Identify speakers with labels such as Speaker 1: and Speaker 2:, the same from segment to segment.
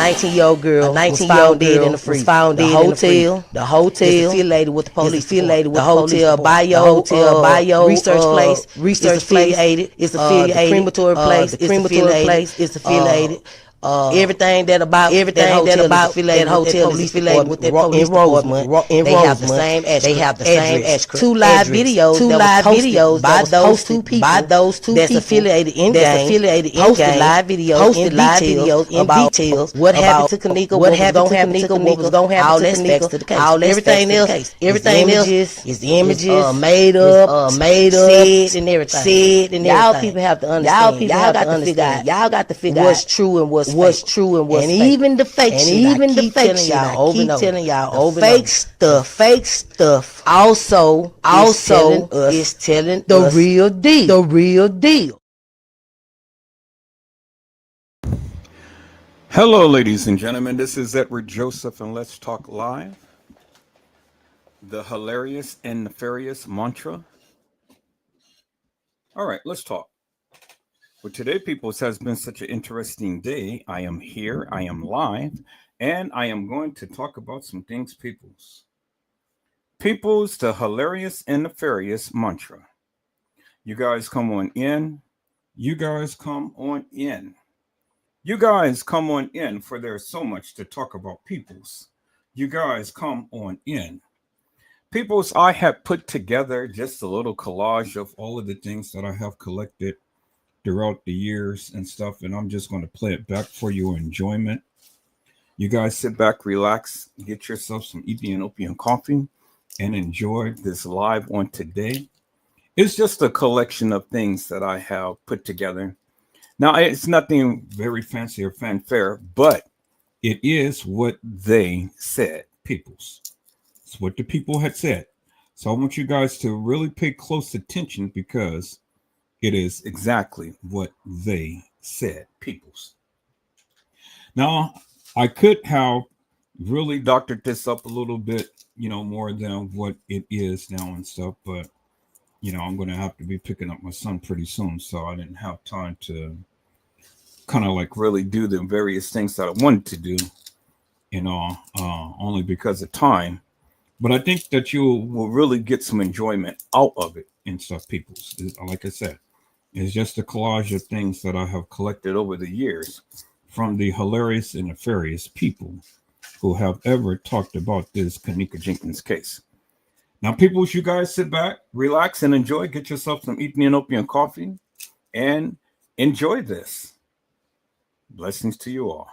Speaker 1: 19-year-old girl,
Speaker 2: a 19-year-old girl
Speaker 1: in the freezer. The hotel
Speaker 2: is affiliated with the police.
Speaker 1: The hotel bio research place. It's affiliated.
Speaker 2: The crematory place.
Speaker 1: The crematory place is affiliated.
Speaker 2: Everything that about that hotel is affiliated with that police department. They have the same address.
Speaker 1: Two live videos by those two people that's affiliated in
Speaker 2: Posted live videos
Speaker 1: in details
Speaker 2: what happened to
Speaker 1: Kanika,
Speaker 2: what was going to happen
Speaker 1: all
Speaker 2: to
Speaker 1: aspects
Speaker 2: Kanika,
Speaker 1: of the case.
Speaker 2: Everything else
Speaker 1: is the images
Speaker 2: made up,
Speaker 1: said and everything.
Speaker 2: Y'all people have to understand.
Speaker 1: Y'all got to figure out
Speaker 2: what's true and what's fake.
Speaker 1: And even the fake shit.
Speaker 2: I keep
Speaker 1: telling y'all over
Speaker 2: fake stuff
Speaker 1: also
Speaker 2: is telling
Speaker 1: the
Speaker 2: us
Speaker 1: real deal.
Speaker 2: The real deal.
Speaker 3: Hello, ladies and gentlemen. This is Edward Joseph, and let's talk live. The hilarious and nefarious mantra. All right, let's talk. Well, today, peoples, has been such an interesting day. I am here, I am live, and I am going to talk about some things, peoples. Peoples, the hilarious and nefarious mantra. You guys come on in. You guys come on in. You guys come on in, for there's so much to talk about, peoples. You guys come on in. Peoples, I have put together just a little collage of all of the things that I have collected throughout the years and stuff, and I'm just going to play it back for your enjoyment. You guys sit back, relax, get yourself some Ethiopian coffee, and enjoy this live on today. It's just a collection of things that I have put together. Now, it's nothing very fancy or fanfare, but it is what they said, peoples. It's what the people had said. So I want you guys to really pay close attention, because it is exactly what they said, peoples. Now, I could have really doctored this up a little bit, more than what it is now and stuff, but, I'm going to have to be picking up my son pretty soon, so I didn't have time to kind of like really do the various things that I wanted to do, only because of time. But I think that you will really get some enjoyment out of it and stuff, peoples. Like I said, it's just a collage of things that I have collected over the years from the hilarious and nefarious people who have ever talked about this Kanika Jenkins case. Now, peoples, you guys sit back, relax, and enjoy. Get yourself some Ethiopian coffee and enjoy this. Blessings to you all.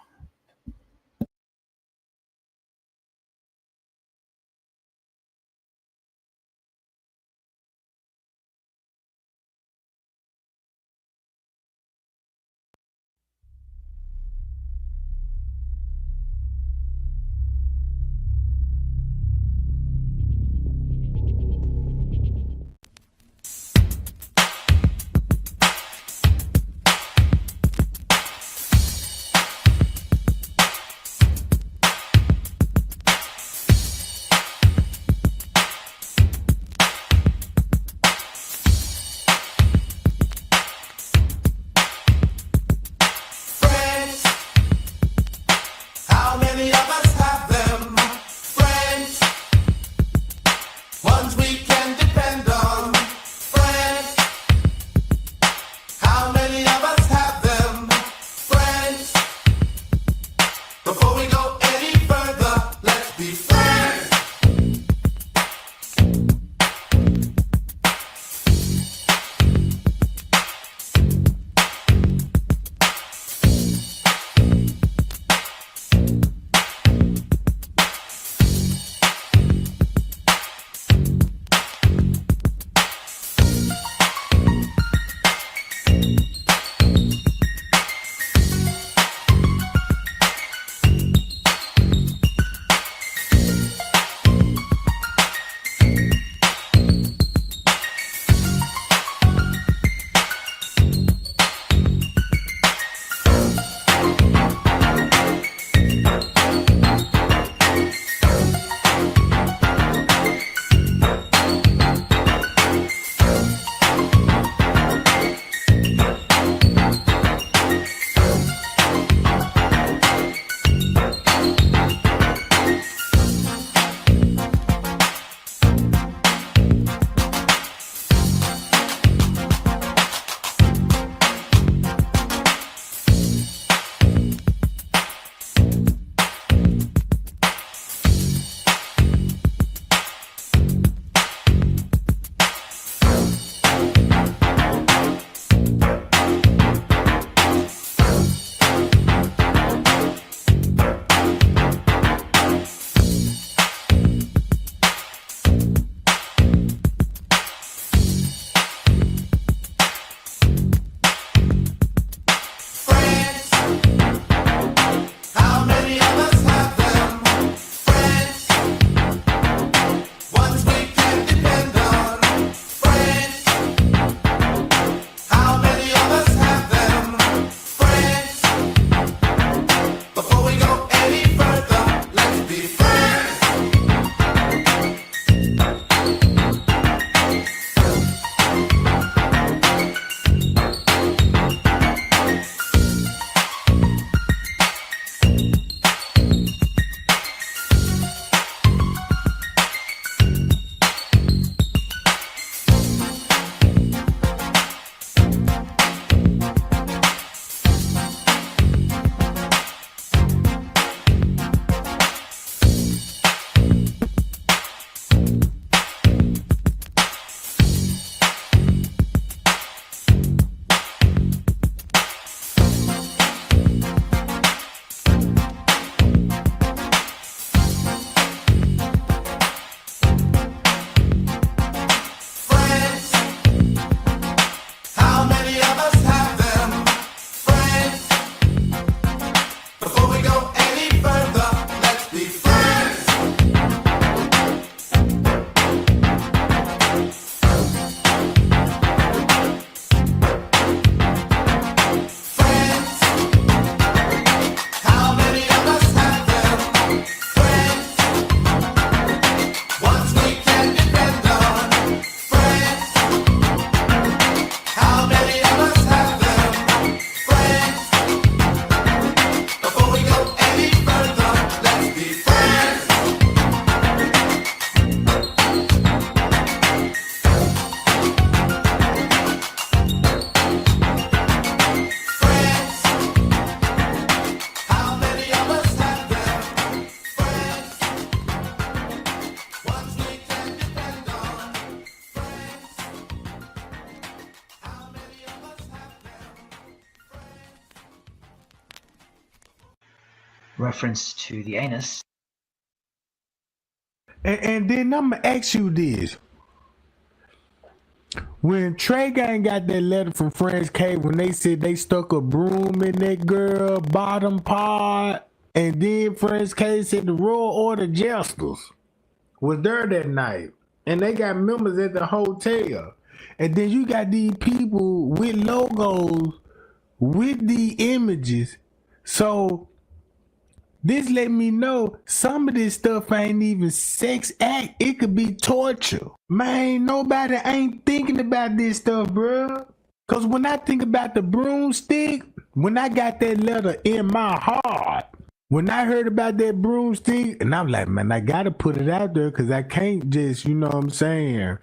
Speaker 4: reference to the anus.
Speaker 5: And then I'm gonna ask you this. When Trey Gang got that letter from French K when they said they stuck a broom in that girl bottom part, and then French K said the Royal Order Jesters was there that night, and they got members at the hotel, and then you got these people with logos with the images. So this let me know some of this stuff ain't even sex act. It could be torture. Man, nobody ain't thinking about this stuff, bro. Cause when I think about the broomstick, when I got that letter in my heart, when I heard about that broomstick, and I'm like, man, I gotta put it out there because I can't just, you know what I'm saying,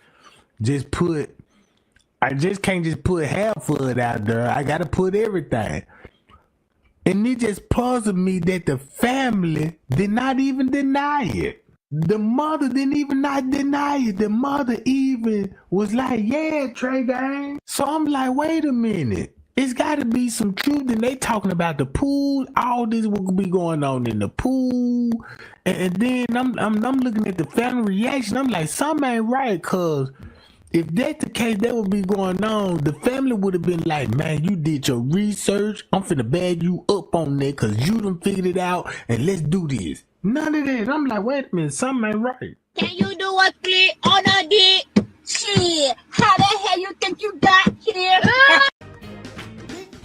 Speaker 5: I just can't just put half of it out there. I gotta put everything. And it just puzzled me that the family did not even deny it. The mother didn't even not deny it. The mother even was like, yeah, Trey Gang. So I'm like, wait a minute. It's got to be some truth. And they talking about the pool. All this will be going on in the pool. And then I'm looking at the family reaction. I'm like, something ain't right, cause if that's the case, that would be going on. The family would have been like, man, you did your research. I'm finna bag you up on that because you done figured it out, and let's do this. None of that. I'm like, wait a minute, something ain't right.
Speaker 6: Can you do a click on a dick? Shit, how the hell you think you got here?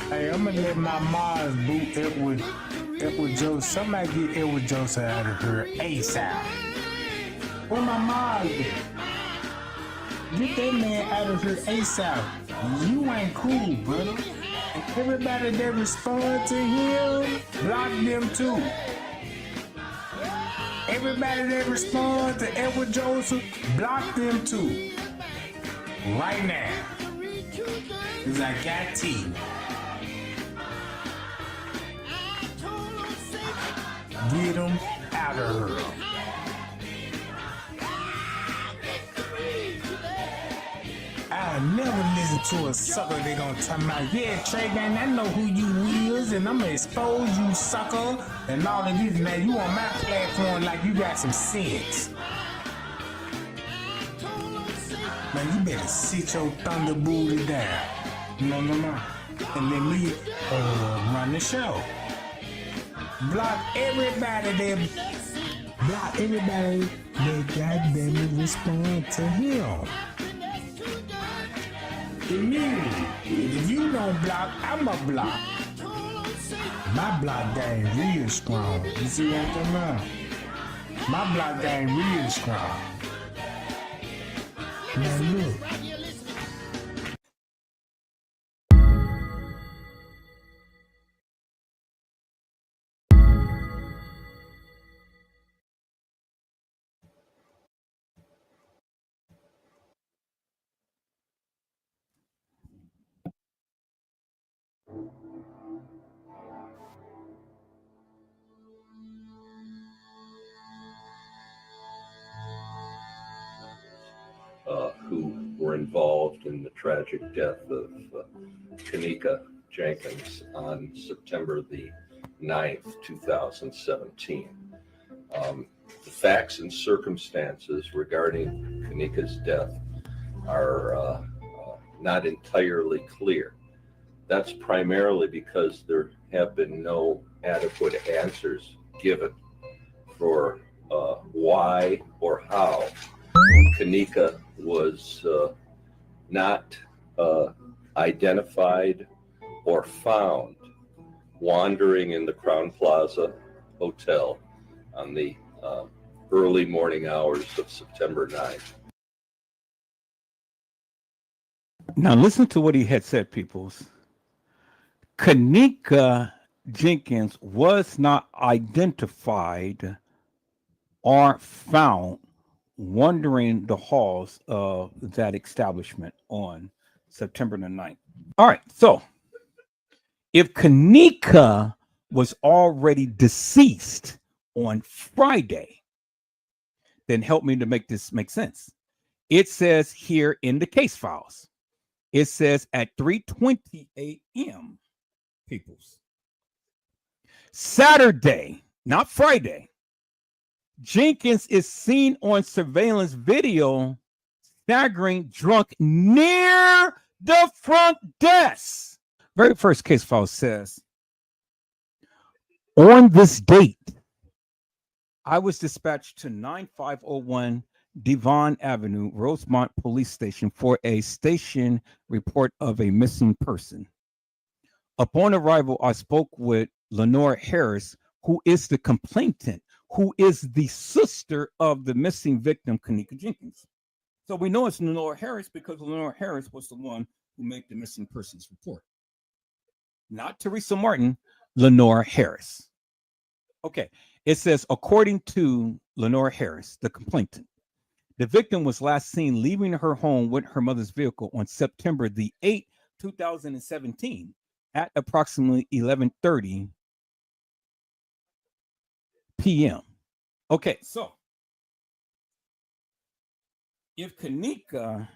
Speaker 5: Hey, I'm gonna let my Mars boot Edward Joseph. Somebody get Edward Joseph out of her ASAP. Where my Mars at? Get that man out of here ASAP. You ain't cool, brother. And everybody that respond to him, block them too. Everybody that respond to Edward Joseph, block them too. Right now. Cause I got tea. Get them out of her. I'll never listen to a sucker they gonna tell me, yeah, Trey Gang, I know who you is, and I'm gonna expose you, sucker, and all of this. Now you on my platform like you got some sense. Man, you better sit your thunder booty down. No, and let me run the show. Block everybody that goddamn respond to him. Immediately. If you don't block, I'ma block. My block game real strong. You see what I'm talking about? My block game real strong. Now look.
Speaker 7: Who were involved in the tragic death of Kanika Jenkins on September the 9th, 2017. The facts and circumstances regarding Kanika's death are not entirely clear. That's primarily because there have been no adequate answers given for why or how Kanika was not identified or found wandering in the Crown Plaza Hotel on the early morning hours of September 9th.
Speaker 3: Now listen to what he had said, peoples. Kanika Jenkins was not identified or found wandering the halls of that establishment on September the 9th. All right, so if Kanika was already deceased on Friday, then help me to make this make sense. It says here in the case files, it says at 3:20 a.m. peoples, Saturday, not Friday. Jenkins is seen on surveillance video staggering drunk near the front desk. Very first case file says, on this date, I was dispatched to 9501 Devon Avenue, Rosemont Police Station for a station report of a missing person. Upon arrival, I spoke with Lenore Harris, who is the complainant, who is the sister of the missing victim, Kanika Jenkins. So we know it's Lenore Harris because Lenore Harris was the one who made the missing persons report. Not Teresa Martin, Lenore Harris. Okay, it says, according to Lenore Harris, the complainant, the victim was last seen leaving her home with her mother's vehicle on September the 8th, 2017 at approximately 11:30 p.m. Okay, so if Kanika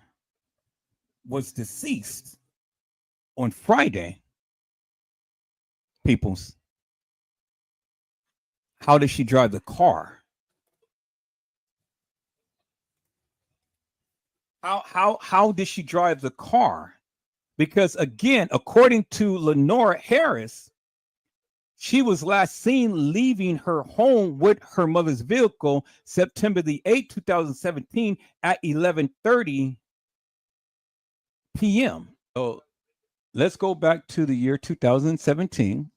Speaker 3: was deceased on Friday, peoples, how did she drive the car? How did she drive the car? Because again, according to Lenore Harris, she was last seen leaving her home with her mother's vehicle September the 8th, 2017 at 11:30 p.m. So let's go back to the year 2017.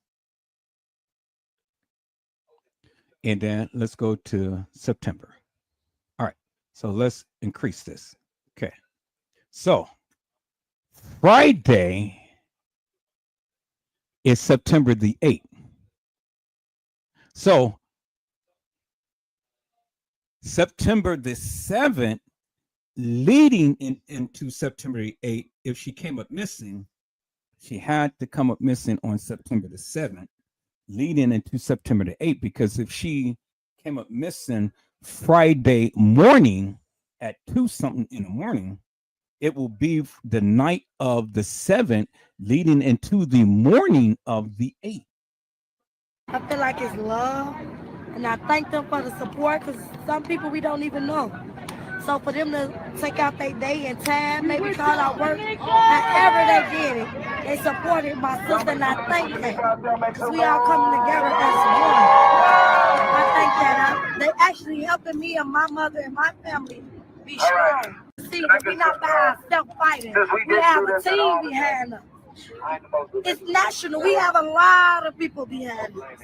Speaker 3: And then let's go to September. All right. So let's increase this. Okay. So Friday is September the 8th. So September the 7th, leading into September the 8th, if she came up missing, she had to come up missing on September the 7th, leading into September the 8th, because if she came up missing Friday morning at 2-something in the morning, it will be the night of the 7th, leading into the morning of the 8th.
Speaker 8: I feel like it's love, and I thank them for the support, because some people we don't even know. So for them to take out their day and time, maybe call out work, however they did it, they supported my sister, and I thank them, because we all coming together as one. I think that they actually helping me and my mother and my family be strong. See, we're not by ourselves fighting. We have a team behind us. It's national. We have a lot of people behind us.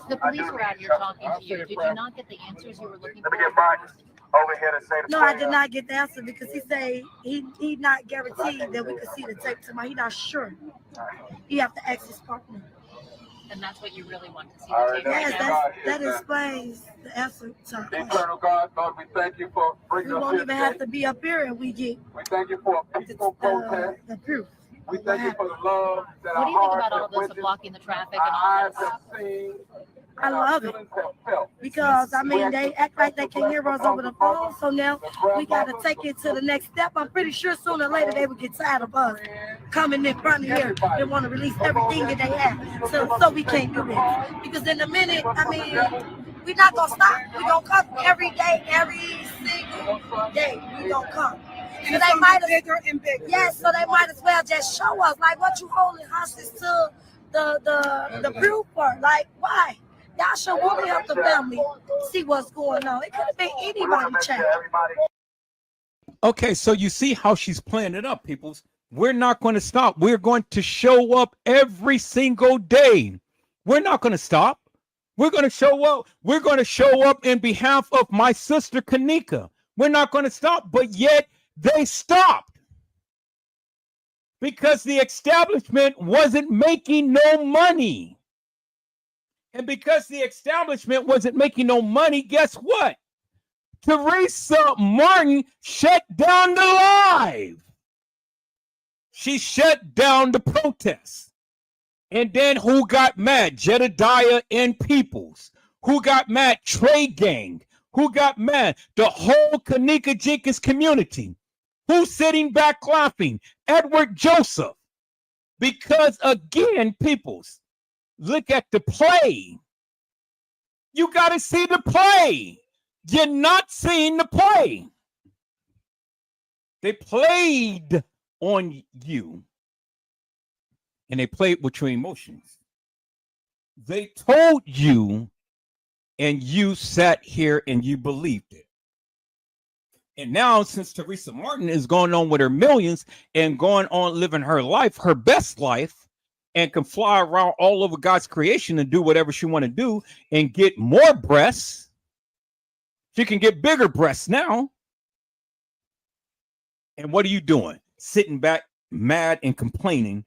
Speaker 9: The police were out here talking to you. Did you not get the answers you were looking for?
Speaker 8: No, I did not get the answer, because he said he not guaranteed that we could see the tape tomorrow. He not sure. You have to ask his partner.
Speaker 9: And that's what you really want to see the tape right
Speaker 8: now? Yes, that explains the answer to our question.
Speaker 10: Eternal God, Lord, we thank you for bringing us here.
Speaker 8: We won't even have to be up here, and we get.
Speaker 10: We thank you for a peaceful protest.
Speaker 8: The proof.
Speaker 10: We thank you for the love that
Speaker 9: What do you think about all this, of blocking the traffic and all this?
Speaker 8: I love it, because I mean they act like they can hear us over the phone, so now we got to take it to the next step. I'm pretty sure sooner or later they would get tired of us coming in front of here. They want to release everything that they have, so we can't do this, because in a minute, I mean, we're not gonna stop. We're gonna come every day, every single day. We're gonna come. So they might bigger and bigger. Yes, so they might as well just show us, like, what you holding hostage to the proof for? Like, why? Y'all should really help the family see what's going on. It could have been anybody, child.
Speaker 3: Okay, so you see how she's playing it up, peoples. We're not going to stop. We're going to show up every single day. We're not going to stop. We're going to show up. We're going to show up in behalf of my sister, Kanika. We're not going to stop, but yet they stopped because the establishment wasn't making no money. And because the establishment wasn't making no money, guess what? Teresa Martin shut down the live. She shut down the protests. And then who got mad? Jedediah and Peoples. Who got mad? Trey Gang. Who got mad? The whole Kanika Jenkins community. Who's sitting back laughing? Edward Joseph. Because again, Peoples, look at the play. You got to see the play. You're not seeing the play. They played on you. And they played with your emotions. They told you, and you sat here and you believed it. And now, since Teresa Martin is going on with her millions and going on living her life, her best life, and can fly around all over God's creation and do whatever she want to do and get more breasts, she can get bigger breasts now. And what are you doing? Sitting back, mad and complaining.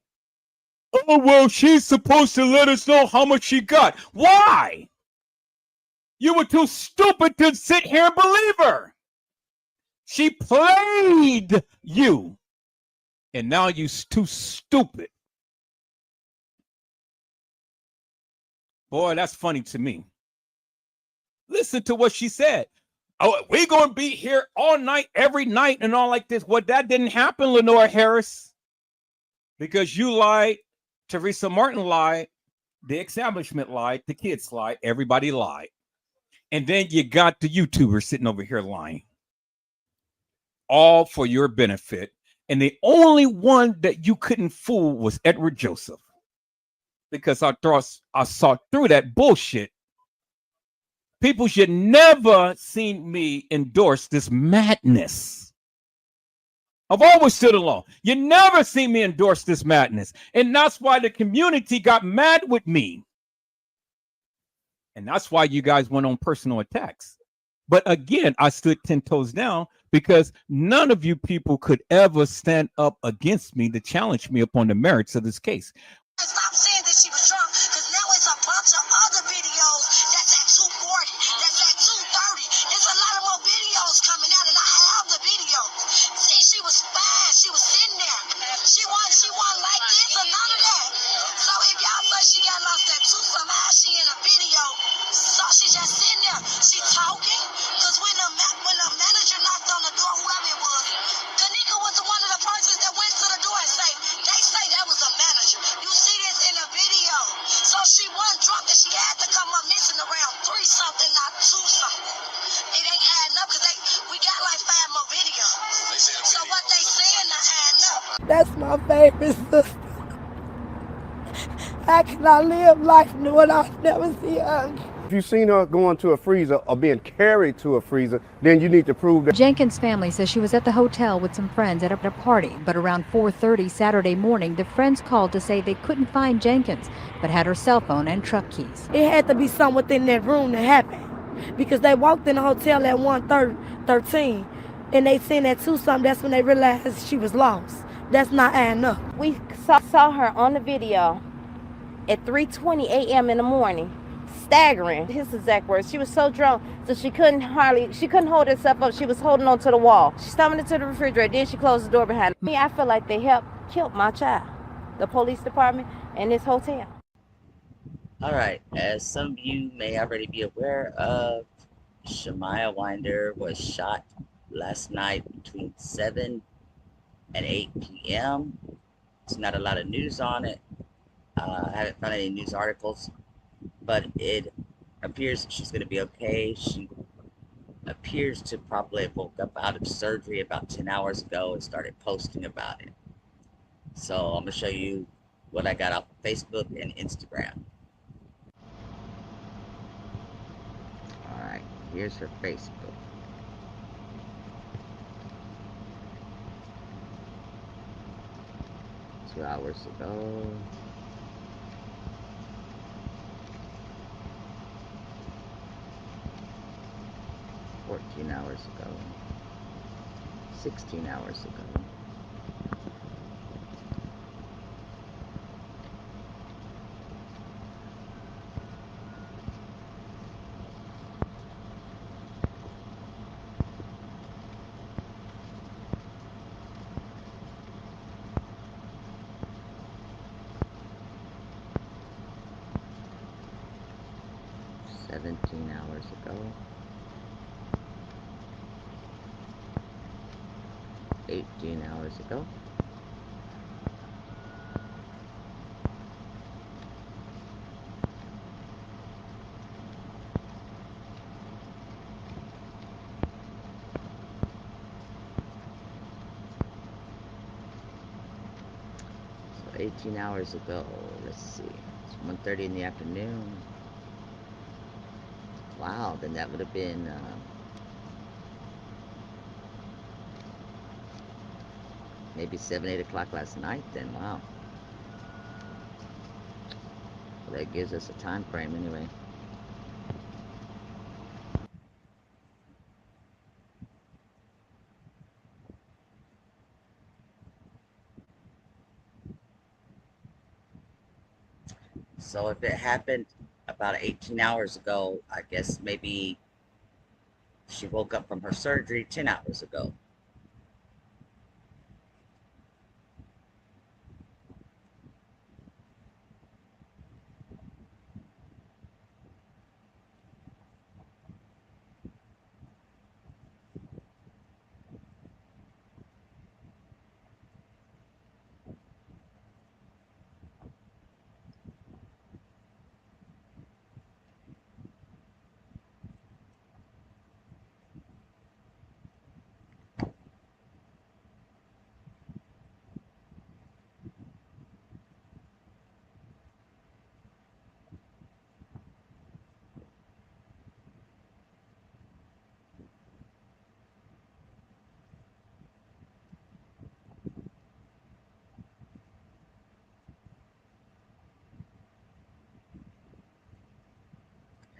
Speaker 3: Oh, well, she's supposed to let us know how much she got. Why? You were too stupid to sit here and believe her. She played you. And now you're too stupid. Boy, that's funny to me. Listen to what she said. Oh, we're going to be here all night, every night, and all like this. Well, that didn't happen, Lenore Harris. Because you lied. Teresa Martin lied. The establishment lied. The kids lied. Everybody lied. And then you got the YouTuber sitting over here lying. All for your benefit. And the only one that you couldn't fool was Edward Joseph. Because I saw through that bullshit. People should never see me endorse this madness. I've always stood alone. You never see me endorse this madness. And that's why the community got mad with me. And that's why you guys went on personal attacks. But again, I stood 10 toes down because none of you people could ever stand up against me to challenge me upon the merits of this case.
Speaker 8: Stop saying that she was drunk, because now it's a bunch of other videos that's at 240, that's at 230. There's a lot of more videos coming out, and I have the videos. See, she was fine. She was sitting there. She wasn't like this or none of that. So if y'all say she got lost at 2 somehow, she in a video. So she just sitting there. She talking, because when the manager knocked on the door, whoever it was, Kanika was one of the persons that went to the door and they say that was a manager. You see this in a video. So she wasn't drunk and she had to come up missing around 3 something, not 2 something. It ain't adding up because we got like 5 more videos. So what they saying not adding up. That's my favorite sister. How can I live life knowing I'll never see her?
Speaker 11: If you've seen her going to a freezer or being carried to a freezer, then you need to prove that.
Speaker 12: Jenkins' family says she was at the hotel with some friends at a party, but around 4:30 Saturday morning, the friends called to say they couldn't find Jenkins, but had her cell phone and truck keys.
Speaker 8: It had to be something within that room that happened, because they walked in the hotel at 1:13, and they seen at 2 something. That's when they realized she was lost. That's not adding up.
Speaker 13: We saw her on the video at 3:20 a.m. in the morning. Staggering, his exact words. She was so drunk, so she couldn't hold herself up. She was holding on to the wall. She stumbled into the refrigerator, then she closed the door behind me. I feel like they killed my child, the police department and this hotel.
Speaker 14: All right, as some of you may already be aware of, Shamaya Winder was shot last night between 7 and 8 p.m. There's not a lot of news on it. I haven't found any news articles, but it appears she's going to be okay. She appears to probably have woke up out of surgery about 10 hours ago and started posting about it. So I'm going to show you what I got off of Facebook and Instagram. Alright, here's her Facebook. Two hours ago. 14 hours ago, 16 hours ago, hours ago, 18 hours ago, 19 18 hours ago. Let's see. It's 1:30 in the afternoon. Wow, then that would have been maybe 7, 8 o'clock last night then. Wow. Well, that gives us a time frame anyway. So if it happened about 18 hours ago, I guess maybe she woke up from her surgery 10 hours ago.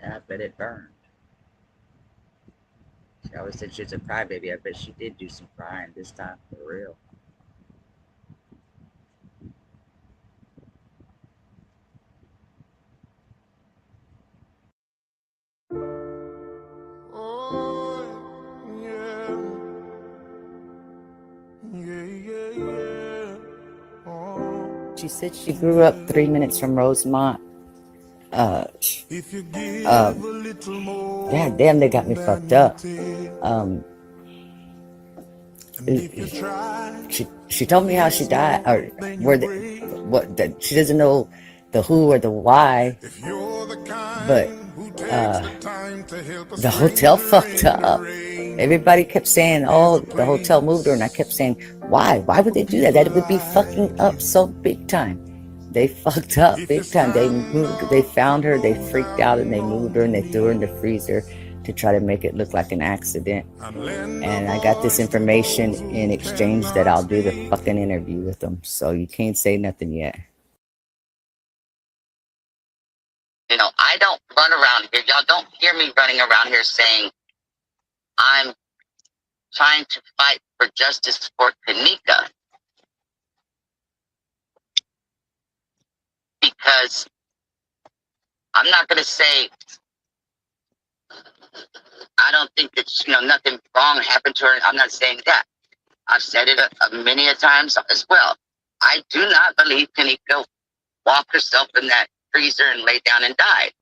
Speaker 14: And I bet it burned. She always said she was a crybaby. I bet she did do some crying this time, for real. She said she grew up 3 minutes from Rosemont. God damn, they got me fucked up. She told me how she died, or she doesn't know the who or the why, but the hotel fucked up. Everybody kept saying, "Oh, the hotel moved her," and I kept saying, "Why? Why would they do that? That would be fucking up so big time." They fucked up big time. They found her, they freaked out, and they moved her, and they threw her in the freezer to try to make it look like an accident. And I got this information in exchange that I'll do the fucking interview with them. So you can't say nothing yet. You know, I don't run around here. Y'all don't hear me running around here saying I'm trying to fight for justice for Kanika, because I'm not going to say I don't think that, nothing wrong happened to her. I'm not saying that. I've said it many a times as well. I do not believe Kanika walked herself in that freezer and laid down and died.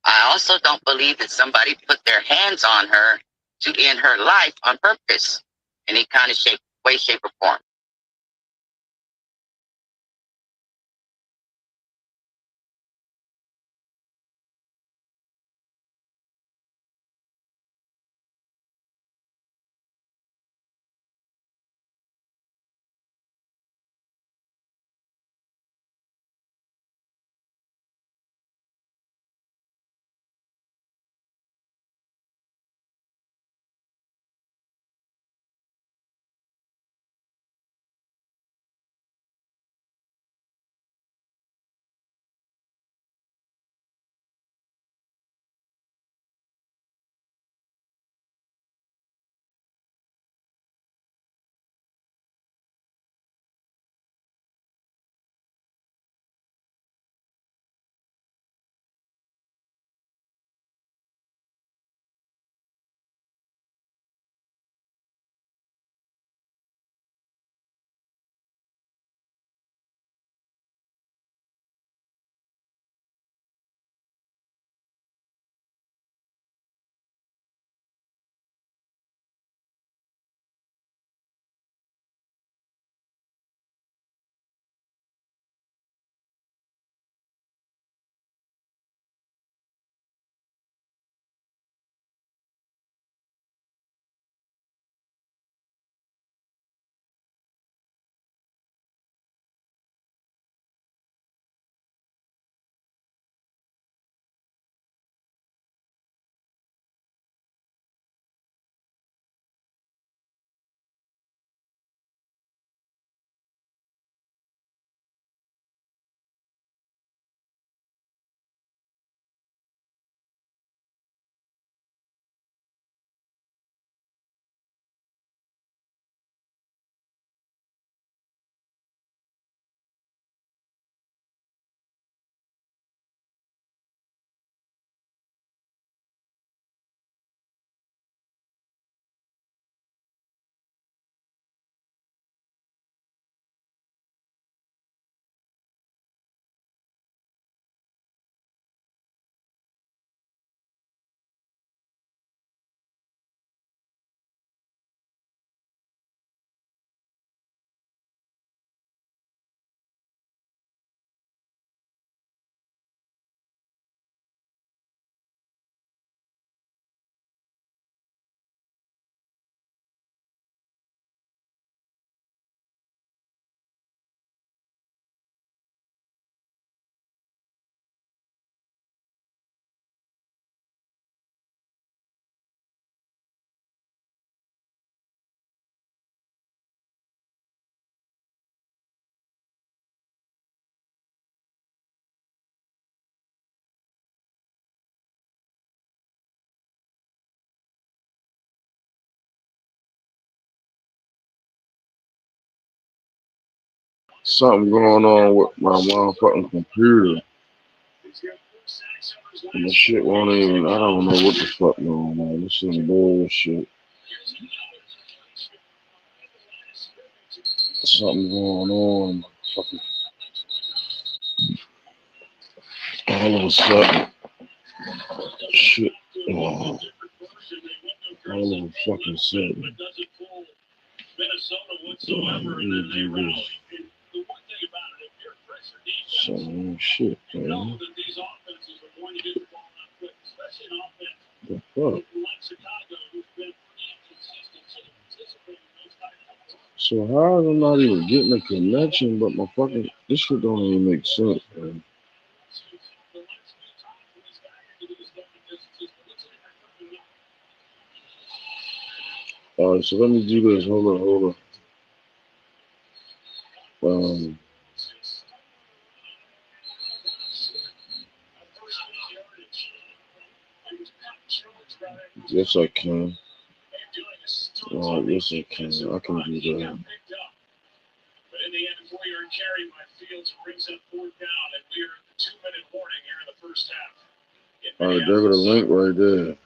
Speaker 14: I also don't believe that somebody put their hands on her to end her life on purpose, in any kind of way, shape, or form.
Speaker 15: something going on with my motherfucking computer. And the shit won't even, I don't know what the fuck going on. This is bullshit. Something going on. Fucking, all of a sudden, shit. All of a fucking sudden. Some shit, man. The fuck? So how am I not even getting a connection, but my fucking, this shit don't even make sense, man. Alright, so let me do this. Hold on. Yes, I can. Yes, I can. I can do that. All right, there go the link right there.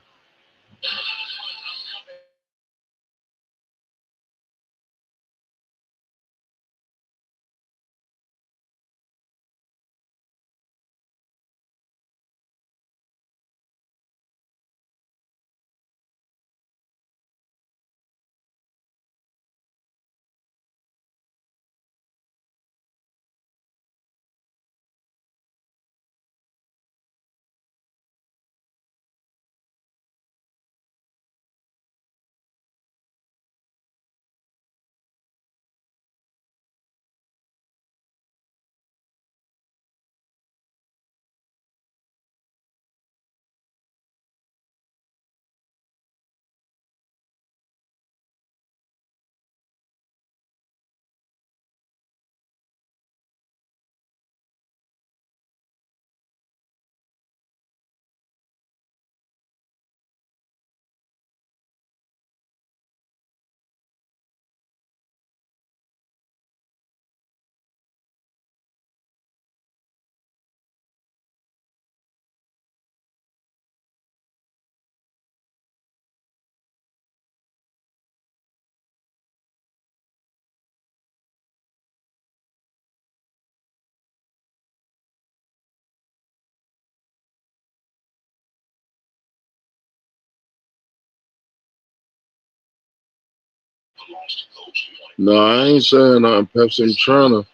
Speaker 15: No, I ain't saying nothing, Pepsi.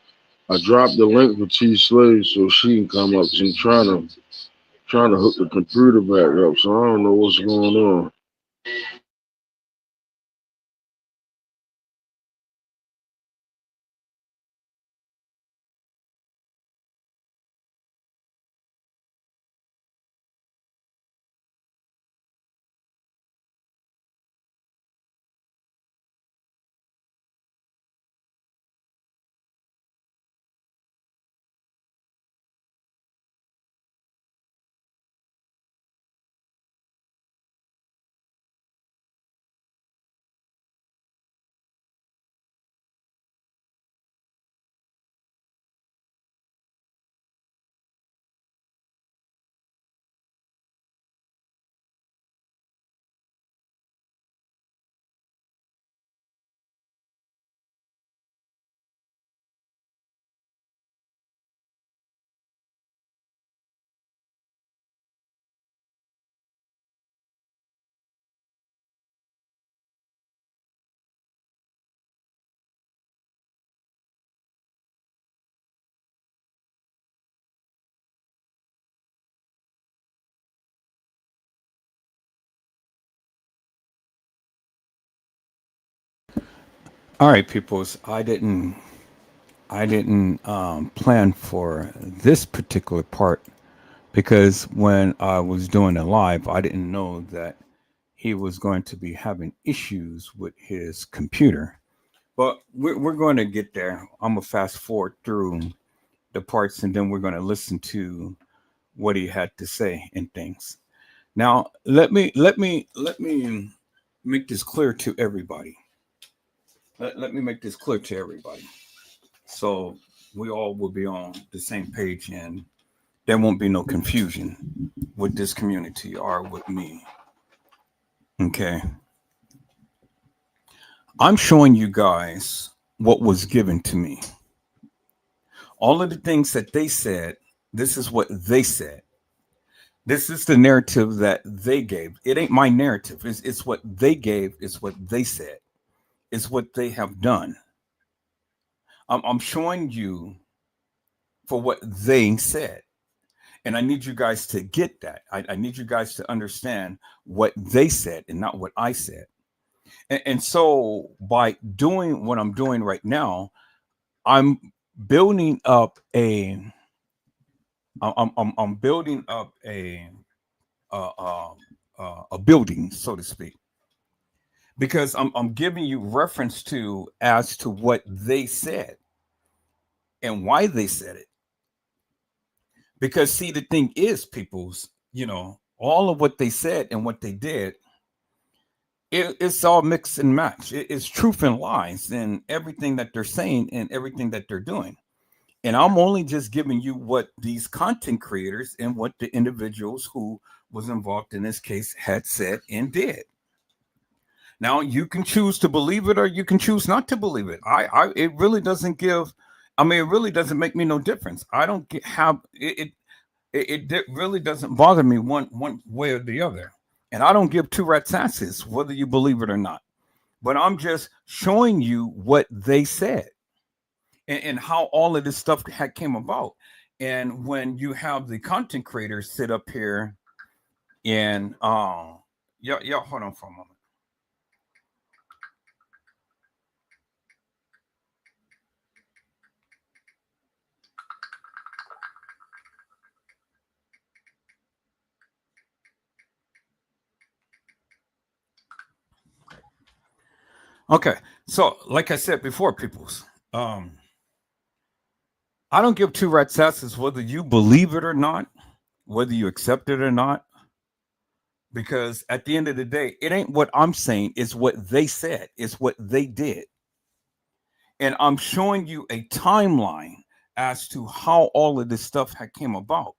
Speaker 15: I dropped the link for T Slave so she can come up. She's trying to hook the computer back up, so I don't know what's going on.
Speaker 3: All right, peoples. I didn't plan for this particular part because when I was doing the live, I didn't know that he was going to be having issues with his computer. But we're going to get there. I'm gonna fast forward through the parts, and then we're going to listen to what he had to say and things. Now, let me make this clear to everybody. Let me make this clear to everybody. So we all will be on the same page, and there won't be no confusion with this community or with me. Okay. I'm showing you guys what was given to me. All of the things that they said, this is what they said. This is the narrative that they gave. It ain't my narrative. It's what they gave. It's what they said. It's what they have done. I'm showing you for what they said. And I need you guys to get that. I need you guys to understand what they said and not what I said. And so by doing what I'm doing right now, I'm building up I'm building up a building, so to speak, because I'm giving you reference to as to what they said and why they said it. Because see, the thing is, people's, all of what they said and what they did, it's all mix and match. It's truth and lies and everything that they're saying and everything that they're doing. And I'm only just giving you what these content creators and what the individuals who was involved in this case had said and did. Now you can choose to believe it or you can choose not to believe it. It really doesn't give. I mean, it really doesn't make me no difference. I don't have it. It really doesn't bother me one way or the other. And I don't give two rat's asses whether you believe it or not. But I'm just showing you what they said. And how all of this stuff came about. And when you have the content creators sit up here and yeah, hold on for a moment. Okay, so like I said before, peoples, I don't give two rat's asses whether you believe it or not, whether you accept it or not. Because at the end of the day, it ain't what I'm saying, it's what they said, it's what they did. And I'm showing you a timeline as to how all of this stuff had came about.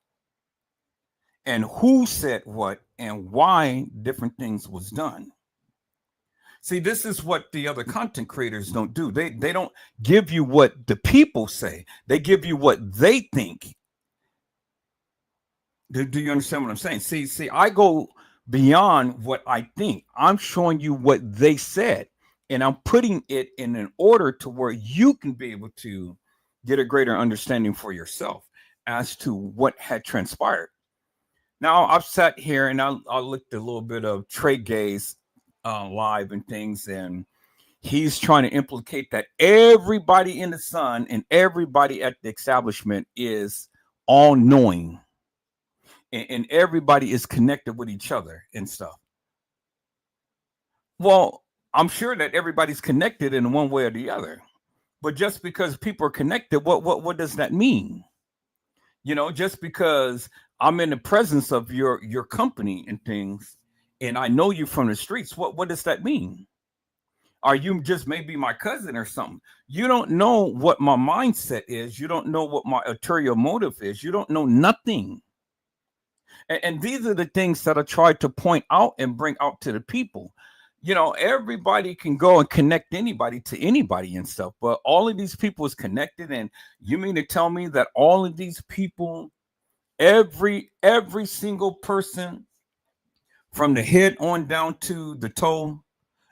Speaker 3: And who said what and why different things was done. See, this is what the other content creators don't do. They don't give you what the people say. They give you what they think. Do you understand what I'm saying? See, I go beyond what I think. I'm showing you what they said, and I'm putting it in an order to where you can be able to get a greater understanding for yourself as to what had transpired. Now, I've sat here and I looked a little bit of Trey Gay's live and things, and he's trying to implicate that everybody in the sun and everybody at the establishment is all knowing. And everybody is connected with each other and stuff. Well, I'm sure that everybody's connected in one way or the other. But just because people are connected, what does that mean? Just because I'm in the presence of your company and things, and I know you from the streets, what does that mean? Are you just maybe my cousin or something? You don't know what my mindset is. You don't know what my ulterior motive is. You don't know nothing. And these are the things that I try to point out and bring out to the people. Everybody can go and connect anybody to anybody and stuff, but all of these people is connected. And you mean to tell me that all of these people, every single person from the head on down to the toe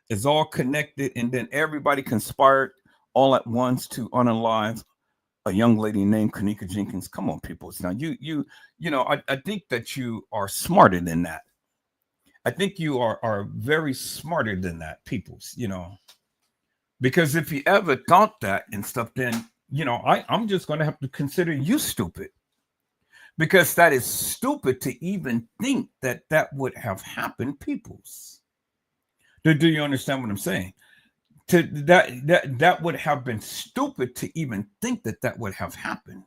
Speaker 3: is all connected, and then everybody conspired all at once to unalive a young lady named Kanika Jenkins? Come on, people. Now I think that you are smarter than that. I think you are very smarter than that, peoples, because if you ever thought that and stuff, then I'm just going to have to consider you stupid, because that is stupid to even think that would have happened, peoples. Do you understand what I'm saying? That would have been stupid to even think that would have happened.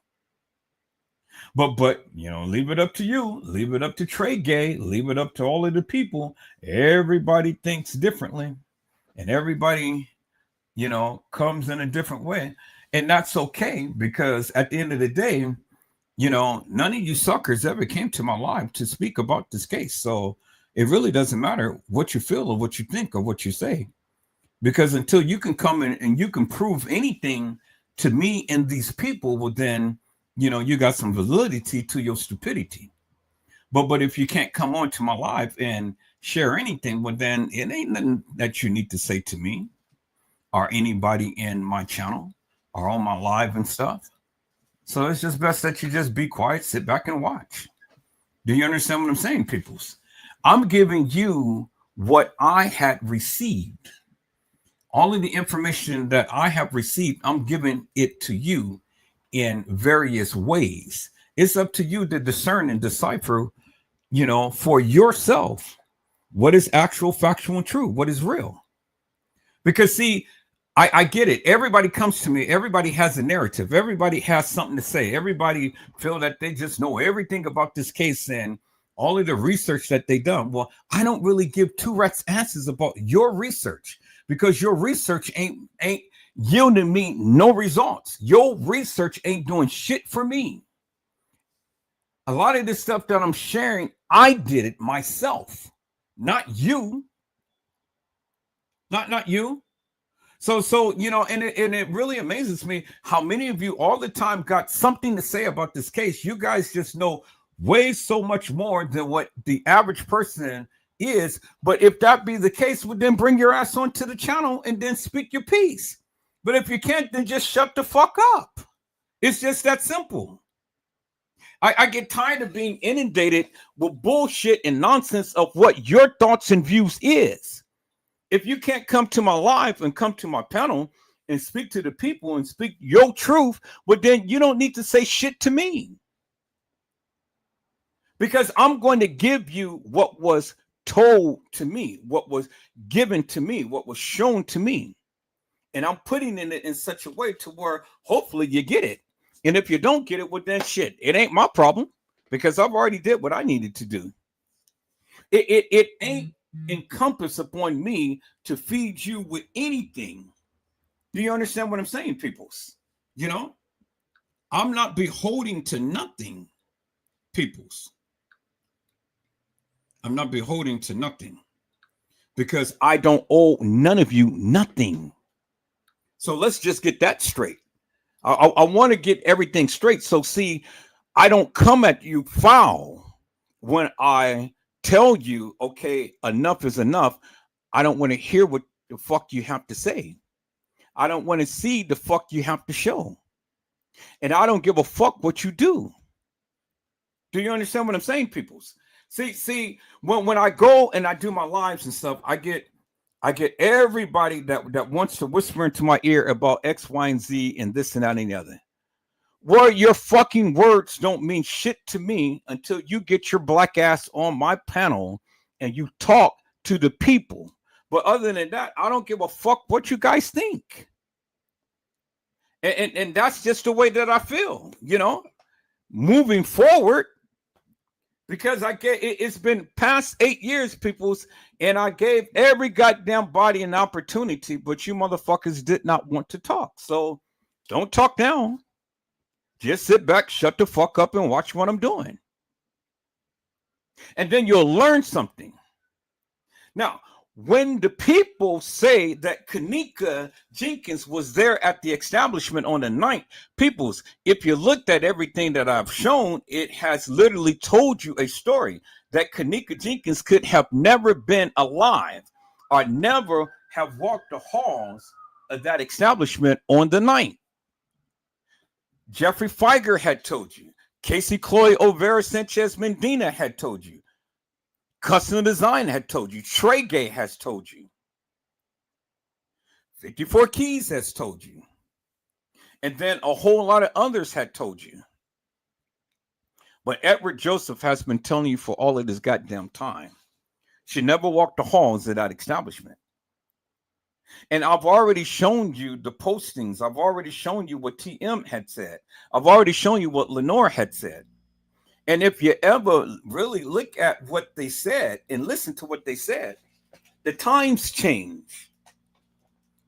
Speaker 3: But leave it up to you, leave it up to Trey Gay, leave it up to all of the people. Everybody thinks differently, and everybody comes in a different way. And that's okay, because at the end of the day, you know, none of you suckers ever came to my live to speak about this case. So it really doesn't matter what you feel or what you think or what you say, because until you can come in and you can prove anything to me and these people, well, then, you know, you got some validity to your stupidity. But if you can't come on to my live and share anything, well, then it ain't nothing that you need to say to me or anybody in my channel or on my live and stuff. So it's just best that you just be quiet, sit back and watch. Do you understand what I'm saying, peoples? I'm giving you what I had received. All of the information that I have received, I'm giving it to you in various ways. It's up to you to discern and decipher, you know, for yourself, what is actual, factual, and true, what is real. Because see, I get it. Everybody comes to me. Everybody has a narrative. Everybody has something to say. Everybody feel that they just know everything about this case and all of the research that they done. Well, I don't really give two rats answers about your research, because your research ain't yielding me no results. Your research ain't doing shit for me. A lot of this stuff that I'm sharing, I did it myself, not you. Not you. So you know, and it really amazes me how many of you all the time got something to say about this case. You guys just know way so much more than what the average person is. But if that be the case, well, then bring your ass onto the channel and then speak your piece. But if you can't, then just shut the fuck up. It's just that simple. I get tired of being inundated with bullshit and nonsense of what your thoughts and views is. If you can't come to my live and come to my panel and speak to the people and speak your truth, well, then you don't need to say shit to me. Because I'm going to give you what was told to me, what was given to me, what was shown to me. And I'm putting it in such a way to where hopefully you get it. And if you don't get it, well, then shit, it ain't my problem, because I've already did what I needed to do. It ain't encompassed upon me to feed you with anything. Do you understand what I'm saying, peoples? You know, I'm not beholden to nothing, peoples. I'm not beholden to nothing, because I don't owe none of you nothing. So let's just get that straight. I want to get everything straight. So see, I don't come at you foul when I tell you, okay, enough is enough. I don't want to hear what the fuck you have to say. I don't want to see the fuck you have to show. And I don't give a fuck what you do. Do you understand what I'm saying, peoples? See, when I go and I do my lives and stuff, I get everybody that wants to whisper into my ear about X, Y, and Z and this and that and the other. Well, your fucking words don't mean shit to me until you get your black ass on my panel and you talk to the people. But other than that, I don't give a fuck what you guys think. And that's just the way that I feel, you know, moving forward, because it's been past 8 years, peoples, and I gave every goddamn body an opportunity, but you motherfuckers did not want to talk. So don't talk now. Just sit back, shut the fuck up, and watch what I'm doing. And then you'll learn something. Now, when the people say that Kanika Jenkins was there at the establishment on the 9th, peoples, if you looked at everything that I've shown, it has literally told you a story that Kanika Jenkins could have never been alive or never have walked the halls of that establishment on the 9th. Jeffrey Feiger had told you. Casey Chloe O'Vera Sanchez Medina had told you. Custom Design had told you. Trey Gay has told you. 54 Keys has told you. And then a whole lot of others had told you. But Edward Joseph has been telling you for all of this goddamn time. She never walked the halls of that establishment. And I've already shown you the postings. I've already shown you what TM had said. I've already shown you what Lenore had said. And if you ever really look at what they said and listen to what they said, the times change.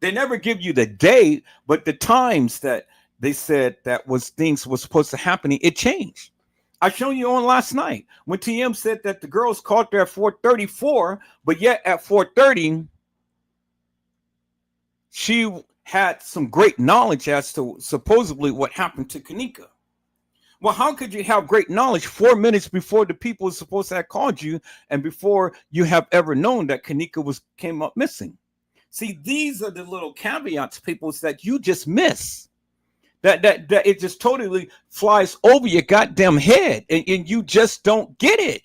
Speaker 3: They never give you the date, but the times that they said that was things was supposed to happen, it changed. I showed you on last night when TM said that the girls called there at 4:34, but yet at 4:30, she had some great knowledge as to supposedly what happened to Kanika. Well, how could you have great knowledge 4 minutes before the people was supposed to have called you and before you have ever known that Kanika came up missing? See, these are the little caveats, people, that you just miss. That it just totally flies over your goddamn head and you just don't get it.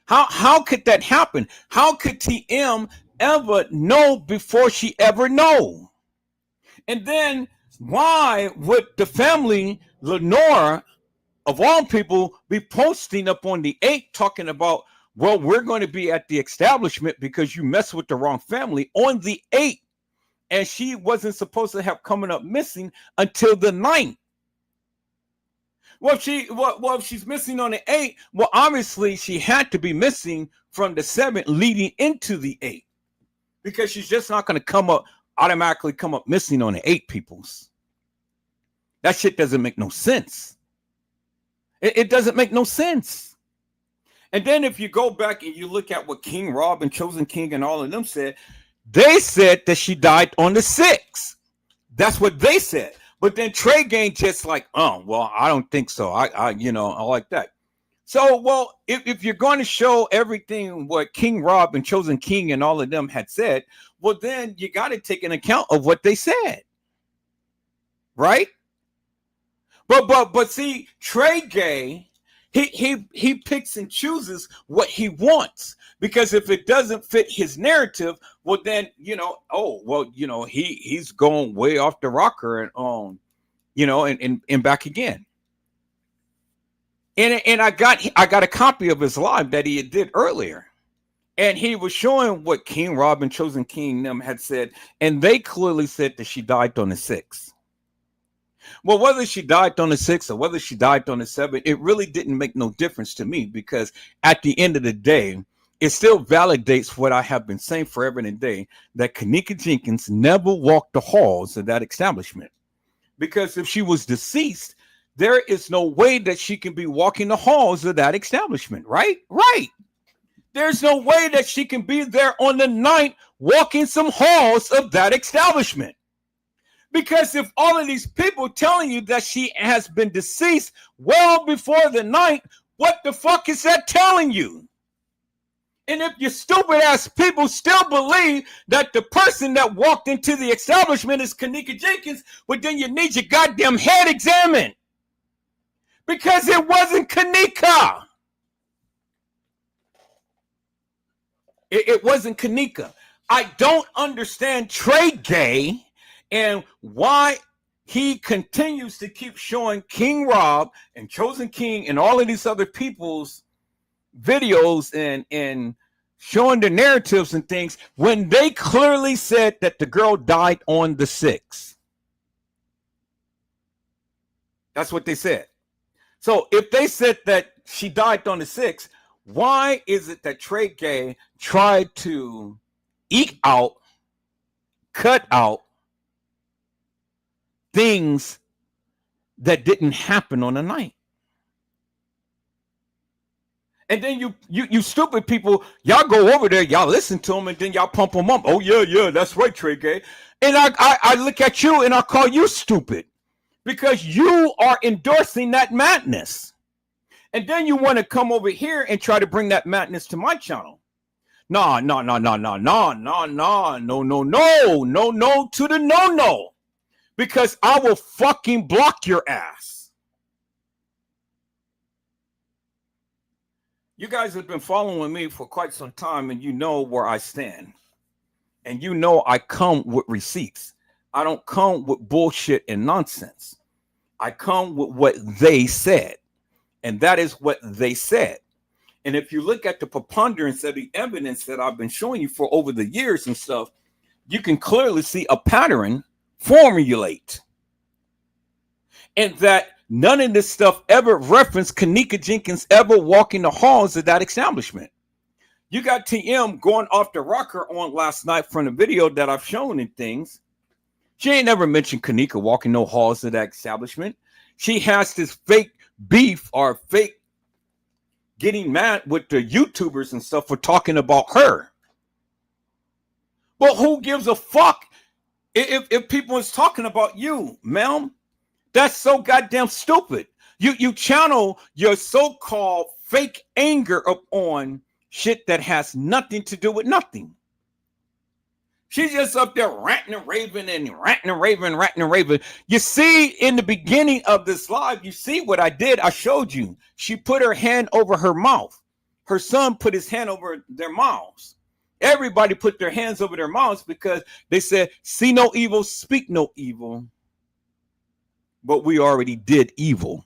Speaker 3: How could that happen? How could TM ever know before she ever know? And then why would the family, Lenora, of all people, be posting up on the 8th talking about, well, we're going to be at the establishment because you messed with the wrong family on the 8th. And she wasn't supposed to have coming up missing until the 9th. Well, if she's missing on the 8th, well, obviously she had to be missing from the 7th leading into the 8th. Because she's just not going to automatically come up missing on the 8th, peoples. That shit doesn't make no sense. It doesn't make no sense. And then if you go back and you look at what King Rob and Chosen King and all of them said, they said that she died on the 6th. That's what they said. But then Trey Gang just like, oh, well, I don't think so. I like that. So, well, if you're going to show everything what King Rob and Chosen King and all of them had said, well, then you got to take an account of what they said. Right? But see, Trey Gay, he picks and chooses what he wants, because if it doesn't fit his narrative, well then he's going way off the rocker and back again. And I got a copy of his live that he did earlier, and he was showing what King Rob and Chosen King them had said, and they clearly said that she died on the 6th. Well, whether she died on the 6th or whether she died on the 7th, it really didn't make no difference to me, because at the end of the day, it still validates what I have been saying forever and a day, that Kanika Jenkins never walked the halls of that establishment. Because if she was deceased, there is no way that she can be walking the halls of that establishment, right? Right. There's no way that she can be there on the 9th walking some halls of that establishment. Because if all of these people telling you that she has been deceased well before the 9th, what the fuck is that telling you? And if you stupid ass people still believe that the person that walked into the establishment is Kanika Jenkins, well, then you need your goddamn head examined. Because it wasn't Kanika. It wasn't Kanika. I don't understand Trey Gay and why he continues to keep showing King Rob and Chosen King and all of these other people's videos and showing the narratives and things when they clearly said that the girl died on the 6th. That's what they said. So if they said that she died on the 6th, why is it that Trey Gay tried to cut out things that didn't happen on the 9th? And then you stupid people, y'all go over there, y'all listen to them, and then y'all pump them up. Oh, yeah, that's right, Trey Gay. And I look at you and I call you stupid because you are endorsing that madness. And then you want to come over here and try to bring that madness to my channel. No to the no. Because I will fucking block your ass. You guys have been following me for quite some time, and you know where I stand. And you know I come with receipts. I don't come with bullshit and nonsense. I come with what they said. And that is what they said. And if you look at the preponderance of the evidence that I've been showing you for over the years and stuff, you can clearly see a pattern formulate. And that none of this stuff ever referenced Kanika Jenkins ever walking the halls of that establishment. You got TM going off the rocker on last night from the video that I've shown and things. She ain't never mentioned Kanika walking no halls of that establishment. She has this fake beef or fake getting mad with the YouTubers and stuff for talking about her. Well, who gives a fuck if people is talking about you, ma'am? That's so goddamn stupid. You channel your so-called fake anger up on shit that has nothing to do with nothing. She's just up there ranting and raving and ranting and raving. You see, in the beginning of this live, you see what I did. I showed you. She put her hand over her mouth. Her son put his hand over their mouths. Everybody put their hands over their mouths because they said, see no evil, speak no evil. But we already did evil.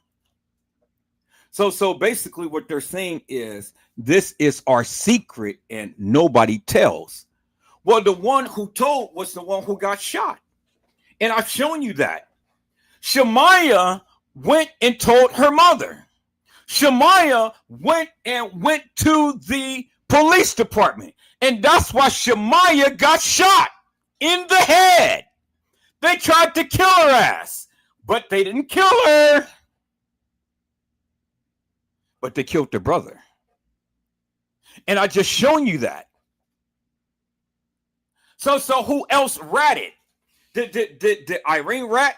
Speaker 3: So basically what they're saying is, this is our secret and nobody tells. Well, the one who told was the one who got shot. And I've shown you that. Shemaiah went and told her mother. Shemaiah went to the police department. And that's why Shemaiah got shot in the head. They tried to kill her ass, but they didn't kill her. But they killed their brother. And I just shown you that. So who else ratted? Did Irene rat?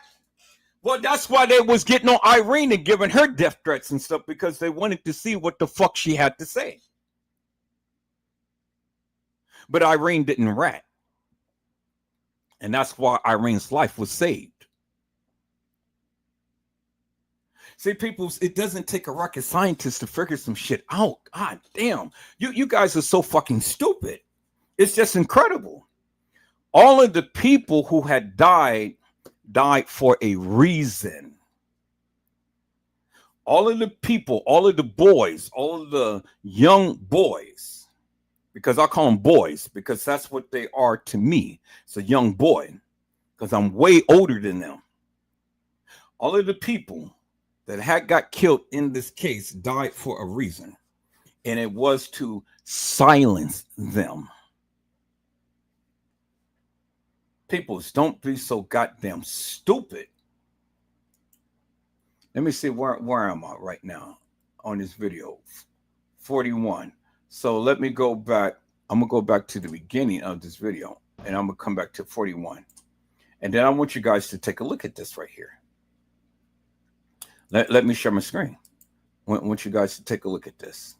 Speaker 3: Well, that's why they was getting on Irene and giving her death threats and stuff, because they wanted to see what the fuck she had to say. But Irene didn't rat. And that's why Irene's life was saved. See, people, it doesn't take a rocket scientist to figure some shit out. God damn. You guys are so fucking stupid. It's just incredible. All of the people who had died for a reason. All of the people, all of the boys, all of the young boys, because I call them boys, because that's what they are to me. It's a young boy, because I'm way older than them. All of the people that had got killed in this case died for a reason, and it was to silence them. People, don't be so goddamn stupid. Let me see where am I right now on this video. 41. So let me go back. I'm gonna go back to the beginning of this video, and I'm gonna come back to 41. And then I want you guys to take a look at this right here. Let me share my screen. I want you guys to take a look at this.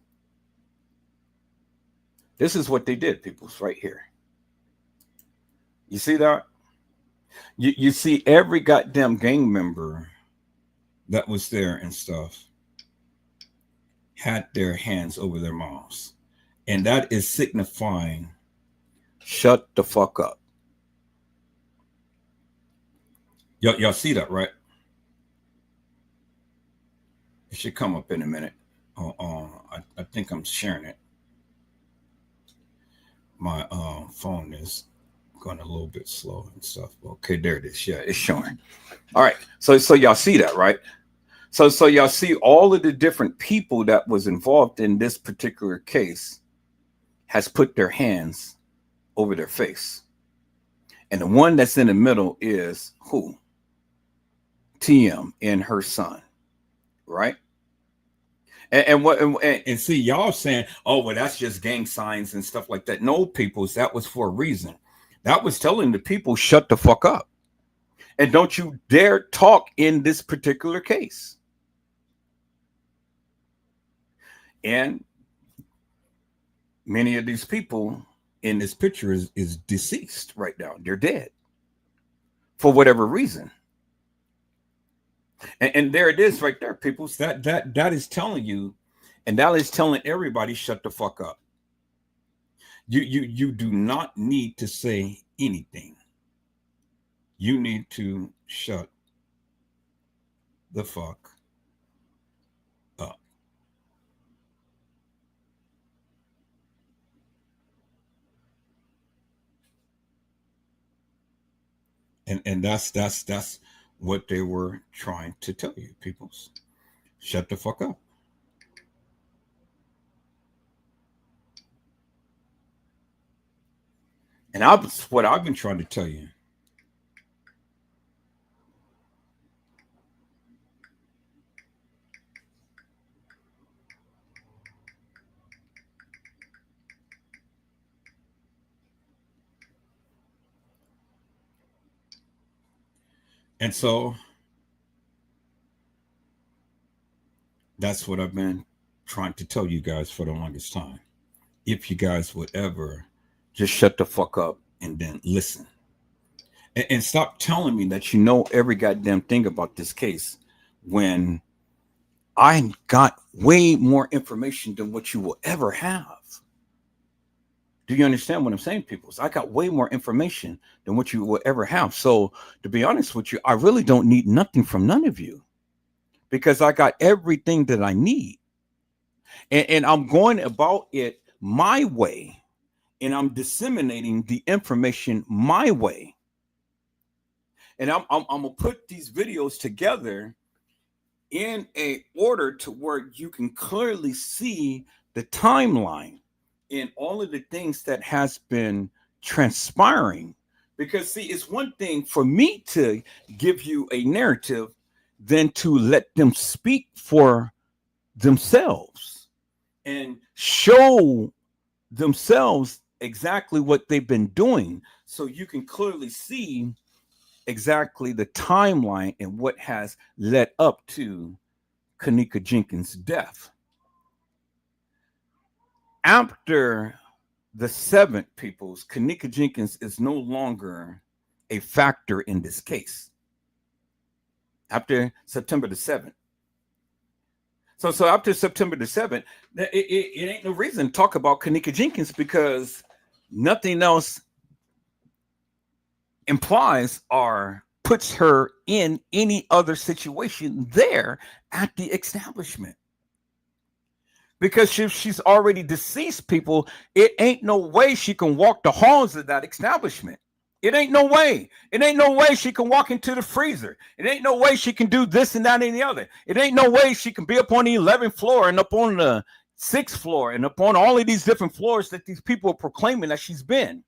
Speaker 3: This is what they did, people, right here. You see that? You see every goddamn gang member that was there and stuff had their hands over their mouths. And that is signifying, shut the fuck up. Y'all see that, right? It should come up in a minute. I think I'm sharing it. My phone is going a little bit slow and stuff. Okay, there it is. Yeah, it's showing. All right. So y'all see that, right? So y'all see all of the different people that was involved in this particular case has put their hands over their face. And the one that's in the middle is who? TM and her son, right? And see, y'all saying, oh, well, that's just gang signs and stuff like that. No, peoples, that was for a reason. That was telling the people, shut the fuck up. And don't you dare talk in this particular case. And many of these people in this picture is deceased right now. They're dead for whatever reason. And there it is right there, people. That is telling you, and that is telling everybody, shut the fuck up. You do not need to say anything. You need to shut the fuck up. And that's what they were trying to tell you, peoples. Shut the fuck up. And that's what I've been trying to tell you. And so that's what I've been trying to tell you guys for the longest time. If you guys would ever just shut the fuck up and then listen. And stop telling me that you know every goddamn thing about this case when I got way more information than what you will ever have. Do you understand what I'm saying, people? I got way more information than what you will ever have. So to be honest with you, I really don't need nothing from none of you because I got everything that I need. And I'm going about it my way, and I'm disseminating the information my way. And I'm gonna put these videos together in a order to where you can clearly see the timeline in all of the things that has been transpiring. Because see, it's one thing for me to give you a narrative than to let them speak for themselves and show themselves exactly what they've been doing, so you can clearly see exactly the timeline and what has led up to Kenneka Jenkins' death. After the 7th, peoples, Kenneka Jenkins is no longer a factor in this case. After September the 7th. So after September the 7th, it ain't no reason to talk about Kenneka Jenkins because nothing else implies or puts her in any other situation there at the establishment. Because if she's already deceased, people, it ain't no way she can walk the halls of that establishment. It ain't no way. It ain't no way she can walk into the freezer. It ain't no way she can do this and that and the other. It ain't no way she can be up on the 11th floor and up on the 6th floor and up on all of these different floors that these people are proclaiming that she's been.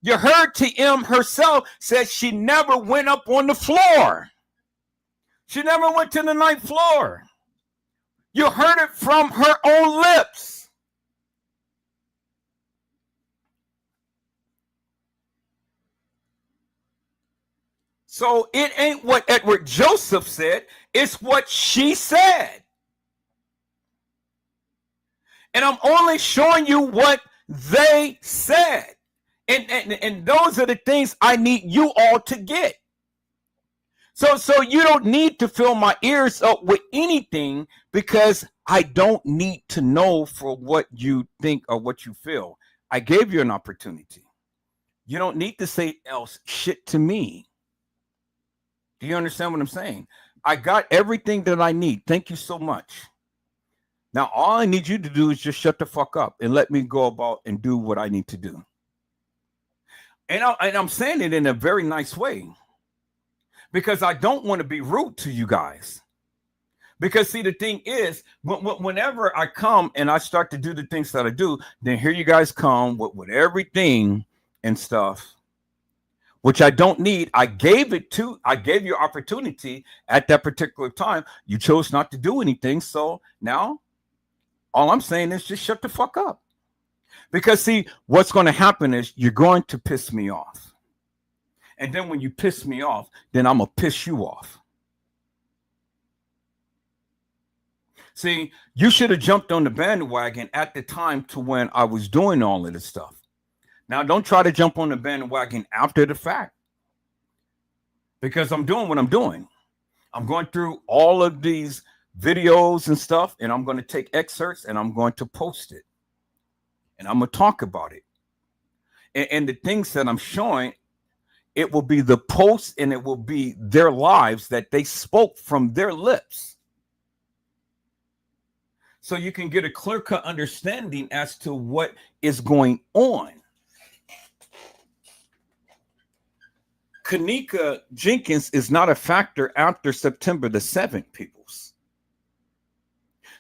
Speaker 3: You heard TM herself said she never went up on the floor. She never went to the 9th floor. You heard it from her own lips. So it ain't what Edward Joseph said, it's what she said. And I'm only showing you what they said. And those are the things I need you all to get. So you don't need to fill my ears up with anything because I don't need to know for what you think or what you feel. I gave you an opportunity. You don't need to say else shit to me. Do you understand what I'm saying? I got everything that I need. Thank you so much. Now, all I need you to do is just shut the fuck up and let me go about and do what I need to do. And I'm saying it in a very nice way because I don't want to be rude to you guys. Because, see, the thing is, whenever I come and I start to do the things that I do, then here you guys come with everything and stuff, which I don't need. I gave you opportunity at that particular time. You chose not to do anything. So now all I'm saying is just shut the fuck up. Because, see, what's going to happen is you're going to piss me off. And then when you piss me off, then I'm going to piss you off. See, you should have jumped on the bandwagon at the time to when I was doing all of this stuff. Now, don't try to jump on the bandwagon after the fact. Because I'm doing what I'm doing. I'm going through all of these videos and stuff, and I'm going to take excerpts and I'm going to post it. And I'm going to talk about it. And the things that I'm showing, it will be the posts and it will be their lives that they spoke from their lips. So you can get a clear-cut understanding as to what is going on. Kenneka Jenkins is not a factor after September the 7th, peoples.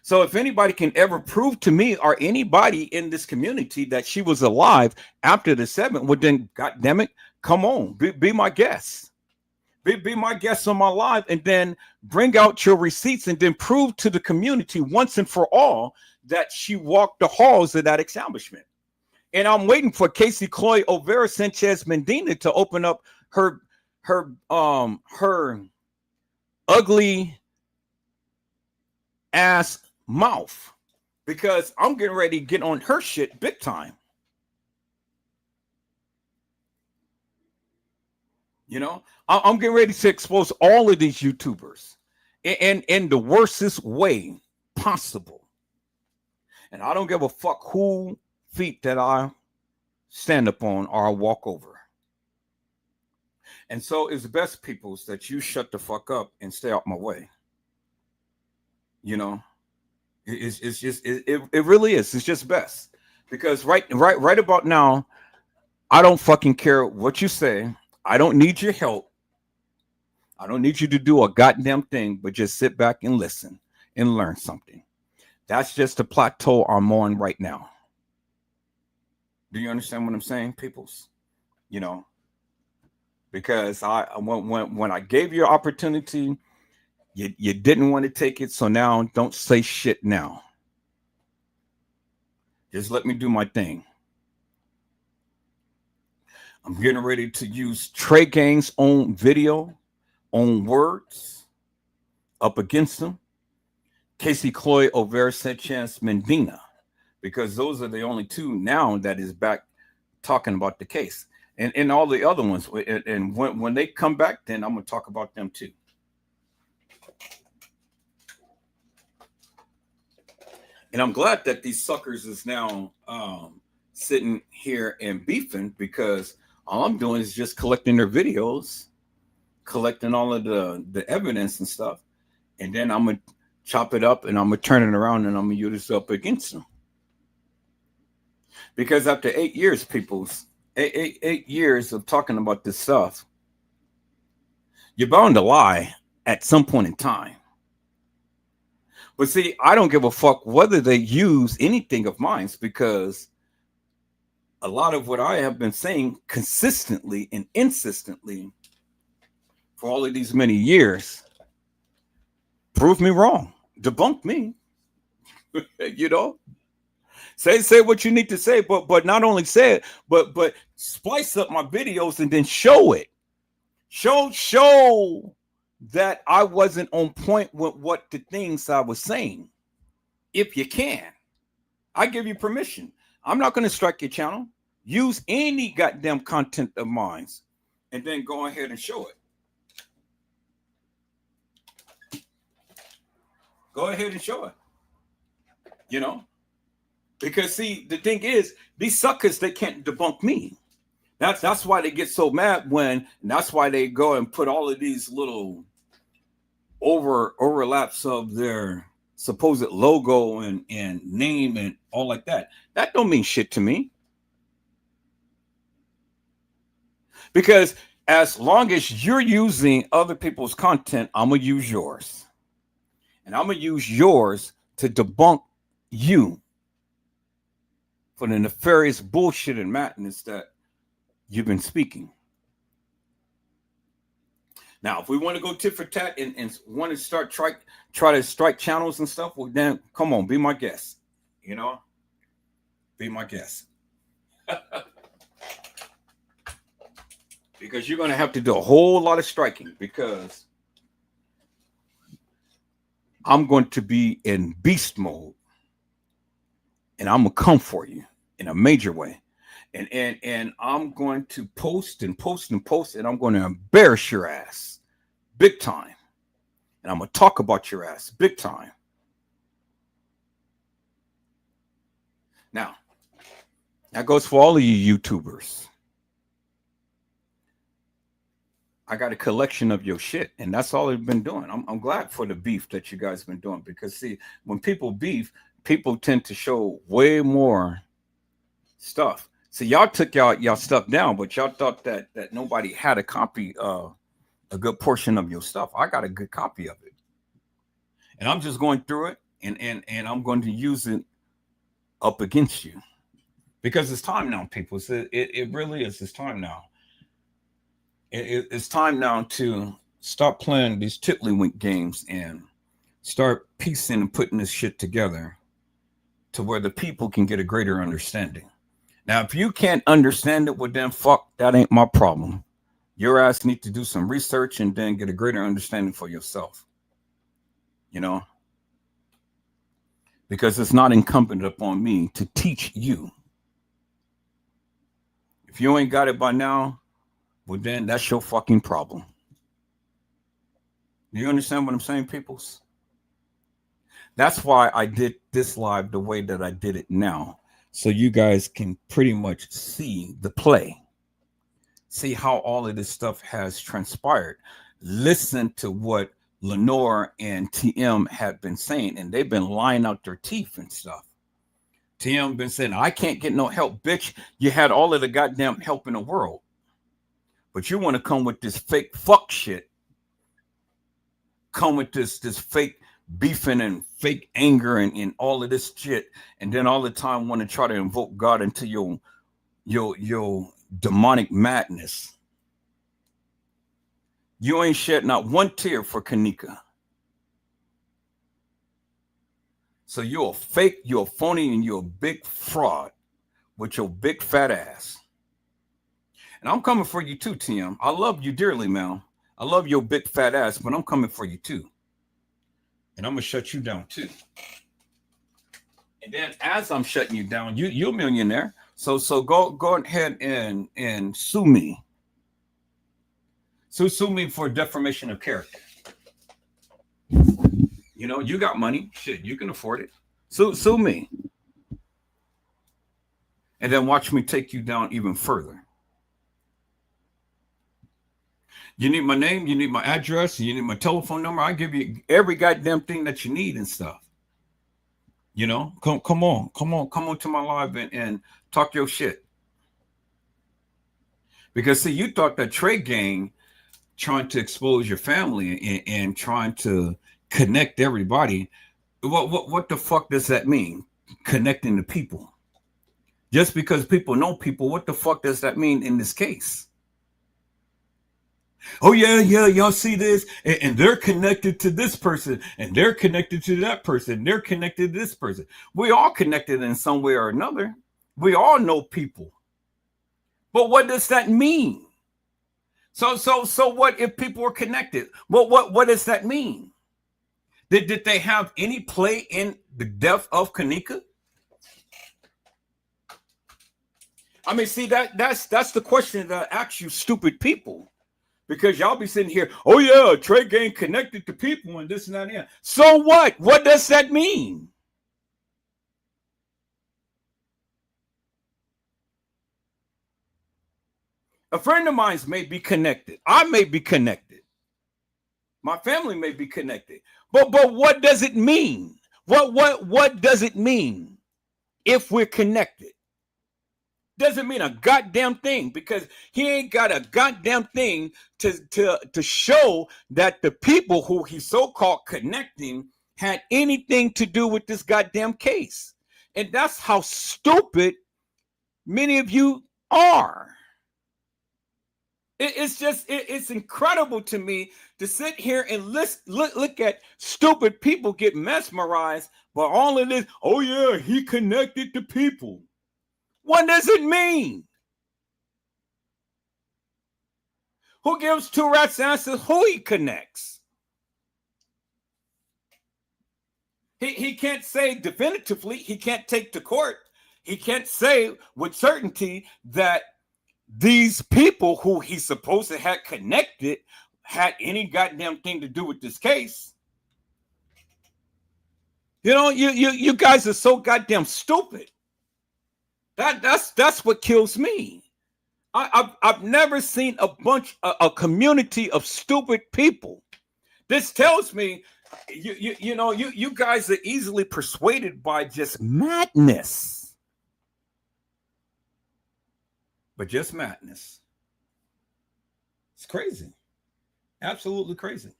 Speaker 3: So if anybody can ever prove to me or anybody in this community that she was alive after the 7th, well then, God damn it, come on, be my guest. Be my guest on my live, and then bring out your receipts and then prove to the community once and for all that she walked the halls of that establishment. And I'm waiting for Casey Chloe Overa Sanchez Medina to open up her ugly ass mouth, because I'm getting ready to get on her shit big time. You know, I'm getting ready to expose all of these YouTubers in the worstest way possible. And I don't give a fuck who feet that I stand up on or I walk over. And so it's best, peoples, that you shut the fuck up and stay out my way. You know, it's just it really is. It's just best, because right about now, I don't fucking care what you say. I don't need your help. I don't need you to do a goddamn thing, but just sit back and listen and learn something. That's just the plateau I'm on right now. Do you understand what I'm saying, peoples? You know, because when I gave you an opportunity, you didn't want to take it. So now don't say shit now. Just let me do my thing. I'm getting ready to use Trey Gang's own video, own words up against them. Casey Chloe Overa Sanchez Medina, because those are the only two now that is back talking about the case. And all the other ones. And when they come back, then I'm going to talk about them too. And I'm glad that these suckers is now sitting here and beefing, because all I'm doing is just collecting their videos, collecting all of the evidence and stuff. And then I'm going to chop it up and I'm going to turn it around and I'm going to use it up against them. Because after 8 years, people's, 8 years of talking about this stuff, you're bound to lie at some point in time. But see, I don't give a fuck whether they use anything of mine, because a lot of what I have been saying consistently and insistently for all of these many years, prove me wrong, debunk me. You know, say what you need to say, but not only say it, but splice up my videos and then show it. Show that I wasn't on point with what the things I was saying. If you can, I give you permission. I'm not going to strike your channel. Use any goddamn content of mine and then go ahead and show it. Go ahead and show it. You know, because see, the thing is, these suckers, they can't debunk me. That's why they get so mad and that's why they go and put all of these little overlaps of their supposed logo and name and all like that. That don't mean shit to me. Because as long as you're using other people's content, I'm going to use yours. And I'm going to use yours to debunk you for the nefarious bullshit and madness that you've been speaking. Now, if we want to go tit for tat and want to start try to strike channels and stuff, well, then come on, be my guest. You know, be my guest. Because you're going to have to do a whole lot of striking, because I'm going to be in beast mode, and I'm going to come for you in a major way. And I'm going to post and post and post, and I'm going to embarrass your ass big time. And I'm going to talk about your ass big time. Now, that goes for all of you YouTubers. I got a collection of your shit, and that's all I've been doing. I'm glad for the beef that you guys have been doing, because see, when people beef, people tend to show way more stuff. See, y'all took y'all stuff down, but y'all thought that nobody had a copy of a good portion of your stuff. I got a good copy of it, and I'm just going through it and I'm going to use it up against you, because it's time now, people. It really is. It's time now. It's time now to stop playing these tiddlywink games and start piecing and putting this shit together to where the people can get a greater understanding. Now, if you can't understand it, well, then fuck, that ain't my problem. Your ass need to do some research and then get a greater understanding for yourself. You know? Because it's not incumbent upon me to teach you. If you ain't got it by now, well, then that's your fucking problem. Do you understand what I'm saying, peoples? That's why I did this live the way that I did it now. So you guys can pretty much see the play. See how all of this stuff has transpired. Listen to what Lenore and TM had been saying, and they've been lying out their teeth and stuff. TM been saying, I can't get no help, bitch. You had all of the goddamn help in the world. But you want to come with this fake fuck shit. Come with this fake beefing and fake anger and all of this shit, and then all the time want to try to invoke God into your demonic madness. You ain't shed not one tear for Kanika. So you're a fake, you're a phony, and you're a big fraud with your big fat ass. And I'm coming for you too, Tim. I love you dearly, man. I love your big fat ass, but I'm coming for you too. And I'm gonna shut you down too. And then as I'm shutting you down, you're a millionaire. So go ahead and sue me. Sue me for defamation of character. You know, you got money. Shit, you can afford it. Sue me. And then watch me take you down even further. You need my name, you need my address, you need my telephone number. I give you every goddamn thing that you need and stuff. You know, come on to my live and talk your shit. Because see, you thought that Trey gang trying to expose your family and trying to connect everybody. What the fuck does that mean? Connecting the people. Just because people know people, what the fuck does that mean in this case? Oh, yeah, y'all see this? And they're connected to this person, and they're connected to that person, they're connected to this person. We all connected in some way or another. We all know people. But what does that mean? So what if people are connected? What does that mean? Did they have any play in the death of Kanika? I mean, see, that's the question that I ask you, stupid people. Because y'all be sitting here, oh yeah, Trey gang connected to people and this and that. Yeah. So what? What does that mean? A friend of mine may be connected. I may be connected. My family may be connected. But what does it mean? What does it mean if we're connected? Doesn't mean a goddamn thing, because he ain't got a goddamn thing to show that the people who he's so-called connecting had anything to do with this goddamn case. And that's how stupid many of you are. It's incredible to me to sit here and look at stupid people get mesmerized by all of this. Oh yeah, he connected to people. What does it mean? Who gives two rats answers who he connects? He can't say definitively. He can't take to court. He can't say with certainty that these people who he supposed to have connected had any goddamn thing to do with this case. You know, you guys are so goddamn stupid. That's what kills me. I've never seen a community of stupid people. This tells me you guys are easily persuaded by just madness. But just madness. It's crazy. Absolutely crazy.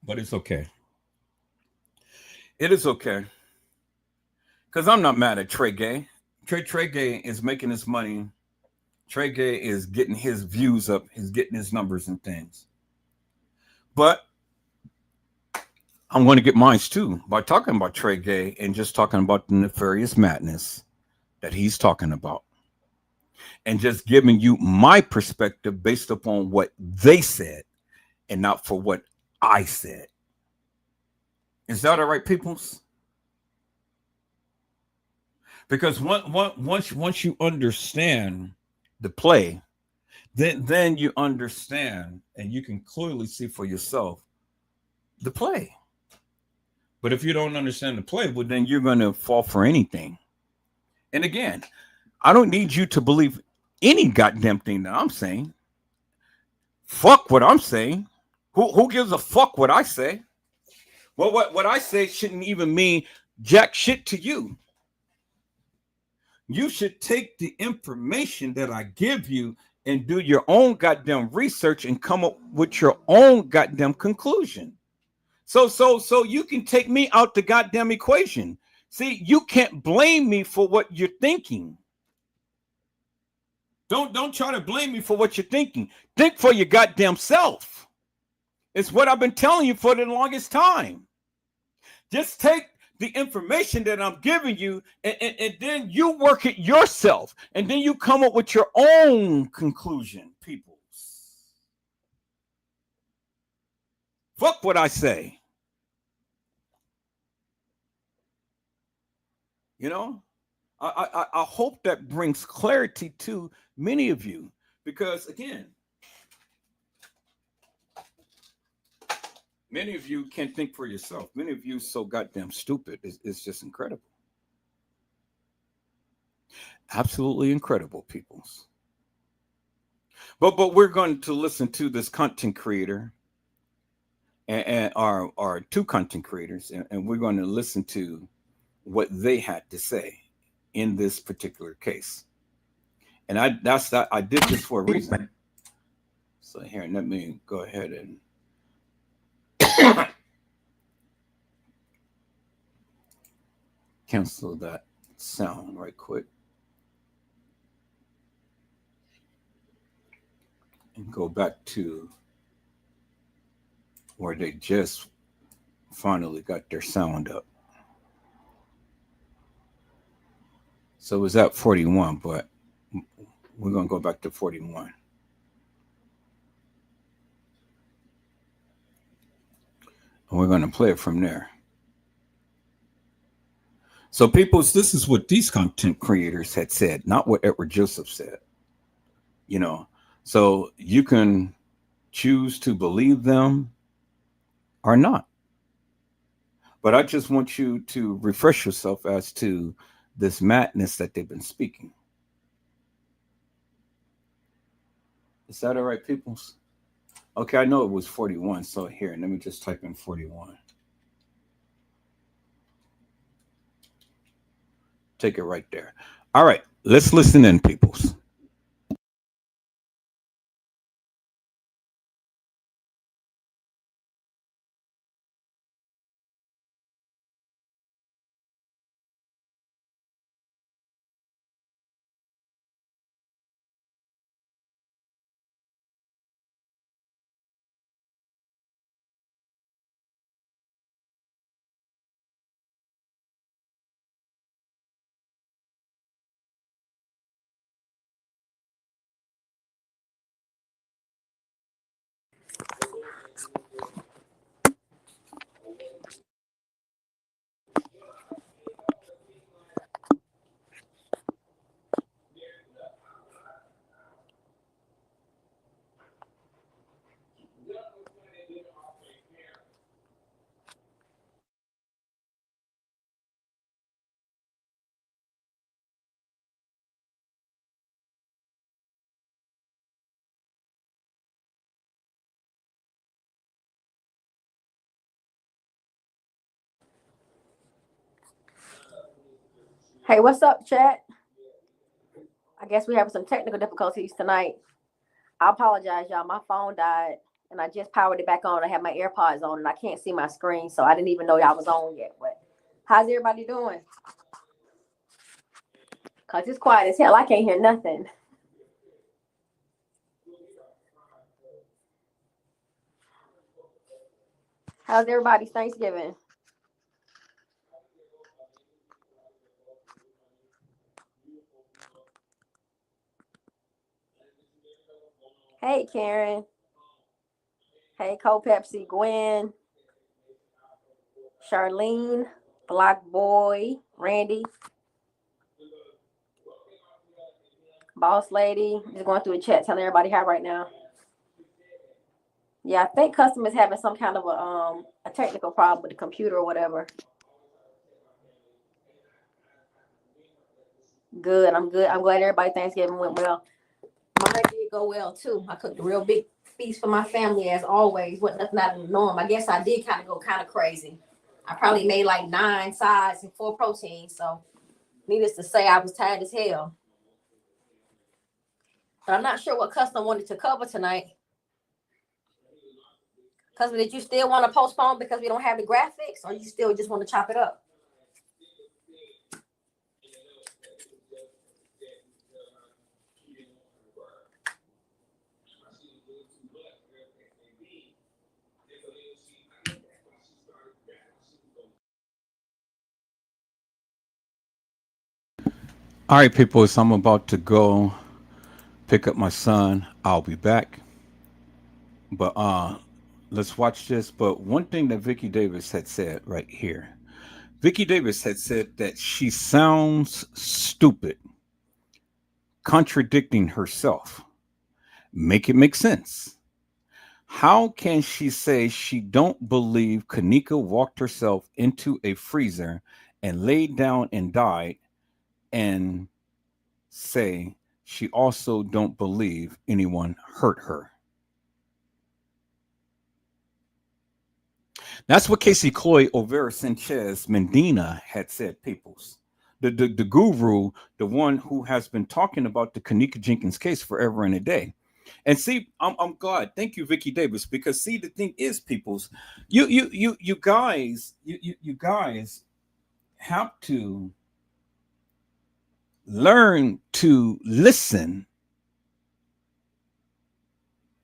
Speaker 3: But it's okay. It is okay. Because I'm not mad at Trey Gay. Trey Gay is making his money. Trey Gay is getting his views up. He's getting his numbers and things. But I'm going to get mine too by talking about Trey Gay and just talking about the nefarious madness that he's talking about. And just giving you my perspective based upon what they said and not for what I said. Is that all right, peoples? Because once you understand the play, then you understand and you can clearly see for yourself the play. But if you don't understand the play, well, then you're going to fall for anything. And again, I don't need you to believe any goddamn thing that I'm saying. Fuck what I'm saying. Who gives a fuck what I say? Well, what I say shouldn't even mean jack shit to you. You should take the information that I give you and do your own goddamn research and come up with your own goddamn conclusion. So you can take me out the goddamn equation. See, you can't blame me for what you're thinking. Don't try to blame me for what you're thinking. Think for your goddamn self. It's what I've been telling you for the longest time. Just take the information that I'm giving you and then you work it yourself. And then you come up with your own conclusion, people. Fuck what I say. You know, I hope that brings clarity to many of you because, again, many of you can't think for yourself. Many of you so goddamn stupid. It's just incredible. Absolutely incredible, peoples. But we're going to listen to this content creator and our two content creators, and we're going to listen to what they had to say in this particular case. And I did this for a reason. So here, let me go ahead and cancel that sound right quick and go back to where they just finally got their sound up. So it was at 41, but we're going to go back to 41. And we're going to play it from there. So, peoples, this is what these content creators had said, not what Edward Joseph said. You know, so you can choose to believe them or not. But I just want you to refresh yourself as to this madness that they've been speaking. Is that all right, peoples? Okay, I know it was 41. So here, let me just type in 41. Take it right there. All right, let's listen in, peoples.
Speaker 16: Hey, what's up, chat? I guess we have some technical difficulties tonight. I apologize, y'all. My phone died. and I just powered it back on. I have my AirPods on, and I can't see my screen, so I didn't even know y'all was on yet. But how's everybody doing? Cause it's quiet as hell. I can't hear nothing. How's everybody's Thanksgiving? Hey, Karen. Hey, Cold Pepsi, Gwen, Charlene, Black Boy, Randy, Boss Lady. Just going through a chat, telling everybody hi right now. Yeah, I think customers having some kind of a technical problem with the computer or whatever. Good. I'm good. I'm glad everybody Thanksgiving went well. Mine did go well too. I cooked a real big feast for my family as always. Wasn't nothing out of the norm. I guess I did kind of go crazy. I probably made like 9 sides and 4 proteins. So needless to say, I was tired as hell. But I'm not sure what custom wanted to cover tonight. Custom, did you still want to postpone because we don't have the graphics, or you still just want to chop it up?
Speaker 3: All right, people. So I'm about to go pick up my son. I'll be back. But let's watch this. But one thing that Vicky Davis had said right here. Vicky Davis had said that she sounds stupid, contradicting herself. Make it make sense. How can she say she don't believe Kanika walked herself into a freezer and laid down and died, and say she also don't believe anyone hurt her? That's what Casey Cloy Overa Sanchez Mendina had said, peoples. The guru, the one who has been talking about the Kanika Jenkins case forever and a day. And see, I'm glad. Thank you, Vicky Davis, because see, the thing is, peoples, you guys have to learn to listen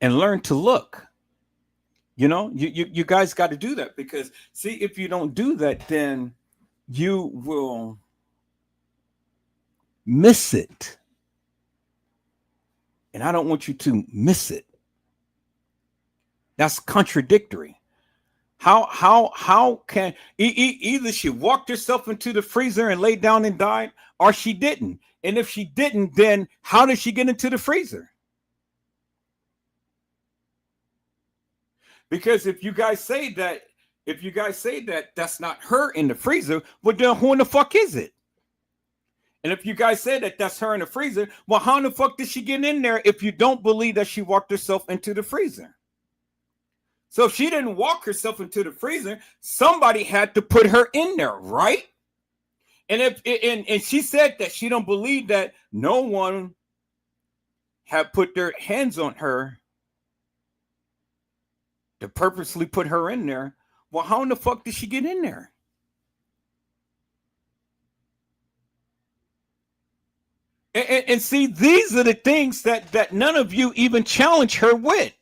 Speaker 3: and learn to look. You guys got to do that, because see, if you don't do that, then you will miss it. And I don't want you to miss it. That's contradictory. How can either she walked herself into the freezer and laid down and died, or she didn't? And if she didn't, then how did she get into the freezer? Because if you guys say that that's not her in the freezer, well, then who in the fuck is it? And if you guys say that that's her in the freezer, well, how in the fuck did she get in there if you don't believe that she walked herself into the freezer? So if she didn't walk herself into the freezer, somebody had to put her in there, right? And and she said that she don't believe that no one had put their hands on her to purposely put her in there. Well, how in the fuck did she get in there? And see, these are the things that none of you even challenge her with.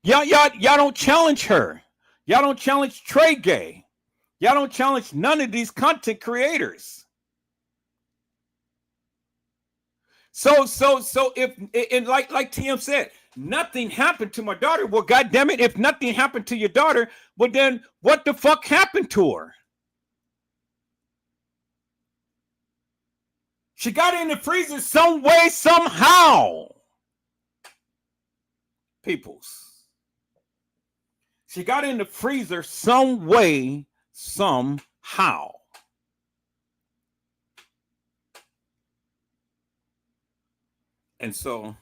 Speaker 3: Y'all don't challenge her. Y'all don't challenge Trey Gay. Y'all don't challenge none of these content creators. So if, and like TM said, nothing happened to my daughter. Well, God damn it, if nothing happened to your daughter, well then what the fuck happened to her? She got in the freezer some way, somehow. Peoples. She got in the freezer some way, somehow. And so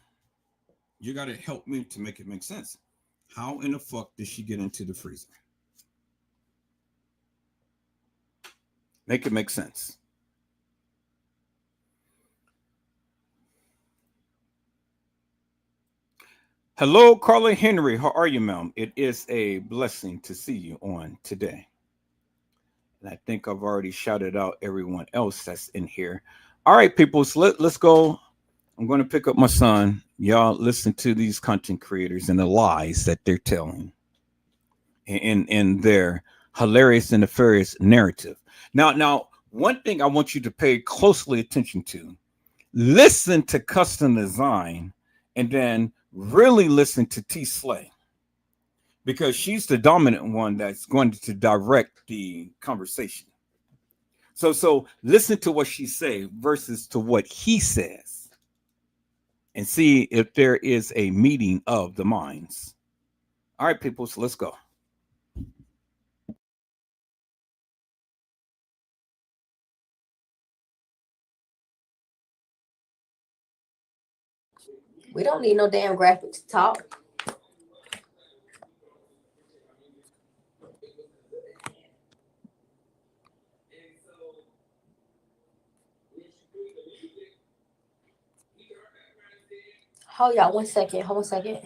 Speaker 3: you got to help me to make it make sense. How in the fuck did she get into the freezer? Make it make sense. Hello, Carla Henry. How are you, ma'am? It is a blessing to see you on today. And I think I've already shouted out everyone else that's in here. All right, people, so let's go. I'm going to pick up my son. Y'all listen to these content creators and the lies that they're telling in their hilarious and nefarious narrative. Now, one thing I want you to pay closely attention to: listen to custom design, and then really listen to T Slay, because she's the dominant one that's going to direct the conversation. So listen to what she say versus to what he says, and see if there is a meeting of the minds. All right, people, so let's go.
Speaker 16: We don't need no damn graphics to talk. Hold y'all 1 second. Hold 1 second.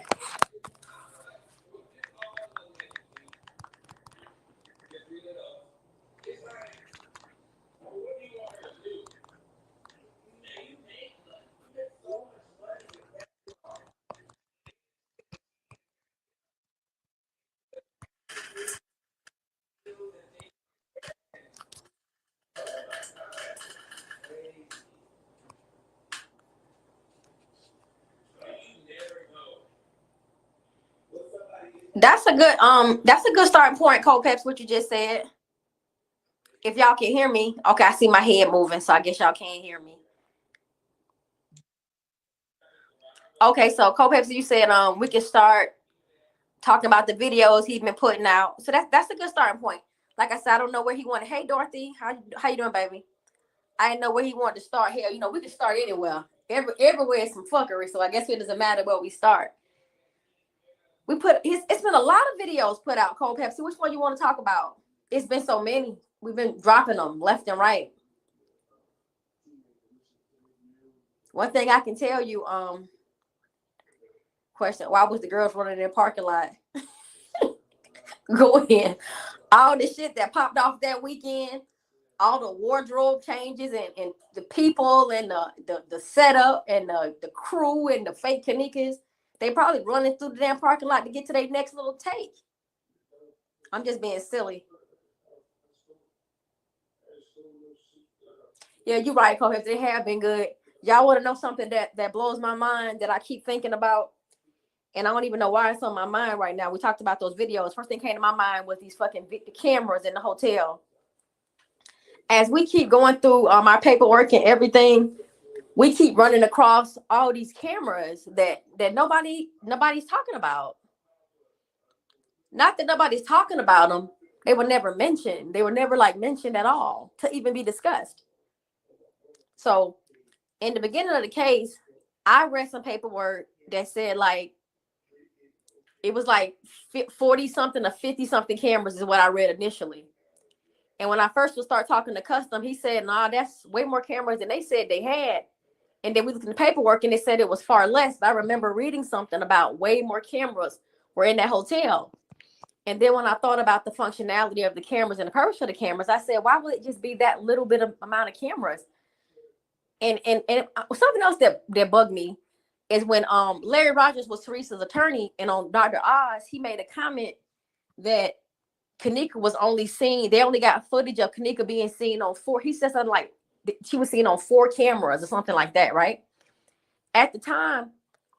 Speaker 16: That's a good starting point, Cole Peps, what you just said. If y'all can hear me, okay, I see my head moving, so I guess y'all can't hear me. Okay, so Cole Peps, you said we can start talking about the videos he's been putting out. So that's a good starting point. Like I said, I don't know where he wanted. Hey Dorothy, how you doing, baby? I didn't know where he wanted to start. Hell, you know, we can start anywhere. Everywhere is some fuckery, so I guess it doesn't matter where we start. It's been a lot of videos put out, Cole Pepsi. Which one you want to talk about? It's been so many. We've been dropping them left and right. One thing I can tell you, question, why was the girls running in the parking lot? Go in. All the shit that popped off that weekend, all the wardrobe changes and the people and the setup and the crew and the fake Kanikas, they probably running through the damn parking lot to get to their next little take. I'm just being silly. Yeah, you're right, Cole. If they have been good. Y'all want to know something that blows my mind that I keep thinking about? And I don't even know why it's on my mind right now. We talked about those videos. First thing came to my mind was these fucking cameras in the hotel. As we keep going through our paperwork and everything, we keep running across all these cameras that nobody's talking about. Not that nobody's talking about them. They were never mentioned. They were never mentioned at all to even be discussed. So in the beginning of the case, I read some paperwork that said it was 40 something or 50 something cameras is what I read initially. And when I first would start talking to Custom, he said, nah, that's way more cameras than they said they had. And then we looked at the paperwork and it said it was far less. But I remember reading something about way more cameras were in that hotel. And then when I thought about the functionality of the cameras and the purpose of the cameras, I said, why would it just be that little bit of amount of cameras? And something else that bugged me is when Larry Rogers was Teresa's attorney, and on Dr. Oz, he made a comment that Kanika was only seen, they only got footage of Kanika being seen on 4. He said something like she was seen on 4 cameras or something like that, right? At the time,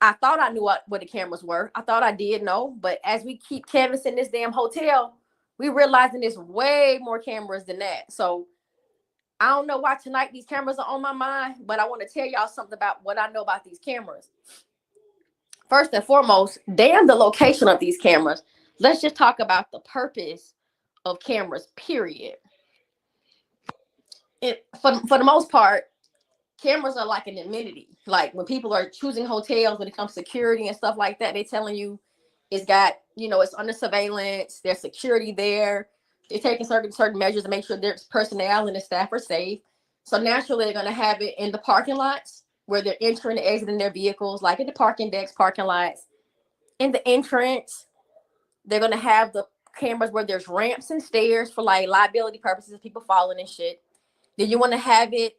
Speaker 16: I thought I knew what the cameras were. I thought I did know, but as we keep canvassing this damn hotel, we realizing there's way more cameras than that. So I don't know why tonight these cameras are on my mind, but I want to tell y'all something about what I know about these cameras. First and foremost, damn the location of these cameras. Let's just talk about the purpose of cameras, period. For the most part, cameras are like an amenity. Like when people are choosing hotels, when it comes to security and stuff like that, they're telling you it's got, it's under surveillance, there's security there. They're taking certain measures to make sure there's personnel and the staff are safe. So naturally, they're going to have it in the parking lots where they're entering and exiting their vehicles, like in the parking decks, parking lots. in the entrance. They're gonna have the cameras where there's ramps and stairs for like liability purposes, people falling and shit. Then you want to have it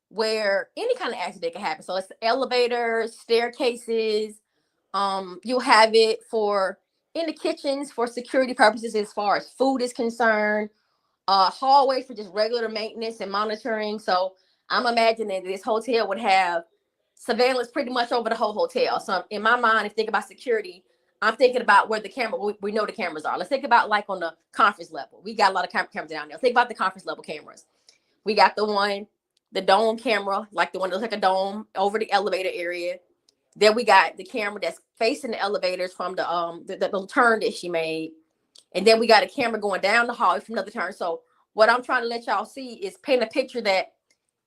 Speaker 16: where any kind of accident can happen. So it's elevators, staircases. You'll have it for in the kitchens for security purposes as far as food is concerned. Hallways for just regular maintenance and monitoring. So I'm imagining that this hotel would have surveillance pretty much over the whole hotel. So in my mind, if you think about security, I'm thinking about where the camera, we know the cameras are. Let's think about like on the conference level. We got a lot of cameras down there. Think about the conference level cameras. We got the dome camera, like the one that looks like a dome over the elevator area. Then we got the camera that's facing the elevators from the turn that she made. And then we got a camera going down the hall from another turn. So what I'm trying to let y'all see is paint a picture that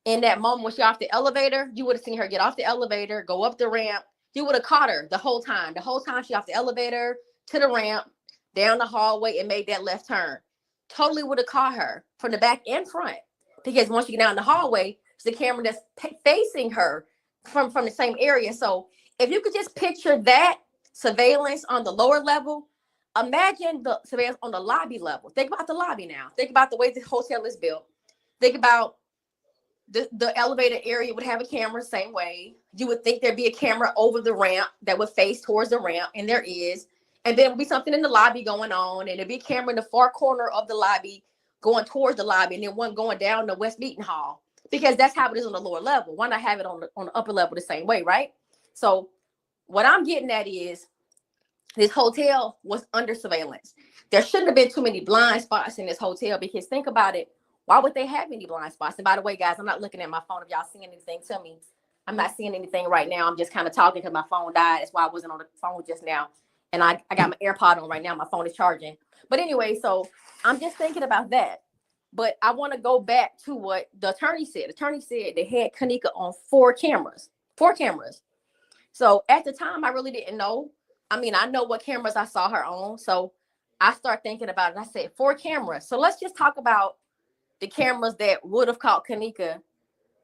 Speaker 16: in that moment when she's off the elevator, you would have seen her get off the elevator, go up the ramp. You would have caught her the whole time. The whole time she off the elevator to the ramp, down the hallway, and made that left turn. Totally would have caught her from the back and front. Because once you get down the hallway, it's the camera that's facing her from the same area. So if you could just picture that surveillance on the lower level, imagine the surveillance on the lobby level. Think about the lobby now. Think about the way the hotel is built. Think about the elevator area would have a camera same way. You would think there'd be a camera over the ramp that would face towards the ramp, and there is. And there would be something in the lobby going on, and there'd be a camera in the far corner of the lobby going towards the lobby, and then one going down the West Meeting Hall, because that's how it is on the lower level. Why not have it on the upper level the same way, right? So what I'm getting at is this hotel was under surveillance. There shouldn't have been too many blind spots in this hotel, because think about it. Why would they have any blind spots? And by the way, guys, I'm not looking at my phone. If y'all seeing anything, tell me. I'm not seeing anything right now. I'm just kind of talking because my phone died. That's why I wasn't on the phone just now. And I got my AirPod on right now. My phone is charging. But anyway, so I'm just thinking about that. But I want to go back to what the attorney said. The attorney said they had Kanika on 4 cameras. 4 cameras. So at the time, I really didn't know. I mean, I know what cameras I saw her on. So I started thinking about it. I said 4 cameras. So let's just talk about the cameras that would have caught Kanika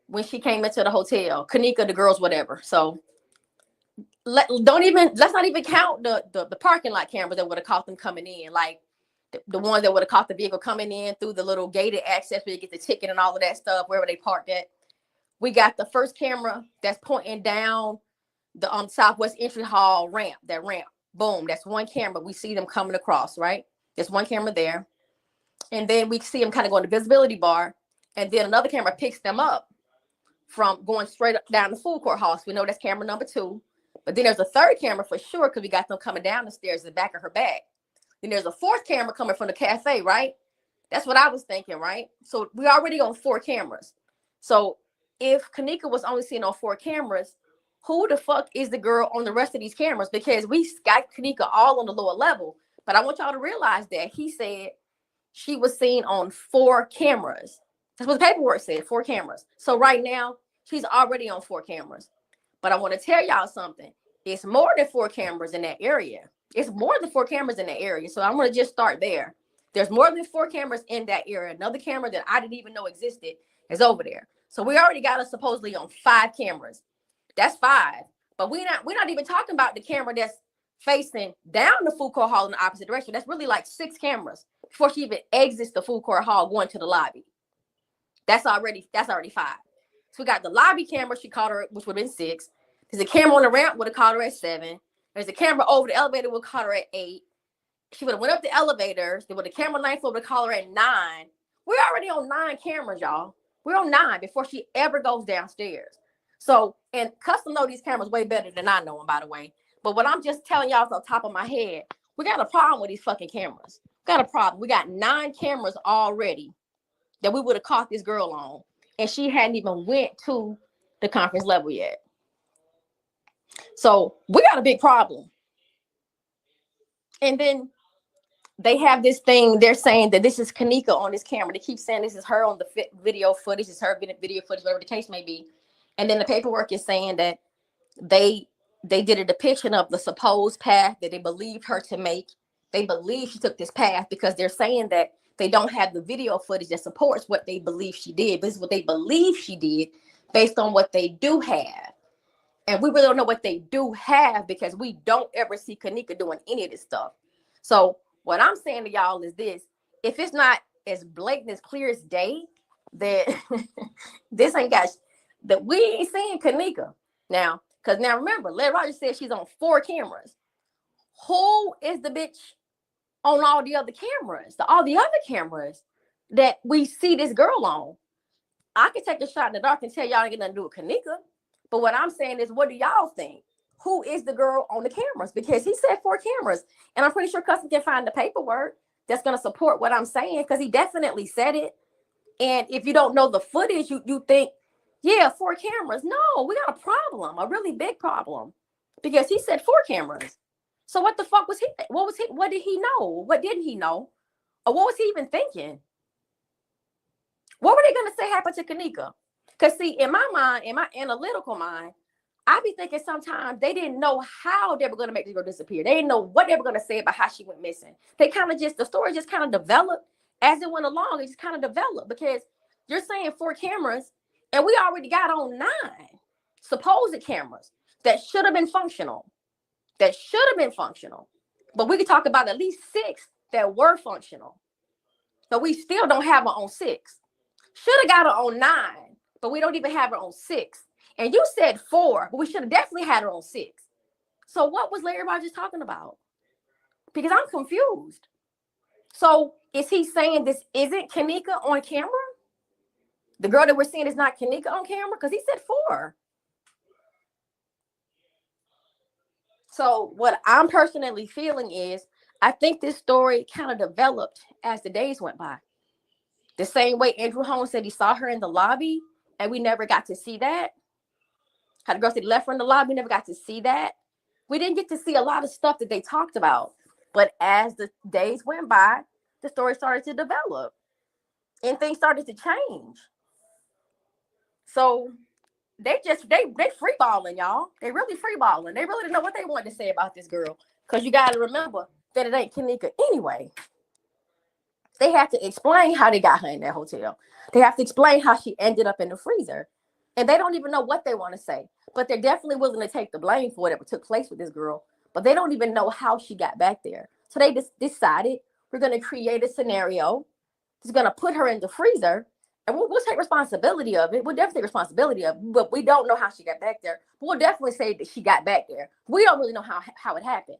Speaker 16: when she came into the hotel. Kanika, the girls, whatever. So let's not even count the parking lot cameras that would have caught them coming in, like the ones that would have caught the vehicle coming in through the little gated access where you get the ticket and all of that stuff, wherever they parked at. We got the first camera that's pointing down the southwest entry hall ramp, that ramp. Boom, that's one camera. We see them coming across, right? There's one camera there. And then we see them kind of going to the visibility bar. And then another camera picks them up from going straight up down the food court hall. So we know that's camera number 2. But then there's a third camera for sure, because we got them coming down the stairs in the back of her bag. Then there's a 4th camera coming from the cafe, right? That's what I was thinking, right? So we already on 4 cameras. So if Kanika was only seen on 4 cameras, who the fuck is the girl on the rest of these cameras? Because we got Kanika all on the lower level. But I want y'all to realize that he said she was seen on 4 cameras. That's what the paperwork said, 4 cameras. So right now, she's already on 4 cameras. But I want to tell y'all something. It's more than 4 cameras in that area. It's more than 4 cameras in that area. So I'm going to just start there. There's more than 4 cameras in that area. Another camera that I didn't even know existed is over there. So we already got us supposedly on 5 cameras. That's 5. But we're not even talking about the camera that's facing down the food court hall in the opposite direction. That's really like 6 cameras before she even exits the food court hall going to the lobby. That's already 5. So we got the lobby camera she caught her, which would have been 6. There's a camera on the ramp, would have caught her at 7. There's a camera over the elevator, would have caught her at 8. She would have went up the elevators. There would have camera 9 would have caught her at 9. We're already on 9 cameras, y'all. We're on 9 before she ever goes downstairs. So, and Custom know these cameras way better than I know them, by the way. But what I'm just telling y'all is on top of my head, we got a problem with these fucking cameras. We got a problem. We got 9 cameras already that we would have caught this girl on, and she hadn't even went to the conference level yet. So we got a big problem. And then they have this thing, they're saying that this is Kanika on this camera. They keep saying this is her on the video footage, it's her video footage, whatever the case may be. And then the paperwork is saying that they did a depiction of the supposed path that they believed her to make. They believe she took this path because they're saying that they don't have the video footage that supports what they believe she did. This is what they believe she did based on what they do have. And we really don't know what they do have because we don't ever see Kanika doing any of this stuff. So what I'm saying to y'all is this: if it's not as blatant as clear as day, that this ain't got that we ain't seeing Kanika now. Because now remember, Larry Rogers said she's on 4 cameras. Who is the bitch on all the other cameras? All the other cameras that we see this girl on. I can take a shot in the dark and tell y'all ain't got nothing to do with Kanika. But what I'm saying is, what do y'all think? Who is the girl on the cameras? Because he said 4 cameras. And I'm pretty sure Custom can find the paperwork that's going to support what I'm saying, because he definitely said it. And if you don't know the footage, you think, yeah, 4 cameras. No, we got a problem, a really big problem. Because he said 4 cameras. So what the fuck was he? What did he know? What didn't he know? Or what was he even thinking? What were they going to say happened to Kanika? Because see, in my mind, in my analytical mind, I be thinking sometimes they didn't know how they were going to make this girl disappear. They didn't know what they were going to say about how she went missing. They kind of just, the story just kind of developed as it went along. It just kind of developed because you're saying 4 cameras and we already got on 9 supposed cameras that should have been functional. But we could talk about at least 6 that were functional. But we still don't have her on 6. Should have got her on 9, but we don't even have her on 6. And you said 4, but we should have definitely had her on 6. So what was Larry Rogers talking about? Because I'm confused. So is he saying this isn't Kanika on camera? The girl that we're seeing is not Kanika on camera? Because he said 4. So what I'm personally feeling is, I think this story kind of developed as the days went by. The same way Andrew Holmes said he saw her in the lobby, and we never got to see that. How the girl said he left her in the lobby, we never got to see that. We didn't get to see a lot of stuff that they talked about. But as the days went by, the story started to develop. And things started to change. So they free balling, y'all. They really free balling. They really didn't know what they wanted to say about this girl. Because you got to remember that it ain't Kanika anyway. They have to explain how they got her in that hotel. They have to explain how she ended up in the freezer. And they don't even know what they want to say. But they're definitely willing to take the blame for whatever took place with this girl. But they don't even know how she got back there. So they just decided, we're going to create a scenario that's going to put her in the freezer. And we'll take responsibility of it. We'll definitely take responsibility of it. But we don't know how she got back there. But we'll definitely say that she got back there. We don't really know how it happened.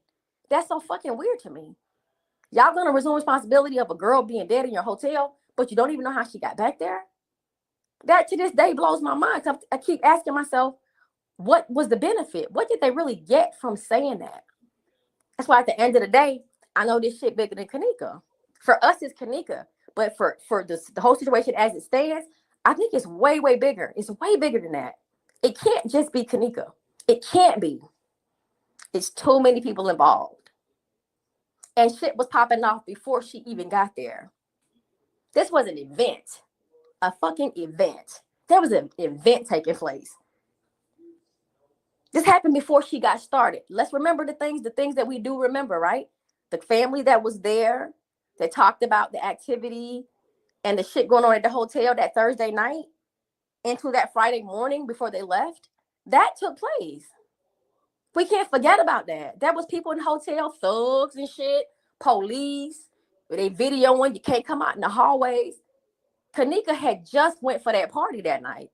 Speaker 16: That's so fucking weird to me. Y'all gonna resume responsibility of a girl being dead in your hotel, but you don't even know how she got back there? That to this day blows my mind. I keep asking myself, what was the benefit? What did they really get from saying that? That's why at the end of the day, I know this shit bigger than Kanika. For us, it's Kanika. But for the whole situation as it stands, I think it's way, way bigger. It's way bigger than that. It can't just be Kanika. It can't be. It's too many people involved. And shit was popping off before she even got there. This was an event. A fucking event. There was an event taking place. This happened before she got started. Let's remember the things that we do remember, right? The family that was there, that talked about the activity and the shit going on at the hotel that Thursday night into that Friday morning before they left. That took place. We can't forget about that. There was people in the hotel, thugs and shit, police, they videoing, you can't come out in the hallways. Kanika had just went for that party that night.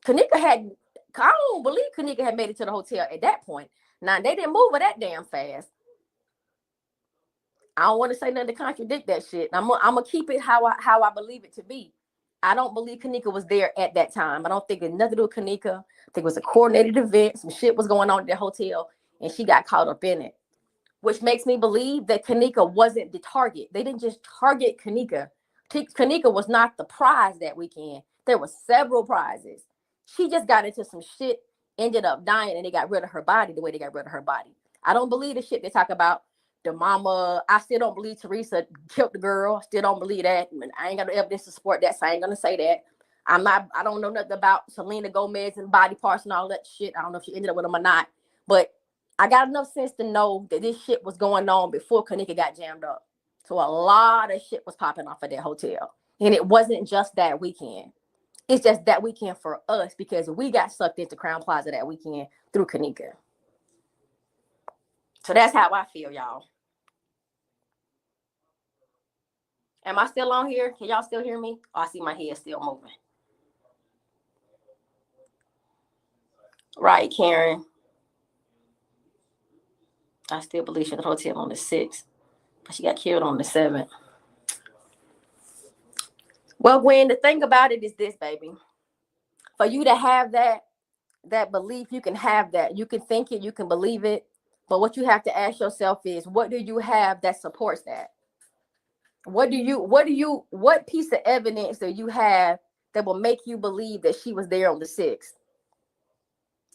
Speaker 16: I don't believe Kanika had made it to the hotel at that point. Now, they didn't move her that damn fast. I don't want to say nothing to contradict that shit. I'm gonna keep it how I believe it to be. I don't believe Kanika was there at that time. I don't think it had nothing to do with Kanika. I think it was a coordinated event. Some shit was going on at the hotel, and she got caught up in it, which makes me believe that Kanika wasn't the target. They didn't just target Kanika. Kanika was not the prize that weekend. There were several prizes. She just got into some shit, ended up dying, and they got rid of her body the way they got rid of her body. I don't believe the shit they talk about. The mama, I still don't believe Teresa killed the girl. I still don't believe that. I ain't got no evidence to support that, so I ain't gonna say that. I don't know nothing about Selena Gomez and body parts and all that shit. I don't know if she ended up with them or not. But I got enough sense to know that this shit was going on before Kanika got jammed up. So a lot of shit was popping off at that hotel. And it wasn't just that weekend. It's just that weekend for us because we got sucked into Crown Plaza that weekend through Kanika. So that's how I feel, y'all. Am I still on here? Can y'all still hear me? Oh, I see my head still moving. Right, Karen. I still believe she's in the hotel on the 6th, but she got killed on the 7th. Well, Gwen, the thing about it is this, baby. For you to have that belief, you can have that. You can think it, you can believe it. But what you have to ask yourself is, what do you have that supports that? What piece of evidence do you have that will make you believe that she was there on the 6th?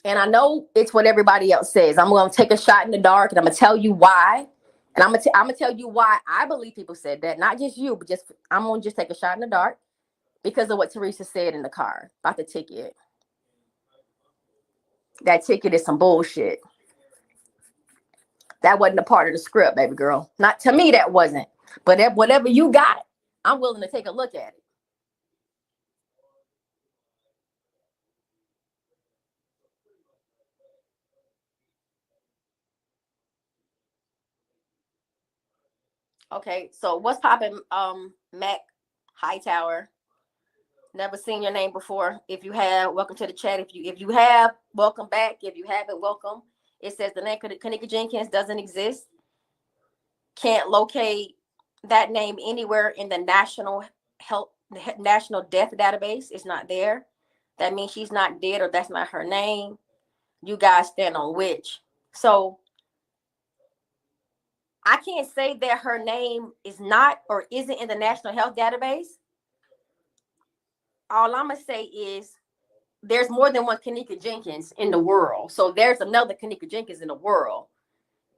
Speaker 16: And I know it's what everybody else says. I'm going to take a shot in the dark, and I'm going to tell you why. And I'm going to tell you why I believe people said that. Not just you, but I'm going to just take a shot in the dark because of what Teresa said in the car about the ticket. That ticket is some bullshit. That wasn't a part of the script, baby girl. Not to me, that wasn't. But whatever you got, I'm willing to take a look at it. Okay, so what's popping, Mac Hightower? Never seen your name before. If you have, welcome to the chat. If you have, welcome back. If you haven't, welcome. It says the name Kanika Jenkins doesn't exist. Can't locate that name anywhere in the national death database. It's not there. That means she's not dead, or that's not her name. You guys stand on which? So I can't say that her name is not or isn't in the national health database. All I'm gonna say is there's more than one Kanika Jenkins in the world. So there's another Kanika Jenkins in the world.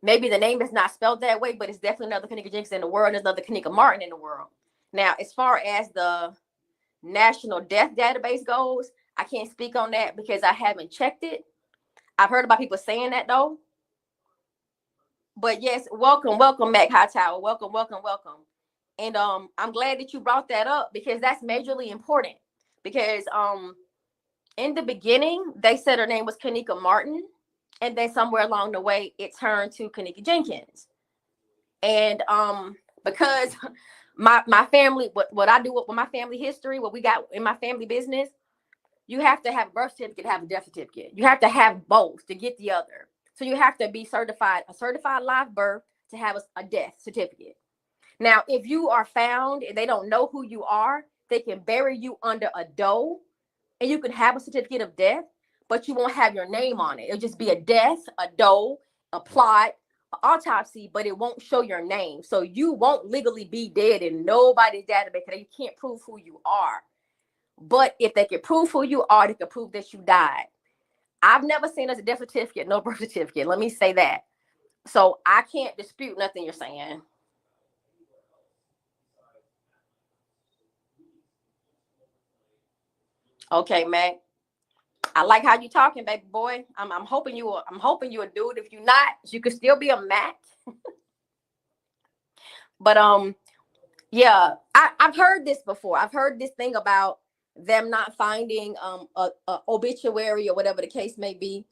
Speaker 16: Maybe the name is not spelled that way, but it's definitely another Kanika Jenkins in the world. And there's another Kanika Martin in the world. Now, as far as the national death database goes, I can't speak on that because I haven't checked it. I've heard about people saying that though. But yes, welcome, Mac Hightower. Welcome. And I'm glad that you brought that up because that's majorly important. Because in the beginning, they said her name was Kanika Martin. And then somewhere along the way, it turned to Kanika Jenkins. And because my family, what I do with my family history, what we got in my family business, you have to have a birth certificate, have a death certificate. You have to have both to get the other. So you have to be a certified live birth to have a death certificate. Now, if you are found and they don't know who you are, they can bury you under a doe and you can have a certificate of death, but you won't have your name on it. It'll just be a death, a doe, a plot, an autopsy, but it won't show your name. So you won't legally be dead in nobody's database because you can't prove who you are. But if they can prove who you are, they can prove that you died. I've never seen as a death certificate, no birth certificate. Let me say that. So I can't dispute nothing you're saying. Okay, Mac. I like how you talking, baby boy. I'm hoping you a dude. If you're not, you could still be a Mac. But yeah, I've heard this before. I've heard this thing about them not finding a obituary or whatever the case may be.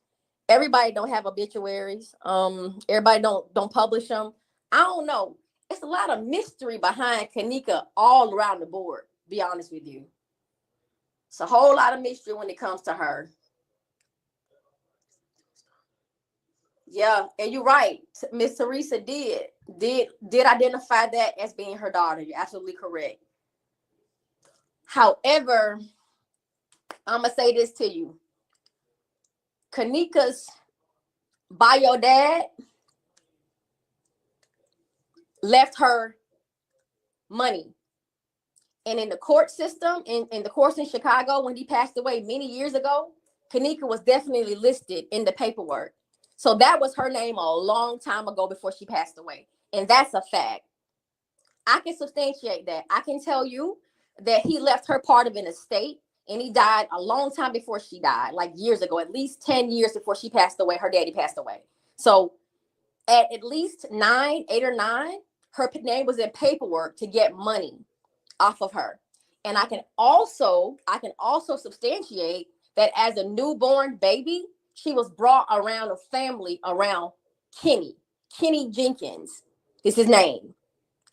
Speaker 16: Everybody don't have obituaries. Everybody don't publish them. I don't know. It's a lot of mystery behind Kanika all around the board. Be honest with you. It's a whole lot of mystery when it comes to her. Yeah, and you're right. Miss Teresa did identify that as being her daughter. You're absolutely correct. However, I'm gonna say this to you. Kanika's bio dad left her money. And in the court system, in the courts in Chicago, when he passed away many years ago, Kanika was definitely listed in the paperwork. So that was her name a long time ago before she passed away. And that's a fact. I can substantiate that. I can tell you that he left her part of an estate and he died a long time before she died, like years ago, at least 10 years before she passed away. Her daddy passed away. So at least 8 or 9, her name was in paperwork to get money off of her. And I can also substantiate that as a newborn baby, she was brought around a family around Kenny Jenkins is his name.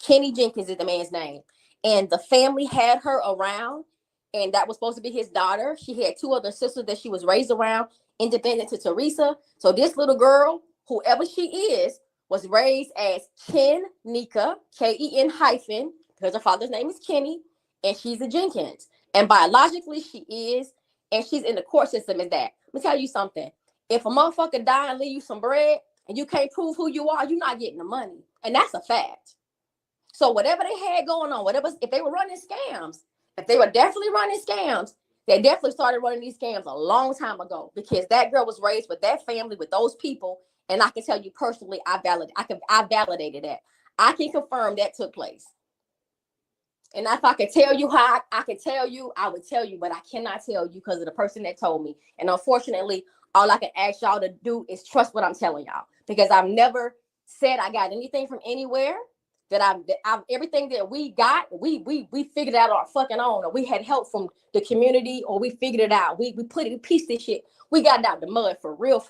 Speaker 16: Kenny Jenkins is the man's name. And the family had her around, and that was supposed to be his daughter. She had 2 other sisters that she was raised around, independent to Teresa. So this little girl, whoever she is, was raised as Kenika, Ken hyphen, because her father's name is Kenny, and she's a Jenkins. And biologically, she is, and she's in the court system as that. Let me tell you something. If a motherfucker die and leave you some bread, and you can't prove who you are, you're not getting the money. And that's a fact. So whatever they had going on, if they were running scams, if they were definitely running scams, they definitely started running these scams a long time ago, because that girl was raised with that family, with those people. And I can tell you personally, I validated that. I can confirm that took place. And if I could tell you how I could tell you, I would tell you, but I cannot tell you because of the person that told me. And unfortunately, all I can ask y'all to do is trust what I'm telling y'all, because I've never said I got anything from anywhere. That I've everything that we got, we figured out our fucking own, or we had help from the community, or we figured it out. We pieced this shit. We got it out the mud for real.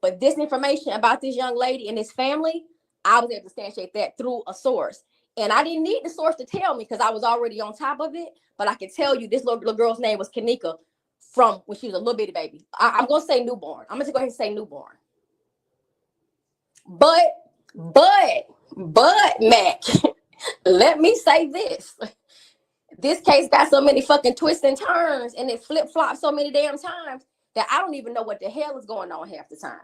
Speaker 16: But this information about this young lady and this family, I was able to substantiate that through a source. And I didn't need the source to tell me because I was already on top of it. But I can tell you this little girl's name was Kenika from when she was a little bitty baby. I'm going to say newborn. I'm going to go ahead and say newborn. But Mac, let me say this. This case got so many fucking twists and turns, and it flip-flops so many damn times that I don't even know what the hell is going on half the time.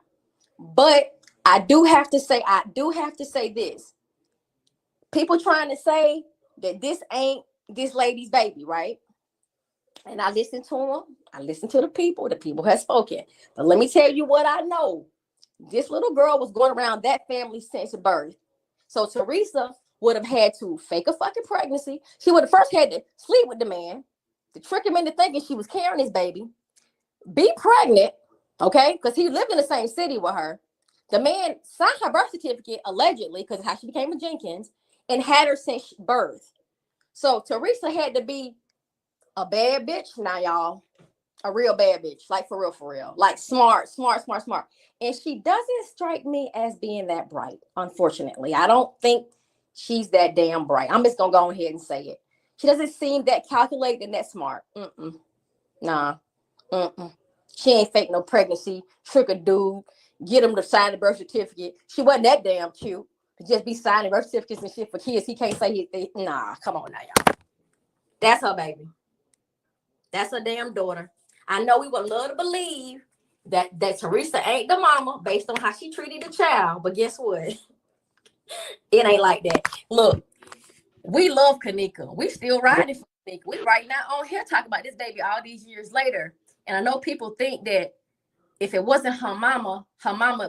Speaker 16: But I do have to say this. People trying to say that this ain't this lady's baby, right? And I listen to them. I listen to the people. The people have spoken. But let me tell you what I know. This little girl was going around that family since birth. So Teresa would have had to fake a fucking pregnancy. She would have first had to sleep with the man to trick him into thinking she was carrying his baby, be pregnant, okay? Because he lived in the same city with her. The man signed her birth certificate, allegedly, because of how she became a Jenkins, and had her since birth. So Teresa had to be a bad bitch now, y'all. A real bad bitch, like for real. Like smart. And she doesn't strike me as being that bright, unfortunately. I don't think she's that damn bright. I'm just going to go ahead and say it. She doesn't seem that calculated and that smart. Nah. She ain't fake no pregnancy, trick a dude, get him to sign the birth certificate. She wasn't that damn cute to just be signing birth certificates and shit for kids. He can't say nah, come on now, y'all. That's her baby. That's her damn daughter. I know we would love to believe that Teresa ain't the mama based on how she treated the child, but guess what? It ain't like that. Look, we love Kenika. We still riding for Kenika. We right now on here talking about this baby all these years later. And I know people think that if it wasn't her mama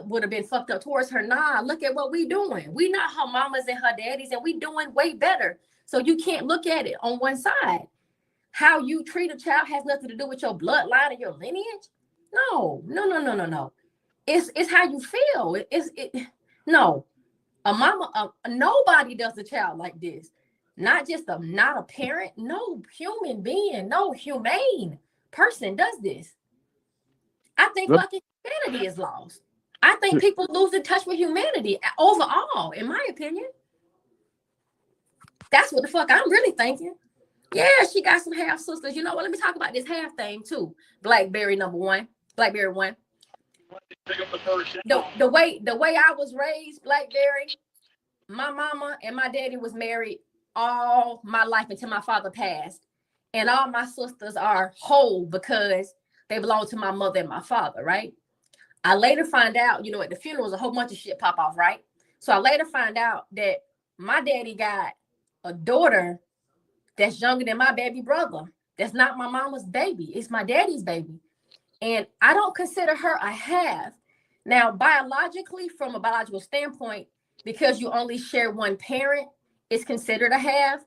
Speaker 16: would have been fucked up towards her. Nah, look at what we doing. We not her mamas and her daddies, and we doing way better. So you can't look at it on one side. How you treat a child has nothing to do with your bloodline and your lineage. No. It's how you feel. No. A mama, nobody does a child like this. Not a parent. No human being, no humane person does this. I think fucking humanity is lost. I think people lose in touch with humanity overall, in my opinion. That's what the fuck I'm really thinking. Yeah, she got some half sisters. You know what? Let me talk about this half thing too. Blackberry number one. Blackberry one. The way I was raised, Blackberry, my mama and my daddy was married all my life until my father passed. And all my sisters are whole because they belong to my mother and my father, right? I later find out, at the funerals, a whole bunch of shit pop off, right? So I later find out that my daddy got a daughter that's younger than my baby brother. That's not my mama's baby. It's my daddy's baby. And I don't consider her a half. Now, biologically, from a biological standpoint, because you only share one parent, it's considered a half.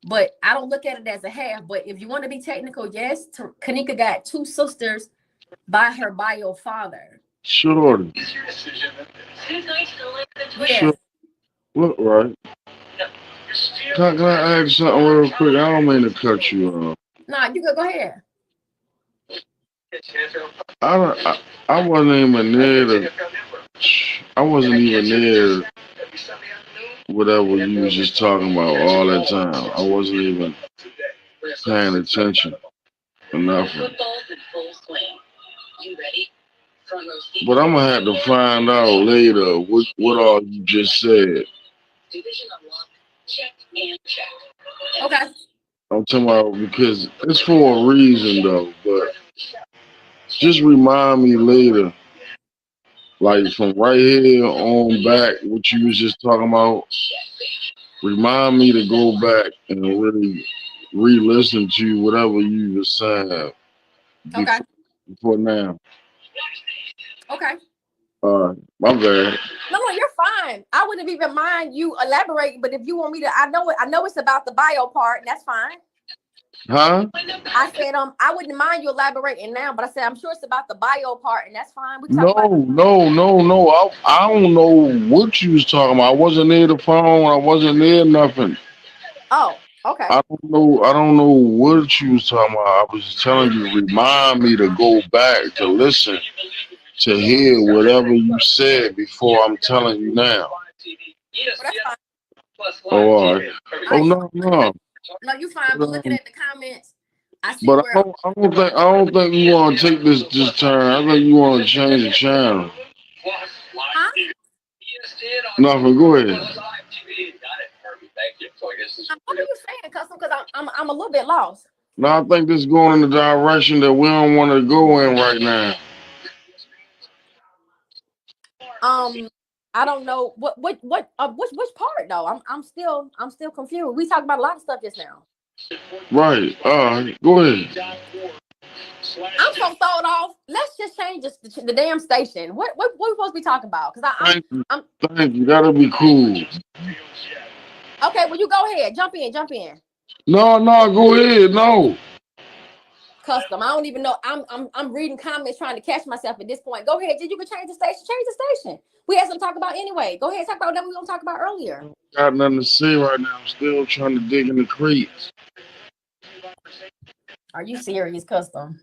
Speaker 16: But I don't look at it as a half. But if you want to be technical, yes, Kenika got 2 sisters by her bio father.
Speaker 15: Sure.
Speaker 16: Yes.
Speaker 15: Sure. Look right. Can I ask something real quick? I don't mean to cut you off.
Speaker 16: Nah, you go ahead.
Speaker 15: I wasn't even near I wasn't even near whatever you was just talking about all that time. I wasn't even paying attention enough. But I'm gonna have to find out later what all you just said.
Speaker 16: Okay.
Speaker 15: I'm talking about because it's for a reason though, but just remind me later, like from right here on back, what you was just talking about. Remind me to go back and really re-listen to whatever you were saying before now.
Speaker 16: Okay.
Speaker 15: My bad.
Speaker 16: No, you're fine. I wouldn't even mind you elaborating, but if you want me to, I know it's about the bio part, and that's fine.
Speaker 15: Huh?
Speaker 16: I said, I wouldn't mind you elaborating now, but I said I'm sure it's about the bio part, and that's fine. We
Speaker 15: No. I don't know what you was talking about. I wasn't near the phone. I wasn't near nothing.
Speaker 16: Oh, okay.
Speaker 15: I don't know what you was talking about. I was just telling you, remind me to go back to listen to hear whatever you said before I'm telling you now. Oh, all right. Oh no.
Speaker 16: No, you fine. But looking at the comments, I see
Speaker 15: But
Speaker 16: where
Speaker 15: I don't think you want to take this turn. I think you want to change the channel.
Speaker 16: Huh?
Speaker 15: Nothing. Go ahead.
Speaker 16: What are you saying, Custom? Because I'm a little bit lost.
Speaker 15: No, I think this is going in the direction that we don't want to go in right now.
Speaker 16: I don't know which part though. I'm still confused. We talked about a lot of stuff just now.
Speaker 15: Right. Go ahead.
Speaker 16: I'm so thrown off. Let's just change the damn station. What we supposed to be talking about? Because I'm
Speaker 15: Thank you. That'll be cool.
Speaker 16: Okay, well you go ahead. Jump in.
Speaker 15: No, go ahead. No.
Speaker 16: Custom. I don't even know. I'm reading comments trying to catch myself at this point. Go ahead. You can change the station. Change the station. We had something to talk about anyway. Go ahead. Talk about what we were going to talk about earlier.
Speaker 15: Got nothing to say right now. I'm still trying to dig in the crates.
Speaker 16: Are you serious, Custom?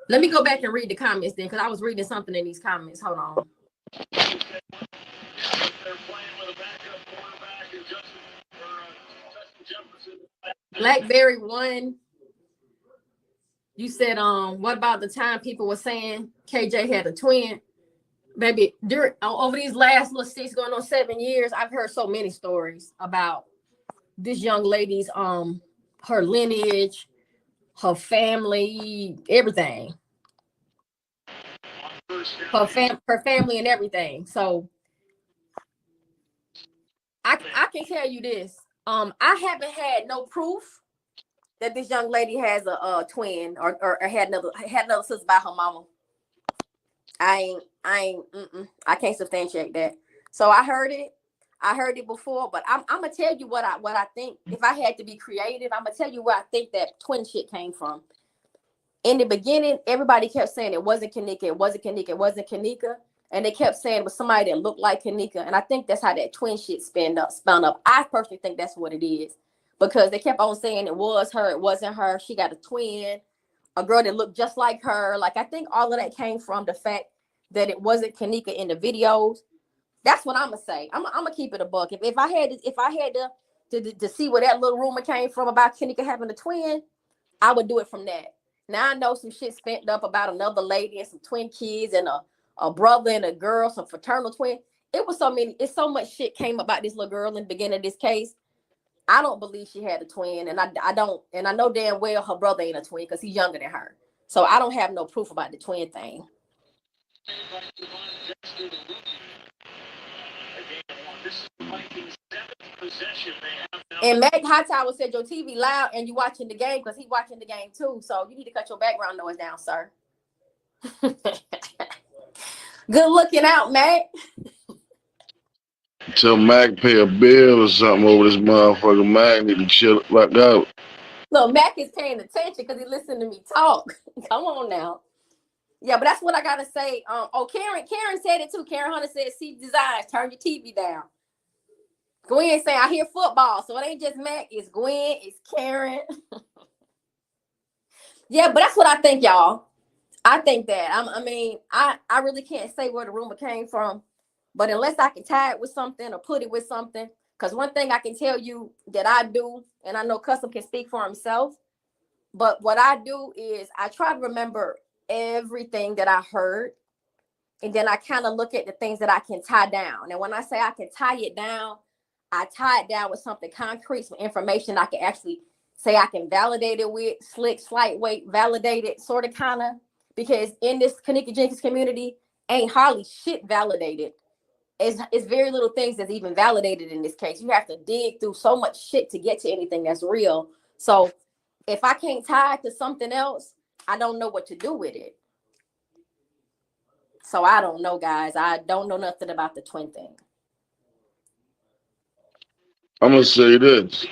Speaker 16: Let me go back and read the comments then, because I was reading something in these comments. Hold on. Blackberry 1. You said, what about the time people were saying KJ had a twin? Baby, over these last 6 going on 7 years, I've heard so many stories about this young lady's her lineage, her family, everything. Her family and everything. So I can tell you this. I haven't had no proof that this young lady has a twin or had another sister by her mama. I can't substantiate that. So I heard it before, but I'm gonna tell you what I think. If I had to be creative, I'm gonna tell you where I think that twin shit came from. In the beginning, everybody kept saying it wasn't Kanika, and they kept saying it was somebody that looked like Kanika, and I think that's how that twin shit spun up. I personally think that's what it is, because they kept on saying it was her, it wasn't her. She got a twin, a girl that looked just like her. Like, I think all of that came from the fact that it wasn't Kanika in the videos. That's what I'm gonna say. I'm gonna keep it a buck. If I had to see where that little rumor came from about Kanika having a twin, I would do it from that. Now I know some shit spent up about another lady and some twin kids and a brother and a girl, some fraternal twin. It's so much shit came about this little girl in the beginning of this case. I don't believe she had a twin, and I know damn well her brother ain't a twin because he's younger than her. So I don't have no proof about the twin thing. And Mac Hightower said your TV loud and you watching the game, because he watching the game too. So you need to cut your background noise down, sir. Good looking out, Mac.
Speaker 15: Tell Mac pay a bill or something over this motherfucker. Mac need to chill back out.
Speaker 16: Look, Mac is paying attention because he listened to me talk. Come on now. Yeah, but that's what I gotta say. Karen said it too. Karen Hunter said, "See designs, turn your TV down." Gwen saying, I hear football. So it ain't just Mac, it's Gwen, it's Karen. Yeah, but that's what I think, y'all. I think that. I really can't say where the rumor came from. But unless I can tie it with something or put it with something, because one thing I can tell you that I do, and I know Custom can speak for himself, but what I do is I try to remember everything that I heard, and then I kind of look at the things that I can tie down. And when I say I can tie it down, I tie it down with something concrete, some information I can actually say I can validate it with, slight weight, validate it, sort of kind of, because in this Kanika Jenkins community, ain't hardly shit validated. It's very little things that's even validated in this case. You have to dig through so much shit to get to anything that's real. So if I can't tie it to something else, I don't know what to do with it. So I don't know, guys. I don't know nothing about the twin thing.
Speaker 15: I'm gonna say this.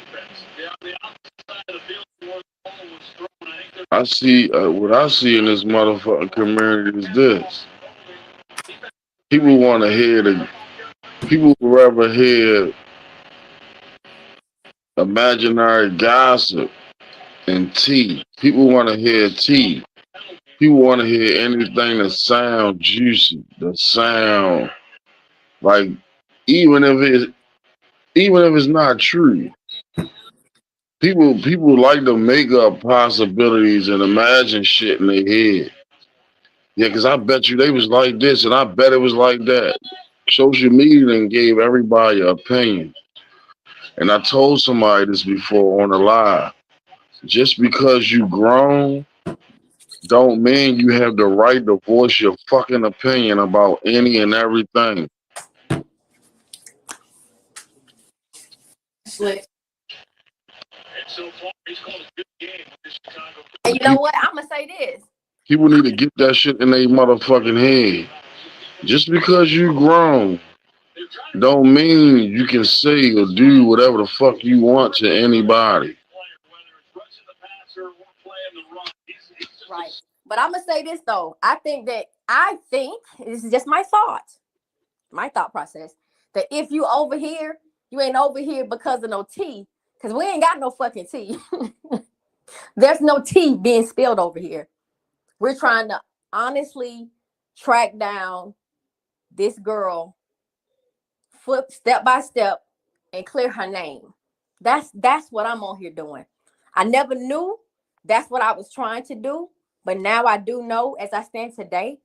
Speaker 15: I see what I see in this motherfucking community is this. People want to hear people would rather hear imaginary gossip and tea. People want to hear tea. People want to hear anything that sounds juicy, that sound like, even if it's not true. People like to make up possibilities and imagine shit in their head. Yeah, because I bet you they was like this, and I bet it was like that. Social media then gave everybody an opinion. And I told somebody this before on the live. Just because you grown don't mean you have the right to voice your fucking opinion about any and everything.
Speaker 16: And you know what? I'm gonna say this.
Speaker 15: People need to get that shit in their motherfucking head. Just because you grown don't mean you can say or do whatever the fuck you want to anybody.
Speaker 16: Right. But I'm gonna say this though. I think this is just my thought process, that if you over here, you ain't over here because of no tea, because we ain't got no fucking tea. There's no tea being spilled over here. We're trying to honestly track down this girl step by step and clear her name. That's what I'm on here doing. I never knew that's what I was trying to do, but now I do know, as I stand today,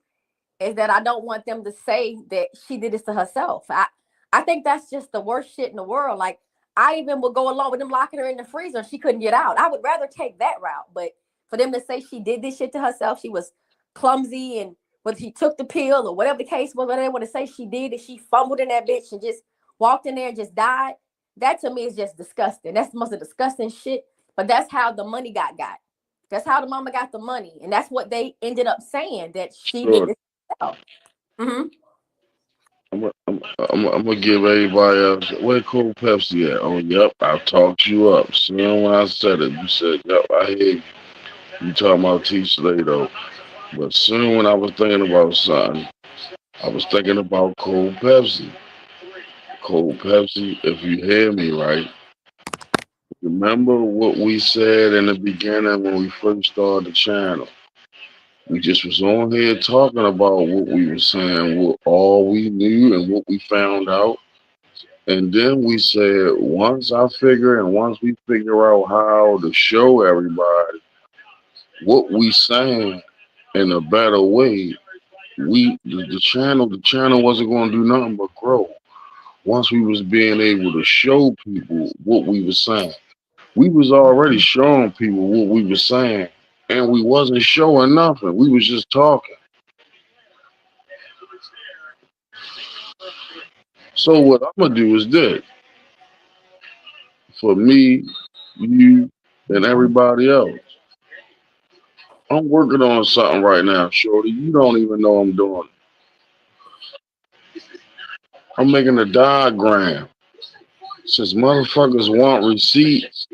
Speaker 16: is that I don't want them to say that she did this to herself. I think that's just the worst shit in the world. Like, I even would go along with them locking her in the freezer and she couldn't get out. I would rather take that route. But for them to say she did this shit to herself, she was clumsy, and whether she took the pill or whatever the case was, whether they want to say she did it, she fumbled in that bitch and just walked in there and just died. That to me is just disgusting. That's the most disgusting shit. But that's how the money got. That's how the mama got the money. And that's what they ended up saying, that she did this herself. Mm-hmm.
Speaker 15: I'm gonna give everybody else. Where Cold Pepsi at? Oh, yep, I talked you up. Soon when I said it, you said, yep, I hear you. You talking about T-Slay though. But soon when I was thinking about something, I was thinking about Cold Pepsi. Cold Pepsi, if you hear me right, remember what we said in the beginning when we first started the channel. We just was on here talking about what we were saying, what all we knew and what we found out. And then we said, once we figure out how to show everybody what we saying in a better way, the channel wasn't going to do nothing but grow. Once we was being able to show people what we were saying, we was already showing people what we were saying, and we wasn't showing nothing. We was just talking. So what I'm gonna do is this. For me, you, and everybody else. I'm working on something right now, Shorty. You don't even know I'm doing it. I'm making a diagram. Since motherfuckers want receipts,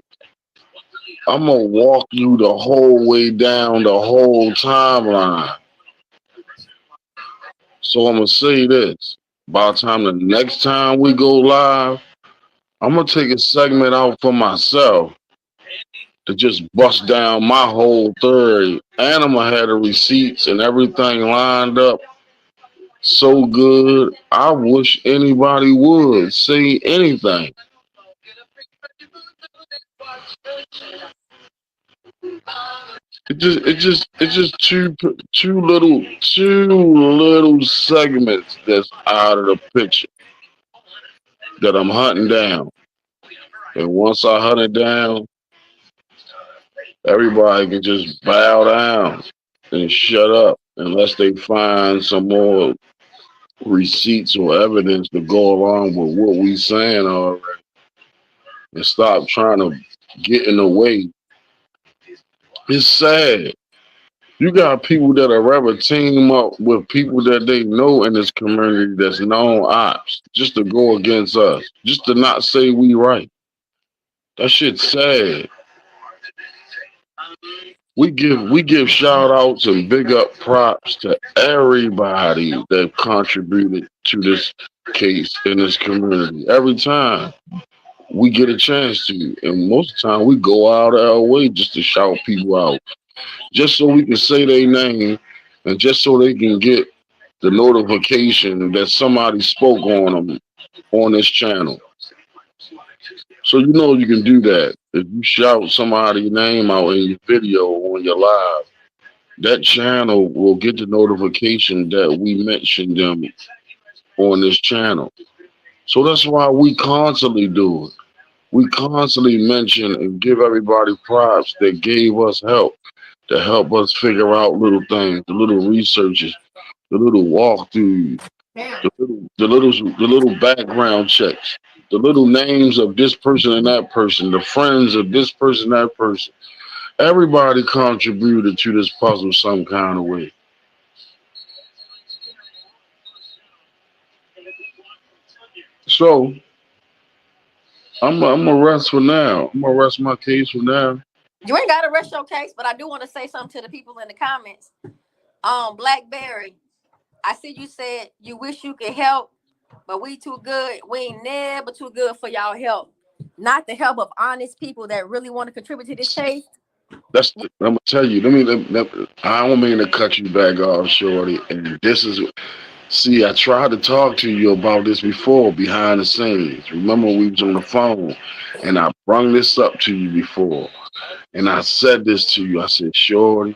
Speaker 15: I'm gonna walk you the whole way down the whole timeline. So I'm gonna say this. By the time the next time we go live, I'm gonna take a segment out for myself to just bust down my whole theory, and I'm gonna have the receipts and everything lined up so good. I wish anybody would say anything. It's just two little segments that's out of the picture that I'm hunting down. And once I hunt it down, everybody can just bow down and shut up unless they find some more receipts or evidence to go along with what we saying already, and stop trying to get in the way. It's sad. You got people that are rather team up with people that they know in this community that's known ops just to go against us, just to not say we right. That shit's sad. We give shout outs and big up props to everybody that contributed to this case in this community. Every time we get a chance to, and most of the time we go out of our way just to shout people out, just so we can say their name, and just so they can get the notification that somebody spoke on them on this channel. So you know you can do that. If you shout somebody's name out in your video on your live, that channel will get the notification that we mentioned them on this channel. So that's why we constantly do it. We constantly mention and give everybody props that gave us help, to help us figure out little things, the little researches, the little walkthroughs, the little background checks, the little names of this person and that person, the friends of this person, that person. Everybody contributed to this puzzle some kind of way. So I'm gonna rest for now. I'm gonna rest my case for now.
Speaker 16: You ain't got to rush your case, but I do want to say something to the people in the comments. Blackberry, I see you said you wish you could help, but we too good. We ain't never too good for y'all help. Not the help of honest people that really want to contribute to this case.
Speaker 15: I'm gonna tell you. I don't mean to cut you back off, Shorty. And this is, see, I tried to talk to you about this before behind the scenes. Remember, we was on the phone, and I brung this up to you before, and I said this to you. I said, Shorty,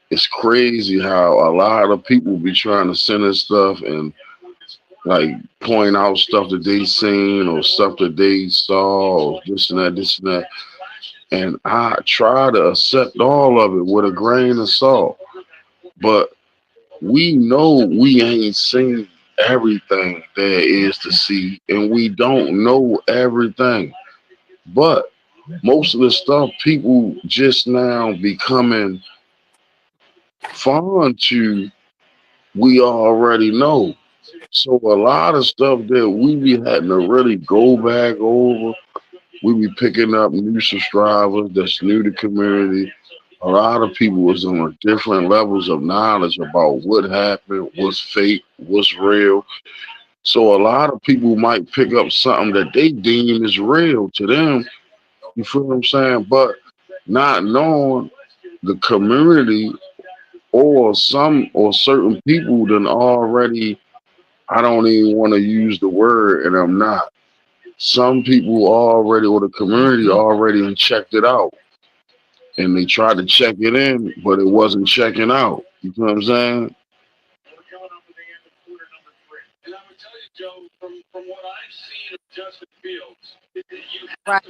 Speaker 15: it's crazy how a lot of people be trying to send us stuff and like point out stuff that they seen or stuff that they saw or this and that, this and that. And I try to accept all of it with a grain of salt. But we know we ain't seen everything there is to see, and we don't know everything. But most of the stuff people just now becoming fond to, we already know. So a lot of stuff that we be having to really go back over, we be picking up new subscribers that's new to community. A lot of people is on different levels of knowledge about what happened, what's fake, what's real. So a lot of people might pick up something that they deem is real to them. You feel what I'm saying? But not knowing the community or certain people then already, I don't even want to use the word, and I'm not. Some people already, or the community already checked it out. And they tried to check it in, but it wasn't checking out. You know what I'm saying?
Speaker 16: Right.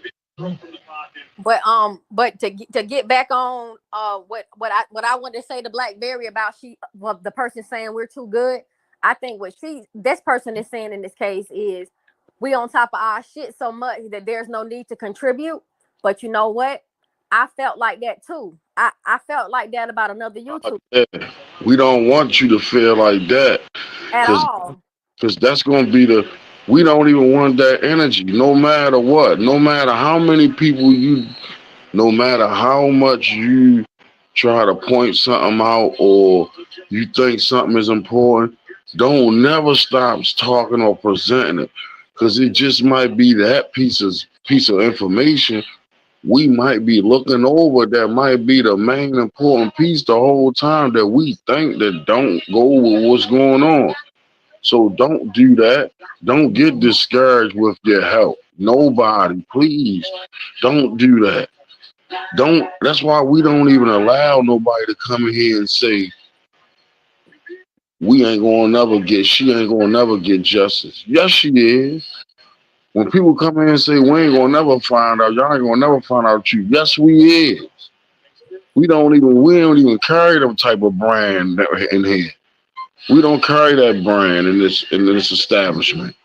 Speaker 16: But to get back on what I wanted to say to Blackberry about the person saying we're too good. I think what this person is saying in this case is we on top of our shit so much that there's no need to contribute. But you know what? I felt like that too. I felt like that about another YouTuber.
Speaker 15: Yeah. We don't want you to feel like that.
Speaker 16: At all.
Speaker 15: Because that's going to be we don't even want that energy, no matter what. No matter how many people no matter how much you try to point something out or you think something is important, don't never stop talking or presenting it. because it just might be that piece of information we might be looking over that might be the main important piece the whole time that we think that don't go with what's going on. So don't do that. Don't get discouraged with your help. Nobody, please, don't do that. Don't. That's why we don't even allow nobody to come in here and say we ain't gonna never get. She ain't gonna never get justice. Yes, she is. When people come in and say we ain't gonna never find out, y'all ain't gonna never find out the truth. Yes, we is. We don't even carry them type of brand in here. We don't carry that brand in this establishment.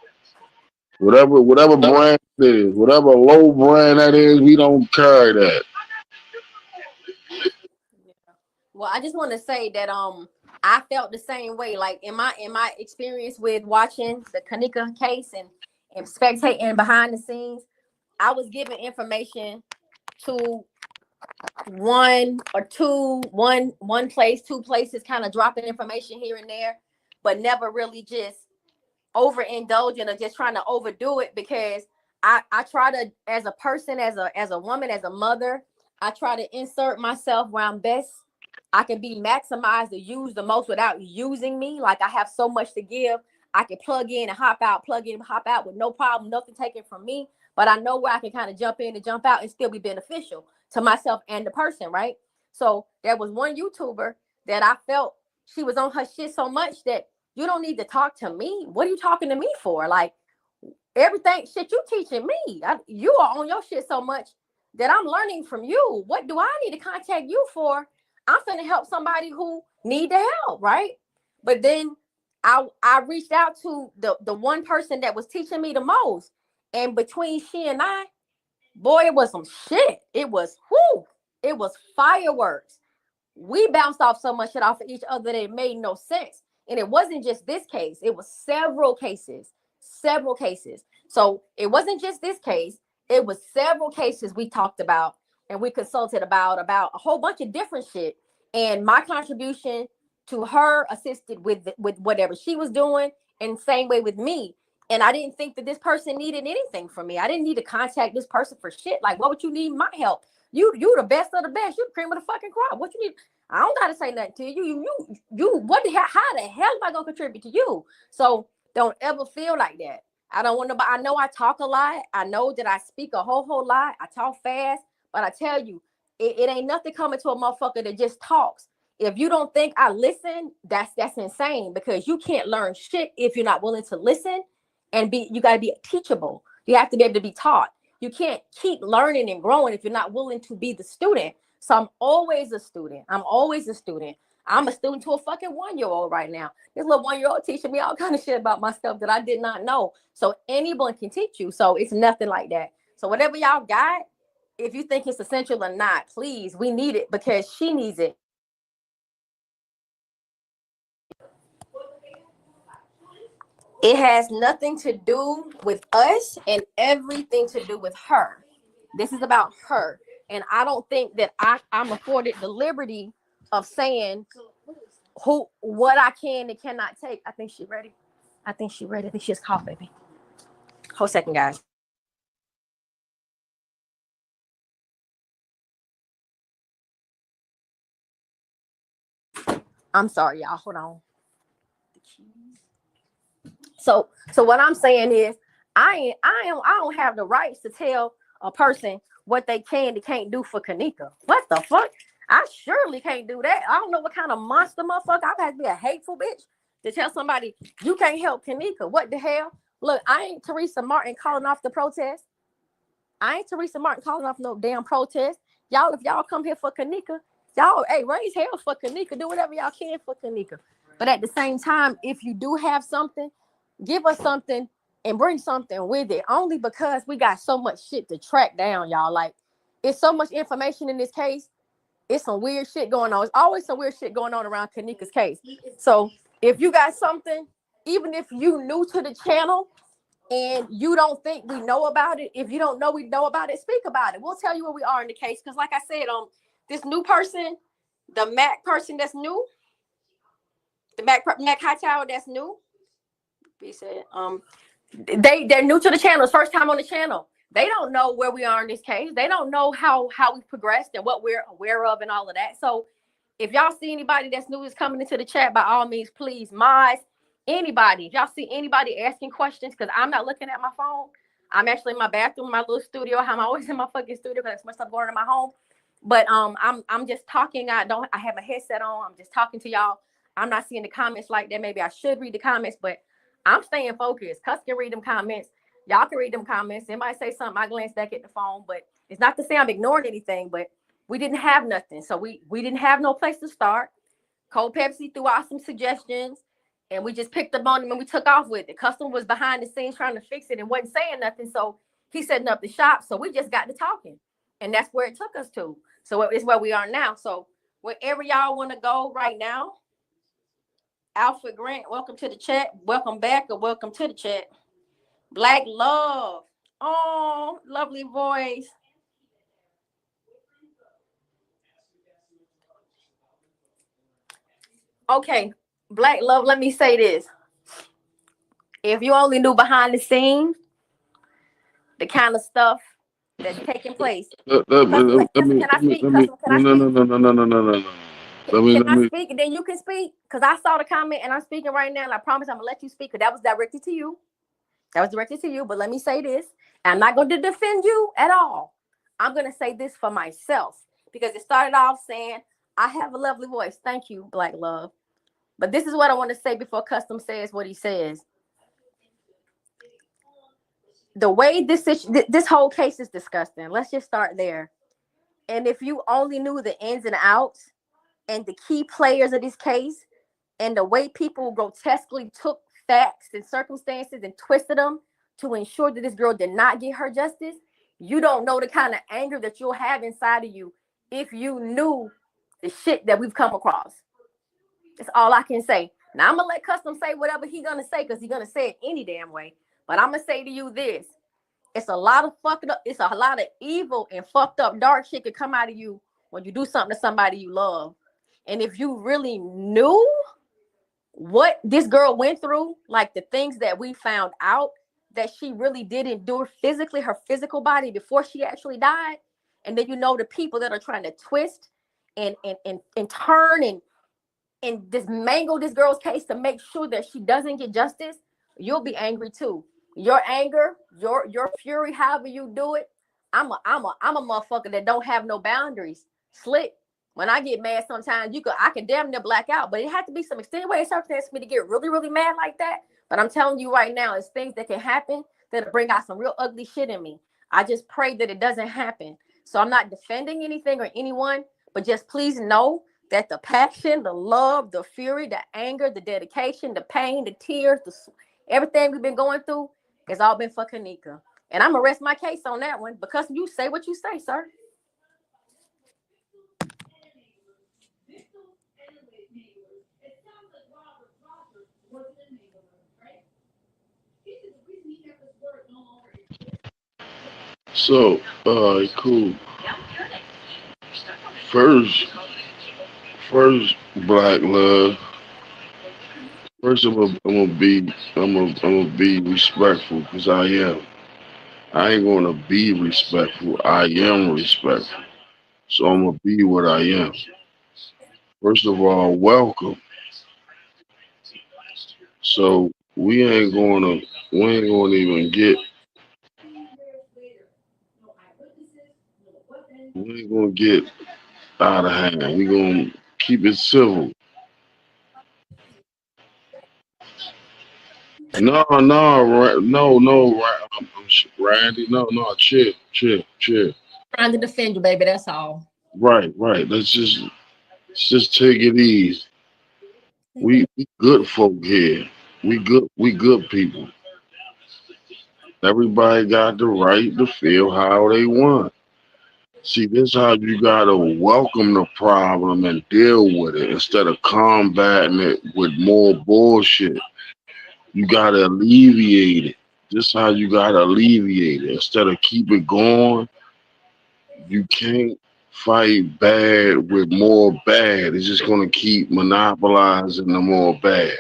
Speaker 15: Whatever brand it is, whatever low brand that is, we don't carry that.
Speaker 16: Well, I just want to say that I felt the same way. Like in my experience with watching the Kanika case and spectating behind the scenes, I was given information to one place, two places, kind of dropping information here and there, but never really just overindulging or just trying to overdo it, because I try to, as a person, as a woman, as a mother, I try to insert myself where I'm best. I can be maximized or used the most without using me. Like I have so much to give. I can plug in and hop out, plug in and hop out with no problem, nothing taken from me. But I know where I can kind of jump in and jump out and still be beneficial to myself and the person, right? So there was one YouTuber that I felt she was on her shit so much that you don't need to talk to me. What are you talking to me for? Like everything shit you teaching me. You are on your shit so much that I'm learning from you. What do I need to contact you for? I'm finna help somebody who need the help, right? But then I reached out to the one person that was teaching me the most. And between she and I, boy, it was some shit. It was fireworks. We bounced off so much shit off of each other that it made no sense. And it wasn't just this case, it was several cases. So it wasn't just this case, it was several cases we talked about and we consulted about a whole bunch of different shit. And my contribution to her assisted with whatever she was doing, and same way with me. And I didn't think that this person needed anything from me. I didn't need to contact this person for shit. Like, what would you need my help? You the best of the best. You the cream of the fucking crop. What you need? I don't gotta say nothing to you. You what the hell? How the hell am I gonna contribute to you? So don't ever feel like that. I don't want nobody. I know I talk a lot. I know that I speak a whole lot. I talk fast, but I tell you, it ain't nothing coming to a motherfucker that just talks. If you don't think I listen, that's insane, because you can't learn shit if you're not willing to listen and be. You gotta be teachable. You have to be able to be taught. You can't keep learning and growing if you're not willing to be the student. So I'm always a student. I'm a student to a fucking 1-year-old right now. This little 1-year-old teaching me all kind of shit about myself that I did not know. So anyone can teach you. So it's nothing like that. So whatever y'all got, if you think it's essential or not, please, we need it because she needs it. It has nothing to do with us and everything to do with her. This is about her. And I don't think that I'm afforded the liberty of saying what I can and cannot take. I think she's ready. I think she just coughed, baby. Hold a second, guys. I'm sorry, y'all. Hold on. So what I'm saying is, I don't have the rights to tell a person what they can and can't do for Kanika. What the fuck? I surely can't do that. I don't know what kind of monster motherfucker. I have to be a hateful bitch to tell somebody you can't help Kanika. What the hell? Look, I ain't Teresa Martin calling off the protest. I ain't Teresa Martin calling off no damn protest. Y'all, if y'all come here for Kanika, y'all, hey, raise hell for Kanika. Do whatever y'all can for Kanika. But at the same time, if you do have something, give us something and bring something with it. Only because we got so much shit to track down, y'all. Like, it's so much information in this case. It's some weird shit going on. It's always some weird shit going on around Kanika's case. So if you got something, even if you new to the channel and you don't think we know about it, if you don't know we know about it, speak about it. We'll tell you where we are in the case. Because like I said, this new person, the Mac person that's new, the Mac Hightower that's new, he said, they're new to the channel. It's first time on the channel. They don't know where we are in this case. They don't know how we've progressed and what we're aware of and all of that. So if y'all see anybody that's new is coming into the chat, by all means, please, anybody. If y'all see anybody asking questions, because I'm not looking at my phone. I'm actually in my bathroom, my little studio. I'm always in my fucking studio because there's much stuff going on in my home. But I'm just talking. I have a headset on. I'm just talking to y'all. I'm not seeing the comments like that. Maybe I should read the comments, but I'm staying focused. Cuz can read them comments. Y'all can read them comments. Somebody say something, I glance back at the phone. But it's not to say I'm ignoring anything, but we didn't have nothing. So we didn't have no place to start. Cold Pepsi threw out some suggestions, and we just picked up on them and we took off with it. Custom was behind the scenes trying to fix it and wasn't saying nothing. So he's setting up the shop. So we just got to talking. And that's where it took us to. So it's where we are now. So wherever y'all want to go right now, Alfred Grant, welcome to the chat. Welcome back or welcome to the chat. Black Love. Oh, lovely voice. Okay, Black Love, let me say this. If you only knew behind the scenes, the kind of stuff that's taking place. Can I speak? Can I speak and then you can speak? Because I saw the comment and I'm speaking right now, and I promise I'm going to let you speak because that was directed to you. That was directed to you, but let me say this. I'm not going to defend you at all. I'm going to say this for myself because it started off saying, I have a lovely voice. Thank you, Black Love. But this is what I want to say before Custom says what he says. The way this whole case is disgusting. Let's just start there. And if you only knew the ins and outs and the key players of this case and the way people grotesquely took facts and circumstances and twisted them to ensure that this girl did not get her justice, you don't know the kind of anger that you'll have inside of you if you knew the shit that we've come across. That's all I can say. Now, I'm going to let Custom say whatever he's going to say because he's going to say it any damn way. But I'm going to say to you this. It's a lot of fucked up. It's a lot of evil and fucked up dark shit could come out of you when you do something to somebody you love. And if you really knew what this girl went through, like the things that we found out that she really did endure physically, her physical body before she actually died, and then you know the people that are trying to twist and turn and dismangle this girl's case to make sure that she doesn't get justice, you'll be angry too. Your anger, your fury, however you do it, I'm a motherfucker that don't have no boundaries. Slick. When I get mad, sometimes I can damn near black out, but it had to be some extenuating circumstances for me to get really, really mad like that. But I'm telling you right now, it's things that can happen that'll bring out some real ugly shit in me. I just pray that it doesn't happen. So I'm not defending anything or anyone, but just please know that the passion, the love, the fury, the anger, the dedication, the pain, the tears, everything we've been going through has all been for Kanika. And I'm going to rest my case on that one because you say what you say, sir.
Speaker 15: So, cool. First, Black Love. First, I'm gonna be respectful because I am. I ain't gonna be respectful. I am respectful. So I'm gonna be what I am. First of all, welcome. So we ain't gonna even get. We ain't gonna get out of hand. We gonna keep it civil. No, Randy. No, chill.
Speaker 16: Trying to defend you, baby. That's all.
Speaker 15: Right. Let's just take it easy. We good folk here. We good people. Everybody got the right to feel how they want. See, this is how you gotta welcome the problem and deal with it instead of combating it with more bullshit. You gotta alleviate it. This is how you gotta alleviate it. Instead of keep it going, you can't fight bad with more bad. It's just gonna keep monopolizing the more bad.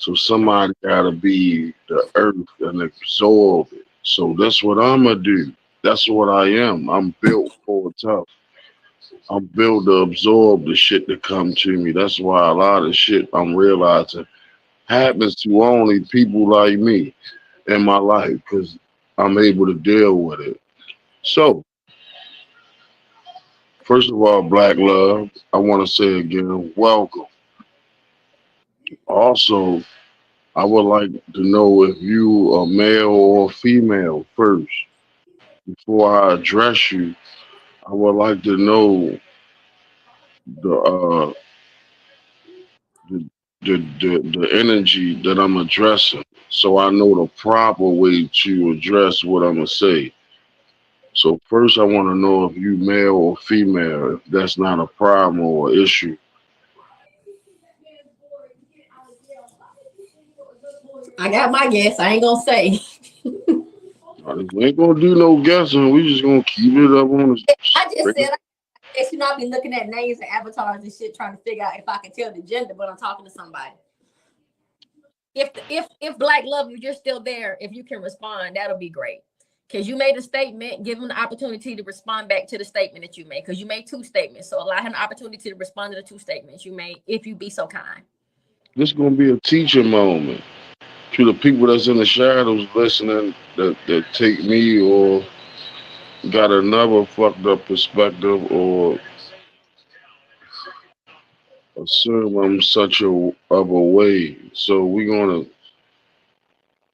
Speaker 15: So somebody gotta be the earth and absorb it. So that's what I'm gonna do. That's what I am. I'm built for tough. I'm built to absorb the shit that come to me. That's why a lot of shit I'm realizing happens to only people like me in my life because I'm able to deal with it. So, first of all, Black Love, I want to say again, welcome. Also, I would like to know if you are male or female first. Before I address you, I would like to know the the, the energy that I'm addressing, so I know the proper way to address what I'm gonna say. So first, I want to know if you male or female. If that's not a problem or issue.
Speaker 16: I got my guess. I ain't gonna say.
Speaker 15: We ain't gonna do no guessing. We just gonna keep it up on the.
Speaker 16: I just said, I guess you know, I be looking at names and avatars and shit, trying to figure out if I can tell the gender, but I'm talking to somebody. If Black Love, if you're still there, if you can respond, that'll be great. Because you made a statement, give him the opportunity to respond back to the statement that you made. Because you made two statements. So allow him an opportunity to respond to the two statements you made, if you be so kind.
Speaker 15: This is gonna be a teaching moment to the people that's in the shadows listening that take me or got another fucked up perspective or assume I'm such a of a way. So we gonna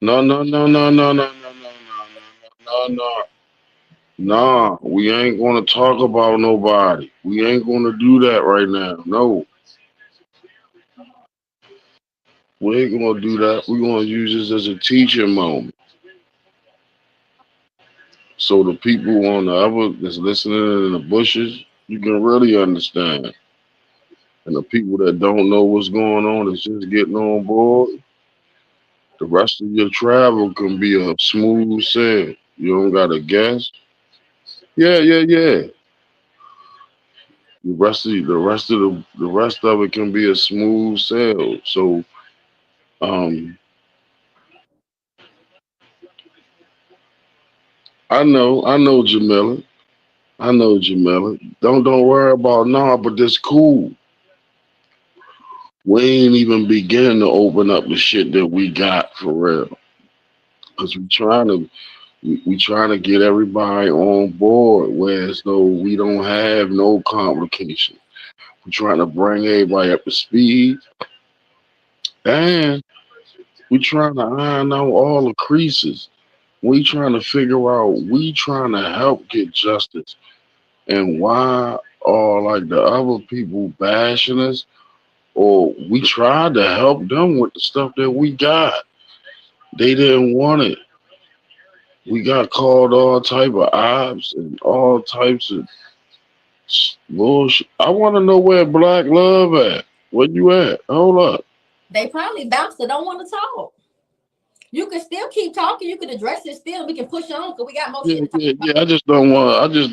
Speaker 15: no. Nah, we ain't gonna talk about nobody. We ain't gonna do that right now. No, we ain't gonna do that. We're gonna use this as a teaching moment. So the people on the other that's listening in the bushes, you can really understand. And the people that don't know what's going on, that's just getting on board, the rest of your travel can be a smooth sail. You don't gotta guess. Yeah. The rest of it can be a smooth sail. So um I know Jamila. I know Jamila. Don't worry about nah, but that's cool. We ain't even beginning to open up the shit that we got for real. Cause we trying to get everybody on board, whereas though we don't have no complications. We're trying to bring everybody up to speed, and we trying to iron out all the creases. We trying to figure out. We trying to help get justice, and why are like the other people bashing us, or we tried to help them with the stuff that we got. They didn't want it. We got called all type of ops and all types of bullshit. I want to know where Black Love at. Where you at? Hold up.
Speaker 16: They probably bounced it, don't want to talk. You can still keep talking. You can address it still. We can push on because we got more shit to talk about.
Speaker 15: Yeah. I just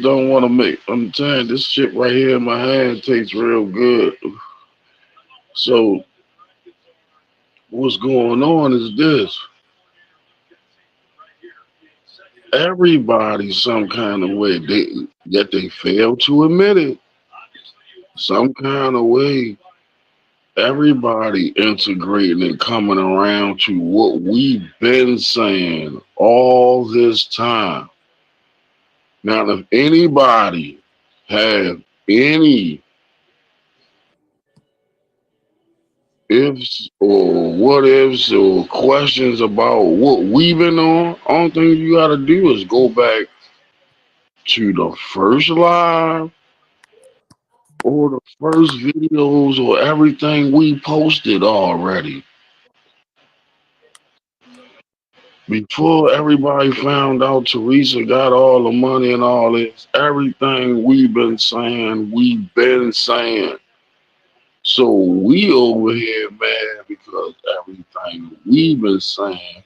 Speaker 15: don't want to make. I'm telling you, this shit right here in my hand tastes real good. So what's going on is this. Everybody some kind of way, yet they fail to admit it. Some kind of way, everybody integrating and coming around to what we've been saying all this time. Now, if anybody have any ifs or what ifs or questions about what we've been on, only thing you got to do is go back to the first live or the first videos or everything we posted already. Before everybody found out Teresa got all the money and all this, everything we've been saying. So we over here mad because everything we've been saying,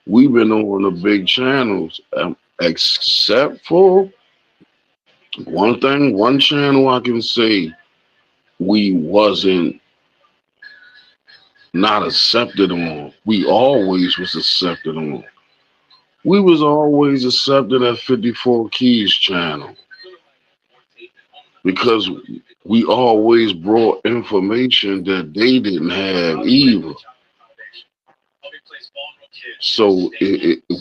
Speaker 15: we've been on the big channels, except for one channel I can say we wasn't not accepted on. We always was accepted on. We was always accepted at 54 Keys channel because we always brought information that they didn't have either. So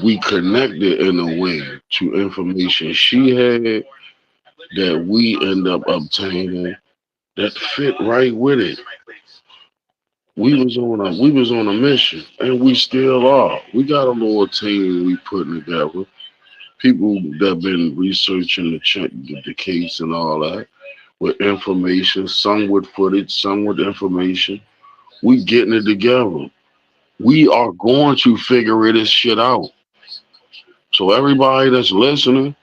Speaker 15: we connected in a way to information she had that we end up obtaining that fit right with it. We was on a mission, and we still are. We got a little team we putting together. People that been researching the case and all that with information, some with footage, some with information. We getting it together. We are going to figure this shit out. So everybody that's listening,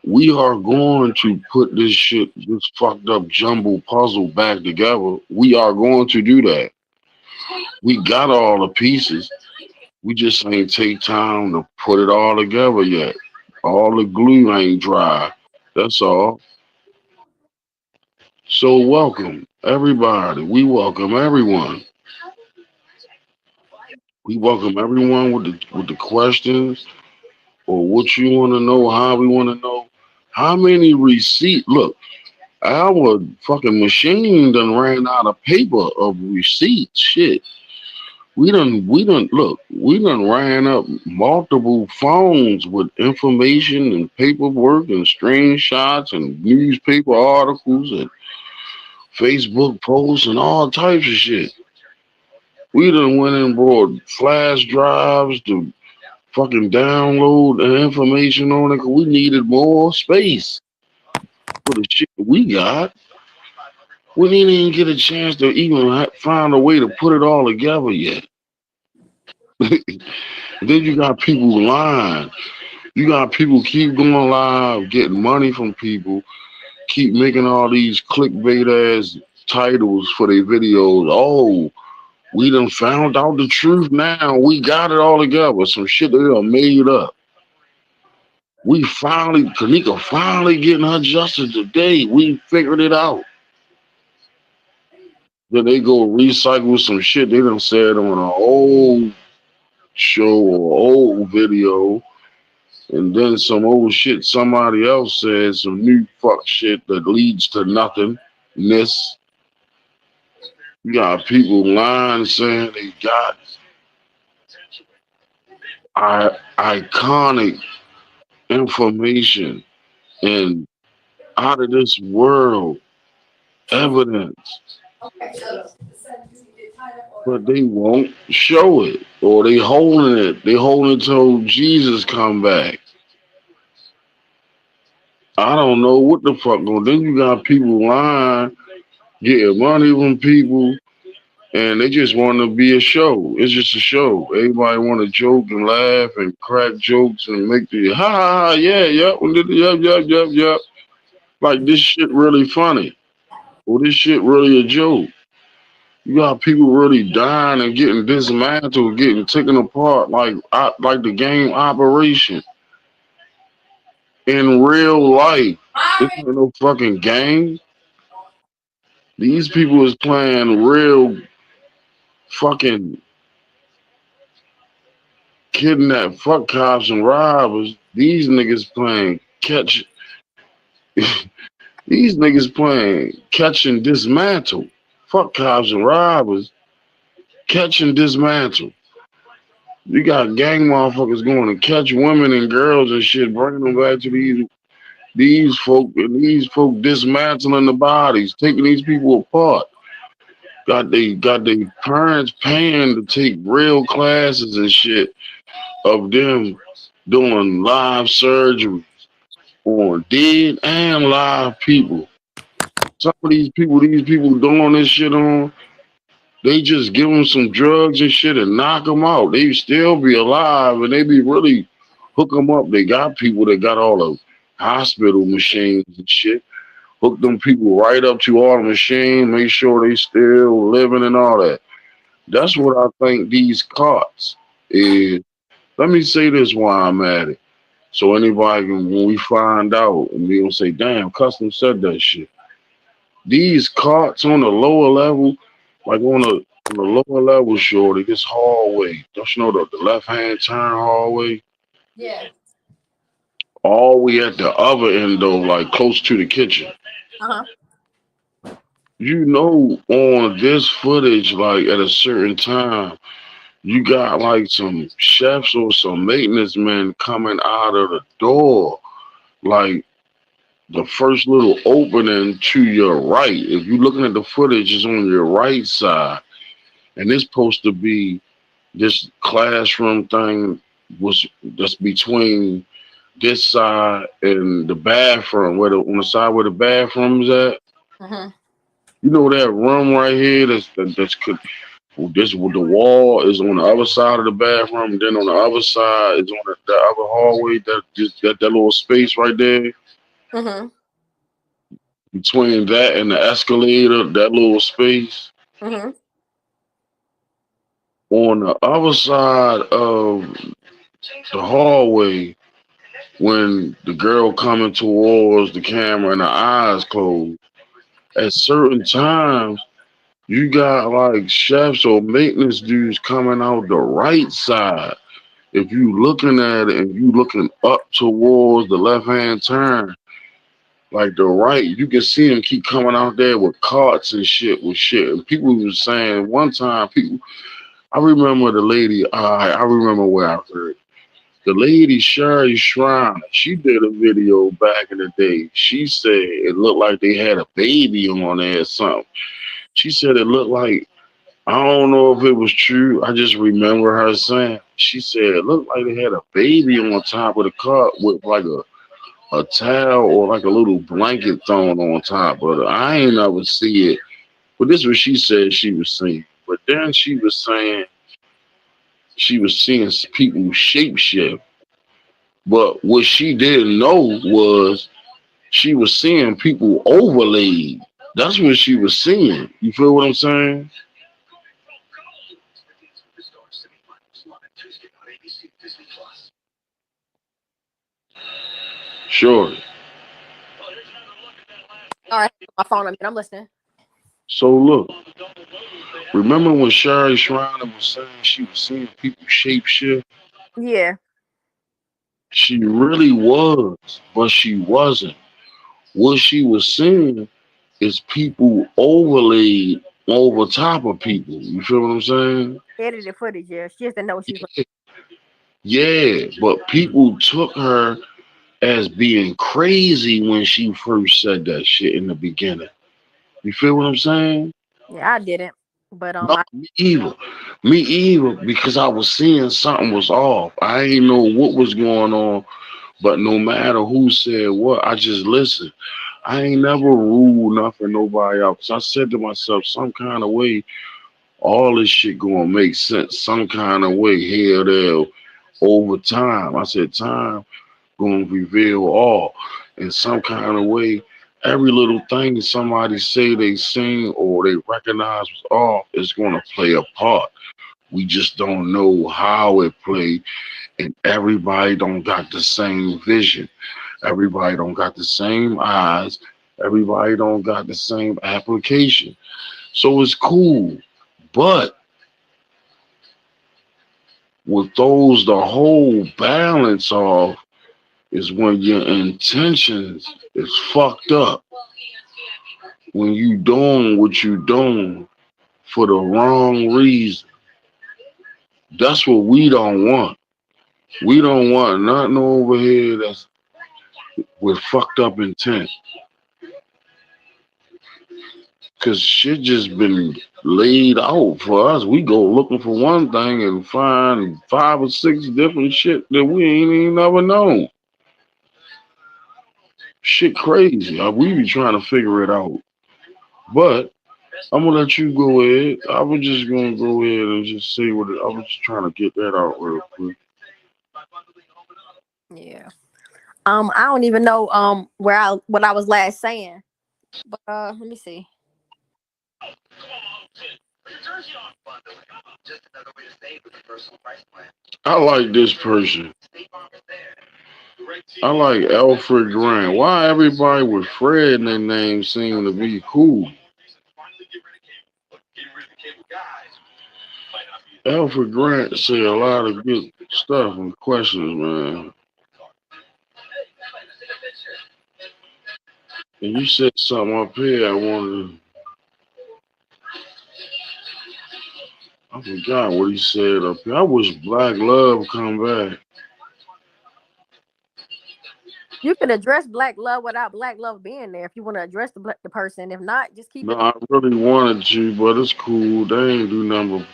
Speaker 15: we are going to put this shit, this fucked up jumble puzzle back together. We are going to do that. We got all the pieces. We just ain't take time to put it all together yet. All the glue ain't dry. That's all. So welcome everybody. We welcome everyone. We welcome everyone with the questions or what you want to know, how we want to know. How many receipts? Look, our fucking machine done ran out of paper of receipts. Shit. We done ran up multiple phones with information and paperwork and screenshots and newspaper articles and Facebook posts and all types of shit. We done went and brought flash drives to fucking download the information on it because we needed more space for the shit we got. We didn't even get a chance to even find a way to put it all together yet. Then you got people lying. You got people keep going live, getting money from people, keep making all these clickbait ass titles for their videos. Oh, we done found out the truth now. We got it all together. Some shit they done made up. We finally, Kanika finally getting her justice today. We figured it out. Then they go recycle some shit they done said on an old show or old video. And then some old shit somebody else said, some new fuck shit that leads to nothingness. You got people lying saying they got iconic information and out of this world evidence, but they won't show it, or they holding it. They holding it till Jesus come back. I don't know what the fuck going. Then you got people lying, getting money from people, and they just want to be a show. It's just a show. Everybody want to joke and laugh and crack jokes and make the ha ha ha yeah yep. Like this shit really funny, or this shit really a joke. You got people really dying and getting dismantled, getting taken apart, like the game Operation in real life. This ain't no fucking game. These people is playing real fucking kidnap, fuck cops and robbers. These niggas playing catch. These niggas playing catch and dismantle. Fuck cops and robbers. Catch and dismantle. You got gang motherfuckers going to catch women and girls and shit, bringing them back to these folk, and these folk dismantling the bodies, taking these people apart. Got they parents paying to take real classes and shit of them doing live surgery on dead and live people. Some of these people doing this shit on, they just give them some drugs and shit and knock them out. They still be alive and they be really hook them up. They got people that got all the hospital machines and shit. Hook them people right up to all the machine, make sure they still living and all that. That's what I think these cops is. Let me say this while I'm at it. So anybody can, when we find out, and we gonna say, damn, Custom said that shit. These carts on the lower level, like on On the lower level, shorty, this hallway. Don't you know the left-hand turn hallway?
Speaker 16: Yeah.
Speaker 15: All the way at the other end, though, like close to the kitchen.
Speaker 16: Uh-huh.
Speaker 15: You know, on this footage, like at a certain time, you got like some chefs or some maintenance men coming out of the door. Like the first little opening to your right. If you're looking at the footage, it's on your right side. And it's supposed to be this classroom thing was that's between this side and the bathroom, where on the side where the bathroom is at.
Speaker 16: Uh-huh.
Speaker 15: You know that room right here this with the wall is on the other side of the bathroom, then on the other side is on the other hallway, that little space right there.
Speaker 16: Uh-huh.
Speaker 15: Between that and the escalator, that little space.
Speaker 16: Uh-huh.
Speaker 15: On the other side of the hallway, when the girl coming towards the camera and her eyes closed, at certain times you got like chefs or maintenance dudes coming out the right side. If you looking at it and you looking up towards the left hand turn, like the right, you can see them keep coming out there with carts and shit with shit. And people was saying one time, I remember the lady, I remember where I heard. The lady Sherry Shrine, she did a video back in the day. She said it looked like they had a baby on there or something. She said it looked like, I don't know if it was true. I just remember her saying, she said it looked like they had a baby on top of the cart with like a towel or like a little blanket thrown on top of it. I ain't never see it. But this is what she said she was seeing. But then she was saying she was seeing people shapeshift. But what she didn't know was she was seeing people overlaid. That's what she was seeing. You feel what I'm saying? Sure.
Speaker 16: All right, my phone. I'm listening.
Speaker 15: So look, remember when Sherry Shriner was saying she was seeing people shapeshift?
Speaker 16: Yeah.
Speaker 15: She really was, but she wasn't. What she was seeing is people overlaid over top of people. You feel what I'm saying?
Speaker 16: Edited footage, yeah. She just didn't know what she was
Speaker 15: Yeah, but people took her as being crazy when she first said that shit in the beginning. You feel what I'm saying?
Speaker 16: Yeah, I didn't. But
Speaker 15: No, me either. Me either, because I was seeing something was off. I ain't know what was going on, but no matter who said what, I just listened. I ain't never ruled nothing nobody else. I said to myself, some kind of way, all this shit gonna make sense. Some kind of way, here, there, over time. I said, time gonna reveal all. In some kind of way, every little thing somebody say they seen or they recognize was off is gonna play a part. We just don't know how it played, and everybody don't got the same vision. Everybody don't got the same eyes. Everybody don't got the same application. So it's cool. But with those, the whole balance off is when your intentions is fucked up. When you doing what you doing for the wrong reason. That's what we don't want. We don't want nothing over here that's with fucked up intent. Cause shit just been laid out for us. We go looking for one thing and find 5 or 6 different shit that we ain't even never known. Shit crazy. We be trying to figure it out. But I'm gonna let you go ahead. I was just gonna go ahead and just say what I was just trying to get that out real quick.
Speaker 16: Yeah. I don't even know what I was last saying. But let me see.
Speaker 15: I like this person. I like Alfred Grant. Why everybody with Fred in their name seem to be cool? Alfred Grant say a lot of good stuff and questions, man. And you said something up here I forgot what he said up here. I wish Black Love come back.
Speaker 16: You can address Black Love without Black Love being there if you want to address the person. If not, just keep
Speaker 15: No,
Speaker 16: it.
Speaker 15: I really wanted to, but it's cool. They ain't do nothing but...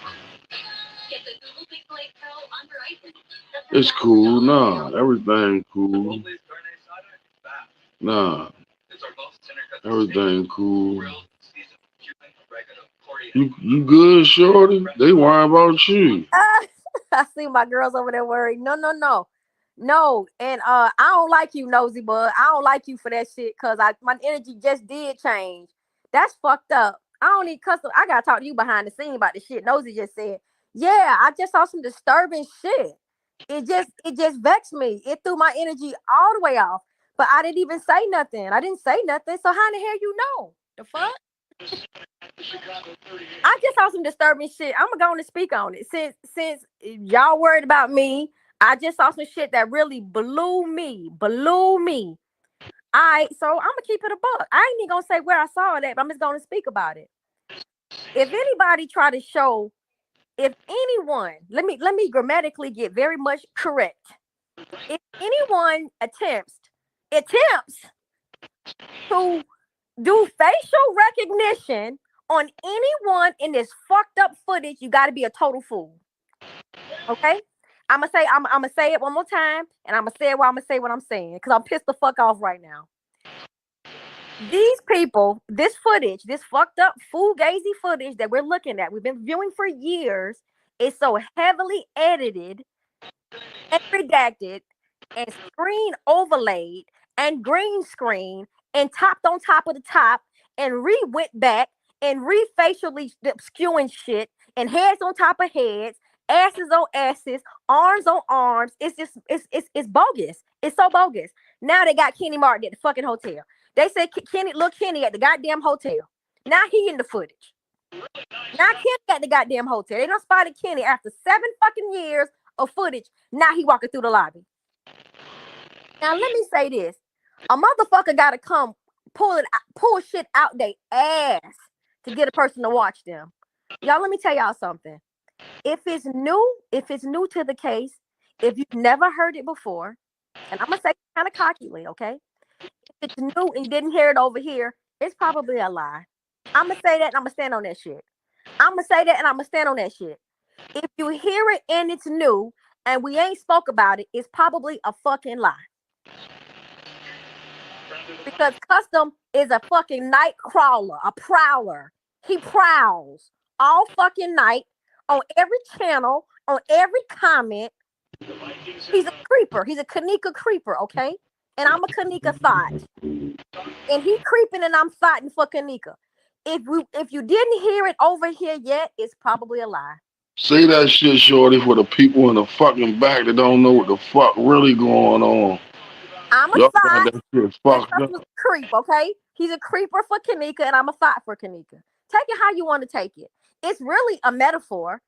Speaker 15: It's cool. Nah, everything cool. Nah, everything cool. You good, shorty? They worry about you.
Speaker 16: I see my girls over there worried. No. And I don't like you, nosy bud. I don't like you for that shit because my energy just did change. That's fucked up. I don't need custom. I gotta talk to you behind the scene about the shit Nosy just said. Yeah, I just saw some disturbing shit. It just vexed me. It threw my energy all the way off. But I didn't even say nothing. I didn't say nothing. So how in the hell you know? The fuck? I just saw some disturbing shit. I'm gonna go on and speak on it. Since y'all worried about me, I just saw some shit that really blew me. All right, so I'm gonna keep it a buck. I ain't even gonna say where I saw that, but I'm just gonna speak about it. If anybody try to show, if anyone, let me grammatically get very much correct. If anyone attempts to do facial recognition on anyone in this fucked up footage, you got to be a total fool. Okay? I'm gonna say it one more time, and I'm gonna say it while I'm gonna say what I'm saying, because I'm pissed the fuck off right now. These people, this footage, this fucked up fugazi footage that we're looking at, we've been viewing for years, is so heavily edited and redacted and screen overlaid and green screen and topped on top of the top and went back and facially skewing shit and heads on top of heads, asses on asses, arms on arms. It's just it's bogus. It's so bogus. Now they got Kenny Martin at the fucking hotel. They said Kenny at the goddamn hotel. Now he in the footage. Now Kenny at the goddamn hotel. They done spotted Kenny after 7 fucking years of footage. Now he walking through the lobby. Now let me say this: a motherfucker gotta come pull shit out they ass to get a person to watch them. Y'all, let me tell y'all something. If it's new to the case, if you've never heard it before, and I'm gonna say kind of cockily, okay? If it's new and didn't hear it over here, it's probably a lie. I'm gonna say that and I'm gonna stand on that shit. I'm gonna say that and I'm gonna stand on that shit. If you hear it and it's new and we ain't spoke about it, it's probably a fucking lie. Because Custom is a fucking night crawler, a prowler. He prowls all fucking night on every channel, on every comment. He's a creeper. He's a Kanika creeper, okay? And I'm a Kanika thought. And he creeping and I'm thoughting for Kanika. If you didn't hear it over here yet, it's probably a lie.
Speaker 15: Say that shit, shorty, for the people in the fucking back that don't know what the fuck really going on.
Speaker 16: I'm a
Speaker 15: Y'all
Speaker 16: thought.
Speaker 15: got that shit fucked up.
Speaker 16: A creep, okay? He's a creeper for Kanika, and I'm a thought for Kanika. Take it how you want to take it. It's really a metaphor.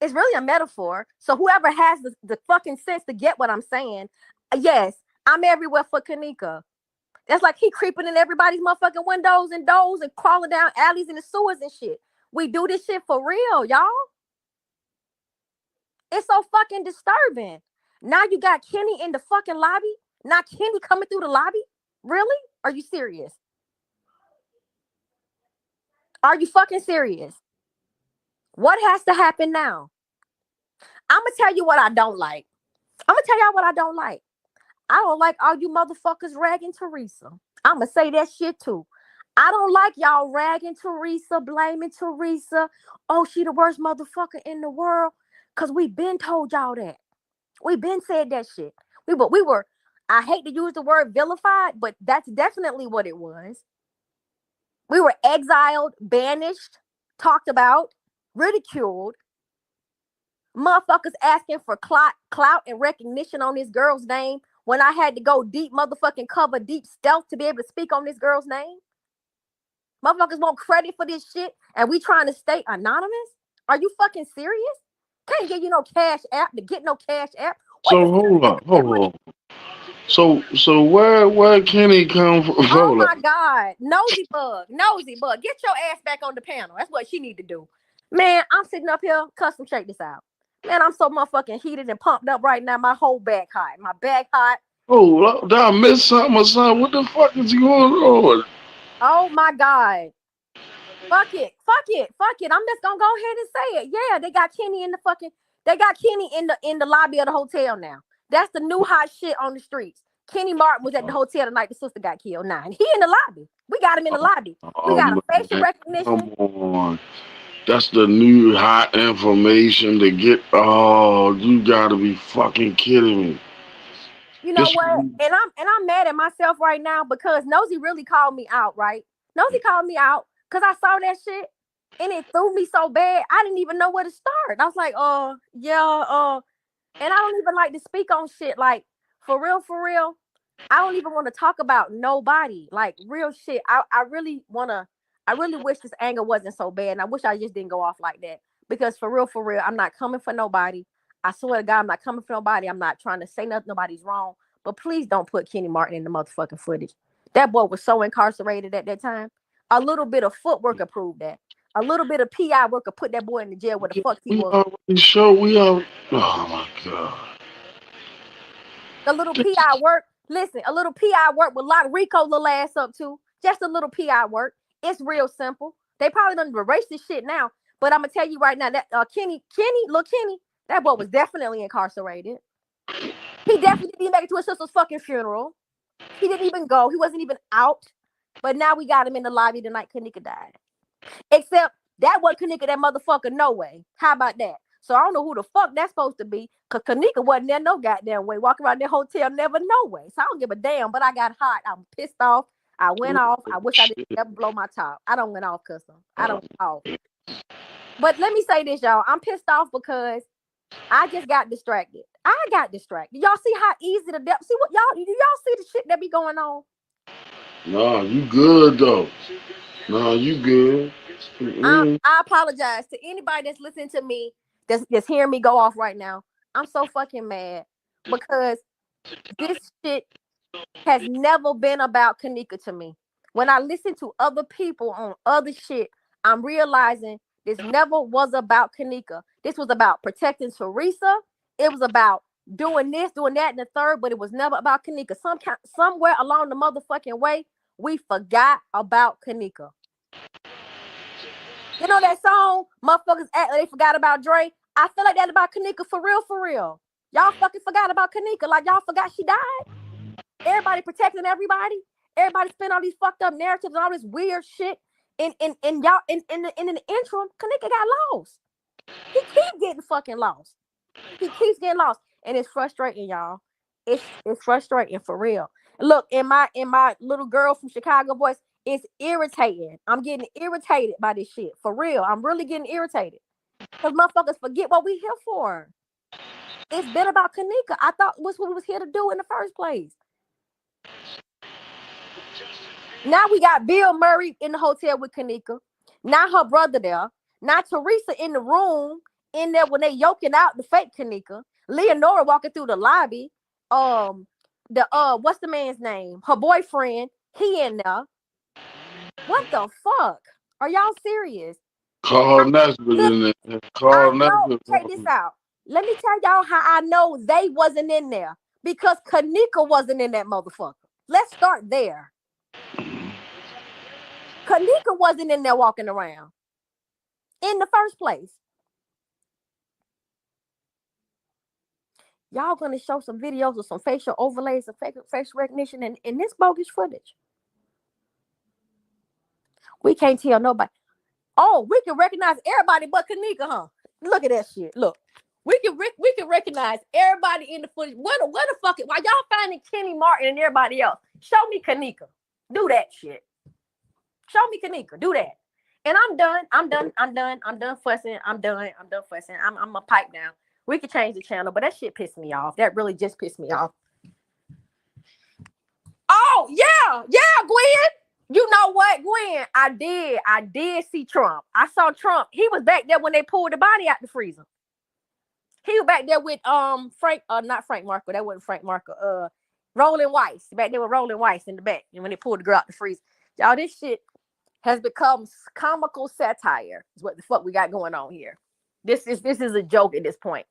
Speaker 16: It's really a metaphor. So whoever has the fucking sense to get what I'm saying, yes, I'm everywhere for Kanika. That's like he creeping in everybody's motherfucking windows and doors and crawling down alleys and the sewers and shit. We do this shit for real, y'all. It's so fucking disturbing. Now you got Kenny in the fucking lobby. Not Kenny coming through the lobby. Really? Are you serious? Are you fucking serious? What has to happen now? I'm gonna tell you what I don't like. I'm gonna tell y'all what I don't like. I don't like all you motherfuckers ragging Teresa. I'm gonna say that shit too. I don't like y'all ragging Teresa, blaming Teresa. Oh, she the worst motherfucker in the world. Cause we been told y'all that. We been said that shit. We were, I hate to use the word vilified, but that's definitely what it was. We were exiled, banished, talked about, ridiculed. Motherfuckers asking for clout and recognition on this girl's name when I had to go deep motherfucking cover, deep stealth to be able to speak on this girl's name. Motherfuckers want credit for this shit and we trying to stay anonymous? Are you fucking serious? Can't give you no cash app to get no cash app.
Speaker 15: So hold on. So where Kenny come from?
Speaker 16: Oh my God. Nosy bug. Get your ass back on the panel. That's what she need to do. Man, I'm sitting up here. Custom, check this out. Man, I'm so motherfucking heated and pumped up right now. My whole back hot. My back hot.
Speaker 15: Oh, did I miss something or something? What the fuck is going on?
Speaker 16: Oh my God. Fuck it. I'm just gonna go ahead and say it. Yeah, they got Kenny in the lobby of the hotel now. That's the new hot shit on the streets. Kenny Martin was at the hotel the night the sister got killed. Nah, he in the lobby. We got him in the lobby. We got a facial recognition.
Speaker 15: Come on. That's the new hot information to get. Oh, you gotta be fucking kidding me.
Speaker 16: You know what? And I'm mad at myself right now because Nosy really called me out, right? Nosy called me out because I saw that shit and it threw me so bad. I didn't even know where to start. I was like, and I don't even like to speak on shit. Like, for real. I don't even want to talk about nobody. Like, real shit. I really wish this anger wasn't so bad. And I wish I just didn't go off like that. Because for real, I'm not coming for nobody. I swear to God, I'm not coming for nobody. I'm not trying to say nothing. Nobody's wrong. But please don't put Kenny Martin in the motherfucking footage. That boy was so incarcerated at that time. A little bit of footwork could prove that. A little bit of PI work could put that boy in the jail where the fuck he was.
Speaker 15: Oh my God.
Speaker 16: A little PI work. Listen, a little PI work would lock Rico little ass up too. Just a little PI work. It's real simple. They probably don't erase this shit now. But I'm gonna tell you right now that Kenny, that boy was definitely incarcerated. He definitely didn't make it to his sister's fucking funeral. He didn't even go. He wasn't even out. But now we got him in the lobby the night Kanika died. Except that wasn't Kanika, that motherfucker, no way. How about that? So I don't know who the fuck that's supposed to be, because Kanika wasn't there no goddamn way. Walking around that hotel, never no way. So I don't give a damn, but I got hot. I'm pissed off. I went off. I wish I didn't ever blow my top. I don't went off, custom. I don't off. But let me say this, y'all. I'm pissed off because I just got distracted. Y'all see how easy see what y'all, do y'all see the shit that be going on?
Speaker 15: Nah, you good though. Nah, you good.
Speaker 16: I apologize to anybody that's listening to me, that's hearing me go off right now. I'm so fucking mad because this shit has never been about Kanika to me. When I listen to other people on other shit, I'm realizing this never was about Kanika. This was about protecting Teresa. It was about doing this, doing that, and the third, but it was never about Kanika. Somewhere along the motherfucking way, we forgot about Kanika. You know that song, motherfuckers act like they forgot about Dre? I feel like that's about Kanika for real. Y'all fucking forgot about Kanika. Like y'all forgot she died. Everybody protecting everybody. Everybody spend all these fucked up narratives and all this weird shit. And y'all in the interim, Kanika got lost. He keeps getting fucking lost. He keeps getting lost. And it's frustrating, y'all. It's frustrating for real. Look, in my little girl from Chicago voice, it's irritating. I'm getting irritated by this shit. For real. I'm really getting irritated. Because motherfuckers forget what we here for. It's been about Kanika. I thought was what we was here to do in the first place. Now we got Bill Murray in the hotel with Kanika. Now her brother there. Now Teresa in the room, in there when they yoking out the fake Kanika. Leonora walking through the lobby. What's the man's name? Her boyfriend. He in there. What the fuck? Are y'all serious?
Speaker 15: Carl Nesbitt in there. Carl Nesbitt.
Speaker 16: Check this out. Let me tell y'all how I know they wasn't in there. Because Kanika wasn't in that motherfucker. Let's start there. Kanika wasn't in there walking around in the first place. Y'all gonna show some videos of some facial overlays and facial recognition in this bogus footage. We can't tell nobody. Oh, we can recognize everybody but Kanika, huh? Look at that shit. Look, we can recognize everybody in the footage. Where the fuck it? Why y'all finding Kenny Martin and everybody else? Show me Kanika. Do that shit. Show me Kanika. Do that. And I'm done fussing. I'm done fussing. I'm a pipe down. We could change the channel, but that shit pissed me off. That really just pissed me off. Oh, yeah, Gwen. You know what, Gwen? I did see Trump. I saw Trump. He was back there when they pulled the body out the freezer. He was back there with Frank, not Frank Marco. That wasn't Frank Marco. Roland Weiss. Back there with Roland Weiss in the back. And when they pulled the girl out the freezer. Y'all, this shit has become comical satire. Is what the fuck we got going on here. This is a joke at this point.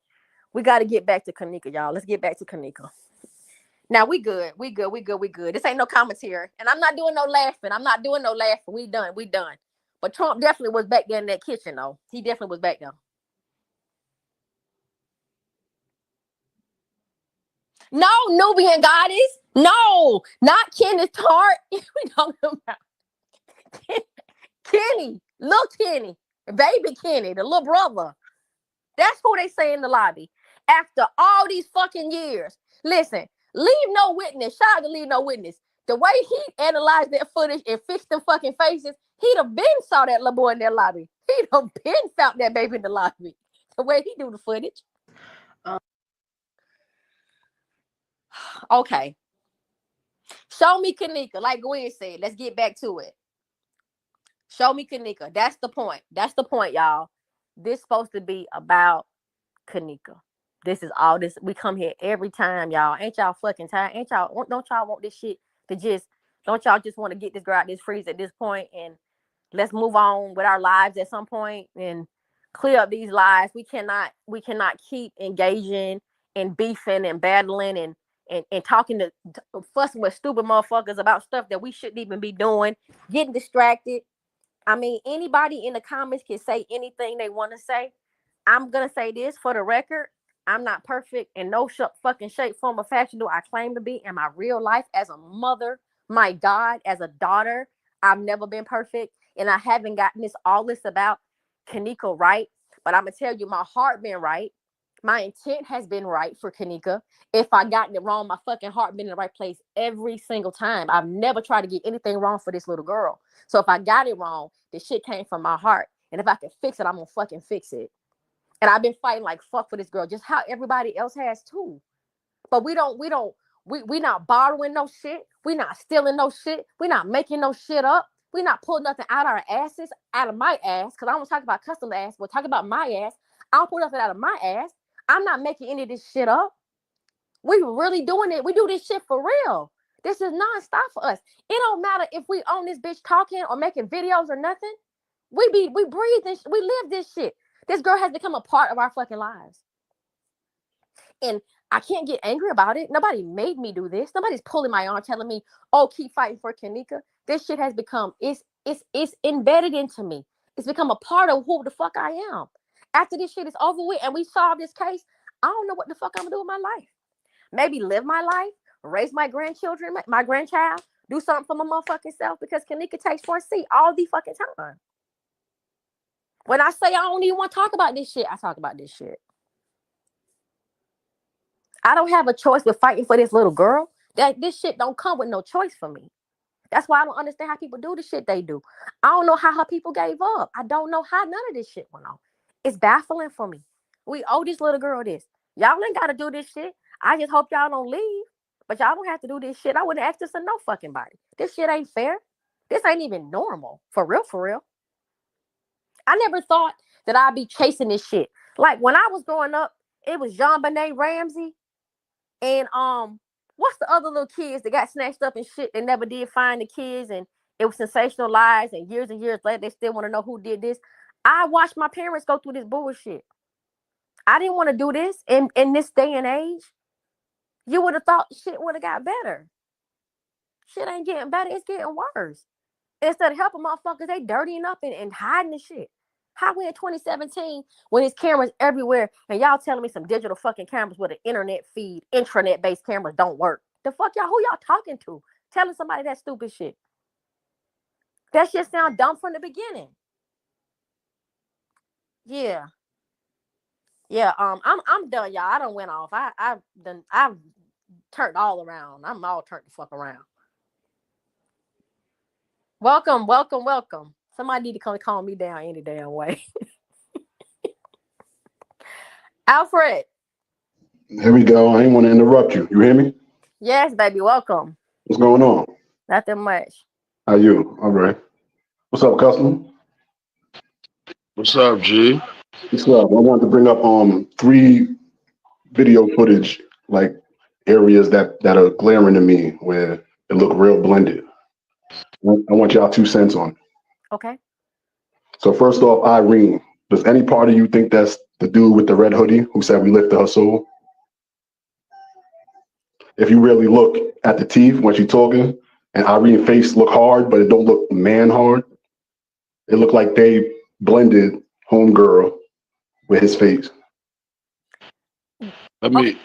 Speaker 16: We got to get back to Kanika, y'all. Let's get back to Kanika. Now we good. This ain't no commentary. And I'm not doing no laughing. We done. But Trump definitely was back there in that kitchen, though. He definitely was back there. No, Nubian goddess. No, not Kenneth Tart. We talking about Kenny, little Kenny, baby Kenny, the little brother. That's who they say in the lobby. After all these fucking years. Listen, Leave No Witness. Shout out to Leave No Witness. The way he analyzed that footage and fixed them fucking faces, he'd have been saw that little boy in that lobby. He'd have been found that baby in the lobby. The way he do the footage. Okay. Show me Kanika. Like Gwen said, let's get back to it. Show me Kanika. That's the point. That's the point, y'all. This supposed to be about Kanika. This is all this. We come here every time, y'all. Ain't y'all fucking tired? Don't y'all want this shit to just, don't y'all just want to get this girl out this freeze at this point and let's move on with our lives at some point and clear up these lies. We cannot keep engaging and beefing and battling and talking to fussing with stupid motherfuckers about stuff that we shouldn't even be doing, getting distracted. I mean, anybody in the comments can say anything they want to say. I'm going to say this for the record. I'm not perfect in no fucking shape, form, or fashion do I claim to be in my real life as a mother, my God, as a daughter. I've never been perfect, and I haven't gotten all this about Kanika right. But I'm going to tell you, my heart been right. My intent has been right for Kanika. If I gotten it wrong, my fucking heart been in the right place every single time. I've never tried to get anything wrong for this little girl. So if I got it wrong, this shit came from my heart. And if I can fix it, I'm going to fucking fix it. And I've been fighting like fuck for this girl, just how everybody else has too. But we not borrowing no shit. We not stealing no shit. We not making no shit up. We not pulling nothing out of our asses, out of my ass. Cause I don't talk about custom ass, but talk about my ass. I don't pull nothing out of my ass. I'm not making any of this shit up. We really doing it. We do this shit for real. This is nonstop for us. It don't matter if we own this bitch talking or making videos or nothing. We breathe this, we live this shit. This girl has become a part of our fucking lives. And I can't get angry about it. Nobody made me do this. Nobody's pulling my arm telling me, oh, keep fighting for Kanika. This shit has become, it's embedded into me. It's become a part of who the fuck I am. After this shit is over with and we solve this case, I don't know what the fuck I'm gonna do with my life. Maybe live my life, raise my grandchildren, my grandchild, do something for my motherfucking self because Kanika takes front seat all the fucking time. When I say I don't even want to talk about this shit, I talk about this shit. I don't have a choice with fighting for this little girl. This shit don't come with no choice for me. That's why I don't understand how people do the shit they do. I don't know how her people gave up. I don't know how none of this shit went on. It's baffling for me. We owe this little girl this. Y'all ain't got to do this shit. I just hope y'all don't leave. But y'all don't have to do this shit. I wouldn't ask this of no fucking body. This shit ain't fair. This ain't even normal. For real, for real. I never thought that I'd be chasing this shit. Like when I was growing up, it was JonBenet Ramsey and what's the other little kids that got snatched up and shit? They never did find the kids and it was sensationalized and years later they still want to know who did this. I watched my parents go through this bullshit. I didn't want to do this in this day and age. You would have thought shit would have got better. Shit ain't getting better, it's getting worse. Instead of helping motherfuckers, they dirtying up and hiding the shit. How we in 2017 when there's cameras everywhere and y'all telling me some digital fucking cameras with an internet feed, intranet-based cameras don't work? The fuck y'all, who y'all talking to? Telling somebody that stupid shit. That shit sound dumb from the beginning. Yeah. Yeah, I'm done, y'all. I done went off. I've turned all around. I'm all turned the fuck around. Welcome. Somebody need to come calm me down any damn way. Alfred.
Speaker 15: Here we go. I ain't want to interrupt you. You hear me?
Speaker 16: Yes, baby. Welcome.
Speaker 15: What's going on?
Speaker 16: Nothing much.
Speaker 17: How you? All right. What's up, custom?
Speaker 15: What's up, G?
Speaker 17: What's up? I wanted to bring up 3 video footage like areas that are glaring to me where it look real blended. I want y'all 2 cents on it.
Speaker 18: Okay.
Speaker 17: So first off, Irene, does any part of you think that's the dude with the red hoodie who said we lifted her soul? If you really look at the teeth when she's talking, and Irene's face look hard, but it don't look man hard. It looked like they blended homegirl with his face.
Speaker 15: Let me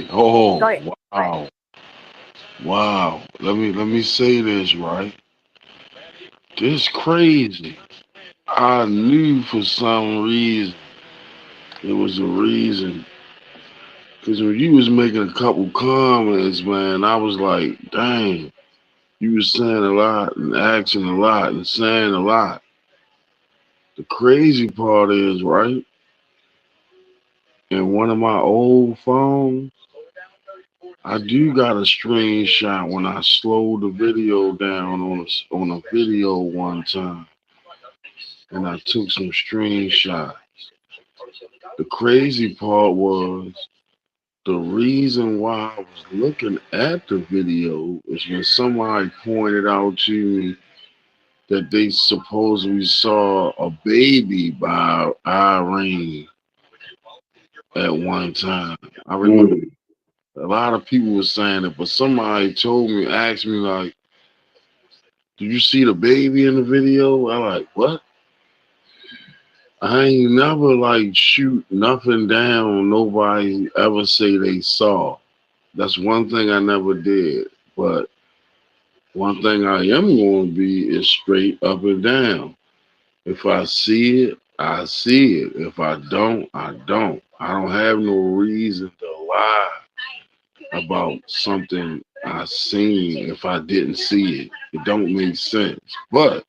Speaker 15: hold
Speaker 18: Go
Speaker 15: on.
Speaker 18: ahead.
Speaker 15: Wow. Wow. Let me say this, right? This crazy. I knew for some reason it was a reason. Cause when you was making a couple comments, man, I was like, dang, you was saying a lot and asking a lot and saying a lot. The crazy part is, right? In one of my old phones, I do got a screenshot when I slowed the video down on a video one time, and I took some screenshots. The crazy part was the reason why I was looking at the video is when somebody pointed out to me that they supposedly saw a baby by Irene at one time. I remember a lot of people were saying it, but somebody asked me like, "Did you see the baby in the video?" I'm like, "What?" I ain't never like shoot nothing down. Nobody ever say they saw. That's one thing I never did. But one thing I am going to be is straight up and down. If I see it, I see it. If I don't, I don't. I don't have no reason to lie about something I seen if I didn't see it. It don't make sense. But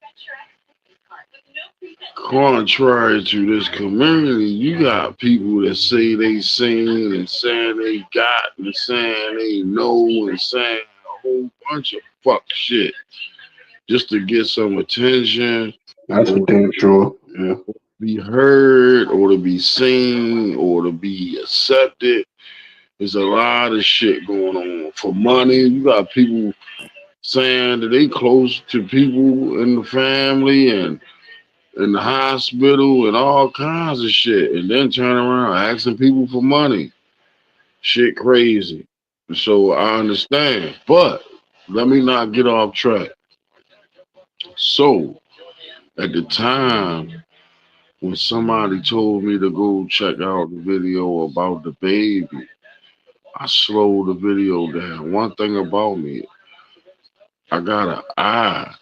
Speaker 15: contrary to this community, you got people that say they seen and saying they got and saying they know and saying a whole bunch of fuck shit just to get some attention.
Speaker 17: That's for damn sure. Yeah.
Speaker 15: Be heard or to be seen or to be accepted. There's a lot of shit going on. For money, you got people saying that they close to people in the family and in the hospital and all kinds of shit, and then turn around asking people for money. Shit crazy. So I understand, but let me not get off track. So at the time when somebody told me to go check out the video about the baby, I slowed the video down. One thing about me, I got an eye,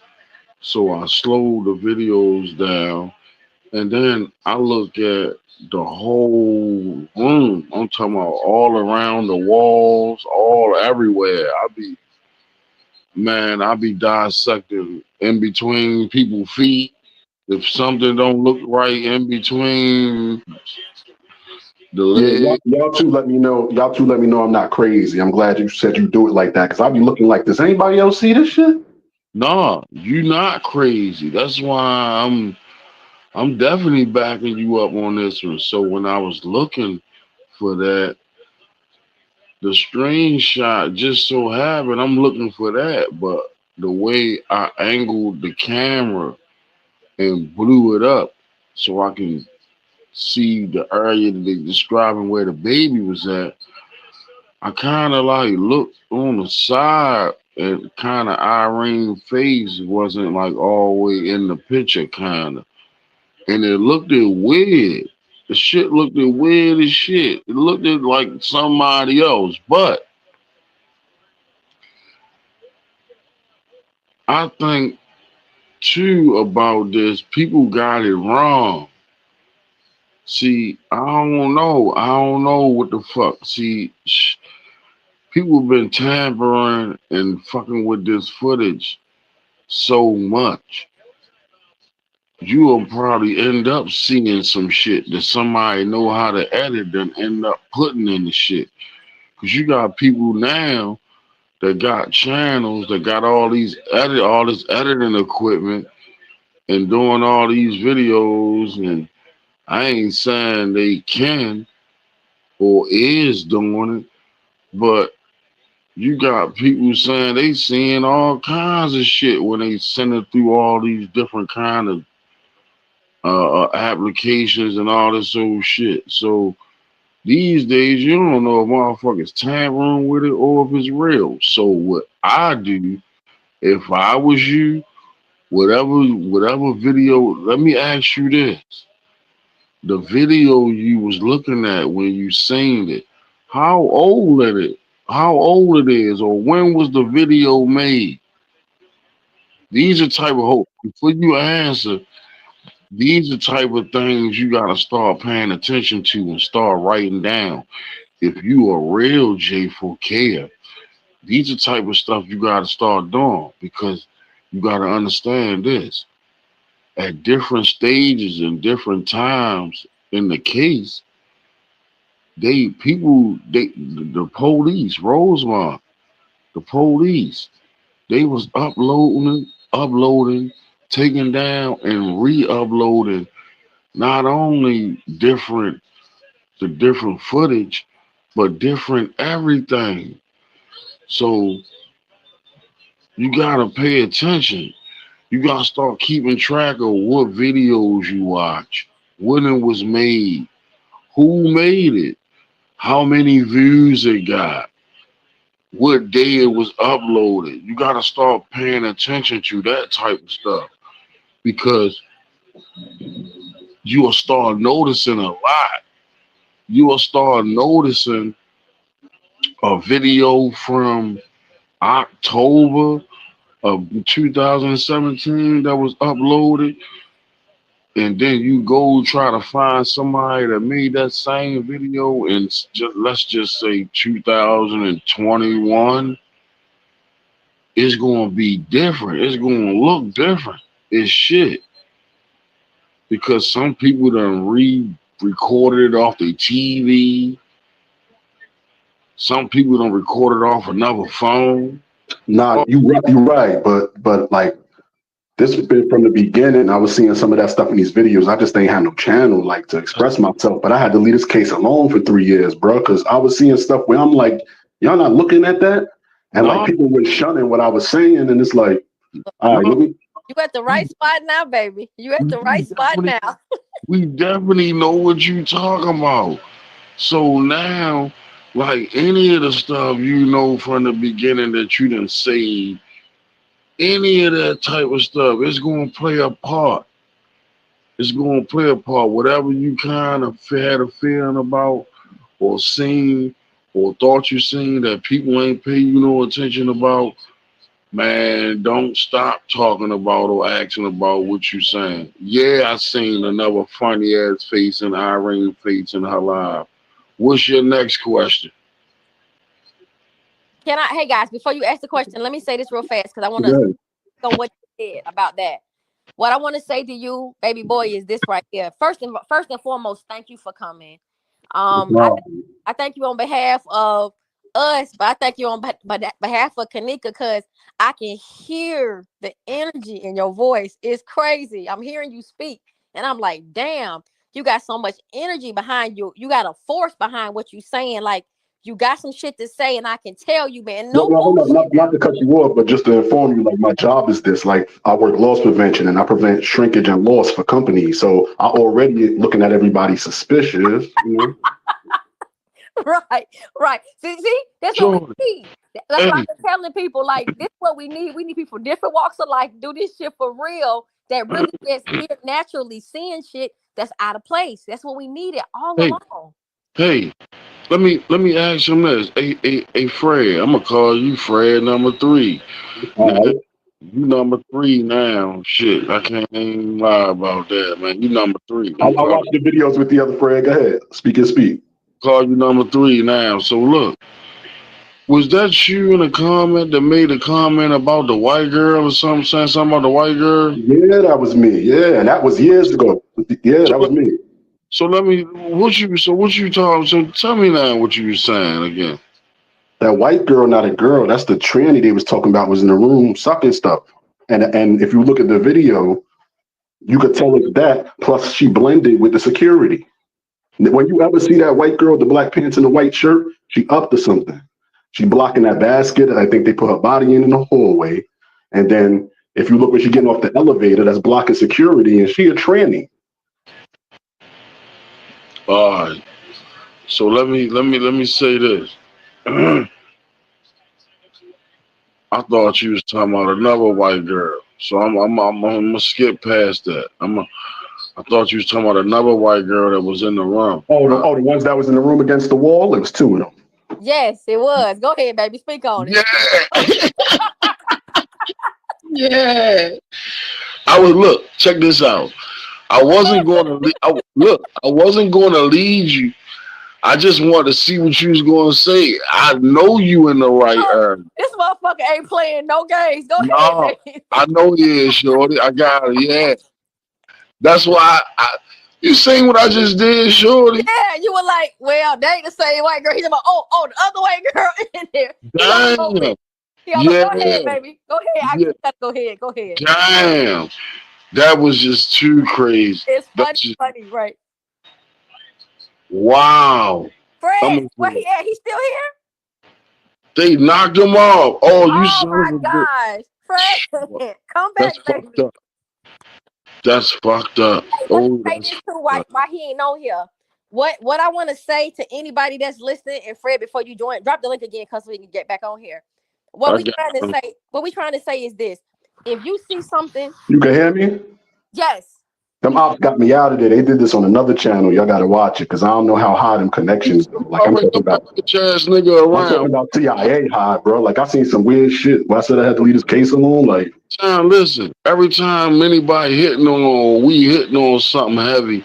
Speaker 15: so I slowed the videos down. And then I look at the whole room. I'm talking about all around the walls, all everywhere. I be dissecting in between people's feet. If something don't look right in between the
Speaker 17: Yeah,
Speaker 15: leg.
Speaker 17: y'all two let me know. Y'all two let me know I'm not crazy. I'm glad you said you do it like that because I'll be looking like this. Anybody else see this shit?
Speaker 15: Nah, you not crazy. That's why I'm definitely backing you up on this one. So when I was looking for that, the screenshot just so happened I'm looking for that, but the way I angled the camera and blew it up so I can see the area that they describing where the baby was at, I kind of like looked on the side and kind of Irene's face wasn't like all the way in the picture kind of. And it looked weird. The shit looked weird as shit. It looked like somebody else. But I think too about this, people got it wrong. See, I don't know what the fuck. See, people been tampering and fucking with this footage so much. You will probably end up seeing some shit that somebody know how to edit and end up putting in the shit. Because you got people now that got channels, that got all this editing equipment and doing all these videos, and I ain't saying they can or is doing it, but you got people saying they seeing all kinds of shit when they send it through all these different kind of applications and all this old shit. So these days, you don't know if motherfuckers tampering with it or if it's real. So what I do, if I was you, whatever video, let me ask you this. The video you was looking at when you seen it, how old it is, or when was the video made? These are type of hope. Before you answer, these are type of things you gotta start paying attention to and start writing down. If you a real J4K, these are type of stuff you gotta start doing, because you gotta understand this. At different stages and different times in the case, the police, Rosemont, the police, they was uploading, taking down and re-uploading not only the different footage, but different everything. So you gotta pay attention. You gotta start keeping track of what videos you watch, when it was made, who made it, how many views it got, what day it was uploaded. You gotta start paying attention to that type of stuff, because you will start noticing a lot. You will start noticing a video from October of 2017 that was uploaded, and then you go try to find somebody that made that same video in let's just say 2021. It's gonna be different. It's gonna look different. It's shit. Because some people done re-recorded it off their TV. Some people done recorded off another phone.
Speaker 17: Nah, you're right, but like this has been from the beginning. I was seeing some of that stuff in these videos. I just ain't had no channel like to express myself. But I had to leave this case alone for 3 years, bro, because I was seeing stuff where I'm like, y'all not looking at that, and like people were shunning what I was saying, and it's like, all right, let me.
Speaker 16: You at the right spot now, baby. You at the right spot now.
Speaker 15: We definitely know what you talking about. So now, like any of the stuff you know from the beginning that you done say, any of that type of stuff, it's going to play a part. It's going to play a part. Whatever you kind of had a feeling about or seen or thought you seen that people ain't pay you no attention about, man, don't stop talking about or asking about what you saying. Yeah, I seen another funny ass face and Irene face in her live. What's your next question?
Speaker 16: Hey guys, before you ask the question, let me say this real fast because I want to know what you said about that. What I want to say to you, baby boy, is this right here. First and foremost, thank you for coming. I thank you on behalf of us, but I thank you on behalf of Kanika, because I can hear the energy in your voice. It's crazy. I'm hearing you speak, and I'm like, damn, you got so much energy behind you. You got a force behind what you're saying. Like, you got some shit to say, and I can tell you, man.
Speaker 17: No, not to cut you off, but just to inform you, like my job is this. Like I work loss prevention and I prevent shrinkage and loss for companies. So I already looking at everybody suspicious. You know?
Speaker 16: Right. See, that's what we need. That's what I've been telling people. Like, this is what we need. We need people different walks of life do this shit for real. That really just here naturally seeing shit that's out of place. That's what we needed all along.
Speaker 15: Hey, let me ask him this. Hey, Fred, I'm gonna call you Fred number 3. Now, you number 3 now. Shit, I can't even lie about that, man. You number 3.
Speaker 17: I watch the videos with the other Fred. Go ahead, speak.
Speaker 15: Call you number 3 now. So look, was that you in a comment that made a comment about the white girl or something, saying something about the white girl?
Speaker 17: Yeah, that was me. Yeah, and that was years ago. Yeah, that was me.
Speaker 15: So what you talking? So tell me now what you were saying again.
Speaker 17: That white girl, not a girl. That's the tranny they was talking about. Was in the room sucking stuff. And if you look at the video, you could tell it's that. Plus, she blended with the security. When you ever see that white girl with the black pants and the white shirt, she up to something. She blocking that basket. I think they put her body in the hallway. And then if you look when she getting off the elevator, that's blocking security, and she a tranny.
Speaker 15: All right. So let me say this. I thought you was talking about another white girl. So I'm gonna skip past that. I thought you was talking about another white girl that was in the room.
Speaker 17: Oh, the ones that was in the room against the wall. It was two of them.
Speaker 16: Yes, it was. Go ahead, baby. Speak on it.
Speaker 15: Yeah. Look. Check this out. I wasn't going to I wasn't going to lead you. I just wanted to see what you was going to say. I know you in the right area.
Speaker 16: This motherfucker ain't playing no games. Go
Speaker 15: No,
Speaker 16: ahead, baby.
Speaker 15: I know he is, shorty. I got it. Yeah. That's why you seen what I just did, shorty.
Speaker 16: Yeah, you were like, well, they ain't the same white girl. He's about, the other white girl in there.
Speaker 15: Damn.
Speaker 16: Go ahead, baby. Go ahead. Go ahead. Go ahead.
Speaker 15: Damn. That was just too crazy.
Speaker 16: It's funny, right?
Speaker 15: Wow.
Speaker 16: Fred, where he at? He's still here?
Speaker 15: They knocked him off. Oh, you
Speaker 16: Oh
Speaker 15: son
Speaker 16: my
Speaker 15: of a
Speaker 16: gosh. Fred, come back,
Speaker 15: That's
Speaker 16: baby.
Speaker 15: fucked up. That's fucked up.
Speaker 16: Hey,
Speaker 15: Oh,
Speaker 16: say this too, why he ain't on here. What I want to say to anybody that's listening, and Fred, before you join, drop the link again because we can get back on here. What we trying to say is this: if you see something,
Speaker 17: You can hear me?
Speaker 16: yes.
Speaker 17: Them ops got me out of there. They did this on another channel. Y'all got to watch it because I don't know how high them connections go. Like I'm talking about CIA high, bro. Like I seen some weird shit. Why I said I had to leave this case alone. Like,
Speaker 15: listen. Every time anybody we hitting on something heavy,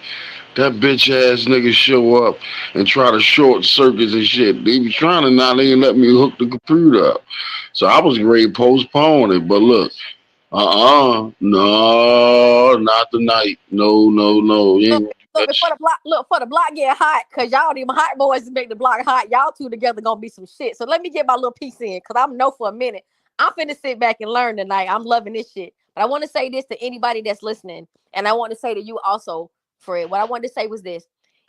Speaker 15: that bitch ass nigga show up and try to short circuits and shit. They be trying to now. They ain't let me hook the computer up. So I was ready to postpone it. But look. No, not tonight. No.
Speaker 16: Look, for the block get hot, cause y'all them hot boys make the block hot. Y'all two together gonna be some shit. So let me get my little piece in, cause I'm know for a minute. I'm finna sit back and learn tonight. I'm loving this shit. But I want to say this to anybody that's listening, and I want to say to you also, Fred. What I wanted to say was this: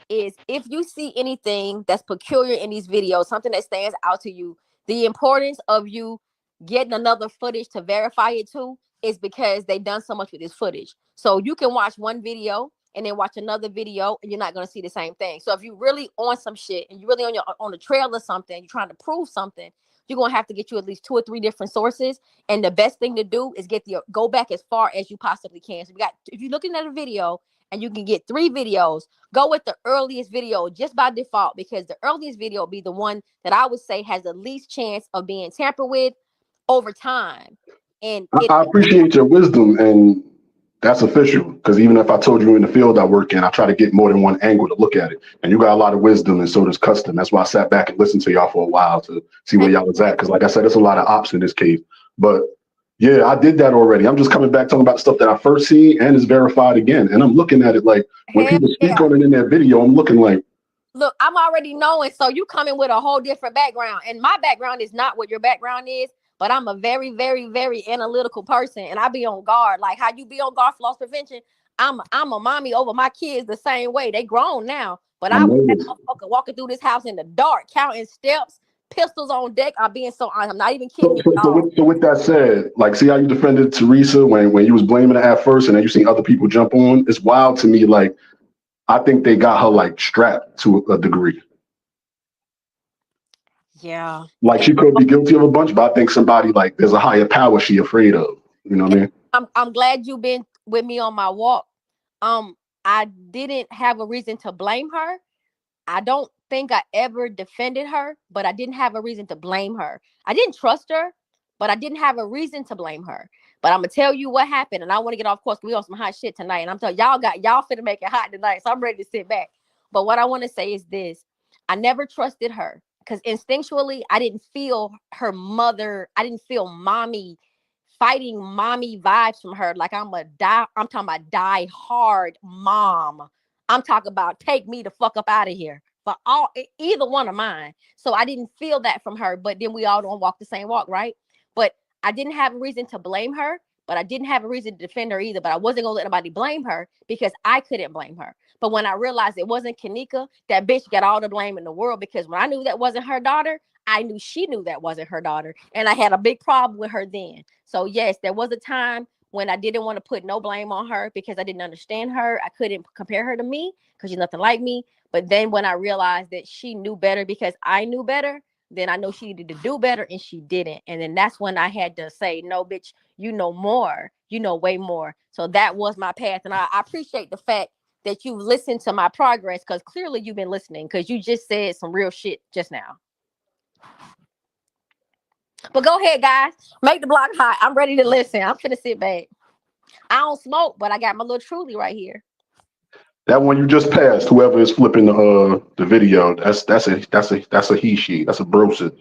Speaker 16: is if you see anything that's peculiar in these videos, something that stands out to you, the importance of you getting another footage to verify it too is because they done so much with this footage. So you can watch one video and then watch another video and you're not going to see the same thing. So if you really on some shit and you really on the trail of something, you're trying to prove something, you're going to have to get you at least 2 or 3 different sources. And the best thing to do is go back as far as you possibly can. So if you're looking at a video and you can get 3 videos, go with the earliest video just by default, because the earliest video will be the one that I would say has the least chance of being tampered with over time. And
Speaker 17: I appreciate your wisdom, and that's official. Because even if I told you in the field I work in, I try to get more than one angle to look at it. And you got a lot of wisdom, and so does Custom. That's why I sat back and listened to y'all for a while to see where y'all was at. Because like I said, there's a lot of ops in this case. But yeah, I did that already. I'm just coming back talking about stuff that I first seen and is verified again. And I'm looking at it like when people speak on it in that video, I'm looking like,
Speaker 16: look, I'm already knowing. So you coming with a whole different background. And my background is not what your background is. But I'm a very, very, very analytical person, and I be on guard. Like how you be on guard for loss prevention. I'm a mommy over my kids the same way. They grown now, but I was that motherfucker walking through this house in the dark, counting steps, pistols on deck. I'm being so honest. I'm not even kidding you.
Speaker 17: So with that said, like, see how you defended Teresa when you was blaming her at first, and then you seen other people jump on. It's wild to me. Like, I think they got her like strapped to a degree.
Speaker 16: Yeah.
Speaker 17: Like she could be guilty of a bunch, but I think somebody like there's a higher power she afraid of. You know what I mean?
Speaker 16: I'm glad you've been with me on my walk. I didn't have a reason to blame her. I don't think I ever defended her, but I didn't have a reason to blame her. I didn't trust her, but I didn't have a reason to blame her. But I'm gonna tell you what happened, and I want to get off course. We on some hot shit tonight, and I'm telling y'all finna make it hot tonight, so I'm ready to sit back. But what I want to say is this: I never trusted her because instinctually I didn't feel her mother. I didn't feel mommy fighting mommy vibes from her. Like I'm talking about die hard mom. I'm talking about take me the fuck up out of here. for either one of mine. So I didn't feel that from her. But then we all don't walk the same walk, right? But I didn't have a reason to blame her, but I didn't have a reason to defend her either. But I wasn't gonna let anybody blame her because I couldn't blame her. But when I realized it wasn't Kanika, that bitch got all the blame in the world, because when I knew that wasn't her daughter, I knew she knew that wasn't her daughter. And I had a big problem with her then. So yes, there was a time when I didn't want to put no blame on her because I didn't understand her. I couldn't compare her to me because she's nothing like me. But then when I realized that she knew better because I knew better, then I know she needed to do better, and she didn't. And then that's when I had to say, no, bitch, you know more. You know way more. So that was my path. And I appreciate the fact that you listened to my progress, because clearly you've been listening, because you just said some real shit just now. But go ahead, guys. Make the block hot. I'm ready to listen. I'm finna sit back. I don't smoke, but I got my little Truly right here.
Speaker 17: That one you just passed, whoever is flipping the video, that's a he she. That's a brosis.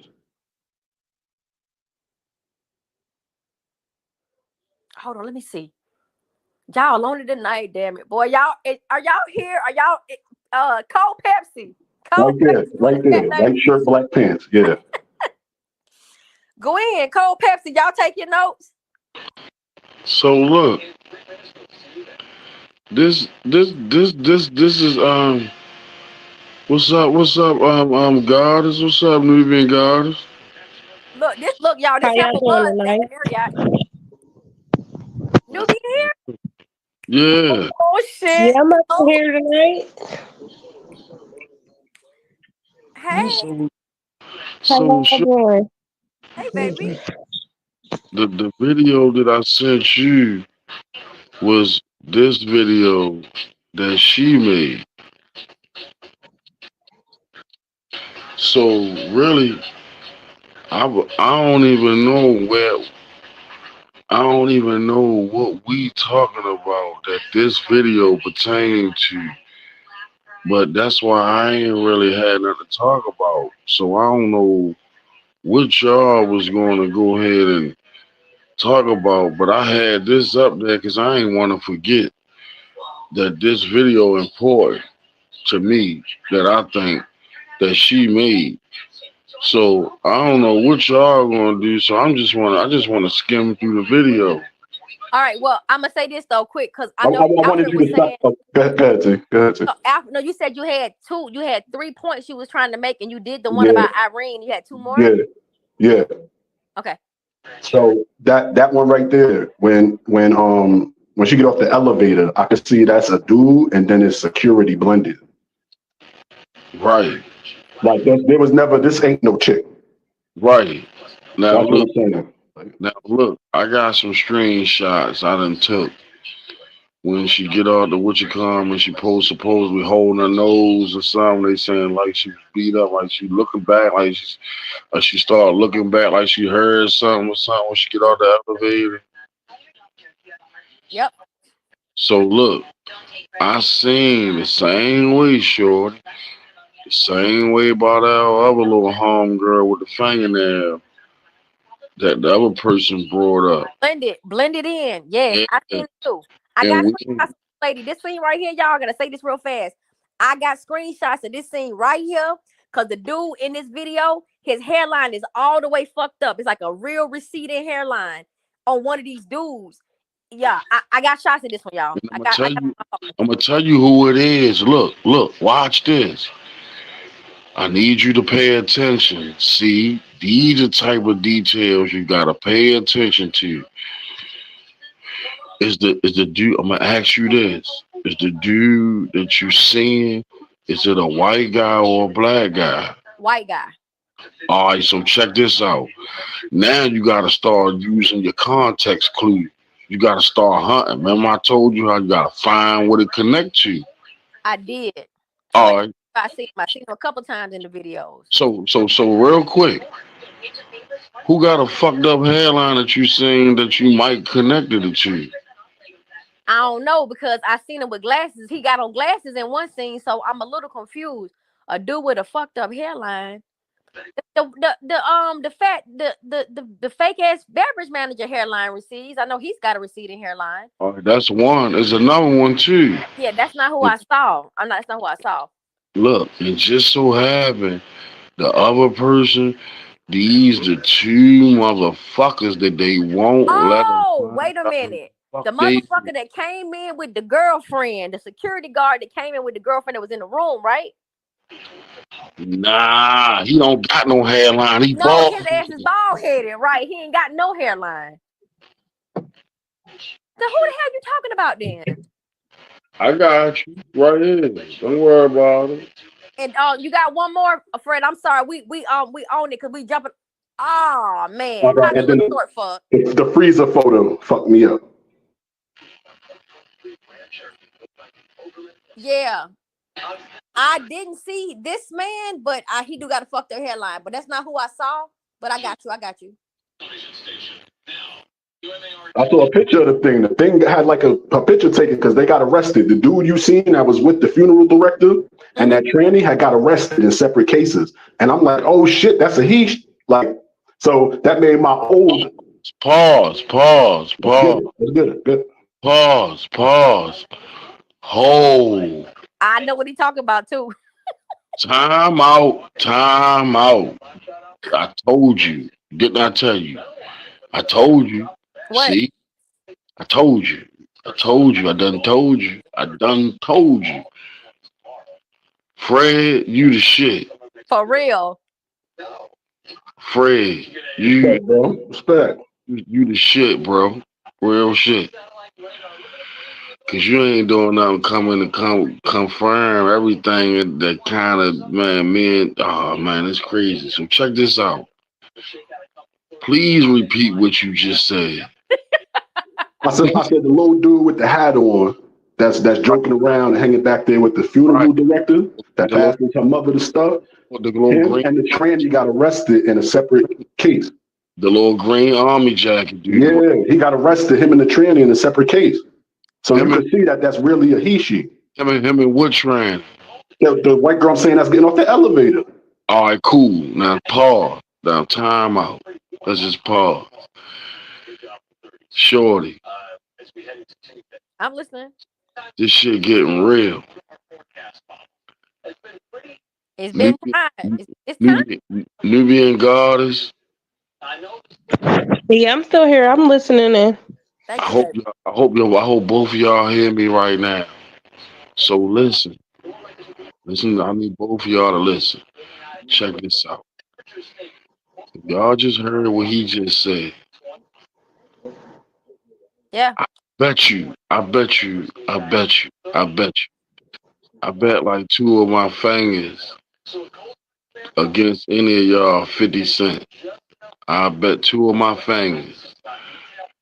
Speaker 16: Hold on, let me see. Y'all on it tonight, damn it. Boy, y'all are y'all here? Are y'all cold Pepsi? Cold
Speaker 17: Right there. White shirt, black pants. Yeah.
Speaker 16: Go in, cold Pepsi. Y'all take your notes.
Speaker 15: So look, this is what's up goddess, what's up Nubian goddess?
Speaker 16: Look, y'all, this Apple Buzz at the Marriott. Newbie here?
Speaker 15: Yeah.
Speaker 16: Oh shit.
Speaker 18: Yeah, I'm up here tonight.
Speaker 16: Hey.
Speaker 15: So
Speaker 16: Hey, baby.
Speaker 15: The video that I sent you was this video that she made. So really, I don't even know what we talking about that this video pertained to. But that's why I ain't really had nothing to talk about. So I don't know what y'all was going to go ahead and talk about. But I had this up there because I ain't want to forget that this video important to me, that I think that she made. So I don't know what y'all gonna do. So I just want to skim through the video.
Speaker 16: All right, well, I'm gonna say this though, quick, because I
Speaker 17: I
Speaker 16: know
Speaker 17: wanted you to stop. Go ahead, T.
Speaker 16: So no, you said you had 3 points you was trying to make, and you did the one about Irene. You had 2 more.
Speaker 17: Yeah.
Speaker 16: Okay.
Speaker 17: So that one right there, when she get off the elevator, I could see that's a dude, and then it's security blended.
Speaker 15: Right.
Speaker 17: Like there was never. This ain't no chick.
Speaker 15: Right. Now
Speaker 17: that's
Speaker 15: look.
Speaker 17: What I'm saying.
Speaker 15: Now look. I got some screenshots I done took when she get out the when she supposedly holding her nose or something. They saying like she beat up, like she looking back, like she started looking back, like she heard something or something when she get out the elevator.
Speaker 16: Yep.
Speaker 15: So look, I seen the same way, shorty. The same way about our other little homegirl with the fingernail that the other person brought up.
Speaker 16: Blend it in. Yes, I seen it too. I got screenshots, lady. This scene right here, y'all. Gotta say this real fast. I got screenshots of this scene right here, because the dude in this video, his hairline is all the way fucked up. It's like a real receding hairline on one of these dudes. Yeah, I got shots of this one, y'all.
Speaker 15: I'm gonna tell you who it is. Look, watch this. I need you to pay attention. See, these are the type of details you gotta pay attention to. Is the dude? I'm gonna ask you this: is the dude that you seeing? Is it a white guy or a black guy?
Speaker 16: White guy.
Speaker 15: All right, so check this out. Now you gotta start using your context clue. You gotta start hunting. Remember, I told you how you gotta find what it connect to.
Speaker 16: I did.
Speaker 15: All right.
Speaker 16: I seen him a couple times in the videos.
Speaker 15: So real quick, who got a fucked up hairline that you seen that you might connected it to?
Speaker 16: I don't know, because I seen him with glasses. He got on glasses in one scene, so I'm a little confused. A dude with a fucked up hairline. The fake ass beverage manager hairline recedes. I know he's got a receding hairline.
Speaker 15: All right, that's one. There's another one too.
Speaker 16: Yeah, that's not who I saw. That's not who I saw.
Speaker 15: Look, it just so happened the other person, these the two motherfuckers that they won't let them
Speaker 16: Oh,
Speaker 15: find
Speaker 16: wait a
Speaker 15: out who the
Speaker 16: minute.
Speaker 15: fuck
Speaker 16: The
Speaker 15: they.
Speaker 16: motherfucker that came in with the girlfriend, the security guard that came in with the girlfriend that was in the room, right?
Speaker 15: Nah, he don't got no hairline. He
Speaker 16: No,
Speaker 15: bald.
Speaker 16: his ass is bald headed, right? He ain't got no hairline. So who the hell you talking about then?
Speaker 15: I got you right here. Don't worry about it.
Speaker 16: And you got one more, Fred. I'm sorry, we own it because we jumping. Oh man,
Speaker 17: All
Speaker 16: how
Speaker 17: right,
Speaker 16: the
Speaker 17: and
Speaker 16: little
Speaker 17: then
Speaker 16: short fuck?
Speaker 17: the freezer photo fucked me up.
Speaker 16: Yeah, I didn't see this man, but he do got a fuck their hairline. But that's not who I saw. But I got you. I got you.
Speaker 17: I saw a picture of the thing. The thing had like a picture taken because they got arrested. The dude you seen that was with the funeral director and that tranny had got arrested in separate cases. And I'm like, oh shit, that's a he. Like, so that made my old
Speaker 15: Pause.
Speaker 17: Good.
Speaker 15: Pause. Hold.
Speaker 16: I know what he talking about too.
Speaker 15: Time out. I told you. Didn't I tell you? I told you.
Speaker 16: What?
Speaker 15: See? I told you. I done told you. Fred, you the shit.
Speaker 16: For real.
Speaker 15: Fred, you
Speaker 17: bro. Respect.
Speaker 15: You the shit, bro. Real shit. Cause you ain't doing nothing coming to confirm everything that kind of oh man, it's crazy. So check this out. Please repeat what you just said.
Speaker 17: I said the little dude with the hat on that's joking around and hanging back there with the funeral director that passes her mother the stuff. Him and the tranny got arrested in a separate case.
Speaker 15: The little green army jacket dude.
Speaker 17: Yeah, he got arrested, him and the tranny in a separate case. So you can see that that's really a he she.
Speaker 15: Him and what tranny?
Speaker 17: The white girl I'm saying that's getting off the elevator.
Speaker 15: All right, cool. Now pause. Now time out. Let's just pause. Shorty,
Speaker 16: I'm listening.
Speaker 15: this shit getting real.
Speaker 16: It's been time. It's time.
Speaker 15: Nubian goddess.
Speaker 18: Yeah, I'm still here. I'm listening in.
Speaker 16: Thank
Speaker 15: I
Speaker 16: you,
Speaker 15: hope both of y'all hear me right now. So listen. I need both of y'all to listen. Check this out. Y'all just heard what he just said.
Speaker 16: Yeah.
Speaker 15: I bet like two of my fingers against any of y'all 50 Cent. I bet two of my fingers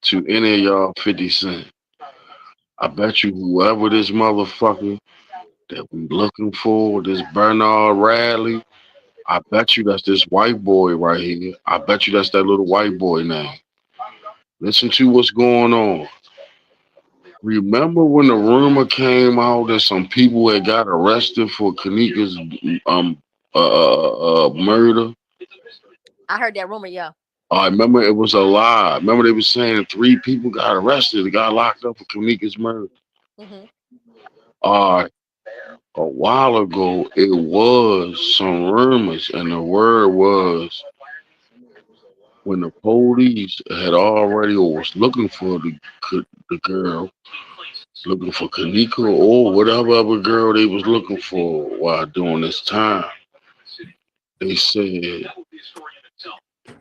Speaker 15: to any of y'all 50 Cent. I bet you whoever this motherfucker that we looking for, this Bernard Radley, I bet you that's this white boy right here. I bet you that's that little white boy name. Listen to what's going on. Remember when the rumor came out that some people had got arrested for Kanika's murder?
Speaker 16: I heard that rumor, yeah.
Speaker 15: I remember it was a lie. Remember they were saying 3 people got arrested, got locked up for Kanika's murder.
Speaker 16: Mm-hmm.
Speaker 15: A while ago, it was some rumors, and the word was when the police had already or was looking for the girl, looking for Kanika or whatever other girl they was looking for while during this time. They said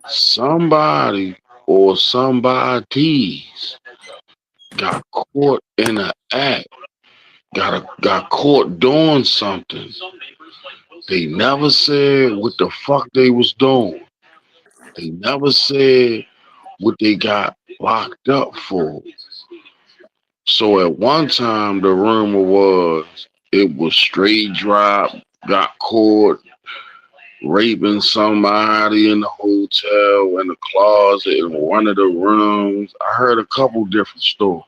Speaker 15: somebody or somebody's got caught in an act, got caught doing something. They never said what the fuck they was doing. They never said what they got locked up for. So at one time, the rumor was it was straight drop, got caught raping somebody in the hotel, in the closet, in one of the rooms. I heard a couple different stories.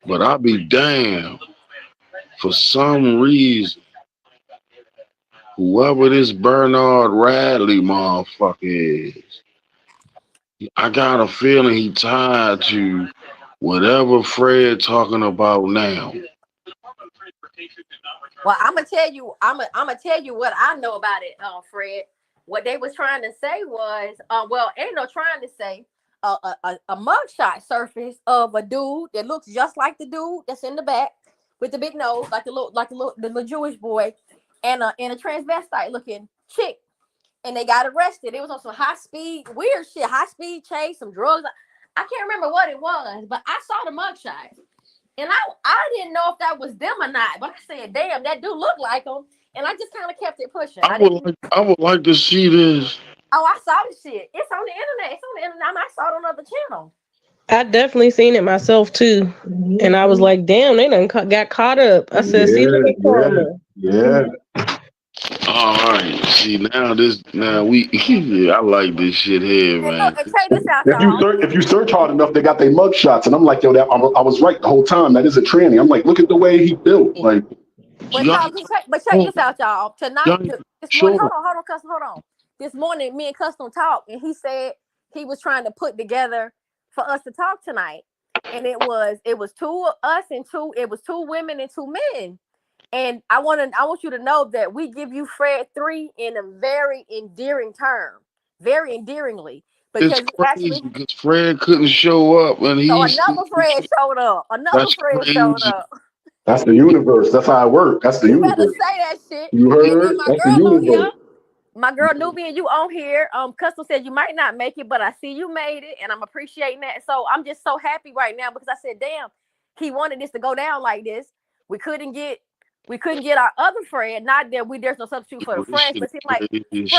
Speaker 15: But I'll be damned, for some reason, whoever this Bernard Radley motherfucker is, I got a feeling he tied to whatever Fred talking about now.
Speaker 16: Well, I'm gonna tell you. I'm gonna tell you what I know about it, Fred. What they was trying to say was, well, ain't no trying to say. A mugshot surface of a dude that looks just like the dude that's in the back with the big nose, like the little Jewish boy, and a transvestite looking chick, and they got arrested. It was on some high speed, weird shit, high speed chase, some drugs. I can't remember what it was, but I saw the mugshot, and I didn't know if that was them or not. But I said, damn, that dude looked like him, and I just kind of kept it pushing.
Speaker 15: I would like to see this.
Speaker 16: Oh, I saw the shit. It's on the internet. It's on the internet. I saw it on another channel.
Speaker 18: I definitely seen it myself too, and I was like, "Damn, they done got caught up." I said, "See, look at karma."
Speaker 17: Yeah.
Speaker 15: All right. See now we I like this shit here,
Speaker 16: And
Speaker 15: man.
Speaker 16: look, and check this out, y'all.
Speaker 17: If you search hard enough, they got their mug shots, and I'm like, yo, I was right the whole time. That is a tranny. I'm like, look at the way he built. Like,
Speaker 16: But check this out, y'all. Tonight, this morning, hold on, Custom, hold on. This morning, me and Custom talked, and he said he was trying to put together for us to talk tonight, and it was two of us and it was two women and two men. And I want you to know that we give you Fred 3 in a very endearing term, very endearingly, because
Speaker 15: it's crazy because Fred couldn't show up, and
Speaker 16: another Fred showed up. Another Fred showed up.
Speaker 17: that's the universe. That's how it works. That's the
Speaker 16: You
Speaker 17: universe.
Speaker 16: better say that shit.
Speaker 17: You heard?
Speaker 16: My
Speaker 17: That's the
Speaker 16: girl on here.
Speaker 17: universe.
Speaker 16: My girl Nubian, you on here. Custom said you might not make it, but I see you made it, and I'm appreciating that. So I'm just so happy right now because I said, damn, he wanted this to go down like this. We couldn't get our other Fred. Not that there's no substitute for the Freds, but seems like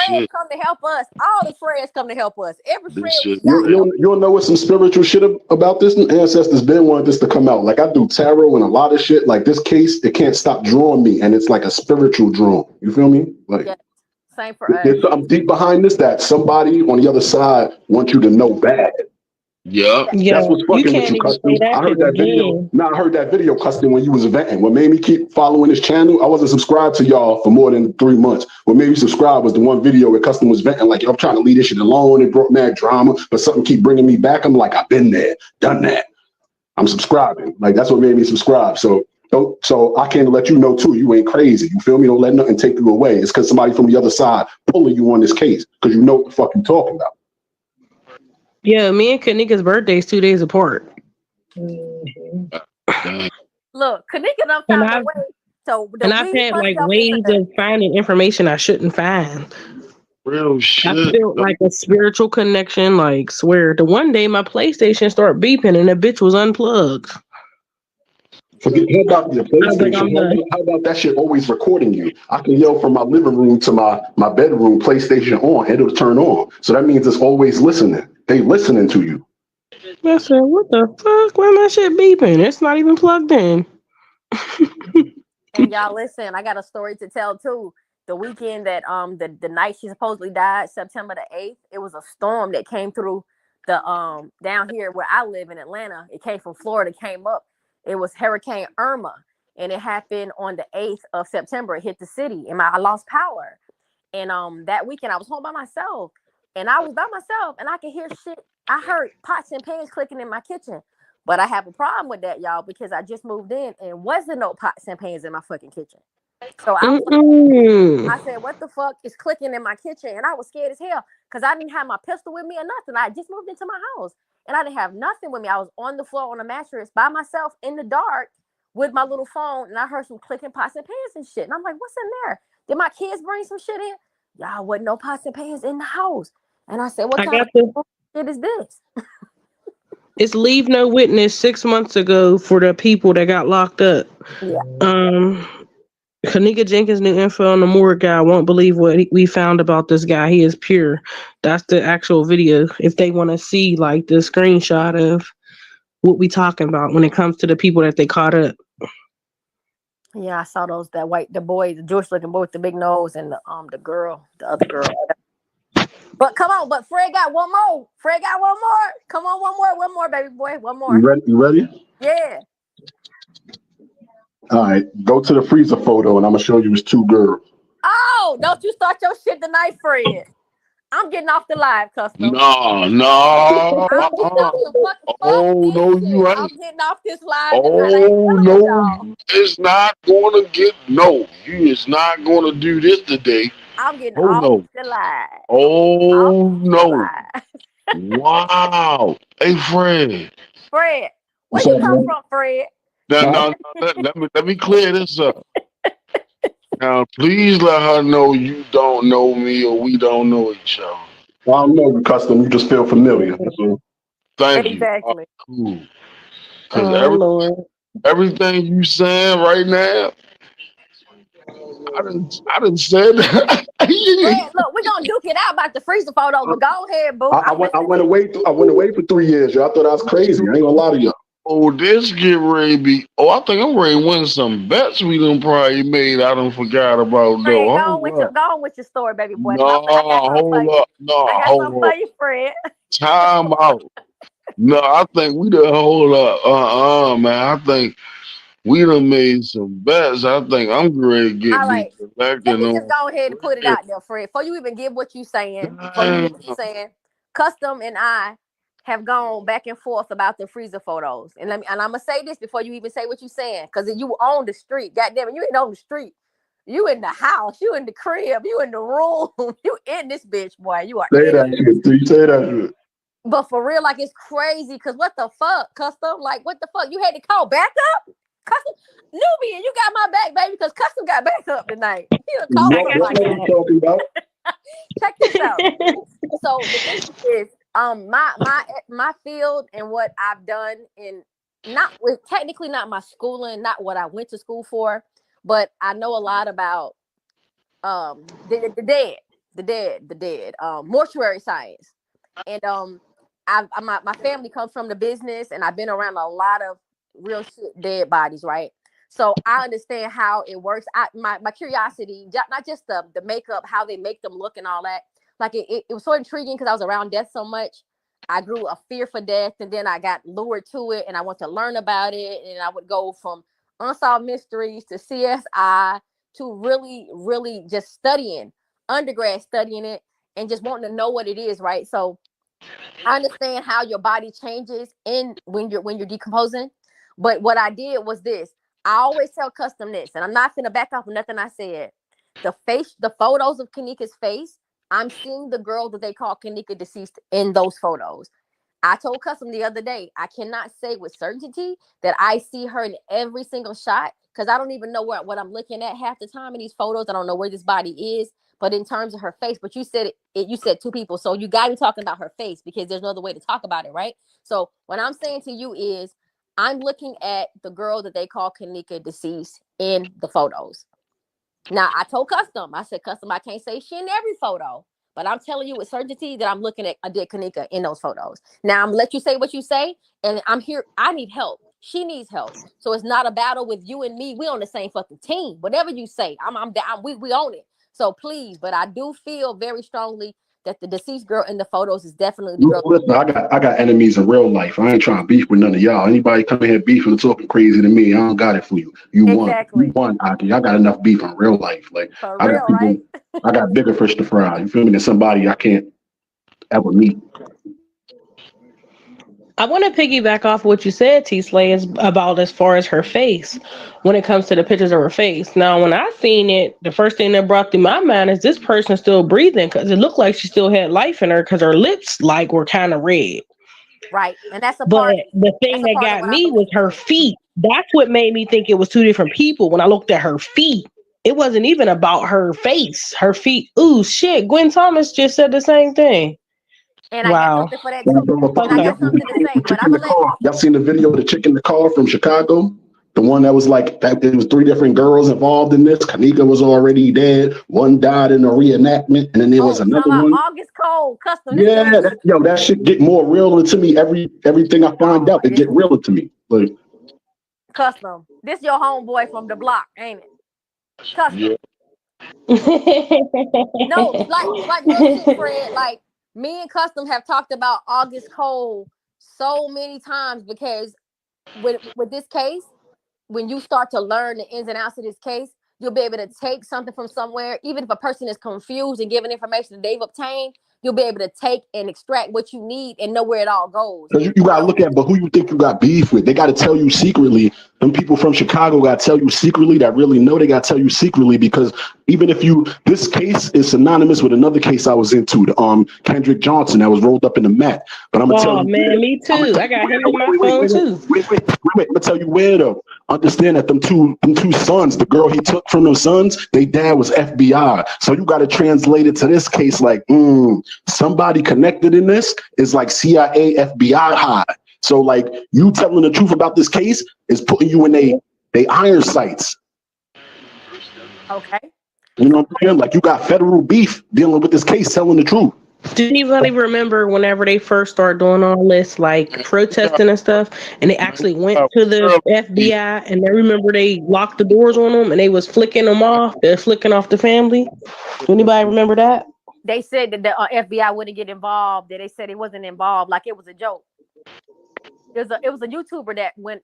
Speaker 16: Fred come to help us. All the Freds come to help us. Every Fred we got.
Speaker 17: You'll know what some spiritual shit about this. Ancestors been wanted this to come out. Like I do tarot and a lot of shit. Like this case, it can't stop drawing me, and it's like a spiritual draw. You feel me? Like
Speaker 16: same for us.
Speaker 17: There's something deep behind this that somebody on the other side wants you to know bad.
Speaker 15: Yeah,
Speaker 17: that's what's fucking with you, Custom. I heard that video. I heard that video, Custom, when you was venting. What made me keep following this channel, I wasn't subscribed to y'all for more than 3 months. What made me subscribe was the one video where Custom was venting, like, yo, I'm trying to leave this shit alone. It brought mad drama, but something keep bringing me back. I'm like, I've been there, done that. I'm subscribing. Like, that's what made me subscribe. So I can't let you know too, you ain't crazy. You feel me? Don't let nothing take you away. It's because somebody from the other side pulling you on this case because you know what the fuck you talking about.
Speaker 18: Yeah, me and Kanika's birthday's 2 days apart.
Speaker 16: Look, Kanika done found a way. So
Speaker 18: I've had like ways of finding information I shouldn't find.
Speaker 15: Real shit.
Speaker 18: I felt like a spiritual connection. Like, swear, the one day my PlayStation started beeping and the bitch was unplugged.
Speaker 17: Forget about your PlayStation. How about that shit always recording you? I can yell from my living room to my bedroom, PlayStation on, and it'll turn on. So that means it's always listening. They listening to you.
Speaker 18: I said, what the fuck? Why my shit beeping? It's not even plugged in.
Speaker 16: And y'all listen, I got a story to tell too. The weekend that the night she supposedly died, September the 8th, it was a storm that came through the down here where I live in Atlanta. It came from Florida, came up. It was Hurricane Irma, and it happened on the 8th of September. It hit the city, and I lost power. And that weekend I was home by myself, and I was by myself, and I could hear shit. I heard pots and pans clicking in my kitchen, but I have a problem with that, y'all, because I just moved in and wasn't no pots and pans in my fucking kitchen. So I said, what the fuck is clicking in my kitchen? And I was scared as hell because I didn't have my pistol with me or nothing. I just moved into my house. And I didn't have nothing with me. I was on the floor on a mattress by myself in the dark with my little phone. And I heard some clicking pots and pans and shit. And I'm like, what's in there? Did my kids bring some shit in? Y'all, wasn't no pots and pans in the house. And I said, what kind of shit is this?
Speaker 18: It's leave no witness 6 months ago for the people that got locked up.
Speaker 16: Yeah.
Speaker 18: Kanika Jenkins' new info on the morgue guy. Won't believe what we found about this guy. He is pure. That's the actual video. If they want to see like the screenshot of what we talking about when it comes to the people that they caught up.
Speaker 16: Yeah, I saw the boy, the Jewish looking boy with the big nose, and the other girl. But come on, but Fred got one more. Come on, one more, baby boy, one more.
Speaker 17: You ready?
Speaker 16: Yeah.
Speaker 17: All right, go to the freezer photo, and I'm gonna show you his two girls.
Speaker 16: Oh, don't you start your shit tonight, Fred. I'm getting off the live, Custom.
Speaker 15: No.
Speaker 16: I'm getting off the fucking
Speaker 15: Oh, no, you
Speaker 16: I'm
Speaker 15: ain't.
Speaker 16: getting off this live tonight. I ain't
Speaker 15: Oh,
Speaker 16: dealing with
Speaker 15: no,
Speaker 16: y'all.
Speaker 15: you is not going to get, no, you is not going to do this today.
Speaker 16: I'm getting
Speaker 15: Oh,
Speaker 16: off
Speaker 15: no.
Speaker 16: the live.
Speaker 15: Oh, no.
Speaker 16: Live.
Speaker 15: Wow. Hey, Fred.
Speaker 16: Fred, where
Speaker 17: What's
Speaker 16: you
Speaker 17: up,
Speaker 16: come
Speaker 17: man?
Speaker 16: from, Fred?
Speaker 15: Now, let me clear this up. Now, please let her know you don't know me or we don't know each other.
Speaker 17: I don't know you, Custom. You just feel familiar. That's all.
Speaker 15: Thank you.
Speaker 16: Exactly.
Speaker 15: Cool. Because
Speaker 18: Oh Lord.
Speaker 15: everything you saying right now, I didn't say that.
Speaker 16: Fred, look, we're gonna duke it out about the freezer photos, but go ahead, boo.
Speaker 17: I went away. I went away for 3 years. Y'all thought I was crazy. I ain't gonna lie to y'all.
Speaker 15: Oh, this get ready to be. Oh, I think I'm ready to win some bets we done probably made. I done forgot about
Speaker 16: Fred,
Speaker 15: though.
Speaker 16: go on with your story, baby boy.
Speaker 15: No, hold up. No,
Speaker 16: I got
Speaker 15: hold
Speaker 16: something for
Speaker 15: up.
Speaker 16: you, Fred.
Speaker 15: Time out. No, I think we done hold up. Man. I think we done made some bets. I think I'm ready to get
Speaker 16: All
Speaker 15: me
Speaker 16: right.
Speaker 15: collected
Speaker 16: Let me just
Speaker 15: on.
Speaker 16: go ahead and put it out there, Fred. Before you even give what you saying, Custom and I have gone back and forth about the freezer photos. And I'm gonna say this before you even say what you saying, because you on the street. Goddamn it, you ain't on the street. You in the house, you in the crib, you in the room, you in this bitch, boy. You are
Speaker 17: Say
Speaker 16: in
Speaker 17: that
Speaker 16: it.
Speaker 17: shit. You say that shit.
Speaker 16: But for real, like it's crazy. Cause what the fuck, Custom? Like, what the fuck? You had to call backup? Custom Nubian, you got my back, baby, because Custom got backup tonight. He done called
Speaker 17: What you talking about?
Speaker 16: Check this out. So the thing is, my field and what I've done in technically not my schooling, not what I went to school for, but I know a lot about the dead, mortuary science. And my family comes from the business, and I've been around a lot of real shit dead bodies, right? So I understand how it works. My curiosity, not just the makeup, how they make them look and all that. Like it was so intriguing because I was around death so much. I grew a fear for death, and then I got lured to it, and I want to learn about it. And I would go from unsolved mysteries to CSI to really, really just undergrad studying it, and just wanting to know what it is, right? So I understand how your body changes when you're decomposing. But what I did was this. I always tell Custom this, and I'm not gonna back off of nothing I said. The photos of Kanika's face, I'm seeing the girl that they call Kanika deceased in those photos. I told Custom the other day, I cannot say with certainty that I see her in every single shot, because I don't even know what I'm looking at half the time in these photos. I don't know where this body is. But in terms of her face, but you said you said two people, so you got to be talking about her face, because there's no other way to talk about it, right? So what I'm saying to you is, I'm looking at the girl that they call Kanika deceased in the photos. Now I told Custom, I said, Custom, I can't say she in every photo, but I'm telling you with certainty that I'm looking at a dead Kanika in those photos. Now I'm gonna let you say what you say, and I'm here. I need help. She needs help. So it's not a battle with you and me. We on the same fucking team. Whatever you say, I'm down. We own it. So please, but I do feel very strongly that the deceased girl in the photos is definitely the girl.
Speaker 17: Listen, I got enemies in real life. I ain't trying to beef with none of y'all. Anybody come in here beefing and talking crazy to me, I don't got it for you. You won, Aki. I got enough beef in real life. Like
Speaker 16: For
Speaker 17: I
Speaker 16: real,
Speaker 17: got people,
Speaker 16: right?
Speaker 17: I got bigger fish to fry. You feel me? Than somebody I can't ever meet.
Speaker 18: I want to piggyback off what you said, T Slay, is about as far as her face when it comes to the pictures of her face. Now, when I seen it, the first thing that brought through my mind is this person still breathing, because it looked like she still had life in her, because her lips were kind of red.
Speaker 16: Right. And that's a
Speaker 18: But
Speaker 16: part.
Speaker 18: the thing that
Speaker 16: Part of
Speaker 18: got
Speaker 16: what I
Speaker 18: me was
Speaker 16: believe
Speaker 18: her feet. That's what made me think it was two different people. When I looked at her feet, it wasn't even about her face. Her feet. Ooh, shit. Gwen Thomas just said the same thing.
Speaker 16: And
Speaker 18: Wow.
Speaker 16: I got something for that too. And I got something to say, but I'm gonna let
Speaker 17: Y'all seen the video of the chick in the car from Chicago? The one that was like that. There was 3 different girls involved in this. Kanika was already dead. One died in a reenactment, and then there was another one.
Speaker 16: August Cole Custom.
Speaker 17: Yeah, that shit get more realer to me. Everything I find out, it get realer to me. Like
Speaker 16: Custom. This your homeboy from the block, ain't it? Custom.
Speaker 15: Yeah.
Speaker 16: No, like real shit, Fred. Like me and Custom have talked about August Cole so many times, because with this case, when you start to learn the ins and outs of this case, you'll be able to take something from somewhere, even if a person is confused and giving information that they've obtained, you'll be able to take and extract what you need and know where it all goes.
Speaker 17: Because you got to look at, but who you think you got beef with? They got to tell you secretly. Them people from Chicago got to tell you secretly that really know they got to tell you secretly, because even if this case is synonymous with another case I was into, the Kendrick Johnson that was rolled up in the mat. But I'm going to tell you.
Speaker 18: Man, me too. I got him on my phone too.
Speaker 17: Wait. I'm going to tell you where though. Understand that them two sons, the girl he took from them sons, they dad was FBI. So you got to translate it to this case like, somebody connected in this is like CIA, FBI high. So like you telling the truth about this case is putting you in they iron sights.
Speaker 16: Okay.
Speaker 17: You know what I'm saying? Like you got federal beef dealing with this case, telling the truth.
Speaker 18: Do anybody remember whenever they first started doing all this, like protesting and stuff, and they actually went to the FBI, and they remember they locked the doors on them and they was flicking them off, they're flicking off the family? Do anybody remember that?
Speaker 16: They said that the FBI wouldn't get involved. That they said it wasn't involved, like it was a joke. It was a YouTuber that went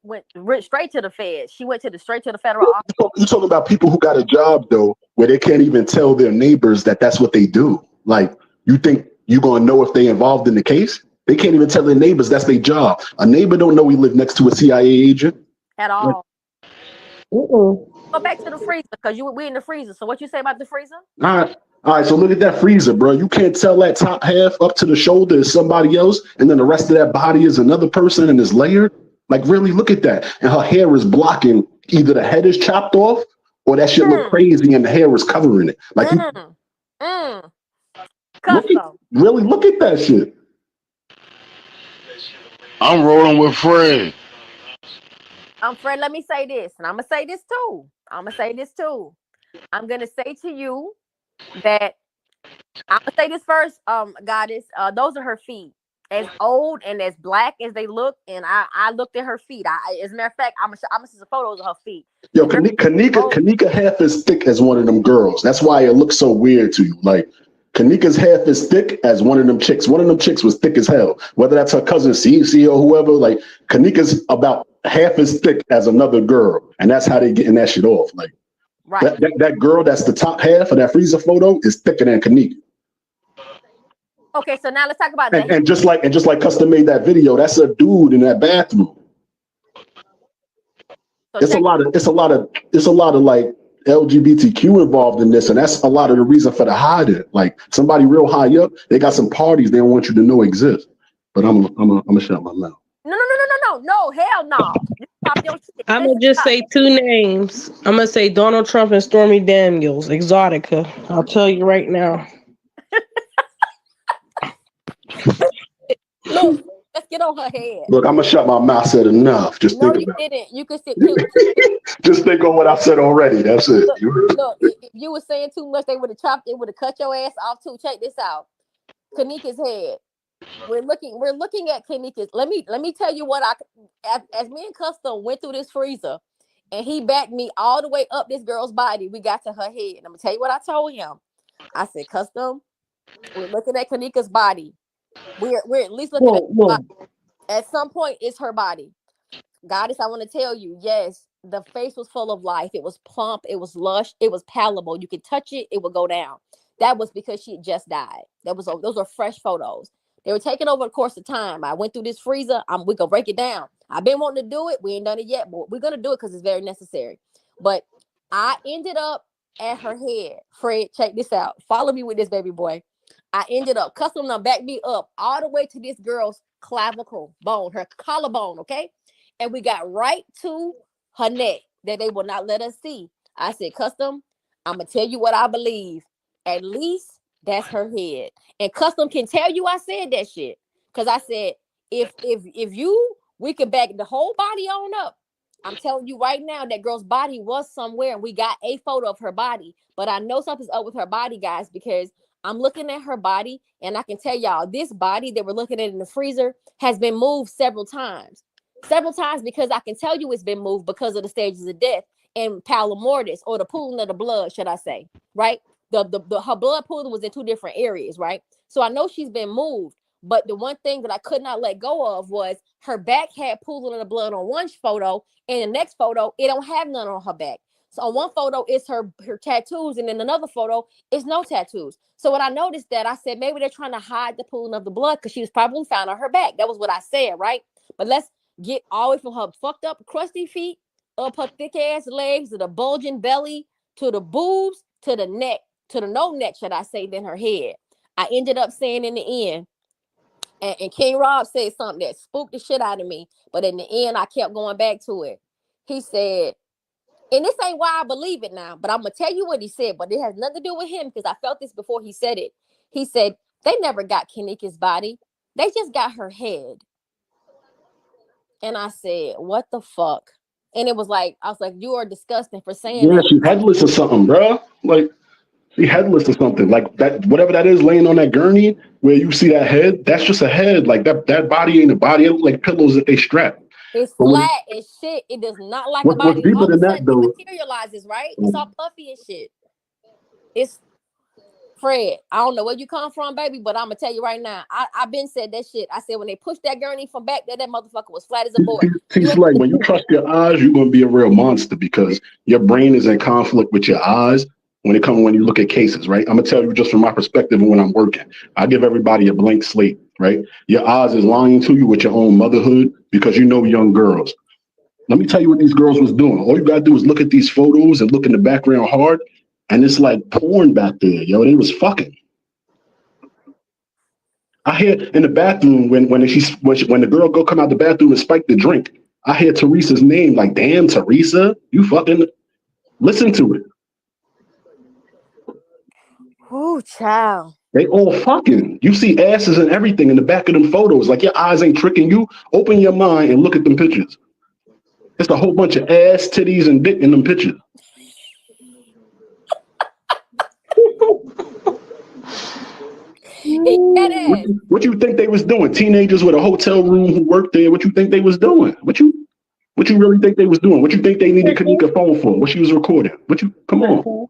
Speaker 16: straight to the feds. She went straight to the federal office.
Speaker 17: You talking about people who got a job though, where they can't even tell their neighbors that that's what they do. Like you think you're gonna know if they involved in the case? They can't even tell their neighbors that's their job. A neighbor don't know he live next to a CIA agent
Speaker 16: at all. Go back to the freezer because we in the freezer. So what you say about the freezer?
Speaker 17: All right, so look at that freezer, bro. You can't tell that top half up to the shoulder is somebody else, and then the rest of that body is another person and is layered. Like, really, look at that. And her hair is blocking, either the head is chopped off or that shit look crazy and the hair is covering it. Like, look at that shit.
Speaker 15: I'm rolling with Fred.
Speaker 16: Fred, let me say this, and I'm going to say this too. I'm going to say to you that I'm gonna say this first, goddess. Those are her feet, as old and as black as they look. And I looked at her feet. As a matter of fact, I'm gonna see some photos of her feet.
Speaker 17: Yo, Kanika half as thick as one of them girls. That's why it looks so weird to you. Like Kanika's half as thick as one of them chicks. One of them chicks was thick as hell. Whether that's her cousin CC or whoever, like Kanika's about half as thick as another girl, and that's how they getting that shit off. Like. Right. That girl that's the top half of that freezer photo is thicker than Kanika.
Speaker 16: Okay, so now let's talk about that.
Speaker 17: And just like Custom made that video, that's a dude in that bathroom. So it's a lot of like LGBTQ involved in this, and that's a lot of the reason for the hiding. Like somebody real high up, they got some parties they don't want you to know exist. But I'm gonna shut my mouth.
Speaker 16: No, hell no.
Speaker 18: I'm gonna just say two names. I'm gonna say Donald Trump and Stormy Daniels, Exotica. I'll tell you right now.
Speaker 16: Look, let's get on her head.
Speaker 17: Look, I'm gonna shut my mouth. Said enough. Just think about it.
Speaker 16: Didn't. You could sit.
Speaker 17: Just think on what I've said already. That's it.
Speaker 16: Look, if you were saying too much, they would have chopped. They would have cut your ass off too. Check this out. Kanika's head. We're looking at Kanika's. Let me tell you what as me and Custom went through this freezer, and he backed me all the way up this girl's body. We got to her head. And I'm gonna tell you what I told him. I said, Custom, we're looking at Kanika's body. We're at least looking at her body. At some point, it's her body. Goddess, I want to tell you, yes, the face was full of life. It was plump. It was lush. It was palatable. You could touch it. It would go down. That was because she had just died. Those are fresh photos. They were taken over the course of time. I went through this freezer. We're going to break it down. I've been wanting to do it. We ain't done it yet, but we're going to do it because it's very necessary. But I ended up at her head. Fred, check this out. Follow me with this, baby boy. I ended up, Custom done back me up all the way to this girl's clavicle bone, her collarbone, okay? And we got right to her neck that they will not let us see. I said, Custom, I'm going to tell you what I believe. At least that's her head. And Custom can tell you I said that shit. Because I said, if we could back the whole body on up. I'm telling you right now, that girl's body was somewhere and we got a photo of her body. But I know something's up with her body, guys, because I'm looking at her body and I can tell y'all this body that we're looking at in the freezer has been moved several times. Several times because I can tell you it's been moved because of the stages of death and pallor or the pooling of the blood, should I say, right? Her blood pooling was in two different areas, right? So I know she's been moved, but the one thing that I could not let go of was her back had pooling of the blood on one photo, and the next photo, it don't have none on her back. So on one photo, it's her tattoos, and then another photo, it's no tattoos. So when I noticed that, I said maybe they're trying to hide the pooling of the blood because she was probably found on her back. That was what I said, right? But let's get all the way from her fucked up, crusty feet, up her thick ass legs, to the bulging belly, to the boobs, to the neck, to the no neck, should I say, then her head. I ended up saying in the end, and King Rob said something that spooked the shit out of me. But in the end, I kept going back to it. He said, and this ain't why I believe it now, but I'm going to tell you what he said, but it has nothing to do with him because I felt this before he said it. He said, they never got Kanika's body. They just got her head. And I said, what the fuck? And it was like, I was like, you are disgusting for saying
Speaker 17: Yeah,
Speaker 16: that.
Speaker 17: she's headless or something, bro. Like, she headless or something. Like that, whatever that is laying on that gurney where you see that head, that's just a head. Like that body ain't a body. It look like pillows that they strap.
Speaker 16: It's
Speaker 17: But
Speaker 16: flat as shit. It does not like a
Speaker 17: what's
Speaker 16: body.
Speaker 17: deeper
Speaker 16: All of
Speaker 17: than
Speaker 16: a
Speaker 17: that
Speaker 16: sudden,
Speaker 17: though?
Speaker 16: it materializes, right? It's all puffy and shit. It's Fred. I don't know where you come from, baby, but I'm gonna tell you right now. I've been said that shit. I said when they pushed that gurney from back there, that motherfucker was flat as a board.
Speaker 17: Like when you trust your eyes, you're gonna be a real monster because your brain is in conflict with your eyes when you look at cases, right? I'm gonna tell you just from my perspective when I'm working. I give everybody a blank slate, right? Your eyes is lying to you with your own motherhood because you know young girls. Let me tell you what these girls was doing. All you gotta do is look at these photos and look in the background hard, and it's like porn back there, yo. They was fucking. I hear in the bathroom when the girl go come out the bathroom and spike the drink. I hear Teresa's name like, damn, Teresa, you fucking listen to it.
Speaker 16: Ooh, child.
Speaker 17: They all fucking. You see asses and everything in the back of them photos. Like your eyes ain't tricking you. Open your mind and look at them pictures. It's a whole bunch of ass, titties, and dick in them pictures. What you think they was doing? Teenagers with a hotel room who worked there. What you think they was doing? What you really think they was doing? What you think they needed Kanika phone for? What she was recording? Come on.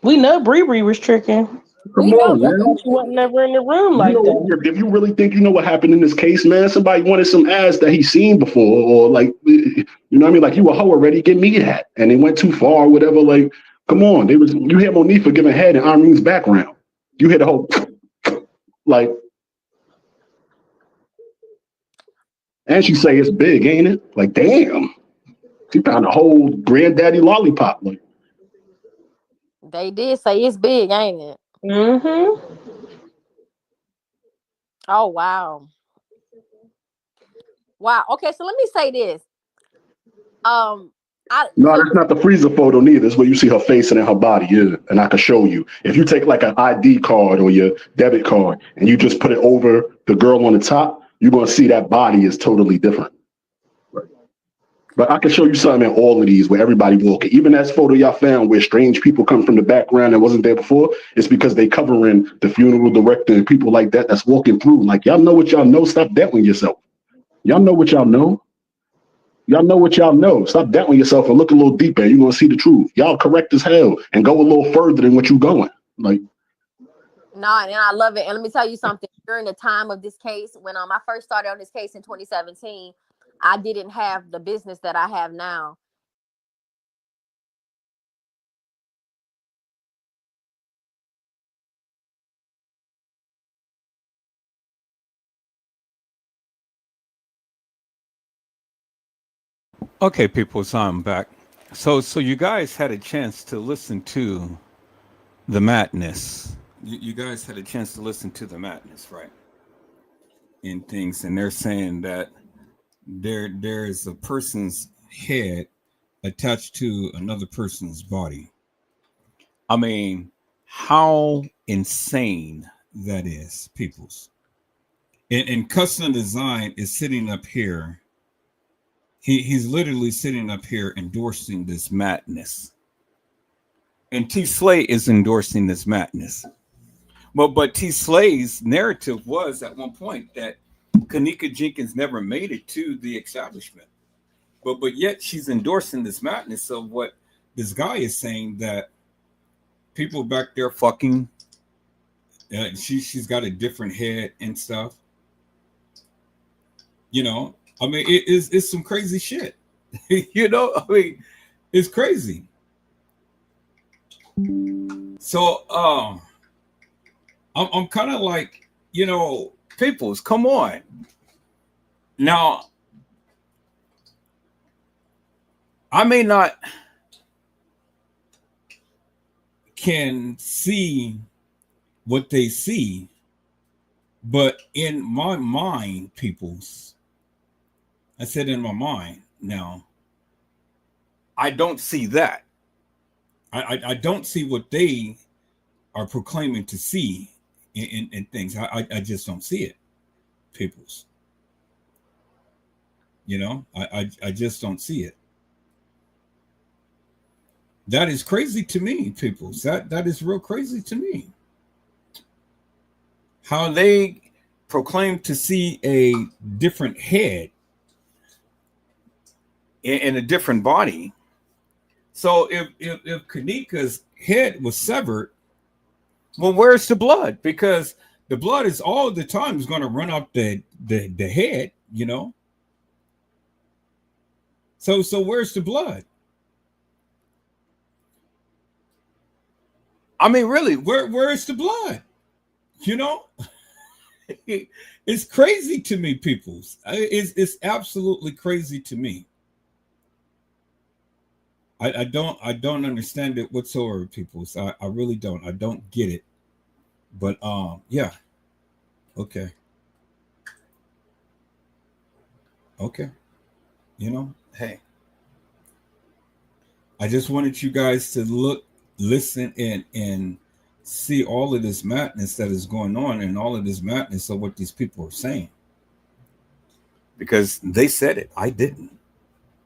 Speaker 18: We know Bree was tricking.
Speaker 17: Come on, man.
Speaker 18: She wasn't never in the room like that.
Speaker 17: If you really think you know what happened in this case, man, somebody wanted some ass that he's seen before, or like, you know what I mean? Like, you a hoe already, give me that. And they went too far, or whatever. Like, come on. You hear Monifa giving head in Irene's background. You hear the whole, like, and she say it's big, ain't it? Like, damn. She found a whole granddaddy lollipop. Like,
Speaker 16: they did say it's big, ain't it?
Speaker 18: Mm-hmm.
Speaker 16: Oh, wow. Wow. Okay, so let me say this.
Speaker 17: no, that's not the freezer photo neither. It's where you see her face and then her body. Yeah, and I can show you. If you take like an ID card or your debit card and you just put it over the girl on the top, you're gonna see that body is totally different. But I can show you something in all of these where everybody walking. Even that photo y'all found where strange people come from the background that wasn't there before, it's because they covering the funeral director and people like that that's walking through. Like, y'all know what y'all know. Stop doubting yourself. Y'all know what y'all know. Y'all know what y'all know. Stop doubting yourself and look a little deeper. You're going to see the truth. Y'all correct as hell and go a little further than what you going. Like,
Speaker 16: no, and I love it. And let me tell you something. During the time of this case, when I first started on this case in 2017, I didn't have the business that I have now.
Speaker 3: Okay, people, so I'm back. So you guys had a chance to listen to the madness. You guys had a chance to listen to the madness, right? In things, and they're saying that there's a person's head attached to another person's body. I mean, how insane that is, peoples. And Custom Design is sitting up here. He's literally sitting up here endorsing this madness. And T. Slay is endorsing this madness. But T. Slay's narrative was at one point that Kanika Jenkins never made it to the establishment. But yet she's endorsing this madness of what this guy is saying, that people back there fucking, she's got a different head and stuff. You know, I mean, it's some crazy shit. You know, I mean, it's crazy. So I'm kind of like, peoples, come on. Now, I may not can see what they see, but in my mind, peoples, I said in my mind now, I don't see that. I don't see what they are proclaiming to see in things. I just don't see it, peoples. I just don't see it. That is crazy to me, peoples. That is real crazy to me. How they proclaim to see a different head in a different body. So if Kanika's head was severed, well, where's the blood? Because the blood is all the time is going to run up the head, So where's the blood? I mean, really, where's the blood? It's crazy to me, peoples. It's absolutely crazy to me. I don't understand it whatsoever, peoples. I really don't. I don't get it. But yeah. Okay. Okay. Hey. I just wanted you guys to look, listen, and see all of this madness that is going on and all of this madness of what these people are saying. Because they said it. I didn't.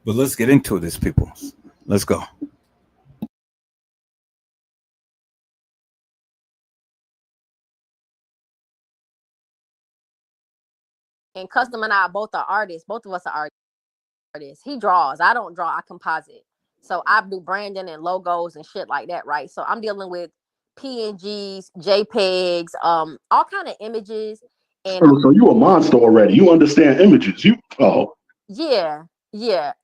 Speaker 3: But let's get into this, people. Let's go.
Speaker 16: And Custom and I both are artists. Both of us are artists. He draws. I don't draw. I composite. So I do branding and logos and shit like that, right? So I'm dealing with PNGs, JPEGs, all kind of images. And
Speaker 17: So you a monster already. You understand images.
Speaker 16: yeah,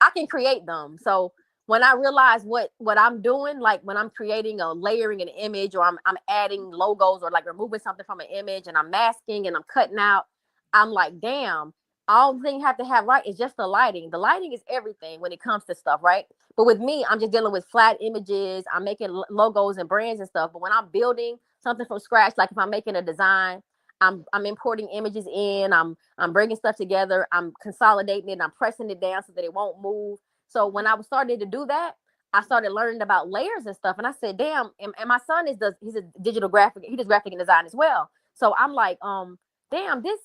Speaker 16: I can create them. So when I realize what I'm doing, like when I'm creating a layering an image, or I'm adding logos, or like removing something from an image, and I'm masking and I'm cutting out, I'm like, damn, all the thing you have to have right is just the lighting. The lighting is everything when it comes to stuff, right? But with me, I'm just dealing with flat images. I'm making logos and brands and stuff. But when I'm building something from scratch, like if I'm making a design, I'm importing images in. I'm bringing stuff together. I'm consolidating it. I'm pressing it down so that it won't move. So when I was starting to do that, I started learning about layers and stuff. And I said, damn. And my son he's a digital graphic. He does graphic design as well. So I'm like, damn, this.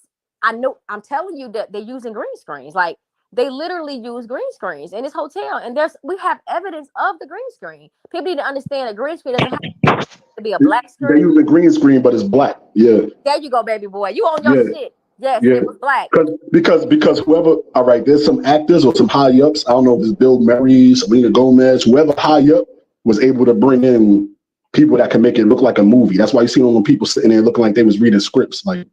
Speaker 16: I know. I'm telling you that they're using green screens. Like they literally use green screens in this hotel. And we have evidence of the green screen. People need to understand a green screen doesn't have to be a black screen.
Speaker 17: They use a green screen, but it's black. Yeah.
Speaker 16: There you go, baby boy. You on your shit. Yes,
Speaker 17: Yeah.
Speaker 16: it was black.
Speaker 17: Because whoever, all right, there's some actors or some high ups. I don't know if it's Bill Murray, Selena Gomez, whoever high up was able to bring in people that can make it look like a movie. That's why you see all the people sitting there looking like they was reading scripts. Like,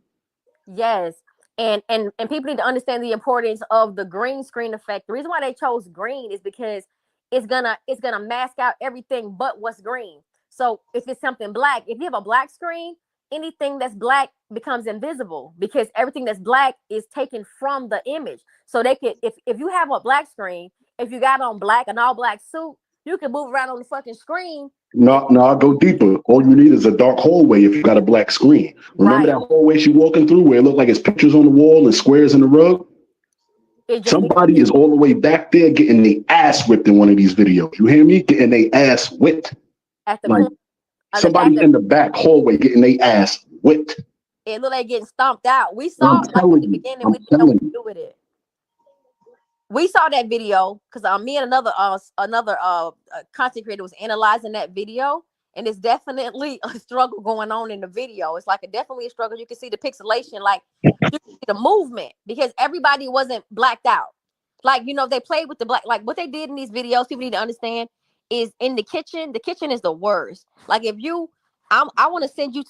Speaker 16: yes. And people need to understand the importance of the green screen effect. The reason why they chose green is because it's gonna mask out everything but what's green. So if it's something black, if you have a black screen, anything that's black becomes invisible because everything that's black is taken from the image. So they could, if you have a black screen, if you got on black, an all black suit, you can move around on the fucking screen.
Speaker 17: no, I'll go deeper. All you need is a dark hallway if you got a black screen. Remember that hallway she walking through where it looked like it's pictures on the wall and squares in the rug? Somebody is all the way back there getting their ass whipped in one of these videos. You hear me? Getting their ass whipped.
Speaker 16: At the
Speaker 17: like somebody's in the back hallway getting their ass whipped.
Speaker 16: It looked like getting stomped out. We saw like in the beginning, we didn't know what to do with it. We saw that video because me and another content creator was analyzing that video, and it's definitely a struggle going on in the video. It's like definitely a struggle. You can see the pixelation, like you can see the movement because everybody wasn't blacked out. Like they played with the black. Like what they did in these videos, people need to understand is in the kitchen. The kitchen is the worst. Like if I want to send you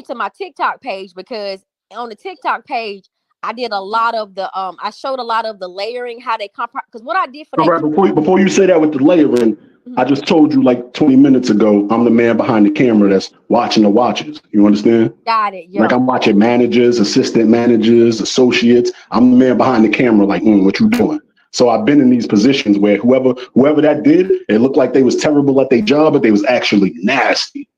Speaker 16: to my TikTok page because on the TikTok page. I did a lot of I showed a lot of the layering, how they because what I did for
Speaker 17: all right, before you say that with the layering, I just told you like 20 minutes ago, I'm the man behind the camera that's watching the watches. You understand?
Speaker 16: Got it. Yeah.
Speaker 17: Like I'm watching managers, assistant managers, associates. I'm the man behind the camera, like, what you doing? So I've been in these positions where whoever that did, it looked like they was terrible at their job, but they was actually nasty.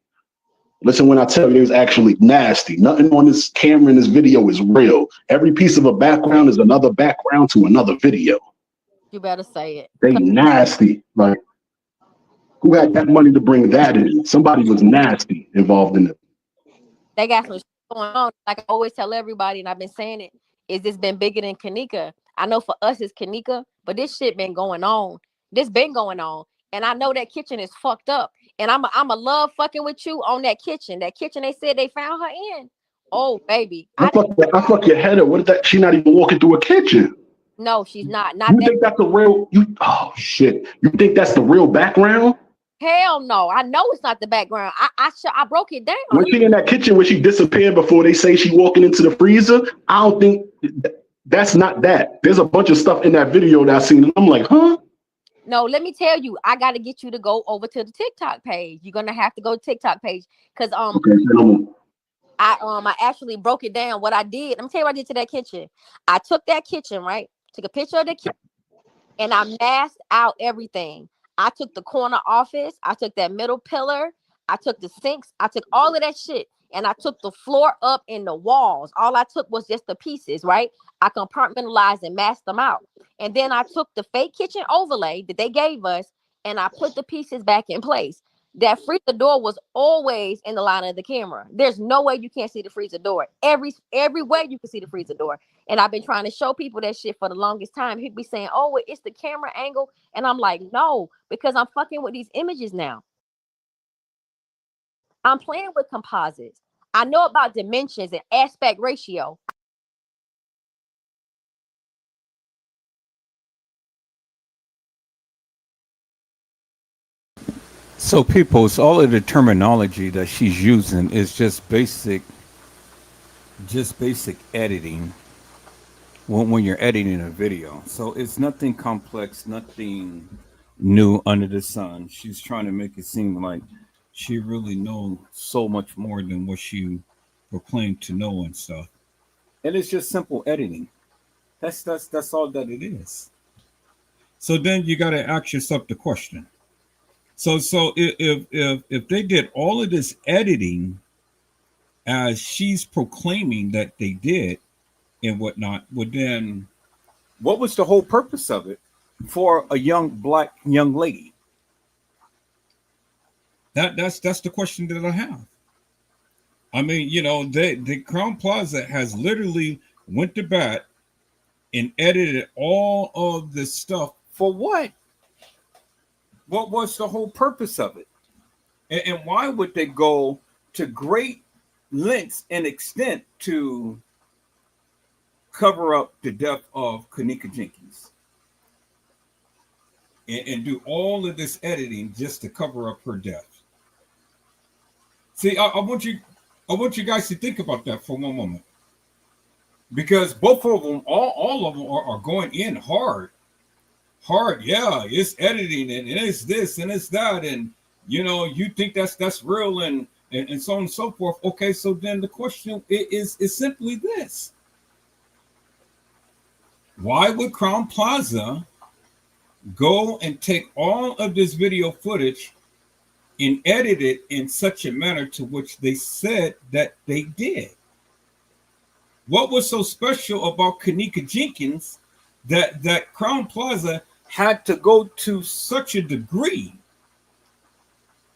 Speaker 17: Listen, when I tell you, they was actually nasty. Nothing on this camera in this video is real. Every piece of a background is another background to another video.
Speaker 16: You better say it.
Speaker 17: They nasty. Like, who had that money to bring that in? Somebody was nasty involved in it.
Speaker 16: They got some shit going on. Like I always tell everybody, and I've been saying it, is this been bigger than Kanika? I know for us it's Kanika, but this shit been going on. This been going on. And I know that kitchen is fucked up. And I'm a love fucking with you on that kitchen. That kitchen they said they found her in. Oh, baby.
Speaker 17: I fuck your head up. What is that? She not even walking through a kitchen.
Speaker 16: No, she's not.
Speaker 17: You think that's the real? Oh shit! You think that's the real background?
Speaker 16: Hell no! I know it's not the background. I broke it down.
Speaker 17: When she in that kitchen, when she disappeared before they say she walking into the freezer, I don't think that's not that. There's a bunch of stuff in that video that I seen, and I'm like, huh?
Speaker 16: No, let me tell you, I got to get you to go over to the TikTok page. You're gonna have to go to TikTok page because I actually broke it down. What I did, let me tell you what I did to that kitchen. I took that kitchen, right? Took a picture of the kitchen, and I masked out everything. I took the corner office. I took that middle pillar. I took the sinks. I took all of that shit. And I took the floor up in the walls. All I took was just the pieces, right? I compartmentalized and masked them out. And then I took the fake kitchen overlay that they gave us and I put the pieces back in place. That freezer door was always in the line of the camera. There's no way you can't see the freezer door. Every way you can see the freezer door. And I've been trying to show people that shit for the longest time. He'd be saying, oh, it's the camera angle. And I'm like, no, because I'm fucking with these images now. I'm playing with composites. I know about dimensions and aspect ratio.
Speaker 3: So peoples, all of the terminology that she's using is just basic editing when you're editing a video. So it's nothing complex, nothing new under the sun. She's trying to make it seem like she really knows so much more than what she proclaimed to know and stuff. And it's just simple editing. That's all that it is. So then you got to ask yourself the question. So if they did all of this editing as she's proclaiming that they did and whatnot, well then what was the whole purpose of it for a black young lady? That's the question that I have. I mean, the Crown Plaza has literally went to bat and edited all of this stuff for what? What was the whole purpose of it? And why would they go to great lengths and extent to cover up the death of Kanika Jenkins? And do all of this editing just to cover up her death? See, I want you guys to think about that for one moment. Because both of them, all of them are going in hard. Yeah, it's editing and it's this and it's that, and you think that's real and so on and so forth. Okay, so then the question is simply this: why would Crown Plaza go and take all of this video footage and edit it in such a manner to which they said that they did? What was so special about Kanika Jenkins that Crown Plaza had to go to such a degree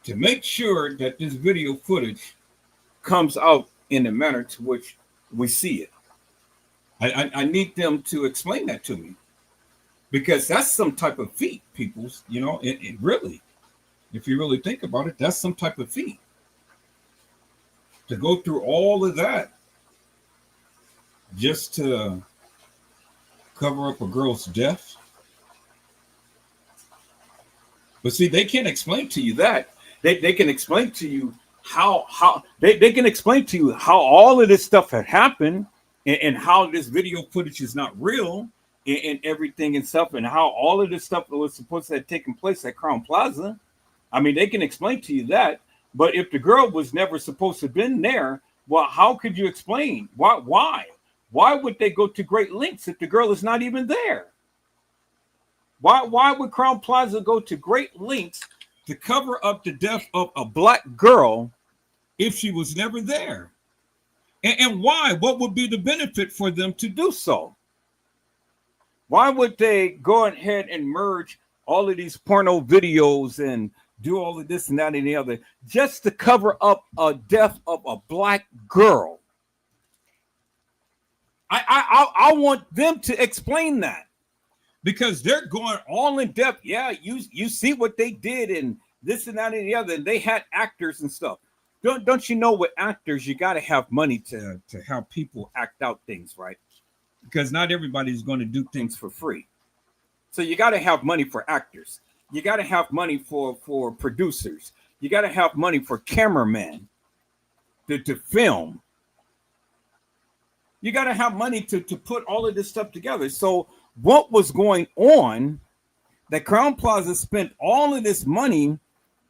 Speaker 3: to make sure that this video footage comes out in a manner to which we see it? I need them to explain that to me, because that's some type of feat, peoples. It really, if you really think about it, that's some type of feat to go through all of that just to cover up a girl's death. But see, they can't explain to you that. They can explain to you how they can explain to you how all of this stuff had happened and how this video footage is not real and everything and stuff, and how all of this stuff that was supposed to have taken place at Crown Plaza. I mean, they can explain to you that, but if the girl was never supposed to have been there, well, how could you explain? Why would they go to great lengths if the girl is not even there? Why would Crown Plaza go to great lengths to cover up the death of a black girl if she was never there? And why? What would be the benefit for them to do so? Why would they go ahead and merge all of these porno videos and do all of this and that and the other just to cover up a death of a black girl? I want them to explain that, because they're going all in depth. Yeah, you see what they did and this and that and the other, and they had actors and stuff. Don't you know, with actors, you got to have money to have people act out things, right? Because not everybody's going to do things for free. So you got to have money for actors. You got to have money for producers. You got to have money for cameramen to film. You got to have money to put all of this stuff together. So what was going on, that Crown Plaza spent all of this money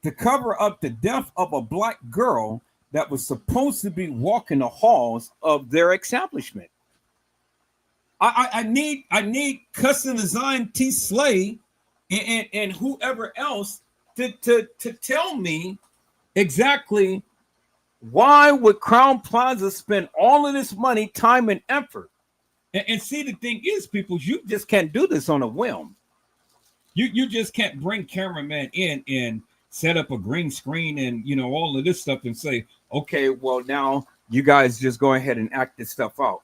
Speaker 3: to cover up the death of a black girl that was supposed to be walking the halls of their establishment. I need Custom Design T Slay and whoever else to tell me exactly why would Crown Plaza spend all of this money, time, and effort. And see, the thing is, people, you just can't do this on a whim. You just can't bring cameramen in and set up a green screen and, you know, all of this stuff and say, okay, well, now you guys just go ahead and act this stuff out.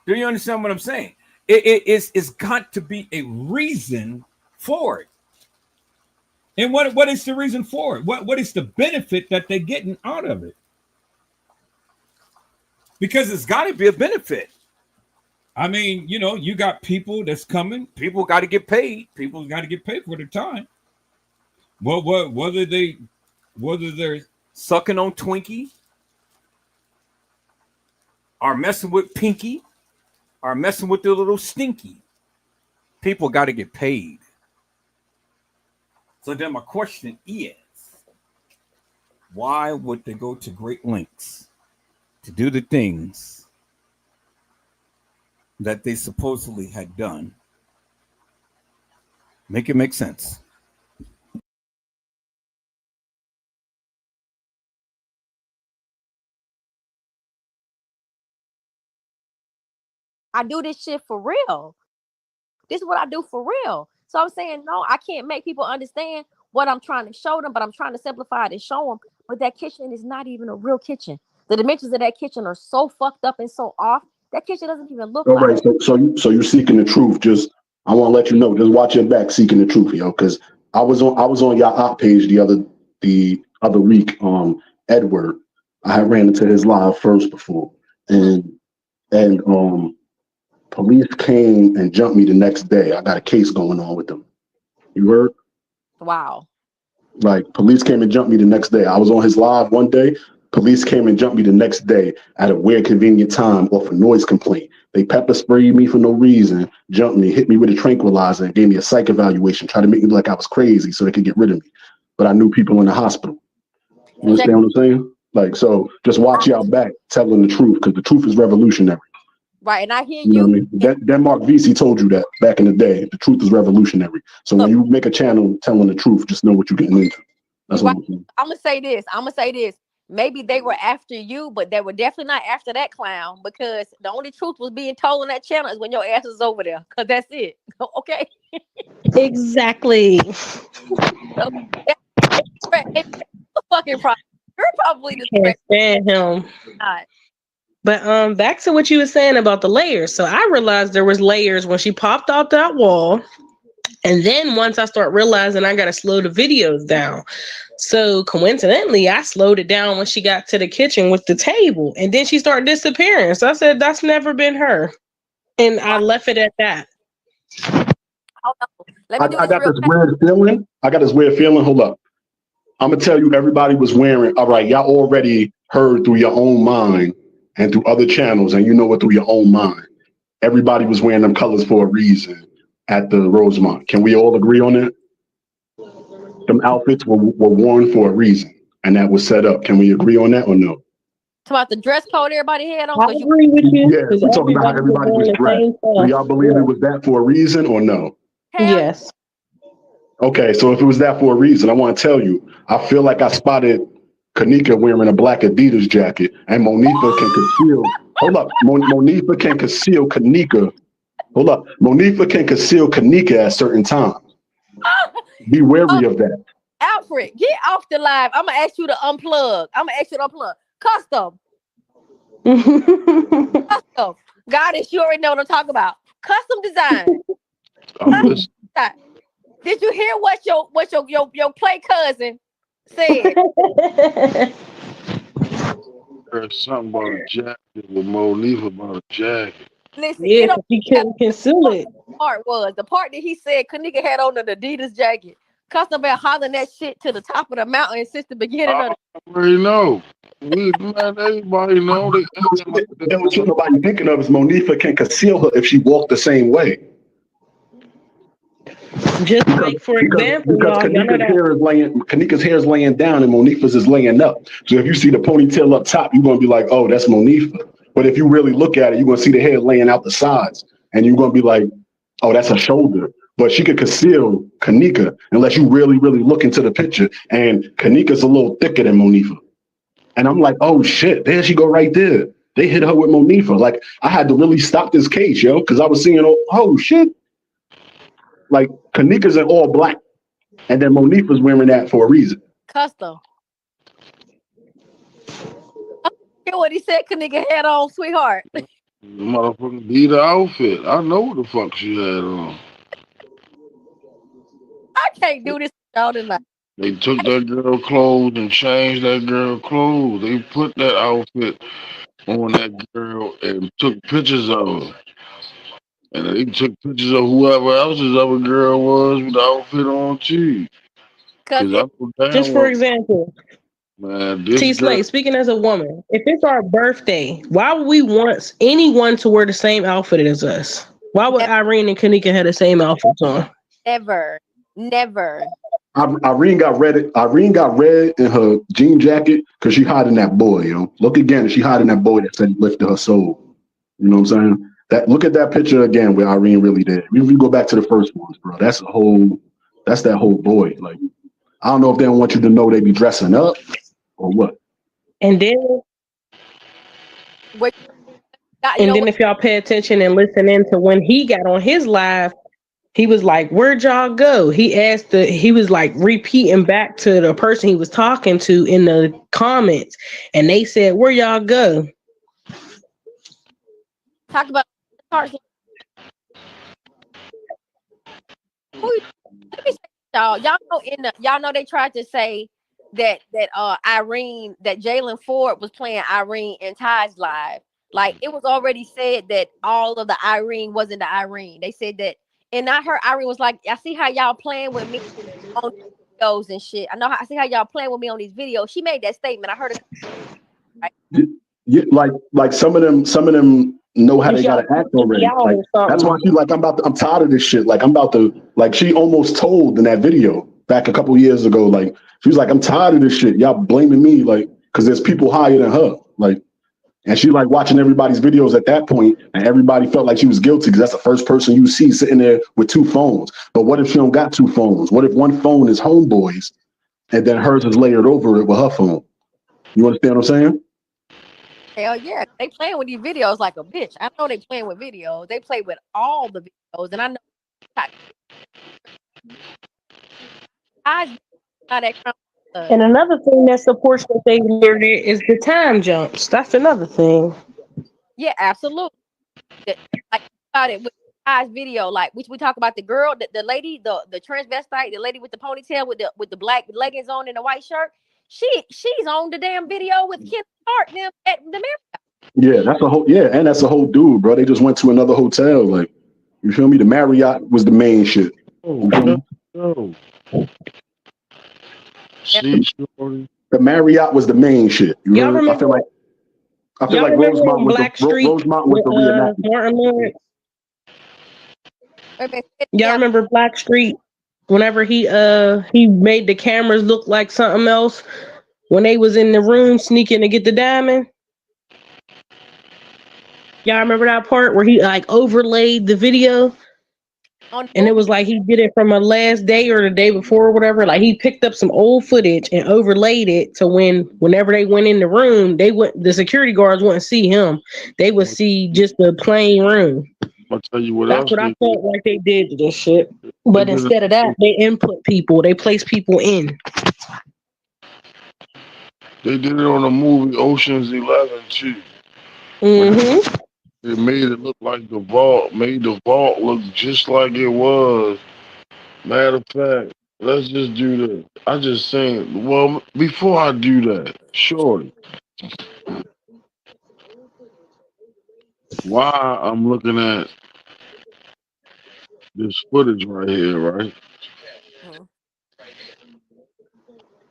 Speaker 3: Do you understand what I'm saying? It's got to be a reason for it. And what is the reason for it? What is the benefit that they're getting out of it? Because it's got to be a benefit. I mean, you know, you got people that's coming. People got to get paid. People got to get paid for their time. Well, whether they're sucking on Twinkie, or messing with Pinky, or messing with the little Stinky, people got to get paid. So then my question is, why would they go to great lengths to do the things that they supposedly had done? Make it make sense.
Speaker 16: I do this shit for real. This is what I do for real. So I'm saying, no, I can't make people understand what I'm trying to show them, but I'm trying to simplify it and show them. But that kitchen is not even a real kitchen. The dimensions of that kitchen are so fucked up and so off. That kitchen doesn't even look
Speaker 17: All
Speaker 16: like
Speaker 17: right, so you're seeking the truth. Just, I want to let you know, just watch your back, seeking the truth, yo. Because I was on your op page the other week. Edward, I had ran into his live first before, and police came and jumped me the next day. I got a case going on with them. You heard?
Speaker 16: wow.
Speaker 17: Like, police came and jumped me the next day. I was on his live one day. Police came and jumped me the next day at a weird, convenient time off a noise complaint. They pepper sprayed me for no reason, jumped me, hit me with a tranquilizer, and gave me a psych evaluation, tried to make me look like I was crazy so they could get rid of me. But I knew people in the hospital. You understand what I'm saying? Like, so just watch y'all back telling the truth, because the truth is revolutionary.
Speaker 16: Right, and I hear
Speaker 17: You know what I mean? Denmark VC told you that back in the day. The truth is revolutionary. So when you make a channel telling the truth, just know what you're getting into. That's what I'm saying.
Speaker 16: I'm gonna say this. Maybe they were after you, but they were definitely not after that clown, because the only truth was being told on that channel is when your ass is over there. Because that's it. Okay.
Speaker 18: Exactly.
Speaker 16: Fucking problem. You're probably the
Speaker 18: Can't stand him. But back to what you were saying about the layers. So I realized there was layers when she popped out that wall. And then once I start realizing I got to slow the videos down. So coincidentally, I slowed it down when she got to the kitchen with the table. And then she started disappearing. So I said, that's never been her. And I left it at that.
Speaker 17: I got this weird feeling. Hold up. I'm going to tell you, everybody was wearing, all right, y'all already heard through your own mind and through other channels, and you know what, through your own mind. Everybody was wearing them colors for a reason. at the Rosemont. Can we all agree on that? Them outfits were worn for a reason, and that was set up. Can we agree on that or no?
Speaker 16: It's about the dress code everybody had on.
Speaker 18: I agree with you.
Speaker 17: Yeah, we're talking about how everybody was dressed. Do y'all believe it was that for a reason or no?
Speaker 18: Yes.
Speaker 17: Okay, so if it was that for a reason, I want to tell you, I feel like I spotted Kanika wearing a black Adidas jacket, and Monifa can conceal. Hold up, Monifa can conceal Kanika. Hold up, Monifa can conceal Kanika at certain times. Be wary of that.
Speaker 16: Alfred, get off the live. I'm gonna ask you to unplug. Custom. Custom. Goddess, you already know what I'm talking about. Custom design. Did you hear what your play cousin said?
Speaker 15: There's something about a jacket with Monifa about a jacket.
Speaker 16: Listen,
Speaker 18: yeah, he couldn't conceal it.
Speaker 16: The part that he said Kanika had on an Adidas jacket. Custom been hollering that shit to the top of the mountain since the beginning of the.
Speaker 15: I already know. Everybody know.
Speaker 17: What nobody thinking of is Monifa can conceal her if she walked the same way.
Speaker 18: Just like, for example,
Speaker 17: because Kanika's hair is laying down and Monifa's is laying up. So if you see the ponytail up top, you're gonna be like, oh, that's Monifa. But if you really look at it, you're gonna see the hair laying out the sides, and you're gonna be like, oh, that's her shoulder. But she could conceal Kanika unless you really, really look into the picture. And Kanika's a little thicker than Monifa. And I'm like, oh shit, there she go right there. They hit her with Monifa. Like, I had to really stop this case, yo, because I was seeing, oh shit. Like, Kanika's in all black, and then Monifa's wearing that for a reason.
Speaker 16: Custom. Hear what he said Kanika had on, sweetheart.
Speaker 15: Motherfucking be the outfit. I know what the fuck she had on.
Speaker 16: I can't do this all tonight.
Speaker 15: They took that girl clothes and changed that girl clothes. They put that outfit on that girl and took pictures of her. And they took pictures of whoever else's other girl was with the outfit on too.
Speaker 18: Just for example,
Speaker 15: man,
Speaker 18: T-Slate, speaking as a woman, if it's our birthday, why would we want anyone to wear the same outfit as us? Why would Irene and Kanika have the same outfits on?
Speaker 16: Never.
Speaker 17: Irene got red in her jean jacket because she hiding that boy, yo. Look again, she hiding that boy that said he lifted her soul. You know what I'm saying? Look at that picture again where Irene really did. If we go back to the first ones, bro, that's that whole boy. Like, I don't know if they don't want you to know they be dressing up or what.
Speaker 18: And then if y'all pay attention and listen in to when he got on his live, he was like, where'd y'all go? He was like repeating back to the person he was talking to in the comments, and they said, where y'all go?
Speaker 16: Talk about y'all know they tried to say that Irene, that Jalen Ford was playing Irene in Ty's live. Like, it was already said that all of the Irene wasn't the Irene. They said that, and I heard Irene was like, I see how y'all playing with me on videos and shit. I see how y'all playing with me on these videos. She made that statement. I heard it. Right?
Speaker 17: Yeah, like some of them know how they gotta act already. Like, that's why she's like, I'm tired of this shit. Like, I'm about to, like, she almost told in that video back a couple years ago, like, she was like, I'm tired of this shit. Y'all blaming me, like, because there's people higher than her. Like, and she like watching everybody's videos at that point, and everybody felt like she was guilty because that's the first person you see sitting there with two phones. But what if she don't got two phones? What if one phone is homeboys and then hers is layered over it with her phone? You understand what I'm saying?
Speaker 16: Hell yeah, they playing with these videos like a bitch. I know they playing with videos. They play with all the videos, and I know
Speaker 18: and another thing that supports what they hear is the time jumps. That's another thing.
Speaker 16: Yeah, absolutely. Like about it with Ty's video, like which we talk about the girl, the lady, the transvestite, the lady with the ponytail with the black leggings on and the white shirt. She's on the damn video with Ken Hart them at the Marriott.
Speaker 17: Yeah, that's a whole dude, bro. They just went to another hotel. Like, you feel me? The Marriott was the main shit. The Marriott was the main shit. You remember? I feel like Rosemont was the reenactment.
Speaker 18: Y'all
Speaker 16: Yeah.
Speaker 18: remember Blackstreet? Whenever he made the cameras look like something else when they was in the room sneaking to get the diamond. Y'all remember that part where he like overlaid the video? And it was like he did it from a last day or the day before or whatever. Like he picked up some old footage and overlaid it to whenever they went in the room, the security guards wouldn't see him. They would see just the plain room.
Speaker 15: I'll tell you what
Speaker 18: That's
Speaker 15: else
Speaker 18: what I
Speaker 15: they did.
Speaker 18: felt like they did to this shit.
Speaker 15: They
Speaker 18: But
Speaker 15: did
Speaker 18: instead of that, they input people. They place people in.
Speaker 15: They did it on the movie Ocean's 11 too.
Speaker 18: Mm-hmm.
Speaker 15: It made it look like the vault, made the vault look just like it was. Matter of fact, let's just do this. I just saying, well, before I do that, shorty, why I'm looking at this footage right here, right?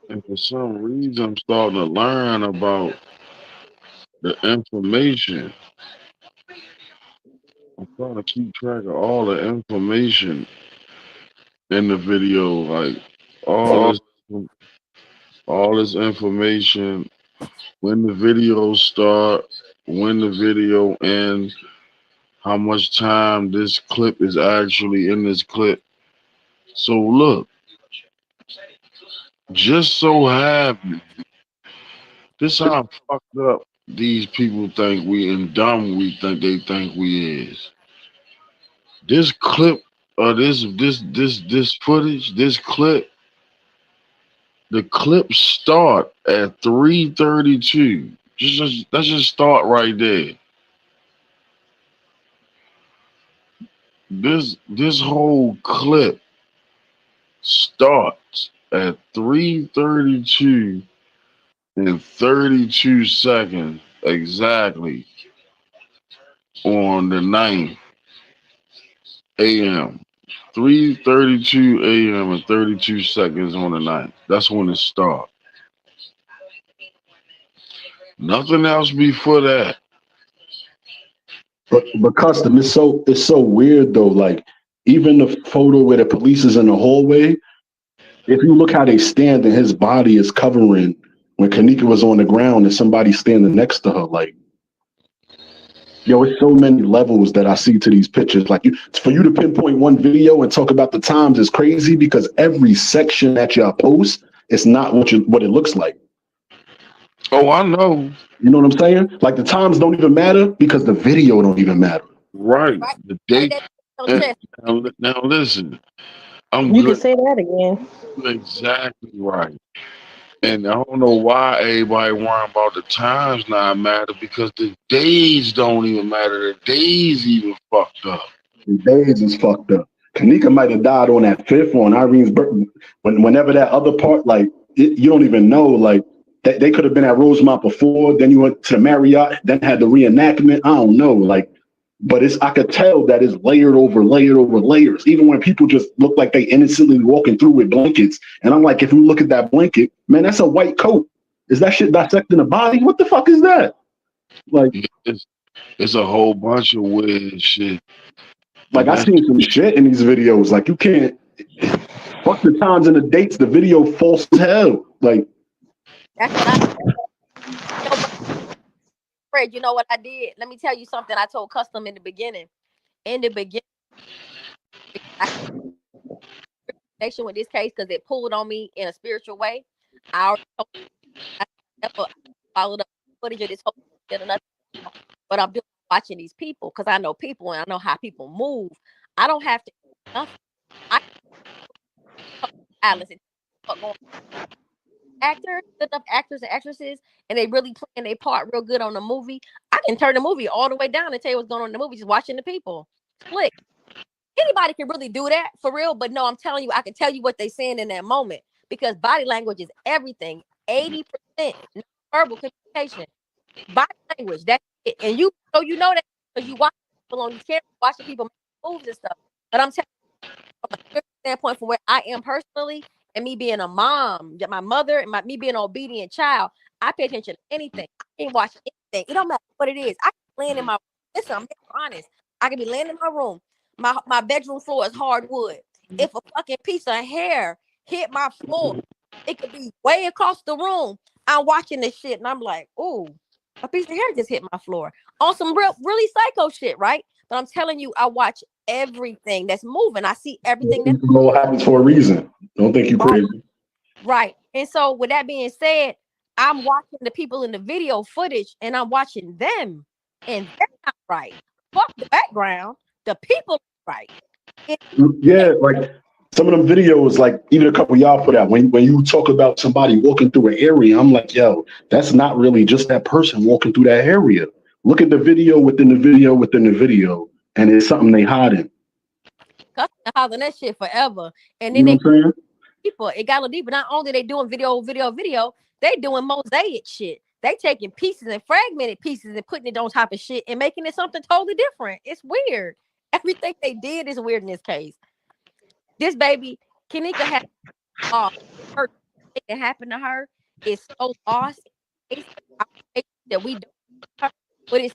Speaker 15: And for some reason, I'm starting to learn about the information. I'm trying to keep track of all the information in the video, like all this information, when the video start, when the video ends, how much time this clip is actually in this clip. So look, just so happen, this how fucked up these people think we and dumb we think they think we is. This clip this footage, this clip, the clip start at 3:32. Let's just start right there. This whole clip starts at 3:32 and 32 seconds exactly on the 9th a.m. 3:32 a.m. and 32 seconds on the 9th. That's when it starts. Nothing else before that.
Speaker 17: But custom, it's so weird though. Like even the photo where the police is in the hallway, if you look how they stand and his body is covering when Kanika was on the ground and somebody standing next to her, like yo, it's so many levels that I see to these pictures. Like for you to pinpoint one video and talk about the times is crazy because every section that y'all post is not what it looks like.
Speaker 15: Oh, I know.
Speaker 17: You know what I'm saying? Like the times don't even matter because the video don't even matter.
Speaker 15: Right. The date. Now listen. I'm
Speaker 18: You
Speaker 15: good.
Speaker 18: can say that again.
Speaker 15: Exactly right. And I don't know why everybody worrying about the times not matter because the days don't even matter. The days even fucked up.
Speaker 17: The days is fucked up. Kanika might have died on that fifth on Irene's birthday. Whenever that other part, like you don't even know, like they could have been at Rosemont before. Then you went to the Marriott, then had the reenactment. I don't know, like, but I could tell that it's layered over layered over layers. Even when people just look like they innocently walking through with blankets, and I'm like, if you look at that blanket, man, that's a white coat. Is that shit dissecting the body? What the fuck is that? Like,
Speaker 15: it's a whole bunch of weird shit.
Speaker 17: Like I seen some shit in these videos. Like you can't fuck the times and the dates. The video false as hell. Like
Speaker 16: That's what Fred, you know what I did? Let me tell you something I told Custom in the beginning. In the beginning, connection with this case because it pulled on me in a spiritual way. I never followed up footage of this whole shit or nothing. But I'm watching these people because I know people and I know how people move. I don't have to nothing. I Alice actors, good enough actors and actresses, and they really playing their part real good on the movie. I can turn the movie all the way down and tell you what's going on in the movie just watching the people. Split. Anybody can really do that for real, but no, I'm telling you, I can tell you what they're saying in that moment because body language is everything. 80% verbal communication, body language. That's it. And you know that because you watch people on these cameras, watching people make moves and stuff. But I'm telling you, from a standpoint, from where I am personally, and me being a mom, my mother, and me being an obedient child, I pay attention to anything. I can watch anything. It don't matter what it is. I can land in my listen. I'm being honest. I can be laying in my room. My bedroom floor is hardwood. If a fucking piece of hair hit my floor, it could be way across the room. I'm watching this shit and I'm like, ooh, a piece of hair just hit my floor. On some really psycho shit, right? But I'm telling you, I watch everything that's moving. I see everything that
Speaker 17: It happens for a reason. Don't think you crazy.
Speaker 16: right. And so with that being said, I'm watching the people in the video footage and I'm watching them and they're not right. Fuck the background. The people are right.
Speaker 17: Yeah, like some of them videos, like even a couple y'all put out, when you talk about somebody walking through an area, I'm like, yo, that's not really just that person walking through that area. Look at the video within the video within the video, and it's something they hiding.
Speaker 16: Cause I've been hollering that shit forever. And
Speaker 17: You
Speaker 16: then
Speaker 17: know what I'm saying?
Speaker 16: people, it got a little deeper. Not only they doing video, they doing mosaic shit. They taking pieces and fragmented pieces and putting it on top of shit and making it something totally different. It's weird. Everything they did is weird in this case. This baby, Kanika had her thing that happened to her is so lost. It's that we don't her, but it's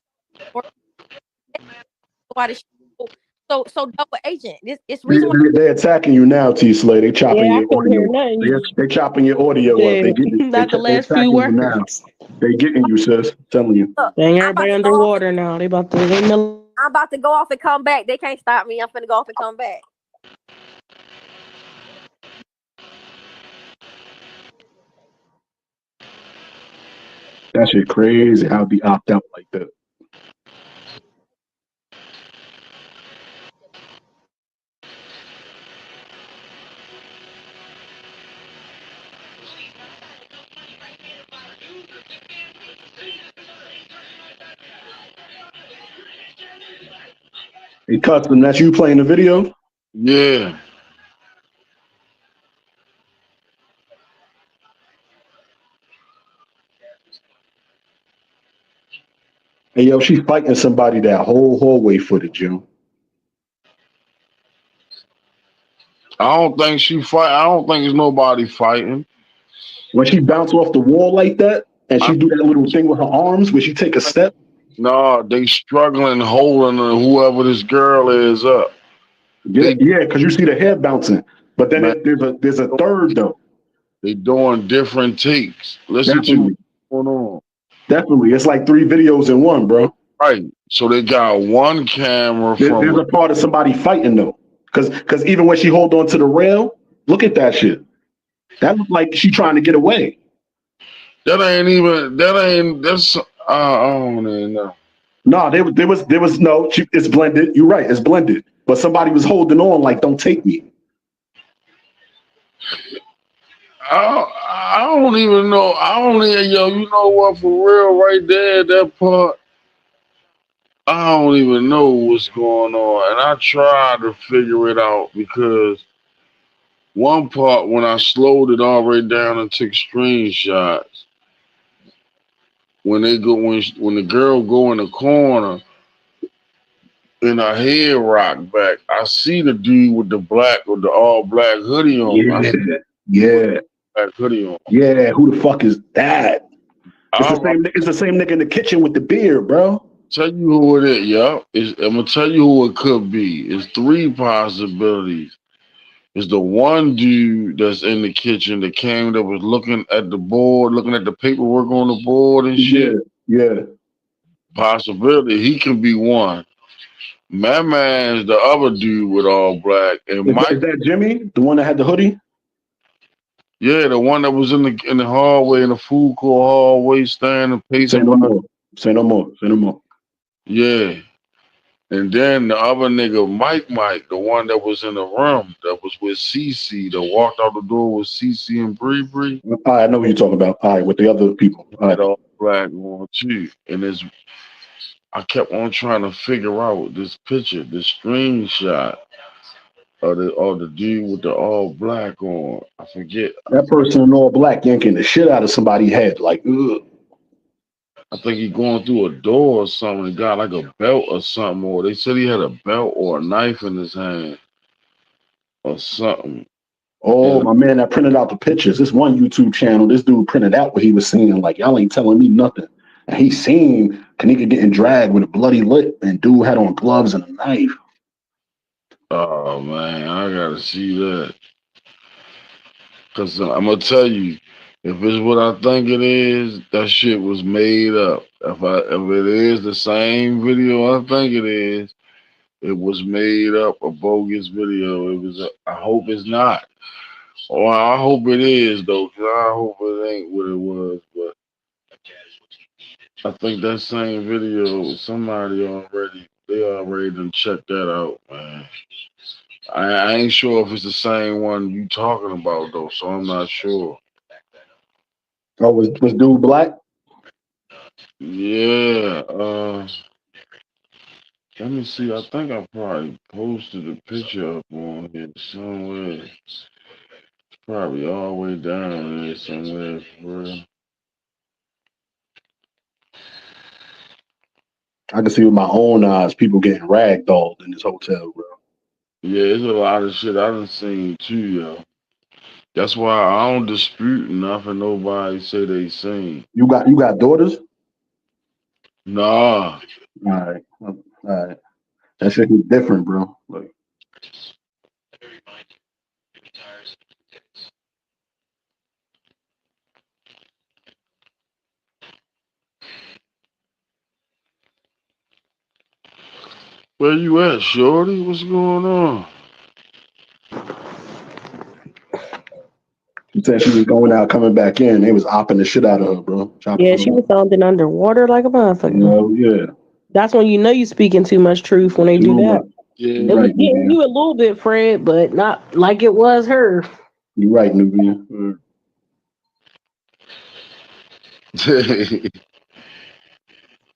Speaker 16: so double agent. It's reason why
Speaker 17: They're attacking you now, T Slay. They chopping
Speaker 18: Yeah, I
Speaker 17: your
Speaker 18: couldn't hear
Speaker 17: audio.
Speaker 18: nothing.
Speaker 17: They chopping your audio up. They getting
Speaker 18: Not the
Speaker 17: they
Speaker 18: last few
Speaker 17: attacking you now.
Speaker 18: words.
Speaker 17: They getting you, sis. I'm telling you.
Speaker 18: Dang, everybody underwater now. They about to
Speaker 16: I'm about to go off and come back. They can't stop me. I'm finna go off and come back.
Speaker 17: That shit crazy. How be opt out like that. Hey, Custom, that's you playing the video?
Speaker 15: Yeah.
Speaker 17: Hey, yo, she's fighting somebody that whole hallway footage, yo.
Speaker 15: I don't think she fight. I don't think there's nobody fighting.
Speaker 17: When she bounce off the wall like that, and she do that little thing with her arms where she take a step.
Speaker 15: No, they struggling holding whoever this girl is up.
Speaker 17: Yeah, because you see the head bouncing. But then there's a third though.
Speaker 15: They doing different takes. Listen to what's going on.
Speaker 17: Definitely. It's like 3 videos in one, bro.
Speaker 15: Right. So they got one camera from.
Speaker 17: There's a part of somebody fighting though. Because even when she hold on to the rail, look at that shit. That looked like she trying to get away.
Speaker 15: That's I don't even know.
Speaker 17: No, there was no, it's blended. You're right, it's blended. But somebody was holding on like, don't take me.
Speaker 15: I don't even know. You know what, for real, right there, that part, I don't even know what's going on. And I tried to figure it out because one part, when I slowed it all the way down and took screenshots, when the girl go in the corner and her head rock back, I see the dude with the all black hoodie on.
Speaker 17: Yeah.
Speaker 15: Black hoodie on.
Speaker 17: Yeah, who the fuck is that? It's the same nigga in the kitchen with the beard, bro.
Speaker 15: Tell you who it is, yo. I'm gonna tell you who it could be. It's 3 possibilities. It's the one dude that's in the kitchen that came that was looking at the board, looking at the paperwork on the board and shit.
Speaker 17: Yeah.
Speaker 15: Possibility. He can be one. My man's the other dude with all black. And
Speaker 17: Is
Speaker 15: Mike,
Speaker 17: that Jimmy, the one that had the hoodie?
Speaker 15: Yeah, the one that was in the hallway, in the food court hallway, standing, pacing.
Speaker 17: Say no more.
Speaker 15: Yeah. And then the other nigga, Mike, the one that was in the room, that was with CC, that walked out the door with CC and Bree.
Speaker 17: I know what you're talking about. All right, with the other people. All right.
Speaker 15: All black one too. And I kept on trying to figure out this picture, this screenshot of the dude with the all black on. I forget.
Speaker 17: That person in all black yanking the shit out of somebody's head. Like, ugh.
Speaker 15: I think he going through a door or something. He got like a belt or something. Or they said he had a belt or a knife in his hand or something.
Speaker 17: Oh, my man that printed out the pictures. This one YouTube channel, this dude printed out what he was seeing. Like, y'all ain't telling me nothing. And he seen Kanika getting dragged with a bloody lip, and dude had on gloves and a knife.
Speaker 15: Oh man, I gotta see that. Cause I'm gonna tell you, if it's what I think it is, that shit was made up. If it is the same video I think it is, it was made up, a bogus video. I hope it's not. Or I hope it is though. 'Cause I hope it ain't what it was. But I think that same video, they already done checked that out, man. I ain't sure if it's the same one you talking about though, so I'm not sure.
Speaker 17: Oh, was dude black?
Speaker 15: Yeah. Let me see. I think I probably posted a picture up on here somewhere. It's probably all the way down there somewhere for real.
Speaker 17: I can see with my own eyes people getting ragdolled in this hotel, bro.
Speaker 15: Yeah, there's a lot of shit I done seen too, yo. That's why I don't dispute nothing nobody say they seen.
Speaker 17: You got daughters?
Speaker 15: Nah.
Speaker 17: All right. All right. That shit is different, bro. Like,
Speaker 15: Where you at, shorty? What's going on?
Speaker 17: she said she was going out, coming back in. They was opping the shit out of her, bro. Chopping
Speaker 18: Yeah,
Speaker 17: her
Speaker 18: she
Speaker 17: up.
Speaker 18: was something underwater like a motherfucker.
Speaker 17: Hell yeah.
Speaker 18: That's when you know you speaking too much truth when they do
Speaker 17: You're
Speaker 18: that.
Speaker 17: right.
Speaker 15: Yeah.
Speaker 17: You're
Speaker 18: It was
Speaker 17: right,
Speaker 18: getting
Speaker 17: Nubia.
Speaker 18: you a little bit, Fred, but not like it was her.
Speaker 17: You're right, Nubia.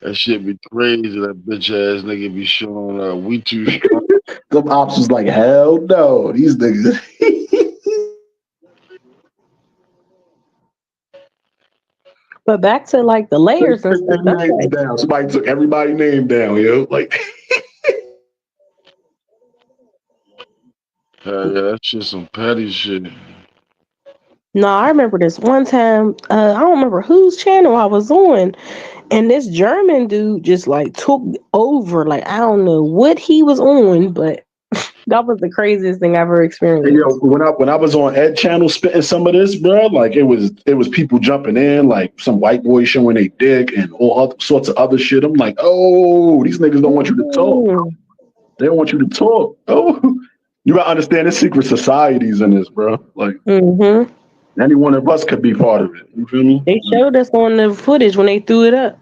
Speaker 15: That shit be crazy. That bitch ass nigga be showing up. We too strong.
Speaker 17: Them ops was like, hell no. These niggas.
Speaker 18: But back to like the layers and
Speaker 17: Took
Speaker 18: stuff.
Speaker 17: their
Speaker 18: That's
Speaker 17: names
Speaker 18: like,
Speaker 17: down. Somebody took everybody's name down, yo. Like,
Speaker 15: Hell yeah, that shit some petty shit.
Speaker 18: no, I remember this one time. I don't remember whose channel I was on, and this German dude just like took over. Like I don't know what he was on, but that was the craziest thing I ever
Speaker 17: hey, yo,
Speaker 18: experienced.
Speaker 17: when I was on Ed Channel spitting some of this, bro, like it was people jumping in, like some white boy showing they dick and all other sorts of other shit. I'm like, oh, these niggas don't want you to talk. Bro. They don't want you to talk. Oh, you gotta understand there's secret societies in this, bro. Like any one of us could be part of it. You feel me?
Speaker 18: They showed us on the footage when they threw it up.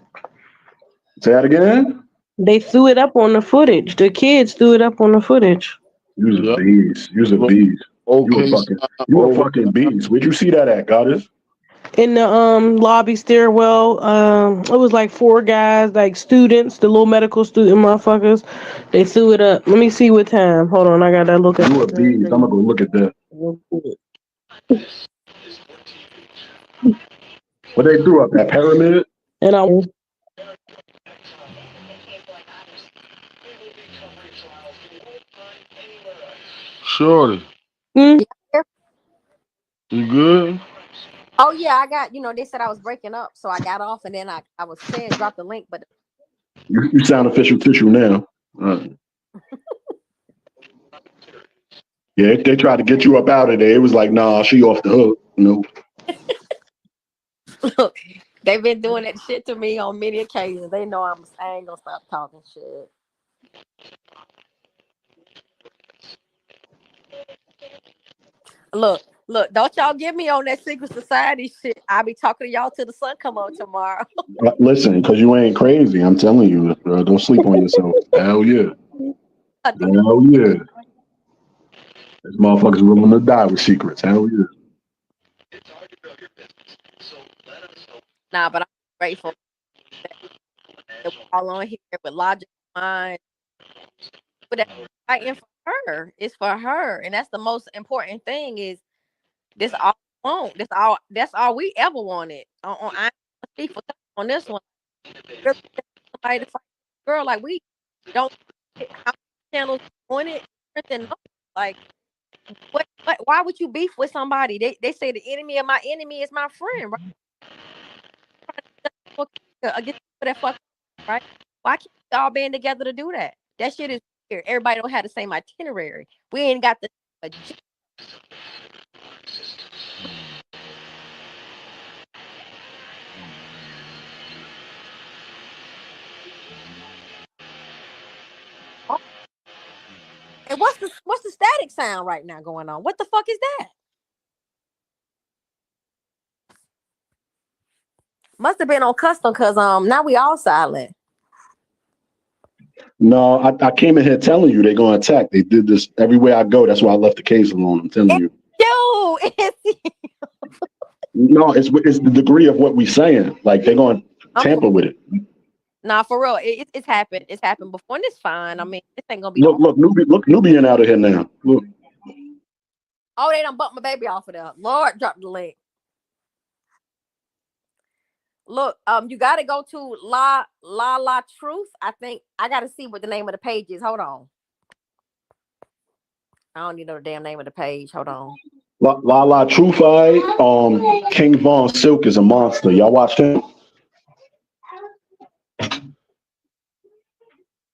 Speaker 17: Say that again.
Speaker 18: They threw it up on the footage. The kids threw it up on the footage.
Speaker 17: You's a beast. You's a beast.
Speaker 15: Okay,
Speaker 17: You a fucking beast. Where'd you see that at, Goddess?
Speaker 18: In the lobby stairwell, it was like four guys, like students, the little medical student motherfuckers. They threw it up. Let me see what time. Hold on, I gotta look at
Speaker 17: You a
Speaker 18: the
Speaker 17: beast. I'm gonna go look at that. What they threw up that pyramid?
Speaker 18: And I
Speaker 15: Shorty,
Speaker 16: Yeah.
Speaker 15: you good?
Speaker 16: Oh yeah, I got. They said I was breaking up, so I got off, and then I was saying drop the link, but
Speaker 17: You sound official tissue now. Yeah, they tried to get you up out of there. It was like, nah, she off the hook. No.
Speaker 16: look, they've been doing that shit to me on many occasions. They know I ain't gonna stop talking shit. Look, don't y'all get me on that secret society shit. I'll be talking to y'all till the sun come on tomorrow.
Speaker 17: Listen, because you ain't crazy. I'm telling you, bro, don't sleep on yourself. Hell yeah. Hell yeah. This motherfucker's willing to die with secrets. Hell yeah.
Speaker 16: Nah, but I'm grateful that we're all on here with logic mind. But that's fighting for her. It's for her. And that's the most important thing is this all we want. That's all we ever wanted. I speak for on this one. Really somebody to fight for a girl like we don't how many channels on it different than like what why would you beef with somebody? They say the enemy of my enemy is my friend, right? Against people that fuck, right? Why can't we all band together to do that? That shit is weird. Everybody don't have the same itinerary. We ain't got the and what's the static sound right now going on? What the fuck is that? Must have been on custom because now we all silent.
Speaker 17: No, I came in here telling you they're gonna attack. They did this everywhere I go. That's why I left the case alone. I'm telling you.
Speaker 16: Yo,
Speaker 17: No, it's the degree of what we saying. Like they're gonna tamper with it.
Speaker 16: Nah, for real, it's happened. It's happened before, and it's fine. I mean, this ain't gonna be.
Speaker 17: Look, Nubian out of here now. Look.
Speaker 16: Oh, they done bumped my baby off of there. Lord, drop the link. Look, you gotta go to La Truth. I think I gotta see what the name of the page is. Hold on. I don't even know the damn name of the page. Hold on.
Speaker 17: La Truth, King Von Silk is a monster. Y'all watch him?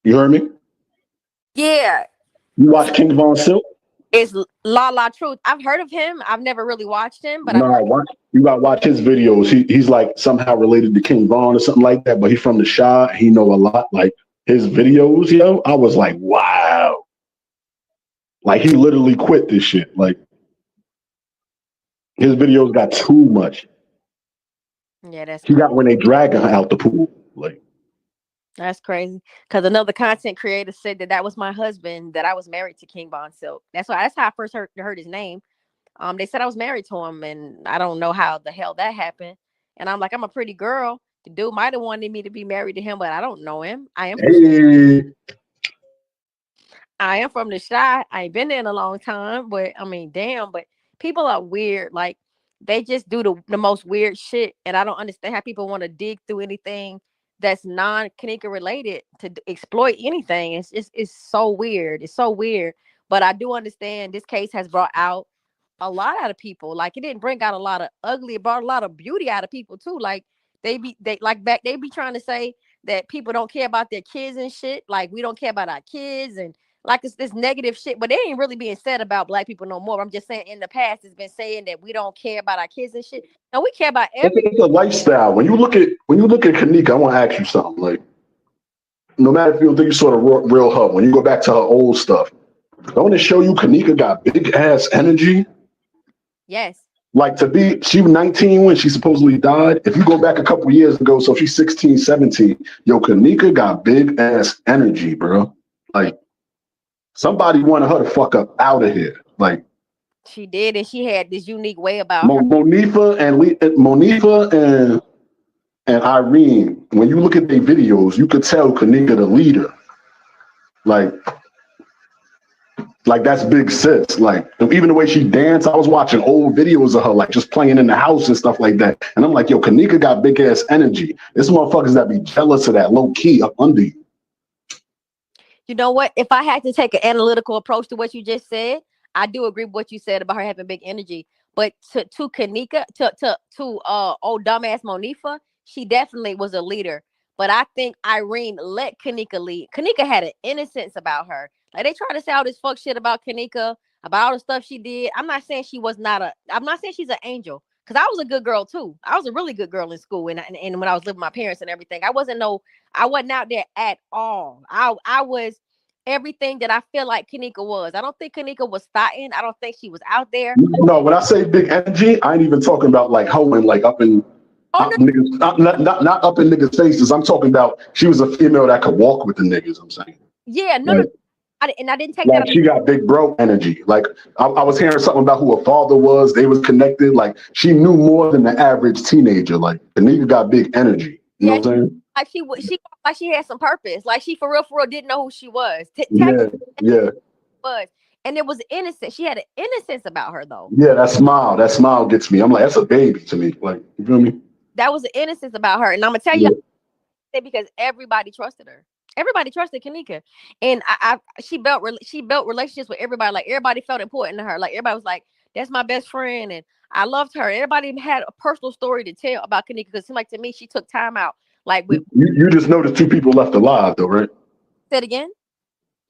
Speaker 17: You heard me?
Speaker 16: Yeah.
Speaker 17: You watch King Von Silk?
Speaker 16: It's La Truth. I've heard of him. I've never really watched him, but
Speaker 17: you gotta watch his videos. He's like somehow related to King Von or something like that, but he's from the Shah. He know a lot. Like his videos, yo, I was like, wow. Like he literally quit this shit. Like his videos got too much.
Speaker 16: Yeah,
Speaker 17: he got when they dragging her out the pool. Like
Speaker 16: that's crazy. Because another content creator said that was my husband, that I was married to King Von Silk. That's how I first heard his name. They said I was married to him, and I don't know how the hell that happened. And I'm like, I'm a pretty girl. The dude might have wanted me to be married to him, but I don't know him. I am from the Shy. I ain't been there in a long time, but I mean, damn. But people are weird. Like they just do the most weird shit, and I don't understand how people want to dig through anything that's non-Kanika related to exploit anything. It's so weird. It's so weird. But I do understand this case has brought out a lot out of people. Like it didn't bring out a lot of ugly, it brought a lot of beauty out of people too. Like they be trying to say that people don't care about their kids and shit. Like we don't care about our kids and like it's this negative shit, but they ain't really being said about black people no more. I'm just saying in the past it's been saying that we don't care about our kids and shit. No, we care about everything.
Speaker 17: It's a lifestyle. When you look at Kanika, I want to ask you something. Like, no matter if you think you sort of real her, when you go back to her old stuff, don't it show you Kanika got big ass energy?
Speaker 16: Yes.
Speaker 17: Like she was 19 when she supposedly died. If you go back a couple years ago, so she's 16, 17, yo, Kanika got big ass energy, bro. Like somebody wanted her to fuck up out of here. Like
Speaker 16: she did, and she had this unique way about her.
Speaker 17: Monifa and Irene, when you look at their videos, you could tell Kanika the leader. Like that's big sis. Like even the way she danced, I was watching old videos of her, like just playing in the house and stuff like that. And I'm like, yo, Kanika got big ass energy. There's motherfuckers that be jealous of that low key up under you.
Speaker 16: You know what? If I had to take an analytical approach to what you just said, I do agree with what you said about her having big energy. But to Kanika, to old dumbass Monifa, she definitely was a leader. But I think Irene let Kanika lead. Kanika had an innocence about her. Like they try to say all this fuck shit about Kanika, about all the stuff she did. I'm not saying I'm not saying she's an angel. Because I was a good girl too. I was a really good girl in school and when I was living with my parents and everything. I wasn't out there at all. I was everything that I feel like Kanika was. I don't think Kanika was thotting. I don't think she was out there.
Speaker 17: No, when I say big energy, I ain't even talking about like hoeing like up in niggas, not up in niggas' faces. I'm talking about she was a female that could walk with the niggas, I'm saying.
Speaker 16: Yeah, no. I didn't take
Speaker 17: like
Speaker 16: that.
Speaker 17: She got big bro energy. Like I was hearing something about who her father was. They was connected. Like she knew more than the average teenager. Like the nigga got big energy. You know what I'm saying?
Speaker 16: Like she had some purpose. Like she for real didn't know who she was.
Speaker 17: Yeah.
Speaker 16: Was and it was innocent. She had an innocence about her though.
Speaker 17: Yeah, that smile gets me. I'm like, that's a baby to me. Like, you feel me?
Speaker 16: That was an innocence about her, and I'm gonna tell you because everybody trusted her. Everybody trusted Kanika, and she built relationships with everybody. Like everybody felt important to her. Like everybody was like, "That's my best friend," and I loved her. Everybody had a personal story to tell about Kanika because it seemed like to me she took time out. Like with
Speaker 17: you just noticed 2 people left alive though, right?
Speaker 16: Say it again.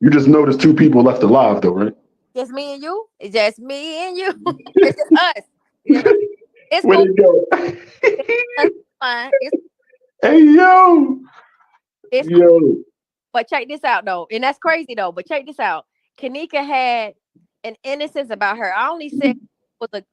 Speaker 17: You just noticed 2 people left alive, though, right?
Speaker 16: Just me and you. It's just me and you. It's just us. You know, it's
Speaker 17: Where
Speaker 16: cool.
Speaker 17: they go?
Speaker 16: It's fine.
Speaker 17: Hey, yo.
Speaker 16: It's cool.
Speaker 17: Yo.
Speaker 16: But check this out though, and that's crazy though. But check this out. Kanika had an innocence about her. I only said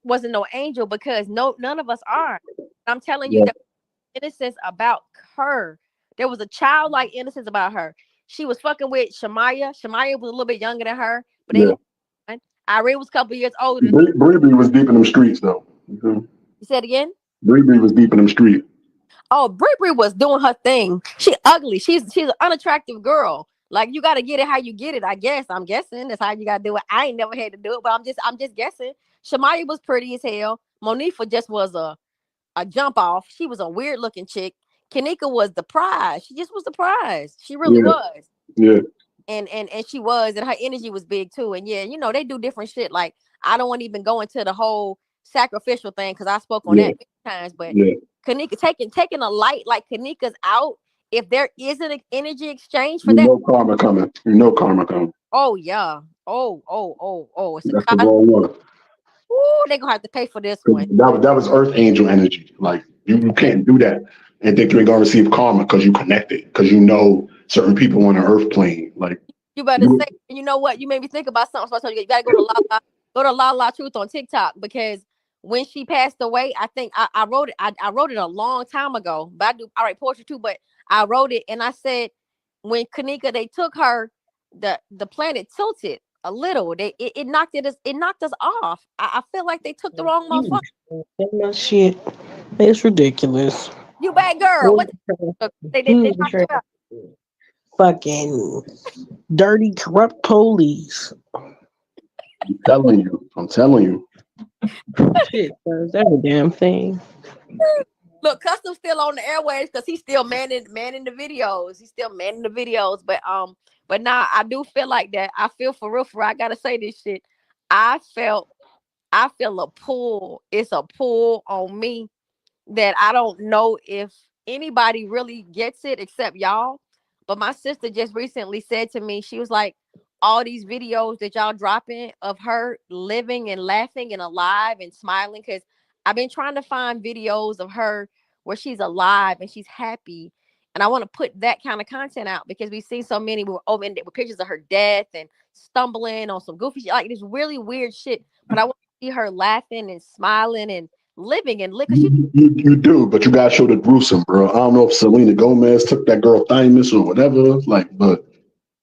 Speaker 16: wasn't no angel because none of us are. I'm telling you,
Speaker 17: Yeah.
Speaker 16: there was innocence about her. There was a childlike innocence about her. She was fucking with Shamaya. Shamaya was a little bit younger than her, but they. Irene was a couple years older.
Speaker 17: Bree was deep in them streets, though.
Speaker 16: You said again?
Speaker 17: Bree was deep in them streets.
Speaker 16: Oh, Brie was doing her thing. She ugly. She's an unattractive girl. Like you gotta get it how you get it. I guess. I'm guessing that's how you gotta do it. I ain't never had to do it, but I'm just guessing. Shamaya was pretty as hell. Monifa just was a jump off. She was a weird looking chick. Kanika was the prize. She just was the prize. She really was.
Speaker 17: Yeah.
Speaker 16: And she was, and her energy was big too. And yeah, you know, they do different shit. Like I don't want to even go into the whole sacrificial thing because I spoke on that many times, but Kanika taking a light like Kanika's out. If there isn't an energy exchange for that,
Speaker 17: No karma coming. You know karma coming.
Speaker 16: oh yeah. Oh. It's
Speaker 17: That's the wrong one.
Speaker 16: Ooh, they're gonna have to pay for this one.
Speaker 17: That was Earth Angel energy. Like you can't do that and think you ain't gonna receive karma because you connected, because you know certain people on the Earth plane. Like
Speaker 16: you better say, you know what? You made me think about something. So I told you gotta go to La Truth on TikTok because when she passed away, I think I wrote it. I wrote it a long time ago, but I write poetry too. But I wrote it and I said when Kanika they took her, the planet tilted a little. It knocked us off. I feel like they took the wrong motherfucker.
Speaker 18: Shit, it's ridiculous.
Speaker 16: You bad girl. What they knocked you out.
Speaker 18: Fucking dirty, corrupt police.
Speaker 17: I'm telling you.
Speaker 18: Shit, every damn thing.
Speaker 16: Look, Custom's still on the airwaves because he's still manning the videos. He's still manning the videos. But now I do feel like that. I feel for real. I gotta say this shit. I feel a pull. It's a pull on me that I don't know if anybody really gets it except y'all. But my sister just recently said to me, she was like, all these videos that y'all dropping of her living and laughing and alive and smiling, because I've been trying to find videos of her where she's alive and she's happy. And I want to put that kind of content out because we've seen so many with pictures of her death and stumbling on some goofy shit, like this really weird shit. But I want to see her laughing and smiling and living and living.
Speaker 17: You do, but you gotta show the gruesome, bro. I don't know if Selena Gomez took that girl thymus or whatever, like, but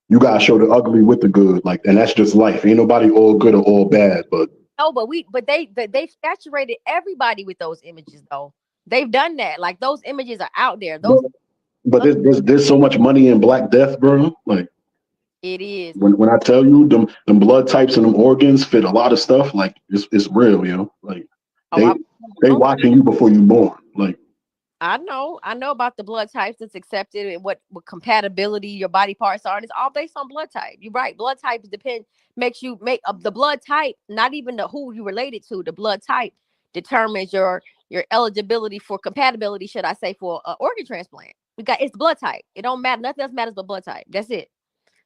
Speaker 17: you gotta show the ugly with the good, like, and that's just life. Ain't nobody all good or all bad, but
Speaker 16: no, but they've saturated everybody with those images though. They've done that. Like those images are out there.
Speaker 17: But there's so much money in Black Death, bro. Like
Speaker 16: it is.
Speaker 17: When I tell you them blood types and them organs fit a lot of stuff, like it's real, you know. Like they watching you before you born. Like
Speaker 16: I know about the blood types that's accepted and what compatibility your body parts are. And it's all based on blood type. You're right. Blood types makes the blood type, not even who you related to. The blood type determines your eligibility for compatibility, should I say, for an organ transplant. It's blood type. It don't matter. Nothing else matters but blood type. That's it.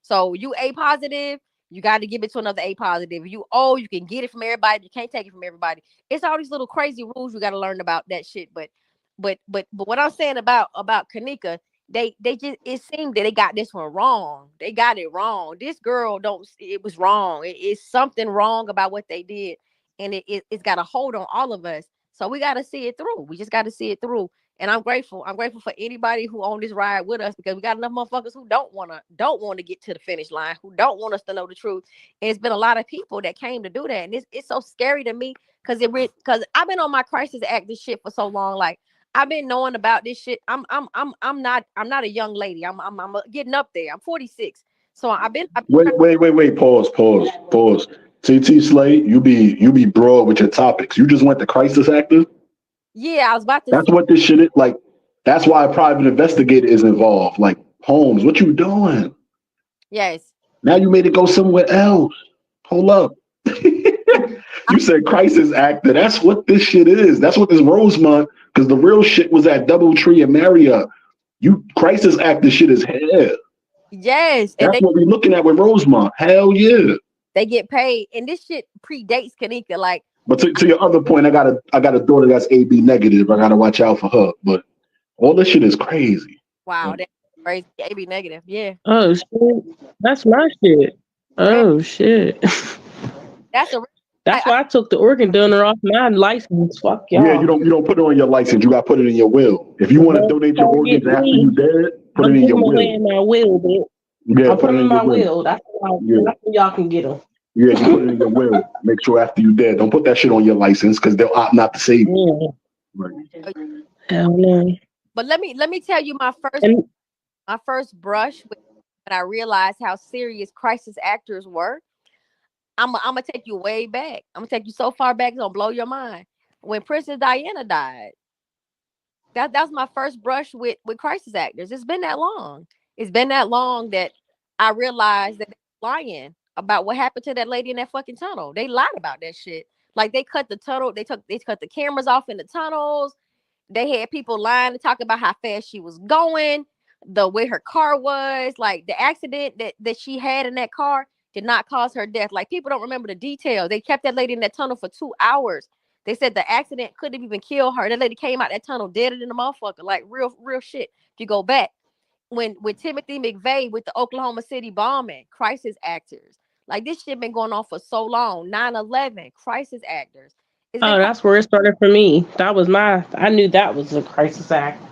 Speaker 16: So you A positive, you got to give it to another A positive. You you can get it from everybody. You can't take it from everybody. It's all these little crazy rules you got to learn about that shit. But what I'm saying about Kanika, they just, it seemed that they got this one wrong. They got it wrong. This girl it was wrong. It's something wrong about what they did, and it's got a hold on all of us. So we got to see it through. We just got to see it through. And I'm grateful. I'm grateful for anybody who on this ride with us because we got enough motherfuckers who don't want to get to the finish line, who don't want us to know the truth. And it's been a lot of people that came to do that, and it's so scary to me because I've been on my crisis act this shit for so long. Like I've been knowing about this shit. I'm not a young lady. I'm getting up there. I'm 46. So I've been
Speaker 17: wait. Pause. TT Slate, you be broad with your topics. You just went to crisis actor.
Speaker 16: Yeah, I was about to.
Speaker 17: That's what this shit is like. That's why a private investigator is involved. Like Holmes, what you doing?
Speaker 16: Yes.
Speaker 17: Now you made it go somewhere else. Hold up. You said crisis actor. That's what this shit is. That's what this Rosemont. Because the real shit was at DoubleTree and Marriott. You crisis actor shit is here.
Speaker 13: Yes, and
Speaker 17: That's what we're looking at with Rosemont. Hell yeah.
Speaker 13: they get paid, and this shit predates Kanika. Like,
Speaker 17: But to your other point, I got a daughter that's AB negative. I gotta watch out for her. But all this shit is crazy.
Speaker 13: wow, that's crazy. AB negative, yeah.
Speaker 18: Oh shit, that's my shit.
Speaker 13: Yeah,
Speaker 18: Oh shit.
Speaker 13: that's a.
Speaker 18: That's why I took the organ donor off my license. Fuck
Speaker 17: Yeah,
Speaker 18: y'all.
Speaker 17: you don't put it on your license. You got to put it in your will. If you want to donate your organs after you dead, put it in your will.
Speaker 18: In my will, bitch.
Speaker 17: Yeah,
Speaker 18: I'll put them in my will.
Speaker 17: That's
Speaker 18: how y'all can get them.
Speaker 17: Yeah, you put it in your will. Make sure after you dead, don't put that shit on your license because they'll opt not to save you.
Speaker 18: Right. Hell no.
Speaker 13: But let me tell you my first brush when I realized how serious crisis actors were. I'm gonna take you way back. I'm gonna take you so far back it's gonna blow your mind. When Princess Diana died, that was my first brush with crisis actors. It's been that long. It's been that long that I realized that they're lying about what happened to that lady in that fucking tunnel. They lied about that shit. Like they cut the tunnel, they cut the cameras off in the tunnels. They had people lying to talk about how fast she was going, the way her car was, like the accident that she had in that car did not cause her death. Like people don't remember the details. They kept that lady in that tunnel for 2 hours. They said the accident couldn't even kill her. That lady came out that tunnel deader than a motherfucker. Like real shit. If you go back, when Timothy McVeigh with the Oklahoma City bombing, crisis actors. Like this shit been going on for so long. 9/11, crisis actors.
Speaker 18: That's where it started for me. I knew that was a crisis act.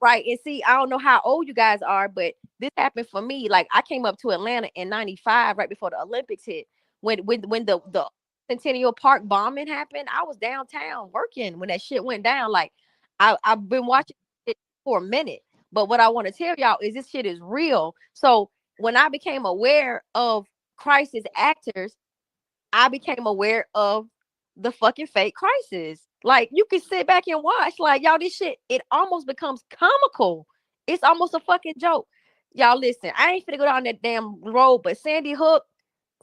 Speaker 13: Right. And see, I don't know how old you guys are, but this happened for me. Like I came up to Atlanta in 95, right before the Olympics hit. When the Centennial Park bombing happened, I was downtown working when that shit went down. Like I've been watching it for a minute. But what I want to tell y'all is this shit is real. So when I became aware of crisis actors, I became aware of the fucking fake crisis. Like you can sit back and watch, like y'all, this shit, it almost becomes comical. It's almost a fucking joke. Y'all listen, I ain't finna go down that damn road, but Sandy Hook,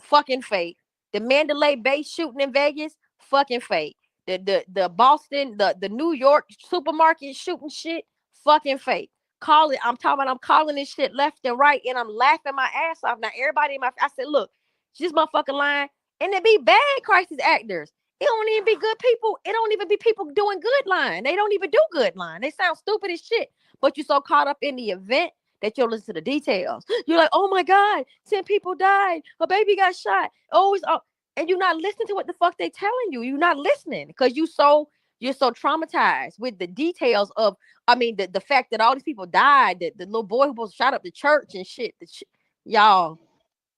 Speaker 13: fucking fake. The Mandalay Bay shooting in Vegas, fucking fake. The Boston, the New York supermarket shooting shit, fucking fake. I'm calling this shit left and right, and I'm laughing my ass off. Now everybody I said, look, this motherfucking line, and it be bad crisis actors. It don't even be good people. It don't even be people doing good line. They don't even do good line. They sound stupid as shit. But you're so caught up in the event that you'll listen to the details. You're like, oh my God, 10 people died. A baby got shot. And you're not listening to what the fuck they telling you. You're not listening because you're so traumatized with the details of, the fact that all these people died, that the little boy who was shot up the church and shit. Y'all,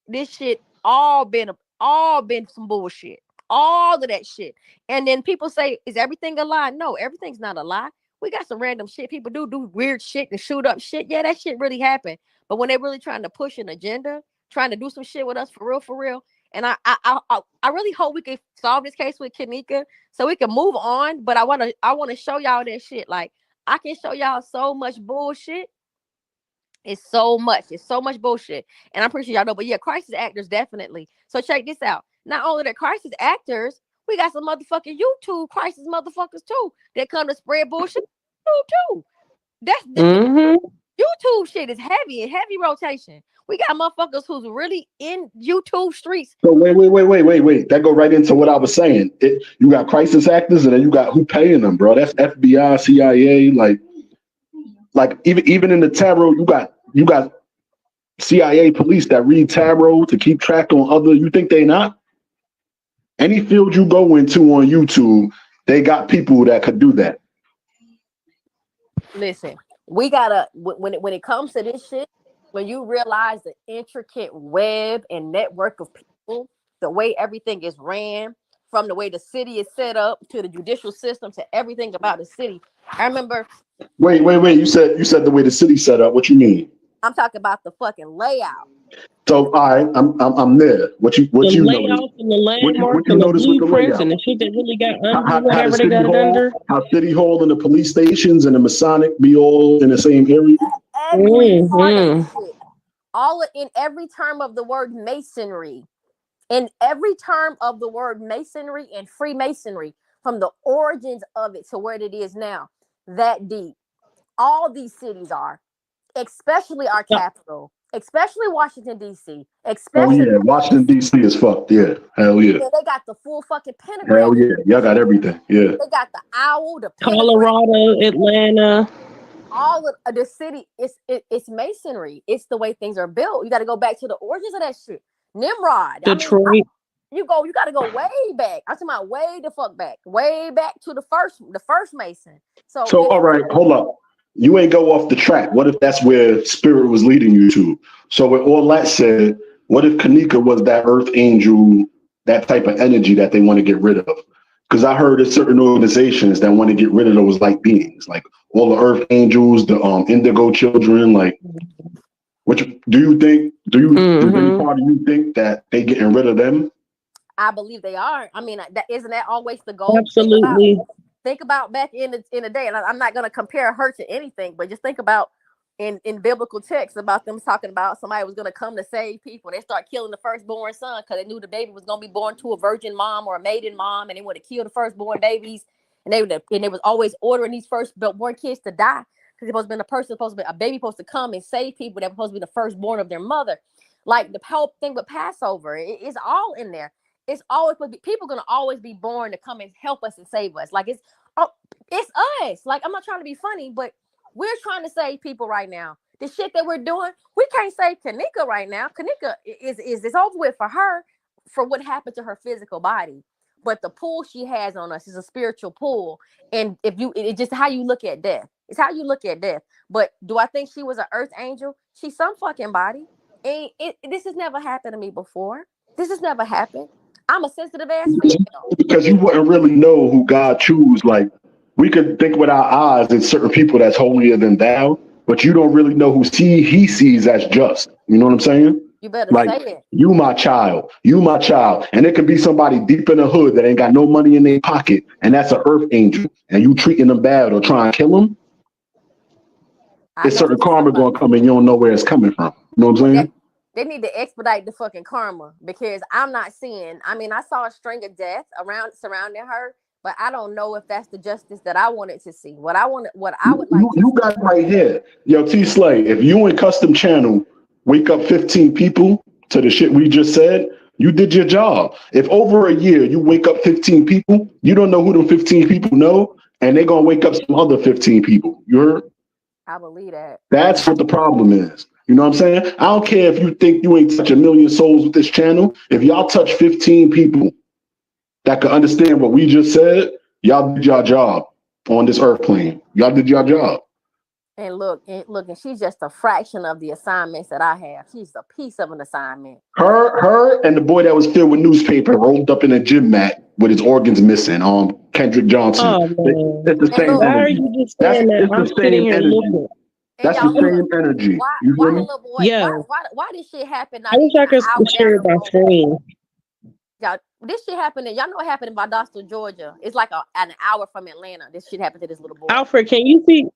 Speaker 13: this shit all been some bullshit. All of that shit. And then people say, is everything a lie? No, everything's not a lie. We got some random shit. People do weird shit and shoot up shit. Yeah, that shit really happened. But when they're really trying to push an agenda, trying to do some shit with us for real. And I really hope we can solve this case with Kanika so we can move on. But I want to show y'all that shit. Like I can show y'all so much bullshit. It's so much bullshit. And I'm pretty sure y'all know, but yeah, crisis actors definitely. So check this out. Not only the crisis actors, we got some motherfucking YouTube crisis motherfuckers too that come to spread bullshit too. That's YouTube shit is heavy rotation. We got motherfuckers who's really in YouTube streets.
Speaker 17: So wait. That go right into what I was saying. You got crisis actors, and then you got who paying them, bro. That's FBI, CIA, like even in the tarot, you got CIA police that read tarot to keep track on other. You think they not? Any field you go into on YouTube, they got people that could do that.
Speaker 13: Listen, we gotta when it comes to this shit, when you realize the intricate web and network of people, the way everything is ran, from the way the city is set up to the judicial system to everything about the city. I remember.
Speaker 17: Wait. You said the way the city's set up. What you mean?
Speaker 13: I'm talking about the fucking layout.
Speaker 17: So all right, I'm there. What you
Speaker 18: layout and the landmarks and the blueprints and the shit that really got under whatever they got under.
Speaker 17: How City Hall and the police stations and the Masonic be all in the same area.
Speaker 13: In every term of the word masonry. In every term of the word masonry and Freemasonry, from the origins of it to where it is now, that deep. All these cities are, especially our capital, especially Washington D.C.
Speaker 17: Oh
Speaker 13: Especially
Speaker 17: yeah, Washington D.C. is fucked. Yeah, hell yeah,
Speaker 13: they got the full fucking pentagram.
Speaker 17: hell yeah. Y'all got everything. Yeah.
Speaker 13: They got the owl, the pentagram.
Speaker 18: Colorado, Atlanta.
Speaker 13: All of the city, it's masonry. It's the way things are built. You got to go back to the origins of that shit. Nimrod.
Speaker 18: Detroit.
Speaker 13: You got to go way back. I'm talking about way the fuck back, way back to the first Mason.
Speaker 17: So all right, hold up. You ain't go off the track. What if that's where spirit was leading you to? So with all that said, what if Kanika was that earth angel, that type of energy that they want to get rid of? Because I heard of certain organizations that want to get rid of those like beings, like all the earth angels, the indigo children. Like, which do you think? Does any part of you think that they getting rid of them?
Speaker 13: I believe they are. I mean, isn't that always the goal?
Speaker 18: Absolutely.
Speaker 13: Think about back in the day, and I'm not going to compare her to anything, but just think about in biblical texts about them talking about somebody was going to come to save people. They start killing the firstborn son because they knew the baby was going to be born to a virgin mom or a maiden mom, and they would have killed the firstborn babies. And they was always ordering these firstborn kids to die because a baby supposed to come and save people that were supposed to be the firstborn of their mother. Like the whole thing with Passover, it's all in there. It's always people gonna always be born to come and help us and save us. Like it's us. Like I'm not trying to be funny, but we're trying to save people right now. The shit that we're doing, we can't save Kanika right now. Kanika is over with for her for what happened to her physical body. But the pull she has on us is a spiritual pull. And it's just how you look at death. It's how you look at death. But do I think she was an earth angel? She's some fucking body. And this has never happened to me before. This has never happened. I'm a sensitive ass female.
Speaker 17: Because you wouldn't really know who God choose. Like we could think with our eyes and certain people that's holier than thou, but you don't really know who he sees as just. You know what I'm saying?
Speaker 13: You better
Speaker 17: like,
Speaker 13: say it.
Speaker 17: You my child. And it could be somebody deep in the hood that ain't got no money in their pocket, and that's an earth angel, and you treating them bad or trying to kill them. It's certain karma gonna come and you don't know where it's coming from. You know what I'm saying?
Speaker 13: They need to expedite the fucking karma because I'm not seeing. I mean, I saw a string of death surrounding her, but I don't know if that's the justice that I wanted to see. What I would like.
Speaker 17: You got right here, yo, T Slay. If you in Custom Channel wake up 15 people to the shit we just said, you did your job. If over a year you wake up 15 people, you don't know who them 15 people know, and they're gonna wake up some other 15 people. You heard?
Speaker 13: I believe that.
Speaker 17: That's what the problem is. You know what I'm saying? I don't care if you think you ain't touch 1 million souls with this channel. If y'all touch 15 people that could understand what we just said, y'all did your job on this earth plane. Y'all did your job.
Speaker 13: And look, and she's just a fraction of the assignments that I have. She's a piece of an assignment.
Speaker 17: Her and the boy that was filled with newspaper rolled up in a gym mat with his organs missing, Kendrick Johnson.
Speaker 18: Oh,
Speaker 17: it's the same
Speaker 18: why are
Speaker 17: energy.
Speaker 18: you just saying that? I'm sitting here looking.
Speaker 17: That's the same energy.
Speaker 13: Why, little boy?
Speaker 18: Yeah.
Speaker 13: Why this shit happen?
Speaker 18: I wish I could share my screen.
Speaker 13: Y'all, this shit happened. Y'all know what happened in Valdosta, Georgia. It's like an hour from Atlanta. This shit happened to this little boy.
Speaker 18: Alfred, can you see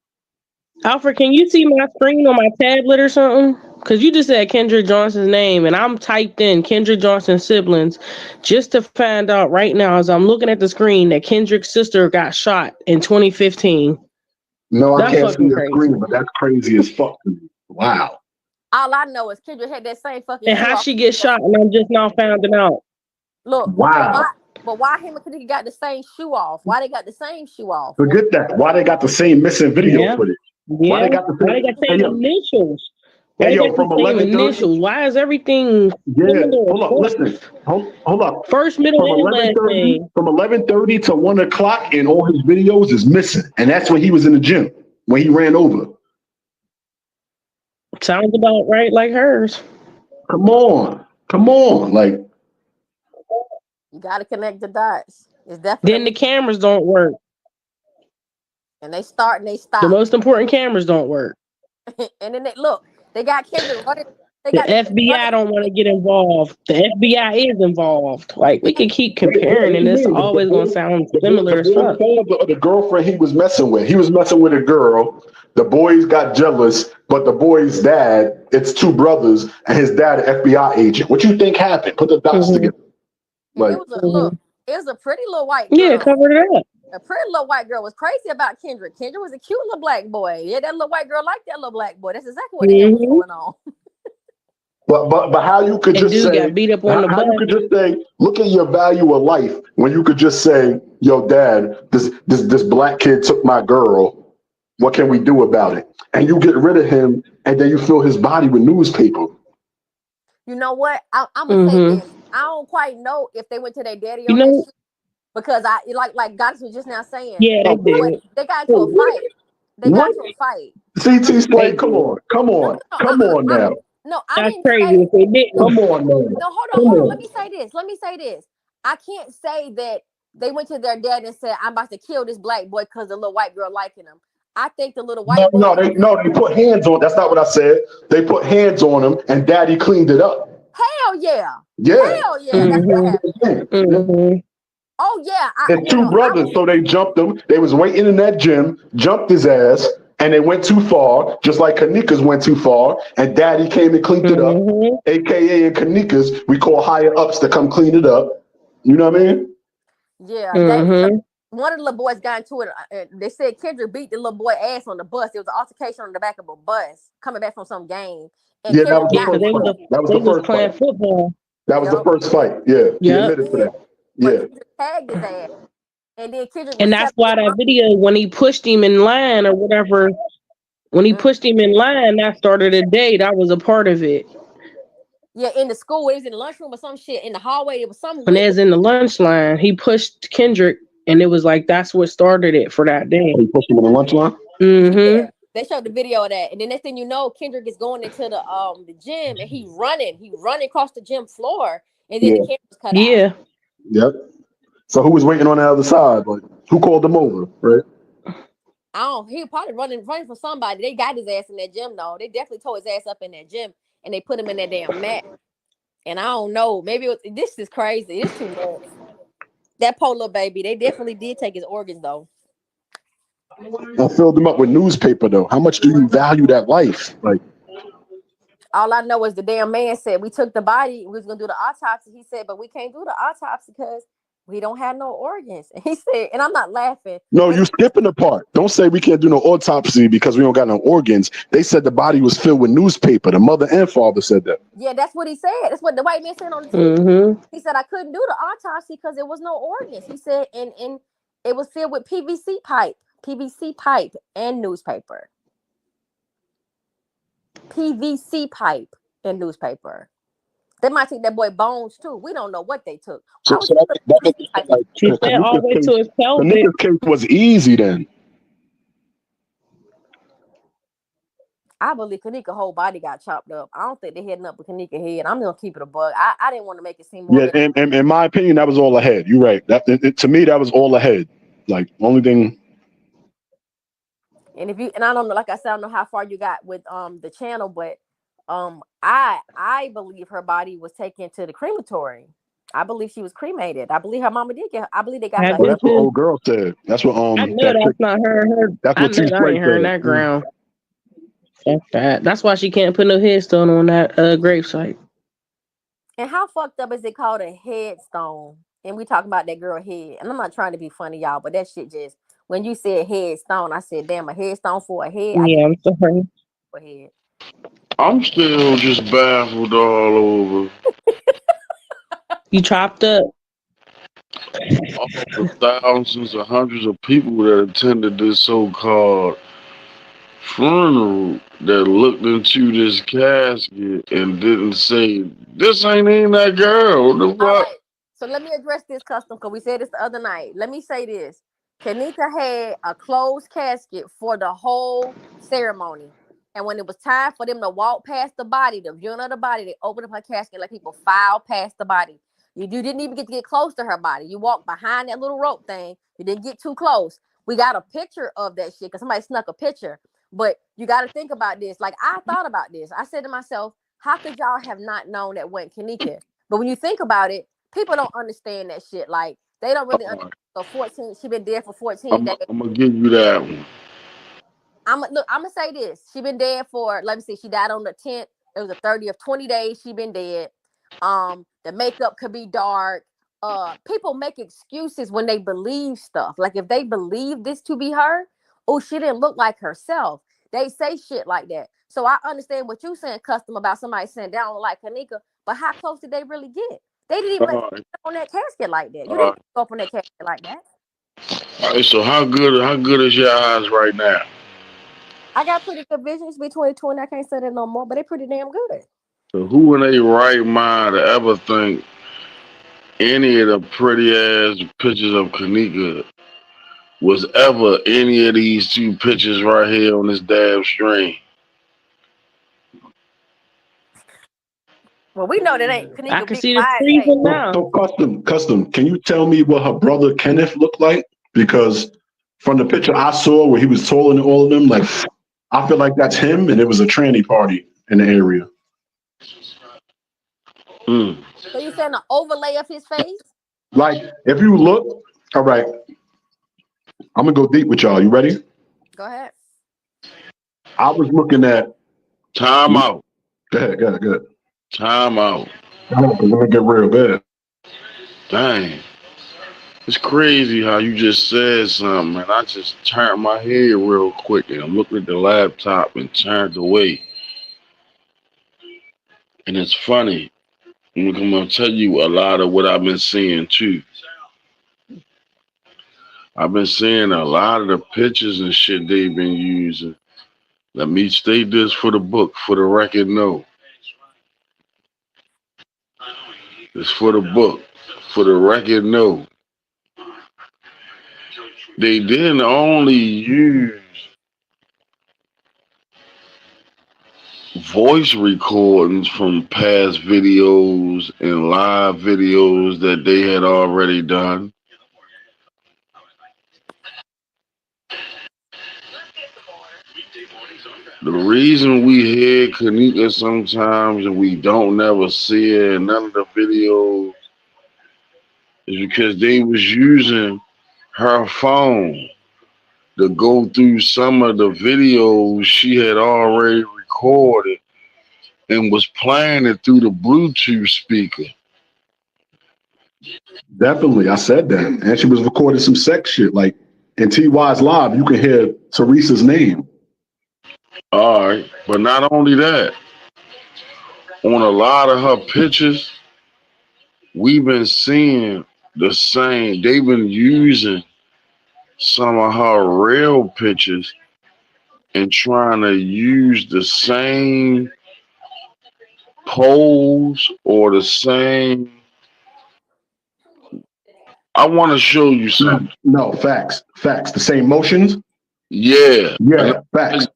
Speaker 18: my screen on my tablet or something? Because you just said Kendrick Johnson's name, and I'm typed in Kendrick Johnson's siblings just to find out right now as I'm looking at the screen that Kendrick's sister got shot in 2015.
Speaker 17: No, I can't see the screen, but that's crazy as fuck to me. Wow.
Speaker 13: All I know is Kendrick had that same fucking.
Speaker 18: And how she get shot, and I'm just now finding out.
Speaker 13: Look,
Speaker 17: wow.
Speaker 13: But why him and Kanika got the same shoe off? Why they got the same shoe off?
Speaker 17: Forget that. Why they got the same missing video footage?
Speaker 18: Yeah. Why they got the same initials?
Speaker 17: Hey, yo, from 11
Speaker 18: initials. Why is everything?
Speaker 17: Yeah, hold up. Listen, hold up.
Speaker 18: First, middle, and last name.
Speaker 17: From 11:30 to 1 o'clock, and all his videos is missing, and that's when he was in the gym when he ran over.
Speaker 18: Sounds about right, like hers.
Speaker 17: Come on, like
Speaker 13: you got to connect the dots. It's definitely.
Speaker 18: Then the cameras don't work,
Speaker 13: and they start and they stop.
Speaker 18: The most important cameras don't work.
Speaker 13: And then they got Kendrick running.
Speaker 18: The FBI don't want to get involved. The FBI is involved. Like, we can keep comparing, and it's always going to sound similar as fuck.
Speaker 17: The girlfriend he was messing with a girl. The boys got jealous, but the boy's dad, it's two brothers, and his dad, an FBI agent. What you think happened? Put the dots together. Like,
Speaker 13: it was a pretty little white girl.
Speaker 18: Yeah, covered it up.
Speaker 13: A pretty little white girl was crazy about Kendrick. Kendrick was a cute little black boy. Yeah, that little white girl liked that little black boy. That's exactly what the hell was going on.
Speaker 17: But how you could
Speaker 18: And
Speaker 17: just
Speaker 18: dude
Speaker 17: say
Speaker 18: got beat up on the
Speaker 17: how you
Speaker 18: bus.
Speaker 17: could just say look at your value of life when you could just say, yo, dad, this black kid took my girl. What can we do about it? And you get rid of him, and then you fill his body with newspaper.
Speaker 16: You know what? I'm gonna say
Speaker 18: Mm-hmm.
Speaker 16: this. I don't quite know if they went to their daddy
Speaker 18: You
Speaker 16: on that
Speaker 18: know,
Speaker 16: shit because I like Goddess was just now saying,
Speaker 18: yeah, they
Speaker 16: but
Speaker 18: did.
Speaker 16: they got into a fight. They got
Speaker 17: What?
Speaker 16: into a fight.
Speaker 17: CT
Speaker 18: They
Speaker 17: Slade, come
Speaker 18: did.
Speaker 17: on, come
Speaker 16: No,
Speaker 17: on,
Speaker 16: no,
Speaker 17: come on now.
Speaker 16: no. I
Speaker 18: That's
Speaker 16: didn't
Speaker 18: crazy
Speaker 16: say.
Speaker 18: if they didn't.
Speaker 17: Come on now.
Speaker 16: No,
Speaker 17: Come
Speaker 16: hold on.
Speaker 17: on.
Speaker 16: Let me say this. I can't say that they went to their dad and said, "I'm about to kill this black boy because the little white girl liking him." I think the little white boy.
Speaker 17: They put hands on. That's not what I said. They put hands on him, and Daddy cleaned it up.
Speaker 16: Hell yeah.
Speaker 17: Yeah.
Speaker 16: Hell yeah. That's what happened.
Speaker 18: Mm-hmm.
Speaker 16: Oh yeah.
Speaker 17: It's two brothers, so they jumped him. They was waiting in that gym, jumped his ass, and they went too far, just like Kanika's went too far, and Daddy came and cleaned it up. AKA in Kanika's, we call higher ups to come clean it up. You know what I mean?
Speaker 16: Yeah.
Speaker 18: Mm-hmm.
Speaker 16: One of the little boys got into it. They said Kendrick beat the little boy ass on the bus. There was an altercation on the back of a bus coming back from some game. And
Speaker 17: Yeah, that was the
Speaker 18: Yeah,
Speaker 17: first
Speaker 18: because
Speaker 17: fight. That was
Speaker 18: they
Speaker 17: the
Speaker 18: was
Speaker 17: first
Speaker 18: playing
Speaker 17: fight.
Speaker 18: football.
Speaker 17: That was the first fight. Yeah, he
Speaker 18: Yep.
Speaker 17: admitted to that.
Speaker 16: But
Speaker 17: Yeah.
Speaker 16: Kendrick tagged his ass. And then Kendrick was
Speaker 18: And that's why
Speaker 16: telling
Speaker 18: that video, when he pushed him in line or whatever, when he pushed him in line, that started a day. That was a part of it.
Speaker 16: yeah, in the school, it was in the lunchroom or some shit. In the hallway, it was some
Speaker 18: When they was in the lunch line, he pushed Kendrick, and it was like that's what started it for that day.
Speaker 17: He pushed him in the lunch line?
Speaker 18: Mm-hmm.
Speaker 16: Yeah, they showed the video of that. And then next thing you know, Kendrick is going into the gym and he running across the gym floor, and then the camera's cut out.
Speaker 17: Yep. So who was waiting on the other side? Like, who called them over, right?
Speaker 16: He probably running for somebody. They got his ass in that gym though. They definitely tore his ass up in that gym and they put him in that damn mat. And I don't know, maybe this is crazy. It's too much. That poor little baby, they definitely did take his organs though.
Speaker 17: I filled him up with newspaper though. How much do you value that life? Like,
Speaker 16: all I know is the damn man said we took the body, we was gonna do the autopsy. He said, but we can't do the autopsy because we don't have no organs. And he said, and I'm not laughing.
Speaker 17: no, you skipping the part. Don't say we can't do no autopsy because we don't got no organs. They said the body was filled with newspaper. The mother and father said that.
Speaker 16: Yeah, that's what he said. That's what the white man said on the TV.
Speaker 18: Mm-hmm.
Speaker 16: He said I couldn't do the autopsy because there was no organs. He said, and it was filled with PVC pipe and newspaper. PVC pipe and newspaper. They might take that boy bones too. We don't know what they took.
Speaker 17: So that
Speaker 18: She said all the way to his pelvic.
Speaker 17: Kanika's case was easy then.
Speaker 16: I believe Kanika's whole body got chopped up. I don't think they had nothing but Kanika's head. I'm gonna keep it a bug. I didn't want to make it seem more.
Speaker 17: Yeah, and in my opinion, that was all ahead. You're right. To me, that was all ahead. Like, only thing.
Speaker 16: And I don't know, like I said, I don't know how far you got with the channel, but I believe her body was taken to the crematory. I believe she was cremated. I believe her mama did get. I believe they got.
Speaker 17: Well, that's what old girl said. That's what
Speaker 18: I know that's not her.
Speaker 17: That's what
Speaker 18: I know that ain't her in that ground. That's why she can't put no headstone on that gravesite.
Speaker 16: And how fucked up is it called a headstone? And we talking about that girl head. And I'm not trying to be funny, y'all, but that shit just, when you said headstone, I said, damn, a headstone for a head.
Speaker 18: Yeah, I'm sorry.
Speaker 16: For a head.
Speaker 15: I'm still just baffled all over.
Speaker 18: You chopped up.
Speaker 15: All the thousands or hundreds of people that attended this so-called funeral that looked into this casket and didn't say, this ain't even that girl. What the fuck?
Speaker 16: Right. So let me address this, Custom, because we said this the other night. Let me say this. Kanika had a closed casket for the whole ceremony. And when it was time for them to walk past the body, the viewing of the body, they opened up her casket and let people file past the body. You didn't even get to get close to her body. You walked behind that little rope thing. You didn't get too close. We got a picture of that shit because somebody snuck a picture. But you got to think about this. Like, I thought about this. I said to myself, how could y'all have not known that wasn't Kanika? But when you think about it, people don't understand that shit. Like, they don't really understand. So 14, she been dead for 14 days.
Speaker 15: I'm going to give you that one.
Speaker 16: I'm gonna say this. She been dead for, let me see, she died on the 10th. It was the 30th, 20 days she been dead. The makeup could be dark. People make excuses when they believe stuff. Like, if they believe this to be her, oh, she didn't look like herself. They say shit like that. So I understand what you saying, custom, about somebody sitting down like Kanika, but how close did they really get? They didn't even go on that casket like that. You didn't go up on that casket like that.
Speaker 15: All right, so how good is your eyes right now?
Speaker 16: I got pretty good vision. It's between 2 and I can't say that no more, but they pretty damn good.
Speaker 15: So who in their right mind to ever think any of the pretty ass pictures of Kanika was ever any of these two pictures right here on this damn screen?
Speaker 16: Well, we know that ain't Kanika.
Speaker 18: I can
Speaker 16: big
Speaker 18: see the
Speaker 16: wide
Speaker 18: freezer
Speaker 16: face.
Speaker 18: now.
Speaker 17: So custom, can you tell me what her brother Kenneth looked like? Because from the picture I saw where he was taller than all of them, like I feel like that's him, and it was a tranny party in the area.
Speaker 16: So you saying the overlay of his face?
Speaker 17: Like if you look, all right, I'm gonna go deep with y'all. You ready?
Speaker 16: Go ahead.
Speaker 17: I was looking at
Speaker 15: time out.
Speaker 17: Go ahead.
Speaker 15: Time out.
Speaker 17: Let me get real good.
Speaker 15: Dang. It's crazy how you just said something, and I just turned my head real quick, and I'm looking at the laptop and turned away. And it's funny. I'm gonna tell you a lot of what I've been seeing too. I've been seeing a lot of the pictures and shit they've been using. Let me state this for the book, for the record, no. It's for the book, for the record, no. They didn't only use voice recordings from past videos and live videos that they had already done. The reason we hear Kanika sometimes and we don't never see her in none of the videos is because they was using her phone to go through some of the videos she had already recorded and was playing it through the Bluetooth speaker.
Speaker 17: Definitely, I said that. And she was recording some sex shit. Like in TY's live, you can hear Teresa's name.
Speaker 15: All right, but not only that, on a lot of her pictures, we've been seeing the same. They've been using some of her real pictures and trying to use the same pose or the same. I want to show you something.
Speaker 17: No, facts. The same motions.
Speaker 15: Yeah.
Speaker 17: Facts.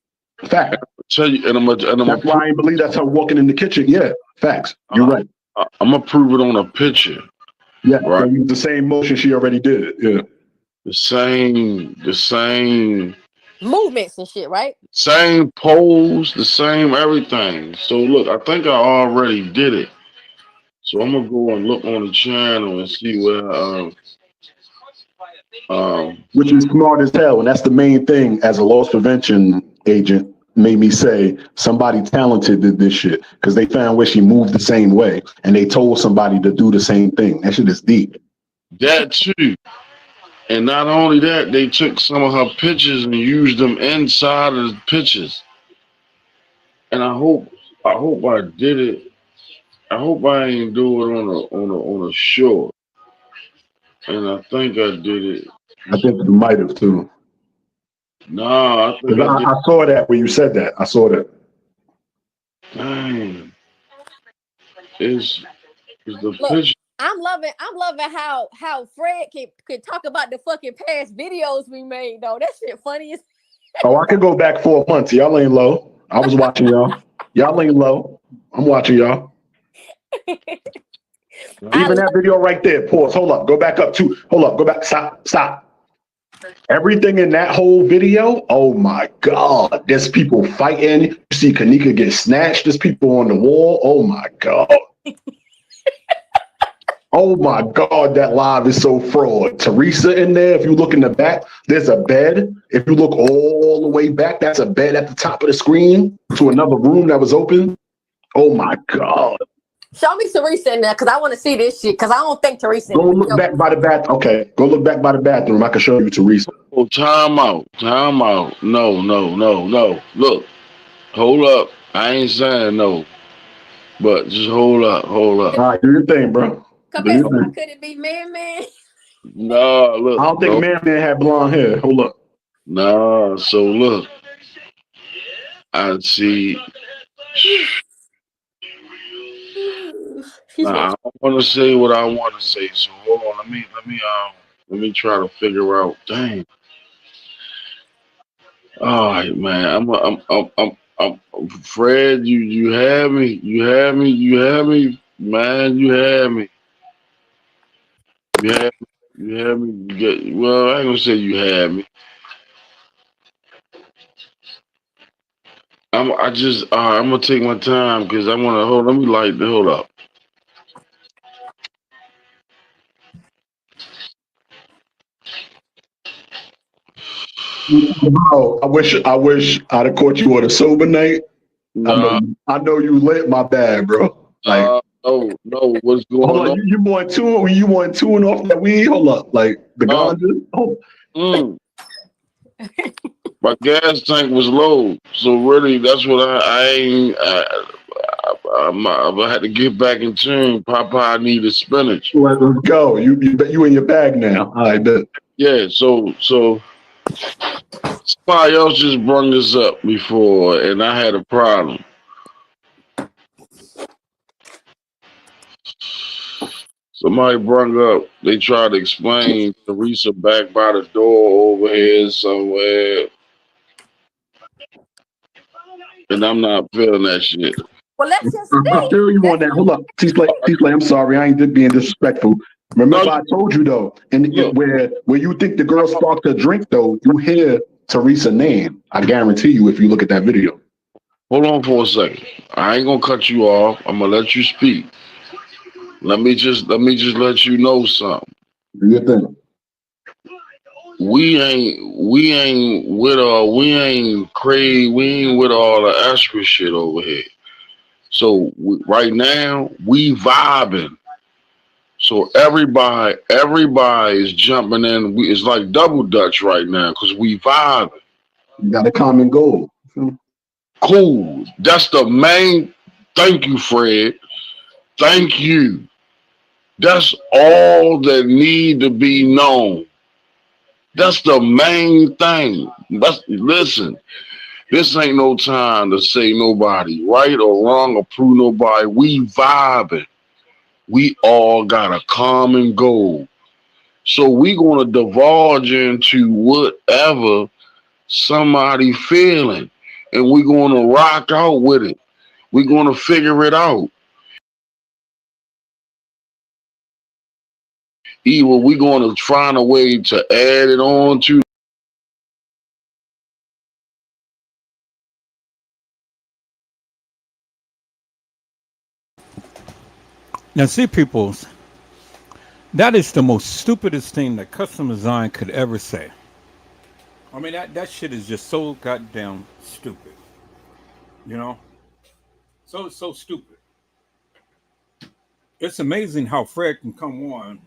Speaker 15: Tell you, and
Speaker 17: that's why I believe that's her walking in the kitchen. Yeah, facts. You're right.
Speaker 15: I'm gonna prove it on a picture.
Speaker 17: Yeah,
Speaker 15: right.
Speaker 17: So the same motion she already did. Yeah,
Speaker 15: the same
Speaker 16: movements and shit, right?
Speaker 15: Same pose, the same everything. So look, I think I already did it. So I'm gonna go and look on the channel and see where
Speaker 17: which is smart as hell, and that's the main thing. As a loss prevention agent, made me say somebody talented did this shit because they found where she moved the same way, and they told somebody to do the same thing. That shit is deep.
Speaker 15: That too. And not only that, they took some of her pictures and used them inside of the pictures. And I hope I did it. I hope I ain't do it on a short. And I think I did it.
Speaker 17: I think you might have too.
Speaker 15: Nah,
Speaker 17: I saw that when you said that. I saw that.
Speaker 15: Dang. It's the
Speaker 16: Look,
Speaker 15: picture.
Speaker 16: I'm loving how Fred can talk about the fucking past videos we made though. That shit funny as.
Speaker 17: Oh, I could go back 4 months. Y'all ain't low. I was watching y'all. Y'all ain't low. I'm watching y'all. Even that video right there. Pause. Hold up. Go back up too. Hold up. Go back. Stop. Everything in that whole video. Oh my God. There's people fighting. You see Kanika get snatched. There's people on the wall. Oh my God. Oh my God, that live is so fraud. Teresa in there, if you look in the back, there's a bed. If you look all the way back, that's a bed at the top of the screen to another room that was open. Oh my God.
Speaker 16: Show me Teresa in there because I want to see this shit because I don't think Teresa.
Speaker 17: Go look back by the bath. Okay, go look back by the bathroom. I can show you Teresa.
Speaker 15: Oh, time out. No. Look, Hold up. I ain't saying no, but just hold up. Hold
Speaker 17: All
Speaker 15: up.
Speaker 17: right, do your thing, bro. Do your
Speaker 16: Confess,
Speaker 17: thing.
Speaker 16: could it be man?
Speaker 15: No, look.
Speaker 17: I don't think
Speaker 15: No.
Speaker 17: Man had blonde hair. Hold up.
Speaker 15: Nah, so look. I see. Nah, I don't want to say what I want to say. So hold on. Let me try to figure out. Dang. All right, man. Fred. You had me. You had me. You had me, man. You had me. You had me. You had me. Well, I ain't gonna say you had me. I'm gonna take my time because I want to hold. Let me hold up.
Speaker 17: Bro, I wish I'd have caught you on a sober night.
Speaker 15: Nah,
Speaker 17: I know you lit my bad, bro. Like,
Speaker 15: no. What's
Speaker 17: hold
Speaker 15: going
Speaker 17: on,
Speaker 15: on?
Speaker 17: you want two and off that weed? Hold up, like the ganja.
Speaker 15: My gas tank was low, so really that's what I ain't. I had to get back in tune. Popeye needed spinach.
Speaker 17: Let's go. You in your bag now. I bet.
Speaker 15: Yeah, so somebody else just brought this up before, and I had a problem. Somebody brought up. They tried to explain Teresa back by the door over here somewhere, and I'm not feeling that shit.
Speaker 16: Well, let's just
Speaker 17: I
Speaker 16: see.
Speaker 17: feel you on that. Hold up, T-Slay, I'm sorry. I ain't just being disrespectful. Remember, I told you though, where you think the girl sparked her drink though, you hear Teresa's name. I guarantee you, if you look at that video.
Speaker 15: Hold on for a second. I ain't gonna cut you off. I'm gonna let you speak. Let me just let you know something.
Speaker 17: Do your thing.
Speaker 15: We ain't with we ain't crazy. We ain't with all the extra shit over here. So right now we vibing. So everybody is jumping in. It's like double dutch right now because we vibing.
Speaker 17: You got a common goal.
Speaker 15: Cool. That's the main. Thank you, Fred. Thank you. That's all that need to be known. That's the main thing. Listen, this ain't no time to say nobody right or wrong or prove nobody. We vibing. We all got a common goal. So we gonna divulge into whatever somebody feeling, and we gonna rock out with it. We gonna figure it out. Either we gonna find a way to add it on to.
Speaker 3: Now, see, peoples, that is the most stupidest thing that custom design could ever say. I mean, that shit is just so goddamn stupid. You know? So stupid. It's amazing how Fred can come on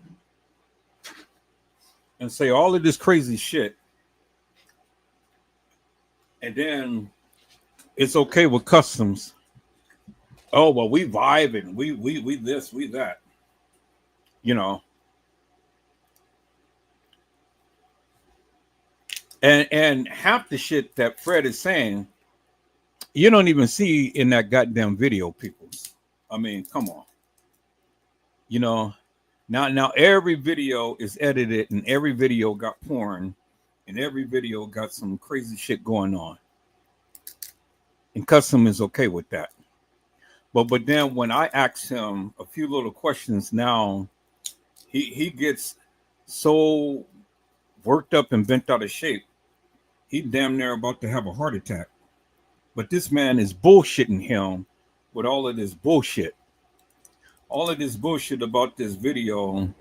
Speaker 3: and say all of this crazy shit, and then it's okay with customs. Oh, well, we vibing. We this, we that. You know? And half the shit that Fred is saying, you don't even see in that goddamn video, people. I mean, come on. You know, now every video is edited and every video got porn and every video got some crazy shit going on. And custom is okay with that. But then when I ask him a few little questions now, he gets so worked up and bent out of shape. He damn near about to have a heart attack. But this man is bullshitting him with all of this bullshit. All of this bullshit about this video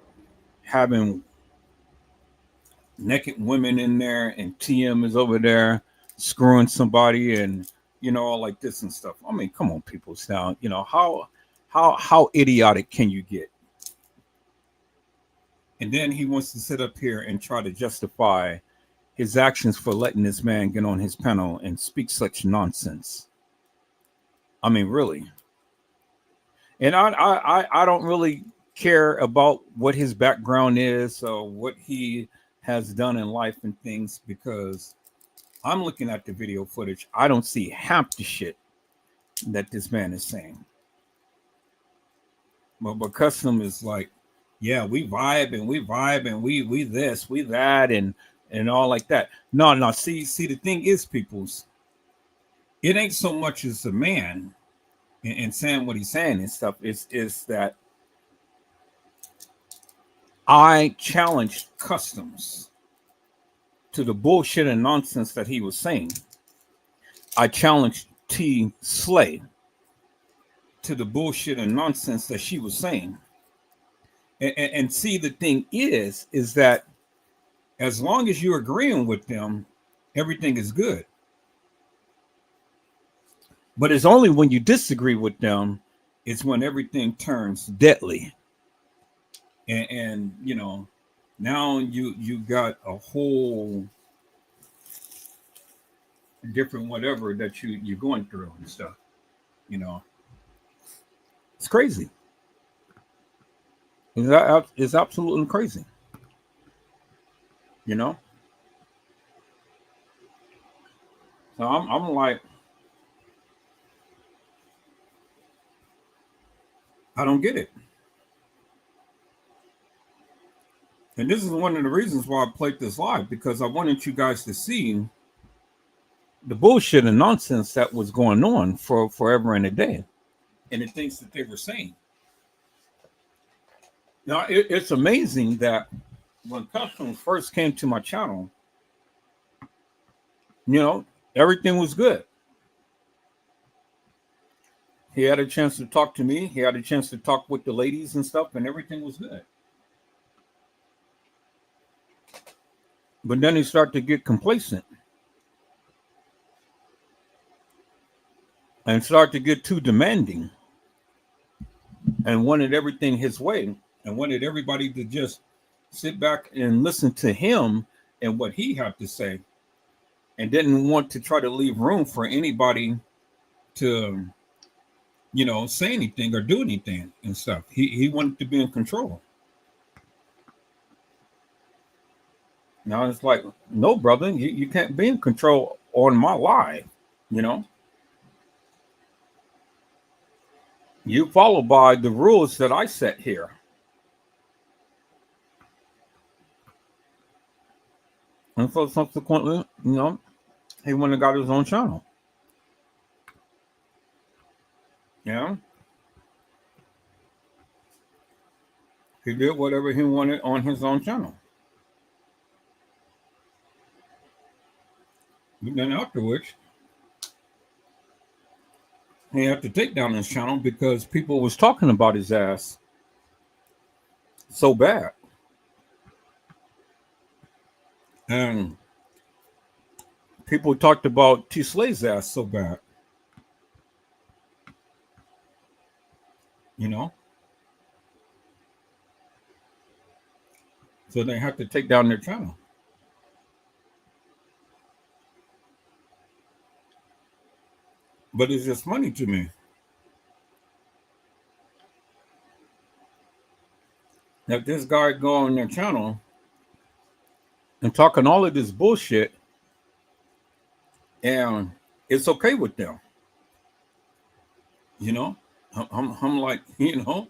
Speaker 3: having naked women in there and TM is over there screwing somebody and all like this and stuff. I mean, come on, people. Now, how idiotic can you get? And then he wants to sit up here and try to justify his actions for letting this man get on his panel and speak such nonsense. I mean, really. And I don't really care about what his background is or what he has done in life and things, because I'm looking at the video footage. I don't see half the shit that this man is saying. But Custom is like, yeah, we vibe and we this, we that, and all like that. No. See, the thing is, peoples, it ain't so much as a man and saying what he's saying and stuff. Is that I challenged Customs to the bullshit and nonsense that he was saying. I challenged T Slay to the bullshit and nonsense that she was saying. And see, the thing is that as long as you're agreeing with them, everything is good. But it's only when you disagree with them, it's when everything turns deadly. And you know, now you got a whole different whatever that you're going through and stuff. You know, it's crazy. It's absolutely crazy. You know, so I'm like, I don't get it. And this is one of the reasons why I played this live, because I wanted you guys to see the bullshit and nonsense that was going on for forever and a day, and the things that they were saying. Now, it's amazing that when Customs first came to my channel, you know, everything was good. He had a chance to talk to me. He had a chance to talk with the ladies and stuff, and everything was good. But then he started to get complacent and started to get too demanding and wanted everything his way and wanted everybody to just sit back and listen to him and what he had to say, and didn't want to try to leave room for anybody to, you know, say anything or do anything and stuff. He wanted to be in control. Now it's like, no, brother, you can't be in control on my life, you know. You follow by the rules that I set here. And so subsequently, you know, he went and got his own channel. Yeah. He did whatever he wanted on his own channel. But then afterwards, he had to take down his channel because people was talking about his ass so bad. And people talked about T Slay's ass so bad. You know? So they had to take down their channel. But it's just funny to me that this guy go on their channel and talking all of this bullshit, and it's okay with them. You know, I'm like, you know,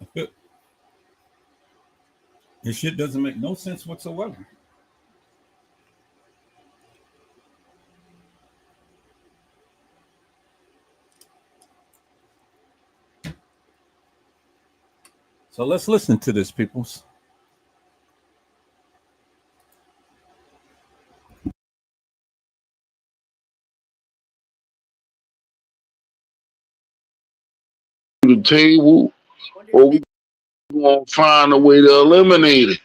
Speaker 3: this shit doesn't make no sense whatsoever. So let's listen to this, peoples.
Speaker 15: The table, or we gonna find a way to eliminate it.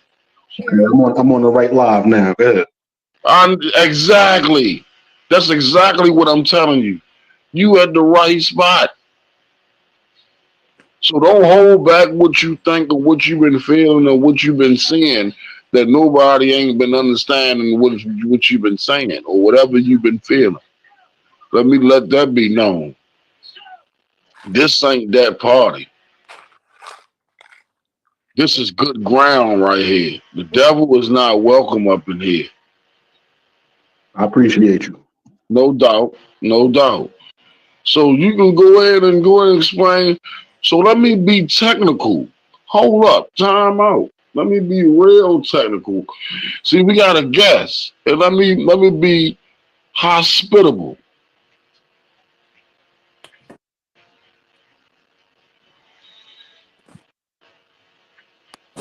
Speaker 17: Okay, I'm on the right live now. Go ahead.
Speaker 15: Exactly. That's exactly what I'm telling you. You at the right spot. So don't hold back what you think or what you've been feeling or what you've been seeing that nobody ain't been understanding what you've been saying or whatever you've been feeling. Let that be known. This ain't that party. This is good ground right here. The devil is not welcome up in here.
Speaker 17: I appreciate you.
Speaker 15: No doubt. No doubt. So you can go ahead and explain. So let me be technical. Hold up. Time out. Let me be real technical. See, we got a guest. And let me be hospitable.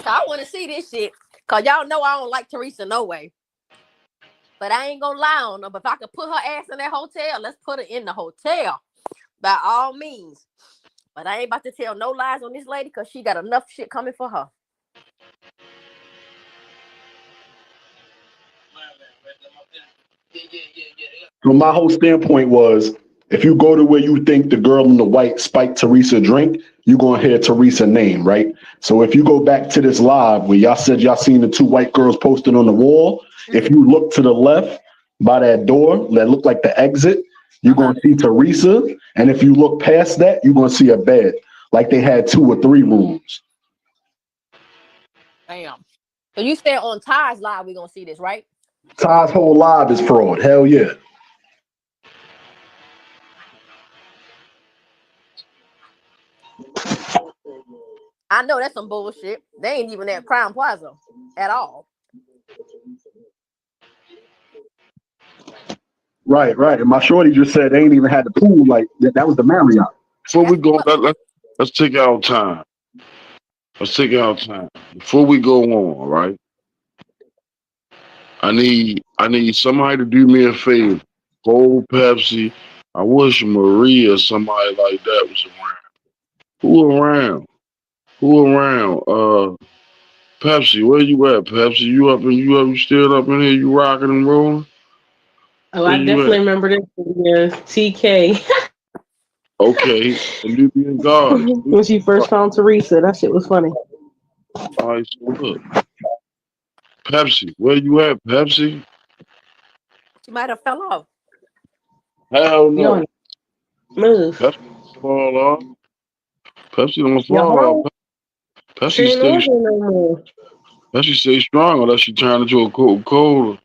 Speaker 16: I want to see this shit. Because y'all know I don't like Teresa no way. But I ain't going to lie on her. But if I could put her ass in that hotel, let's put her in the hotel. By all means. But I ain't about to tell no lies on this lady because she got enough shit coming for her.
Speaker 17: So my whole standpoint was, if you go to where you think the girl in the white spiked Teresa drink, you're going to hear Teresa name, right? So if you go back to this live where y'all said y'all seen the two white girls posted on the wall, if you look to the left by that door that looked like the exit, you're going to see Teresa. And if you look past that, you're going to see a bed, like they had 2 or 3 rooms.
Speaker 16: Damn. So you said on Ty's live we're going to see this, right?
Speaker 17: Ty's whole live is fraud. Hell yeah.
Speaker 16: I know that's some bullshit. They ain't even at Crown Plaza at all.
Speaker 17: Right. And my shorty just said they ain't even had the pool. Like that was the Marriott.
Speaker 15: Before we go, let's take our time. Let's take our time. Before we go on, right? I need somebody to do me a favor. Gold Pepsi. I wish Maria or somebody like that was around. Who around? Pepsi, where you at, Pepsi? You still up in here? You rocking and rolling?
Speaker 18: Oh, I definitely remember this video. TK.
Speaker 15: Okay, and you being God.
Speaker 18: When she first found Teresa, that shit was funny.
Speaker 15: All right, so look. Pepsi, where you at, Pepsi?
Speaker 16: She might have fell off.
Speaker 15: Hell no.
Speaker 18: Move.
Speaker 15: Pepsi don't fall off. Pepsi don't fall
Speaker 18: Y'all
Speaker 15: off. Pepsi
Speaker 18: she ain't on here no more.
Speaker 15: Pepsi stay strong unless she turn into a Coca-Cola.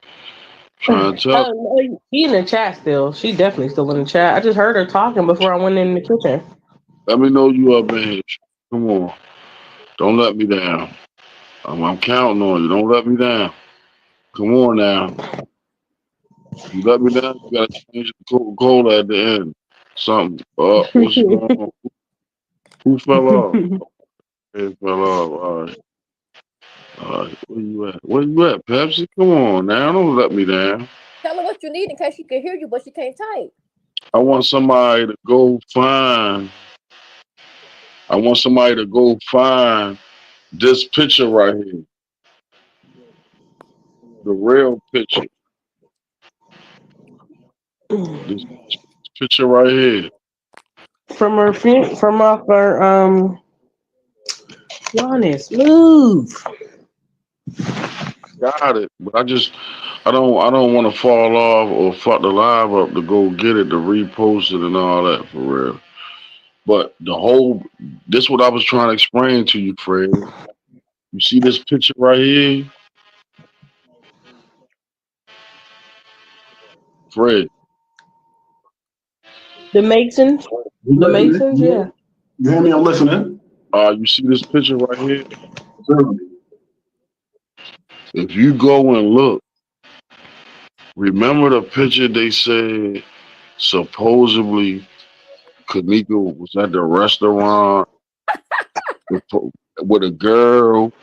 Speaker 15: Trying to tell.
Speaker 18: Oh, no, she in the chat still. She definitely still in the chat. I just heard her talking before I went in the kitchen.
Speaker 15: Let me know you up in here. Come on. Don't let me down. I'm counting on you. Don't let me down. Come on now. You let me down, you gotta change the Coca-Cola at the end. Something. What's going on? Who fell off? It fell off. All right. Where you at? Where you at, Pepsi? Come on now. Don't let me down.
Speaker 16: Tell her what you need in case she can hear you, but she can't type.
Speaker 15: I want somebody to go find. This picture right here. The real picture. This picture right here.
Speaker 18: From off her Giannis, move.
Speaker 15: Got it. But I don't want to fall off or fuck the live up to go get it, to repost it and all that for real. But this what I was trying to explain to you, Fred. You see this picture right here? Fred.
Speaker 18: The Masons? The Masons, yeah.
Speaker 17: You hear me? I'm listening.
Speaker 15: You see this picture right here? If you go and look, remember the picture they said supposedly Kanika was at the restaurant with a girl,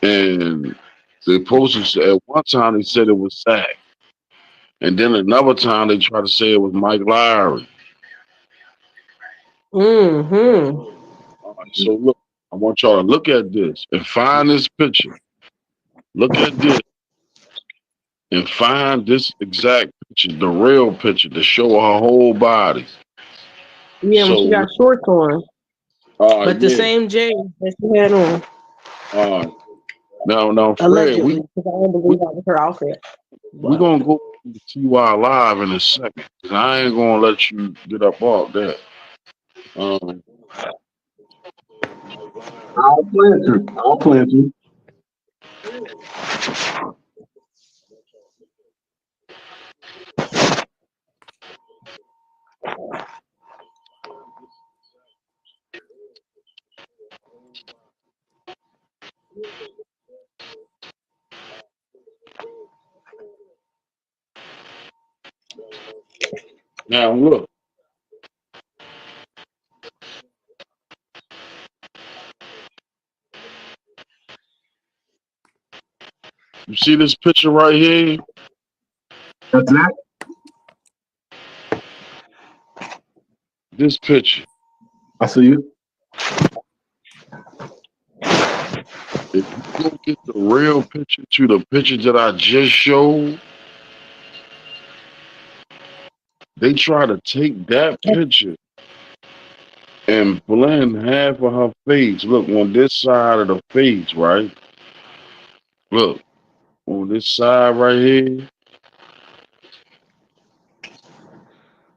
Speaker 15: and they posted at one time they said it was Zach, and then another time they tried to say it was Mike Lowry.
Speaker 18: Mm-hmm.
Speaker 15: All right, so look, I want y'all to look at this and find this picture. Look at this and find this exact picture, the real picture, to show her whole body.
Speaker 18: Yeah, when she got shorts on. But the
Speaker 15: yeah.
Speaker 18: same jeans that she had on.
Speaker 15: Now, Fred,
Speaker 18: allegedly, because I don't believe that was her outfit.
Speaker 15: We're gonna go to TY Live in a second, because I ain't gonna let you get up off that.
Speaker 17: I'll plan to.
Speaker 15: Now look. You see this picture right here?
Speaker 17: That's that.
Speaker 15: This picture.
Speaker 17: I see you.
Speaker 15: If you look at the real picture to the picture that I just showed, they try to take that picture and blend half of her face. Look, on this side of the face, right? Look, on this side right here.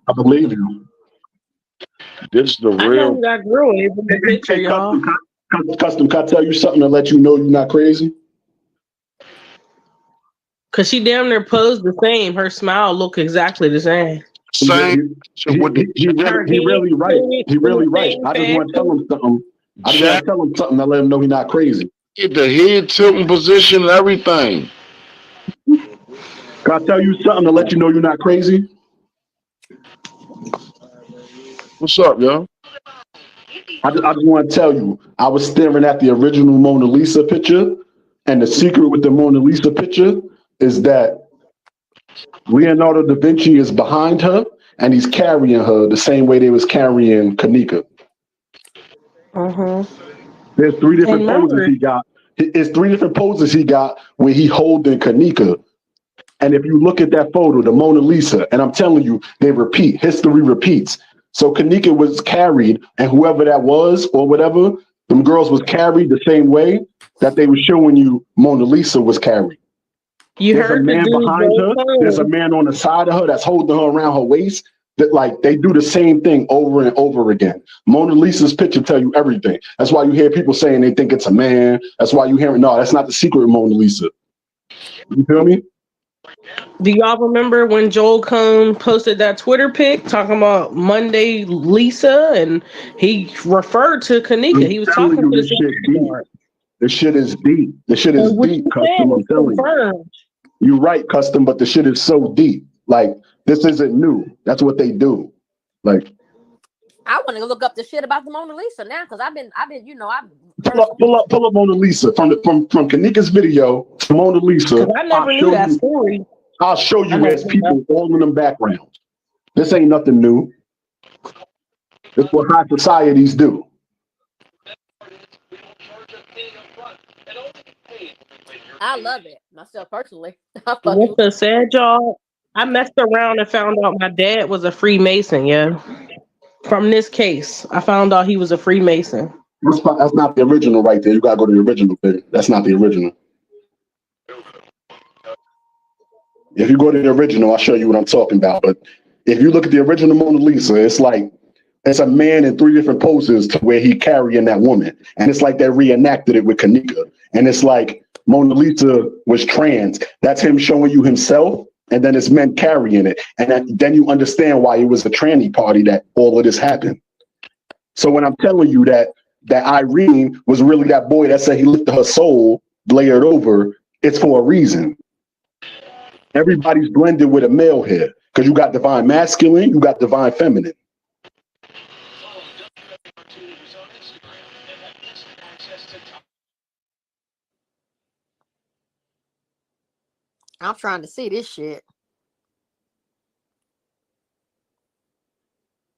Speaker 17: I believe you.
Speaker 15: This the
Speaker 18: I
Speaker 15: real.
Speaker 18: know who that girl is in the picture,
Speaker 17: Hey,
Speaker 18: y'all.
Speaker 17: Custom, can I tell you something to let you know you're not crazy?
Speaker 18: Cause she damn near posed the same. Her smile look exactly the same.
Speaker 15: Same.
Speaker 17: He really right. He really right. I just want to tell him something. I just want to tell him something to let him know he's not crazy.
Speaker 15: Get the head tilting position and everything.
Speaker 17: Can I tell you something to let you know you're not crazy?
Speaker 15: What's up, yo?
Speaker 17: I just want to tell you, I was staring at the original Mona Lisa picture, and the secret with the Mona Lisa picture is that Leonardo da Vinci is behind her, and he's carrying her the same way they was carrying Kanika. There's three different poses he got. It's three different poses he got where he holding Kanika. And if you look at that photo, the Mona Lisa, and I'm telling you, they repeat. History repeats. So Kanika was carried, and whoever that was or whatever, them girls was carried the same way that they were showing you Mona Lisa was carried. There's a man behind her. There's a man on the side of her that's holding her around her waist. That like they do the same thing over and over again. Mona Lisa's picture tell you everything. That's why you hear people saying they think it's a man. That's why you hear no, that's not the secret of Mona Lisa. You feel me?
Speaker 18: Do y'all remember when Joel Cohn posted that Twitter pic talking about Monday Lisa, and he referred to Kanika? He was talking to the
Speaker 17: This shit is deep. This shit is deep, Custom. I'm telling you. You're right, Custom, but the shit is so deep. Like, this isn't new. That's what they do. Like,
Speaker 16: I want to look up the shit about the Mona Lisa now because I've been,
Speaker 17: pull up Mona Lisa from Kanika's video to Mona Lisa.
Speaker 18: I never knew that story.
Speaker 17: I'll show you there's people all in them backgrounds. This ain't nothing new. It's what high societies do.
Speaker 16: I love it myself personally.
Speaker 18: What's so sad, y'all? I messed around and found out my dad was a Freemason. Yeah, from this case, I found out he was a Freemason.
Speaker 17: That's not the original right there. You gotta go to the original thing. That's not the original. If you go to the original, I'll show you what I'm talking about. But if you look at the original Mona Lisa, it's like it's a man in three different poses to where he carrying that woman. And it's like they reenacted it with Kanika. And it's like Mona Lisa was trans. That's him showing you himself. And then it's men carrying it. And then you understand why it was a tranny party that all of this happened. So when I'm telling you that Irene was really that boy that said he lifted her soul, layered over, it's for a reason. Everybody's blended with a male here because you got divine masculine, you got divine feminine.
Speaker 16: I'm trying to see this shit.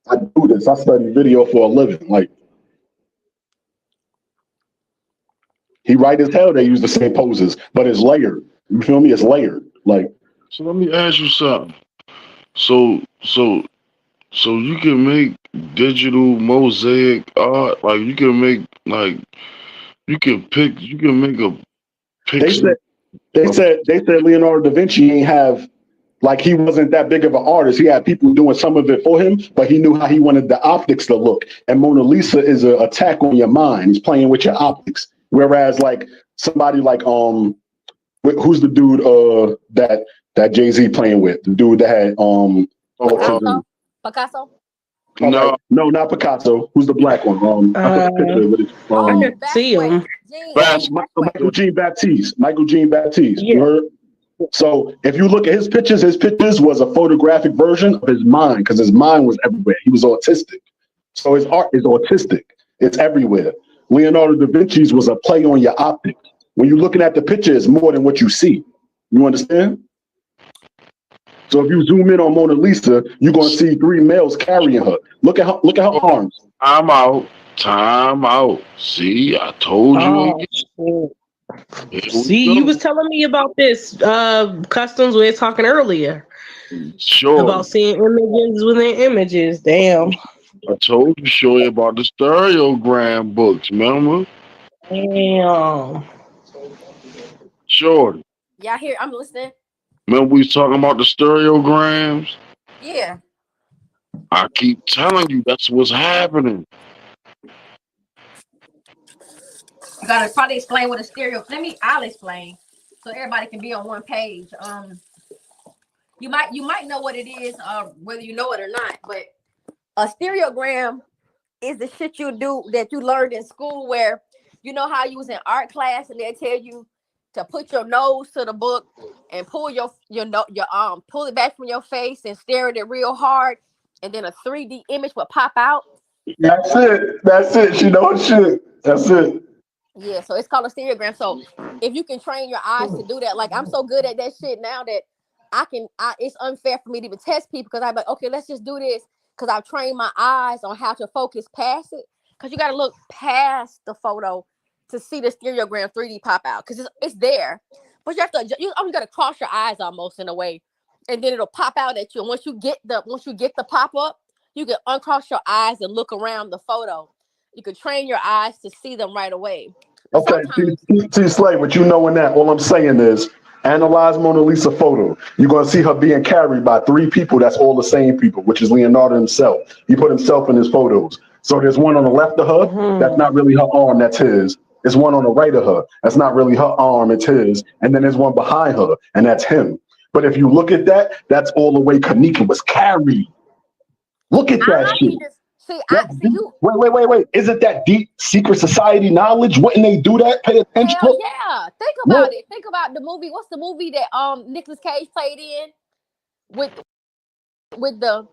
Speaker 17: I do this. I study video for a living. Like, he right as hell they use the same poses, but it's layered. You feel me? It's layered. Like,
Speaker 15: so let me ask you something. So you can make digital mosaic art, like you can make you can make a picture.
Speaker 17: They said Leonardo da Vinci ain't have Like he wasn't that big of an artist. He had people doing some of it for him, but he knew how he wanted the optics to look. And Mona Lisa is an attack on your mind. He's playing with your optics. Whereas like somebody like who's the dude that Jay-Z playing with? The dude that had autism.
Speaker 16: Picasso?
Speaker 17: No, no, not Picasso. Who's the black one? I took a picture of it.
Speaker 18: I can see him.
Speaker 17: Michael Jean Baptiste. Michael Jean Baptiste.
Speaker 18: Yeah.
Speaker 17: You heard? So if you look at his pictures was a photographic version of his mind because his mind was everywhere. He was autistic. So his art is autistic. It's everywhere. Leonardo da Vinci's was a play on your optics. When you're looking at the picture, it's more than what you see. You understand? So if you zoom in on Mona Lisa, you're gonna see three males carrying her. Look at her arms.
Speaker 15: Time out. See, I told you.
Speaker 18: See, you was telling me about this customs we were talking earlier.
Speaker 15: Sure.
Speaker 18: About seeing images within images. Damn.
Speaker 15: I told you, Shorty, about the stereogram books, remember?
Speaker 18: Damn.
Speaker 15: Shorty.
Speaker 16: Y'all hear? I'm listening.
Speaker 15: Remember we was talking about the stereograms?
Speaker 16: Yeah.
Speaker 15: I keep telling you, that's what's happening.
Speaker 16: You gotta probably explain what a stereo. I'll explain so everybody can be on one page. You might know what it is, whether you know it or not. But a stereogram is the shit you do that you learned in school, where you know how you was in art class and they tell you to put your nose to the book and pull your pull it back from your face and stare at it real hard, and then a 3D image will pop out.
Speaker 17: That's it. She knows shit. That's it.
Speaker 16: Yeah, so it's called a stereogram. So if you can train your eyes to do that, like I'm so good at that shit now that it's unfair for me to even test people because I'm like, okay, let's just do this because I've trained my eyes on how to focus past it. Because you got to look past the photo to see the stereogram 3D pop out because it's there, but you have to you always got to cross your eyes almost in a way, and then it'll pop out at you. And once you get the pop up, you can uncross your eyes and look around the photo. You can train your eyes to see them right away.
Speaker 17: Okay, T Slay, what you know in that, all I'm saying is analyze Mona Lisa photo. You're going to see her being carried by three people that's all the same people, which is Leonardo himself. He put himself in his photos. So there's one on the left of her, that's not really her arm, that's his. There's one on the right of her, that's not really her arm, it's his. And then there's one behind her, and that's him. But if you look at that, that's all the way Kanika was carried. Look at that shit. Wait. Isn't that deep secret society knowledge? Wouldn't they do that? Pay attention.
Speaker 16: Hell yeah. Think about it. Think about the movie. What's the movie that Nicolas Cage played in with the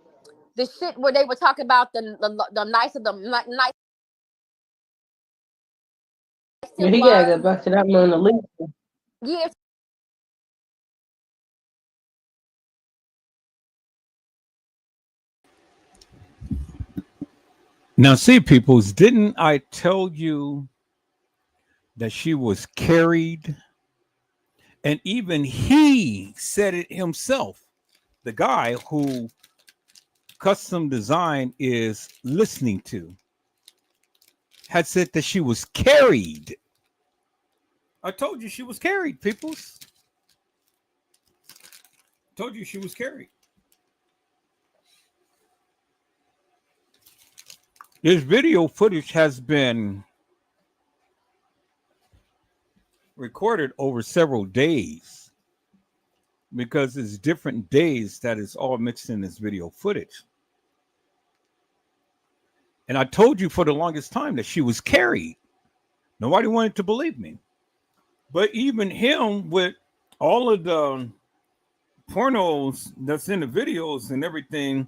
Speaker 16: shit where they were talking about the nice of the nice.
Speaker 18: Yeah, he gotta go back to that Mona Lisa.
Speaker 16: Yes.
Speaker 3: Now, see, peoples, didn't I tell you that she was carried? And even he said it himself. The guy who custom design is listening to had said that she was carried. I told you she was carried, peoples. Told you she was carried. This video footage has been recorded over several days because it's different days that is all mixed in this video footage. And I told you for the longest time that she was carried. Nobody wanted to believe me. But even him, with all of the pornos that's in the videos and everything,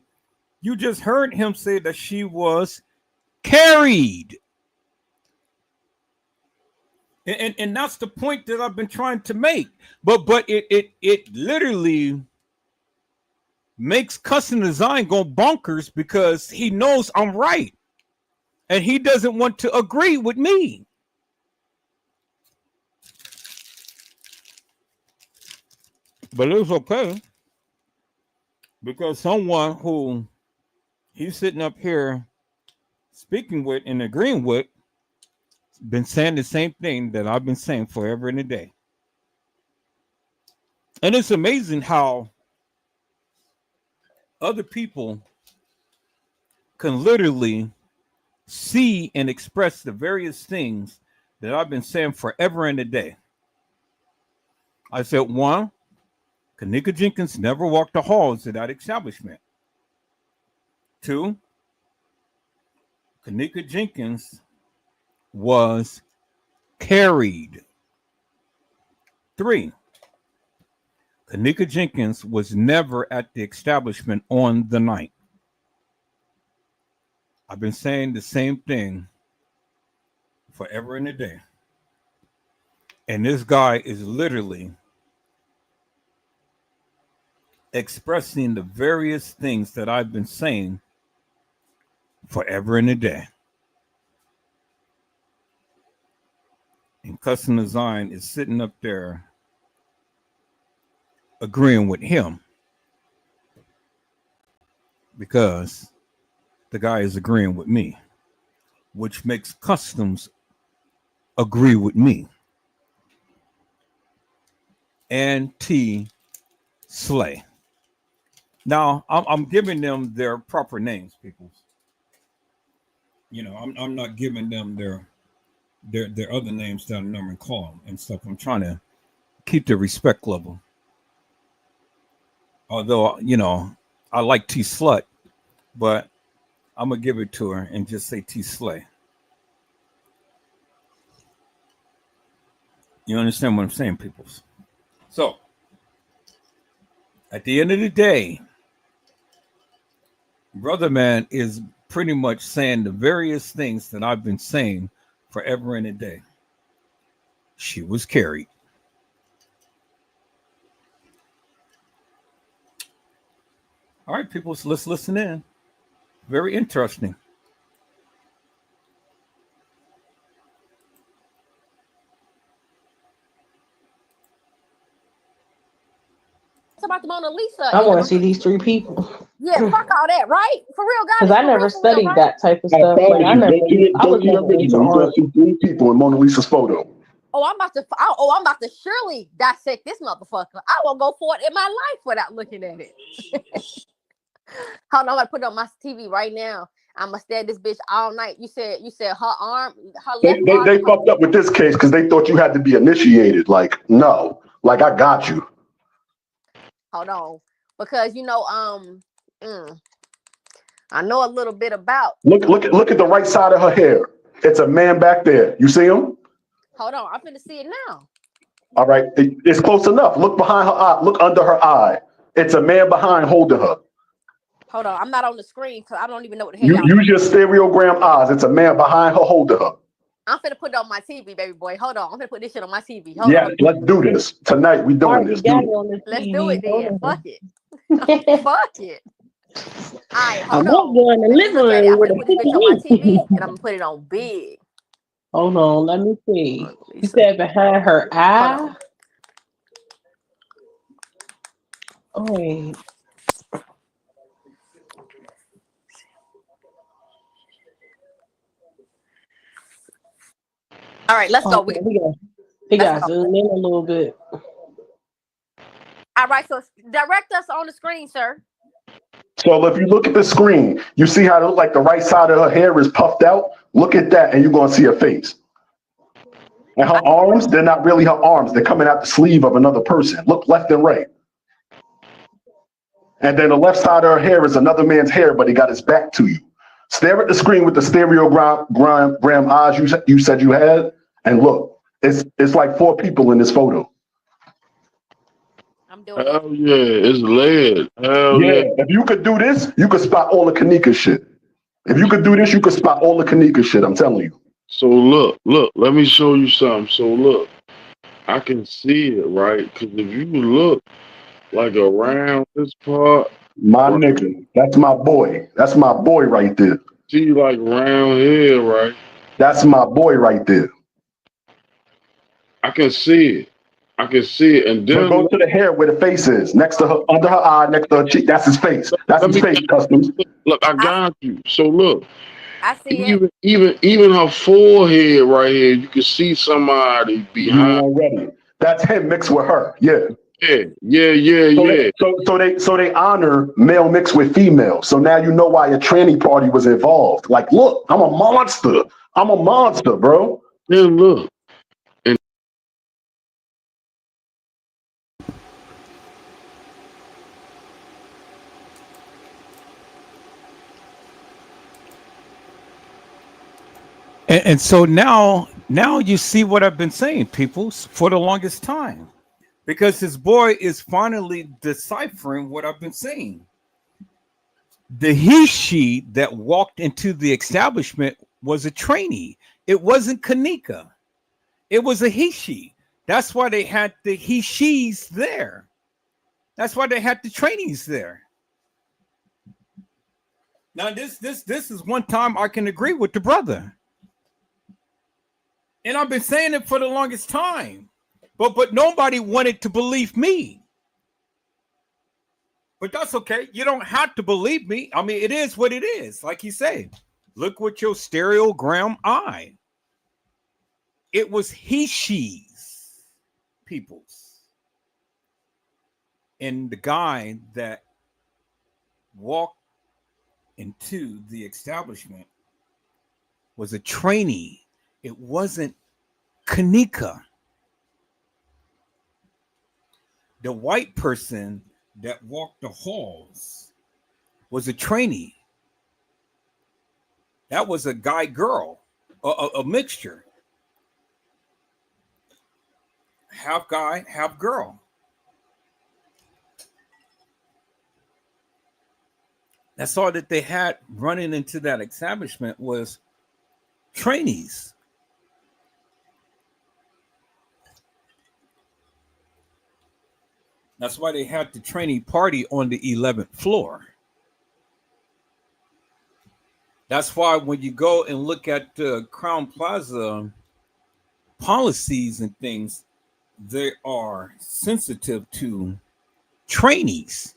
Speaker 3: you just heard him say that she was carried. And that's the point that I've been trying to make. But it literally makes custom design go bonkers because he knows I'm right. And he doesn't want to agree with me. But it's okay. Because someone who he's sitting up here speaking with and agreeing with been saying the same thing that I've been saying forever and a day. And it's amazing how, you know, people, they just don't want to believe me. But even him, with all of the pornos that's in the videos and everything, you just heard him say that she was carried. And now other people can literally see and express the various things that I've been saying forever and a day. I said, one, Kanika Jenkins never walked the halls of that establishment. Two, Kanika Jenkins was carried. Three, Kanika Jenkins was never at the establishment on the night. I've been saying the same thing forever and a day. And this guy is literally expressing the various things that I've been saying forever and a day. And Custom Design is sitting up there agreeing with him because the guy is agreeing with me, which makes Customs agree with me. And T Slay. Now, I'm giving them their proper names, people. You know, I'm not giving them their other names that I'm normally call them and stuff. I'm trying to keep the respect level. Although, you know, I like T Slut, but I'm going to give it to her and just say T Slay. You understand what I'm saying, people? So, at the end of the day, Brother Man is pretty much saying the various things that I've been saying forever and a day. She was carried. All right, people, so let's listen in. Very interesting.
Speaker 16: About the Mona Lisa.
Speaker 18: I want to see these three people.
Speaker 16: Yeah, fuck all that, right? For real, guys.
Speaker 18: Because I never studied
Speaker 16: right?
Speaker 18: that type of stuff. Like, I never. I was looking
Speaker 17: You're gonna see 3 people in Mona Lisa's photo.
Speaker 16: Oh, I'm about to surely dissect this motherfucker. I won't go for it in my life without looking at it. Hold on, I'm gonna put it on my TV right now. I'm gonna stare at this bitch all night. You said her arm, her left arm.
Speaker 17: They fucked up with this case because they thought you had to be initiated. Like, no, like I got you.
Speaker 16: Hold on, because you know, I know a little bit about.
Speaker 17: Look at the right side of her hair. It's a man back there. You see him?
Speaker 16: Hold on, I'm finna see it now.
Speaker 17: All right, it's close enough. Look behind her eye. Look under her eye. It's a man behind holding her.
Speaker 16: Hold on, I'm not on the screen because I don't even know what the hell.
Speaker 17: Use your stereogram eyes. It's a man behind her holding her.
Speaker 16: I'm finna put it on my TV, baby boy. Hold on, I'm finna put this shit on my TV.
Speaker 17: Yes, let's do this tonight. We doing this.
Speaker 16: Let's do it then. Fuck it. Fuck it. All right, hold
Speaker 18: I'm
Speaker 16: on.
Speaker 18: going to live
Speaker 16: I'm gonna put this bitch on my TV and I'm gonna put it on big.
Speaker 18: Hold on, let me see. You said behind her eye. Oh, wait.
Speaker 16: All right, let's go.
Speaker 18: We got zoom in a little bit.
Speaker 16: All right, so direct us on the screen, sir.
Speaker 17: So if you look at the screen, you see how it look like the right side of her hair is puffed out? Look at that and you're going to see her face. And her arms, they're not really her arms. They're coming out the sleeve of another person. Look left and right. And then the left side of her hair is another man's hair, but he got his back to you. Stare at the screen with the stereogram eyes you said you had, and look, it's like 4 people in this photo.
Speaker 15: I'm doing Hell yeah, it's lead. Hell yeah.
Speaker 17: If you could do this, you could spot all the Kanika shit. If you could do this, you could spot all the Kanika shit, I'm telling you.
Speaker 15: So look, let me show you something. So look, I can see it, right? Because if you look like around this part.
Speaker 17: My nigga, that's my boy. That's my boy right there.
Speaker 15: See like around here, right?
Speaker 17: That's my boy right there.
Speaker 15: I can see it. I can see it. And then
Speaker 17: go to the hair where the face is. Next to her, under her eye, next to her cheek. That's his face. That's his face, Customs.
Speaker 15: Look, I got you. So look.
Speaker 16: I see
Speaker 15: even her forehead right here, you can see somebody behind.
Speaker 17: Already. That's him mixed with her. Yeah.
Speaker 15: Yeah.
Speaker 17: So they honor male mixed with female. So now you know why a tranny party was involved. Like, look, I'm a monster. I'm a monster, bro.
Speaker 15: Yeah, look.
Speaker 3: And so now you see what I've been saying, people, for the longest time. Because his boy is finally deciphering what I've been saying. The she that walked into the establishment was a trainee. It wasn't Kanika. It was a she. That's why they had the she's there. That's why they had the trainees there. Now this is one time I can agree with the brother. And I've been saying it for the longest time. But nobody wanted to believe me. But that's okay. You don't have to believe me. I mean, it is what it is. Like he said, look with your stereogram eye. It was she's people's. And the guy that walked into the establishment was a trainee. It wasn't Kanika. The white person that walked the halls was a trainee. That was a guy girl, a mixture. Half guy, half girl. That's all that they had running into that establishment was trainees. That's why they had the trainee party on the 11th floor. That's why when you go and look at the Crown Plaza policies and things, they are sensitive to trainees,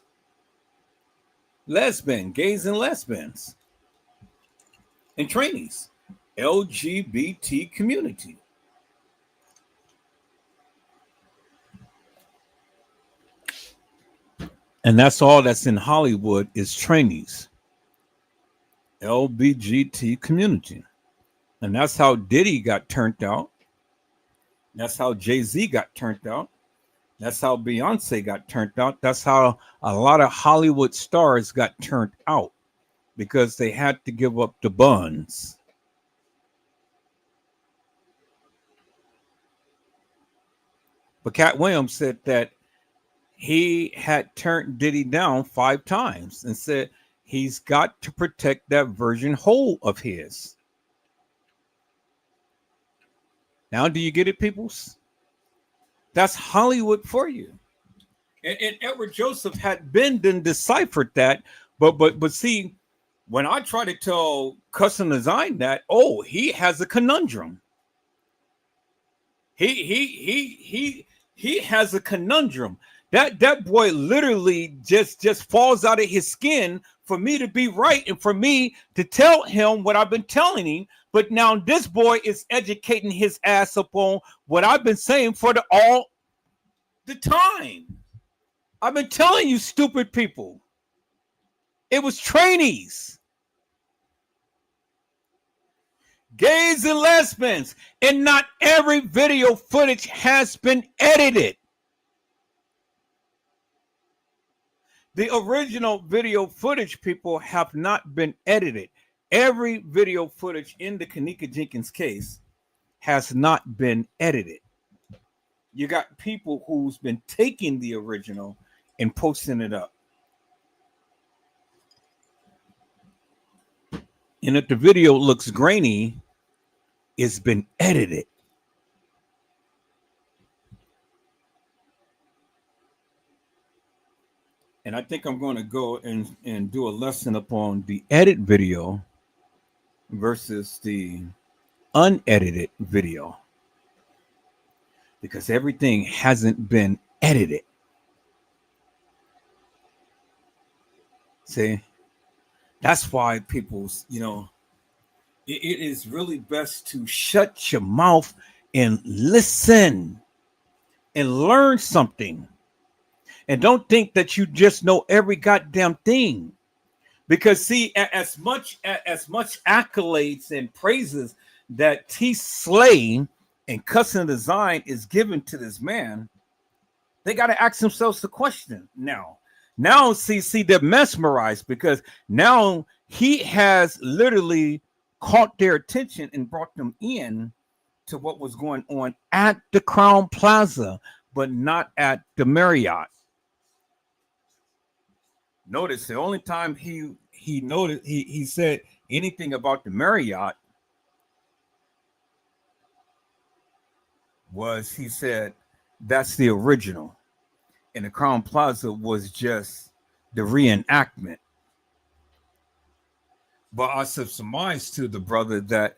Speaker 3: lesbian, gays and lesbians, and trainees, LGBT community. And that's all that's in Hollywood is trainees, LGBT community. And that's how Diddy got turned out. That's how Jay-Z got turned out. That's how Beyonce got turned out. That's how a lot of Hollywood stars got turned out because they had to give up the buns. But Cat Williams said that he had turned Diddy down 5 times and said he's got to protect that virgin hole of his. Now, do you get it, peoples? That's Hollywood for you. And Edward Joseph had been then deciphered that, but see, when I try to tell Custom Design that, oh, he has a conundrum. He has a conundrum. That boy literally just falls out of his skin for me to be right and for me to tell him what I've been telling him. But now this boy is educating his ass upon what I've been saying for all the time. I've been telling you, stupid people. It was trainees. Gays and lesbians. And not every video footage has been edited. The original video footage, people, have not been edited. Every video footage in the Kanika Jenkins case has not been edited. You got people who's been taking the original and posting it up. And if the video looks grainy, it's been edited. And I think I'm going to go and do a lesson upon the edit video versus the unedited video. Because everything hasn't been edited. See? That's why people's, it is really best to shut your mouth and listen and learn something. And don't think that you just know every goddamn thing. Because see, as much accolades and praises that T Slay and Custom Design is given to this man, they got to ask themselves the question now. Now, see, they're mesmerized because now he has literally caught their attention and brought them in to what was going on at the Crown Plaza, but not at the Marriott. Notice the only time he said anything about the Marriott was he said that's the original, and the Crown Plaza was just the reenactment. But I surmised to the brother that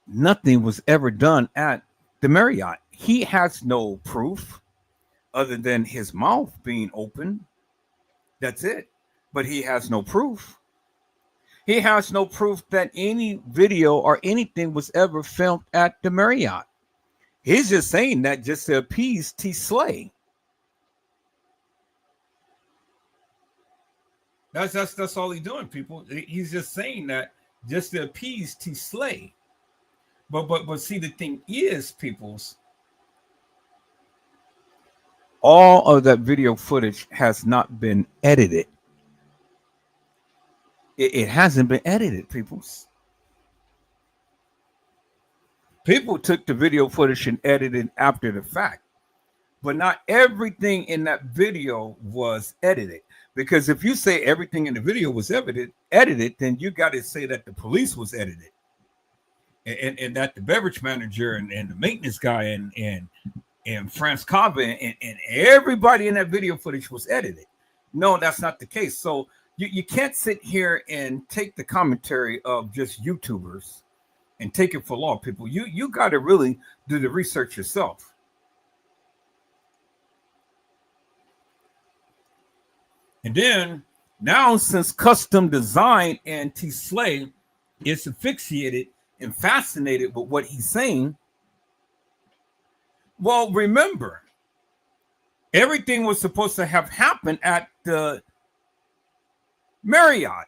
Speaker 3: nothing was ever done at the Marriott. He has no proof other than his mouth being open. That's it. But he has no proof. He has no proof that any video or anything was ever filmed at the Marriott. He's just saying that just to appease T Slay. That's all he's doing, people. He's just saying that just to appease T Slay. But see, the thing is, peoples, all of that video footage has not been edited. It hasn't been edited, peoples. People took the video footage and edited after the fact, but not everything in that video was edited. Because if you say everything in the video was edited, then you got to say that the police was edited. And that the beverage manager and the maintenance guy and France Cava and everybody in that video footage was edited. No, that's not the case. So you can't sit here and take the commentary of just YouTubers and take it for law, people. You got to really do the research yourself. And then now, since Custom Design and T Slay is asphyxiated and fascinated with what he's saying, well, remember, everything was supposed to have happened at the Marriott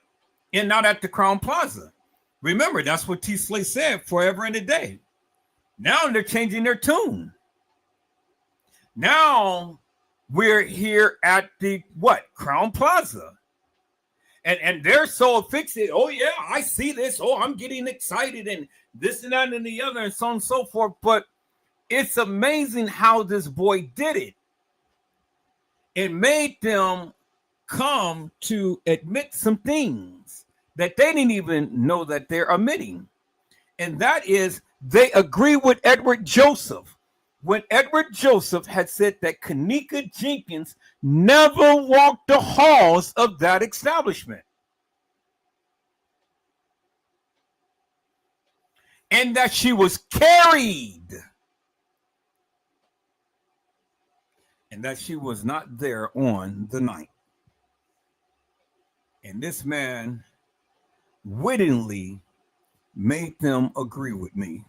Speaker 3: and not at the Crown Plaza. Remember, that's what T Slay said forever and a day. Now they're changing their tune. Now we're here at the Crown Plaza. And they're so fixated. Oh, yeah, I see this. Oh, I'm getting excited and this and that and the other and so on and so forth. But it's amazing how this boy did it. It made them come to admit some things that they didn't even know that they're admitting. And that is, they agree with Edward Joseph. When Edward Joseph had said that Kanika Jenkins never walked the halls of that establishment. And that she was carried. And that she was not there on the night. And this man wittingly made them agree with me.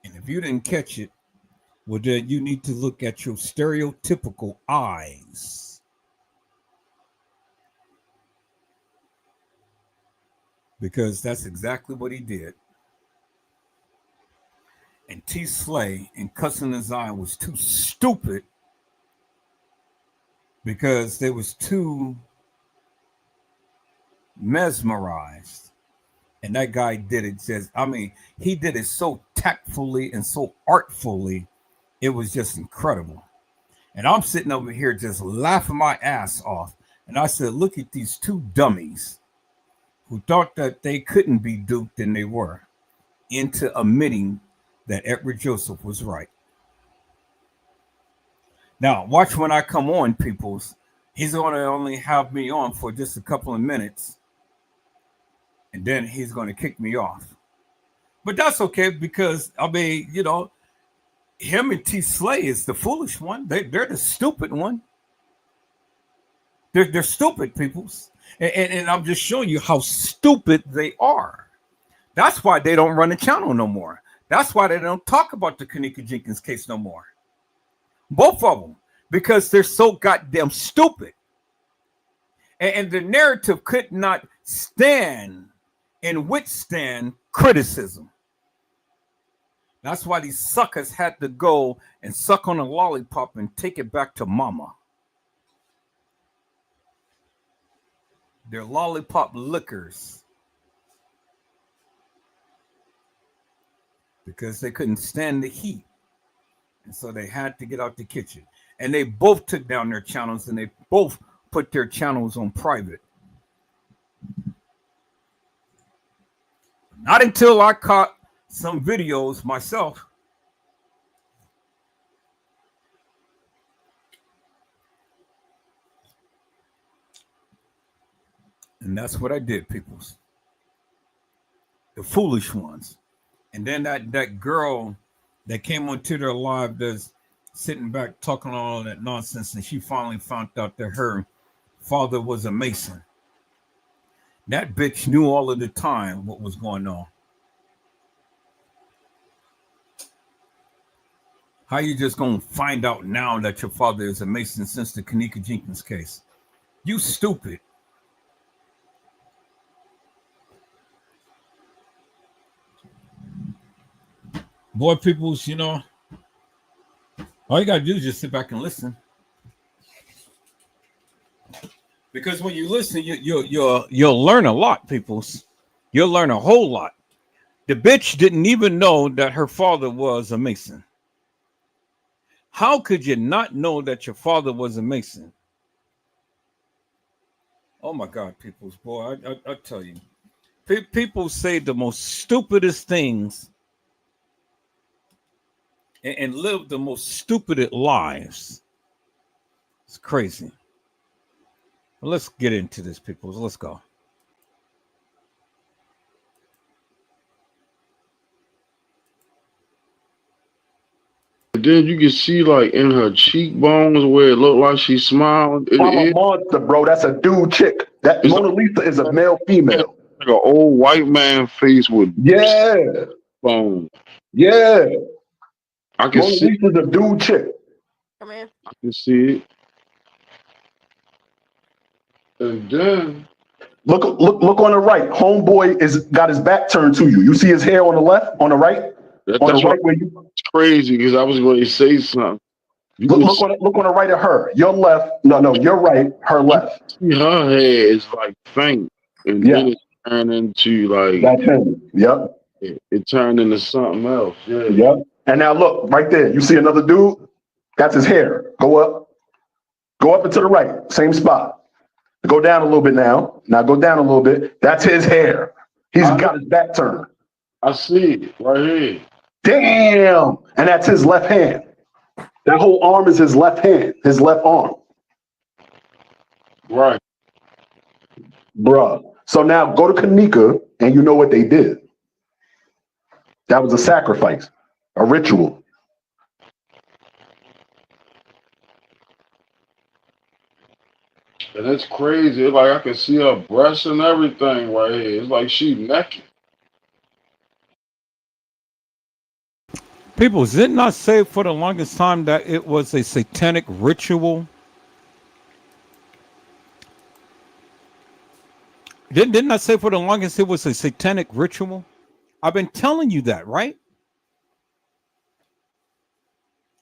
Speaker 3: And if you didn't catch it, well, then you need to look at your stereotypical eyes. Because that's exactly what he did. And T Slay and Custom Design was too stupid because they was too mesmerized. And that guy did it he did it so tactfully and so artfully. It was just incredible. And I'm sitting over here just laughing my ass off. And I said, look at these two dummies who thought that they couldn't be duped, and they were, into admitting that Edward Joseph was right. Now, watch when I come on, peoples. He's going to only have me on for just a couple of minutes. And then he's going to kick me off. But that's okay because, him and T Slay is the foolish one. They're the stupid one. They're stupid peoples. And I'm just showing you how stupid they are. That's why they don't run the channel no more. That's why they don't talk about the Kanika Jenkins case no more. Both of them. because they're so goddamn stupid. And the narrative could not stand and withstand criticism. That's why these suckers had to go and suck on a lollipop and take it back to mama. They're lollipop lickers. Because they couldn't stand the heat. And so they had to get out the kitchen. And they both took down their channels and they both put their channels on private. Not until I caught some videos myself. And that's what I did, peoples. The foolish ones. And then that girl that came onto their live that's sitting back talking all that nonsense, and she finally found out that her father was a Mason. That bitch knew all of the time what was going on. How you just gonna find out now that your father is a Mason since the Kanika Jenkins case? You stupid. Boy, peoples, you know, all you gotta do is just sit back and listen. Because when you listen, you'll learn a lot, peoples. You'll learn a whole lot. The bitch didn't even know that her father was a Mason. How could you not know that your father was a Mason? Oh my God, peoples, boy, I tell you, people say the most stupidest things and live the most stupid lives. It's crazy. Well, let's get into this, people. Let's go.
Speaker 15: And then you can see like in her cheekbones where it looked like she's smiling.
Speaker 17: I'm a monster, bro. That's a dude chick. That Mona Lisa is a male female.
Speaker 15: Like an old white man face with bone.
Speaker 17: Yeah.
Speaker 15: I can
Speaker 17: Mona
Speaker 15: see.
Speaker 17: Lisa's a dude chick.
Speaker 13: Come in.
Speaker 15: I can see it. And then
Speaker 17: look on the right. Homeboy is got his back turned to you. You see his hair on the left, on the right?
Speaker 15: That's right where you. It's crazy because I was going to say something.
Speaker 17: Look on the right of her. Your left. No, your right. Her left.
Speaker 15: See her hair is like faint, and then it turned into like.
Speaker 17: That's him. Yep.
Speaker 15: It turned into something else. Yeah.
Speaker 17: Yep. And now look right there. You see another dude? That's his hair. Go up. Go up and to the right. Same spot. Go down a little bit now. Now go down a little bit. That's his hair. He's got his back turned.
Speaker 15: I see it right here.
Speaker 17: Damn. And that's his left hand. That whole arm is his left hand, his left arm.
Speaker 15: Right.
Speaker 17: Bruh. So now go to Kanika and you know what they did. That was a sacrifice, a ritual.
Speaker 15: And it's crazy. It's like I can see her breasts and everything right here. It's like she naked.
Speaker 3: People, did not say for the longest time that it was a satanic ritual? Didn't I say for the longest it was a satanic ritual? I've been telling you that, right?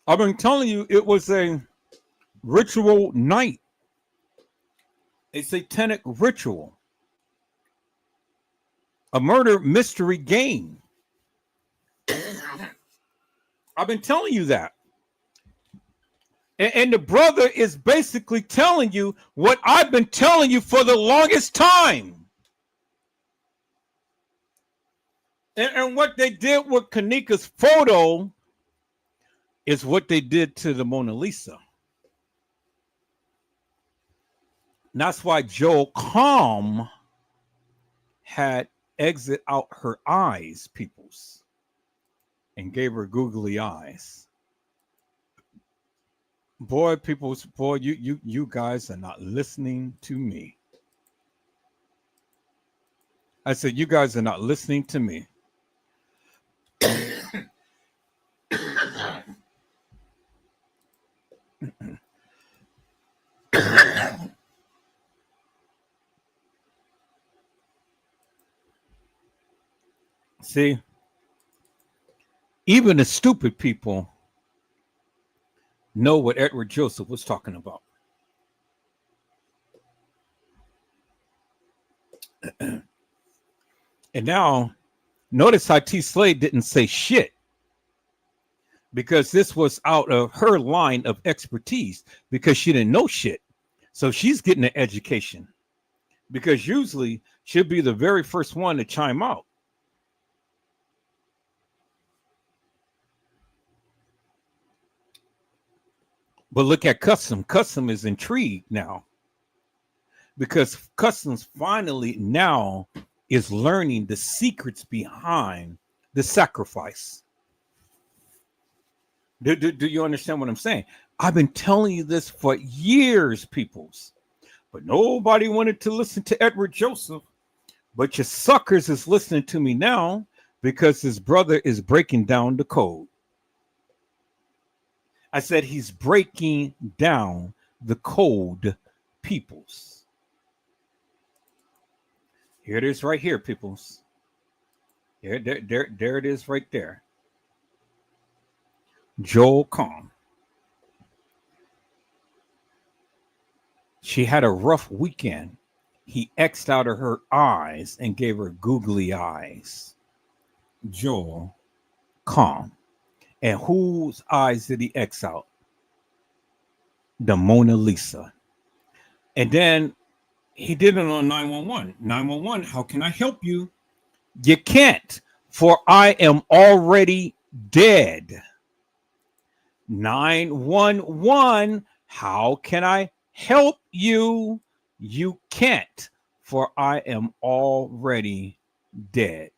Speaker 3: I've been telling you it was a ritual night. A satanic ritual. A murder mystery game. I've been telling you that. And the brother is basically telling you what I've been telling you for the longest time. And what they did with Kanika's photo is what they did to the Mona Lisa. And that's why Joel Calm had exit out her eyes, peoples, and gave her googly eyes. Boy, peoples, boy, you guys are not listening to me. I said, you guys are not listening to me. See, even the stupid people know what Edward Joseph was talking about. And now, notice how T. Slade didn't say shit, because this was out of her line of expertise, because she didn't know shit. So she's getting an education, because usually she'll be the very first one to chime out. But look at Custom. Custom is intrigued now, because Customs finally now is learning the secrets behind the sacrifice. Do you understand what I'm saying? I've been telling you this for years, peoples, but nobody wanted to listen to Edward Joseph. But your suckers is listening to me now, because his brother is breaking down the code. I said he's breaking down the code, peoples. Here it is right here, peoples. There it is right there. Joel Kahn. She had a rough weekend. He X'd out of her eyes and gave her googly eyes. Joel Kahn. And whose eyes did he X out? The Mona Lisa. And then he did it on 911. 911, how can I help you? You can't, for I am already dead. 911, how can I help you? You can't, for I am already dead.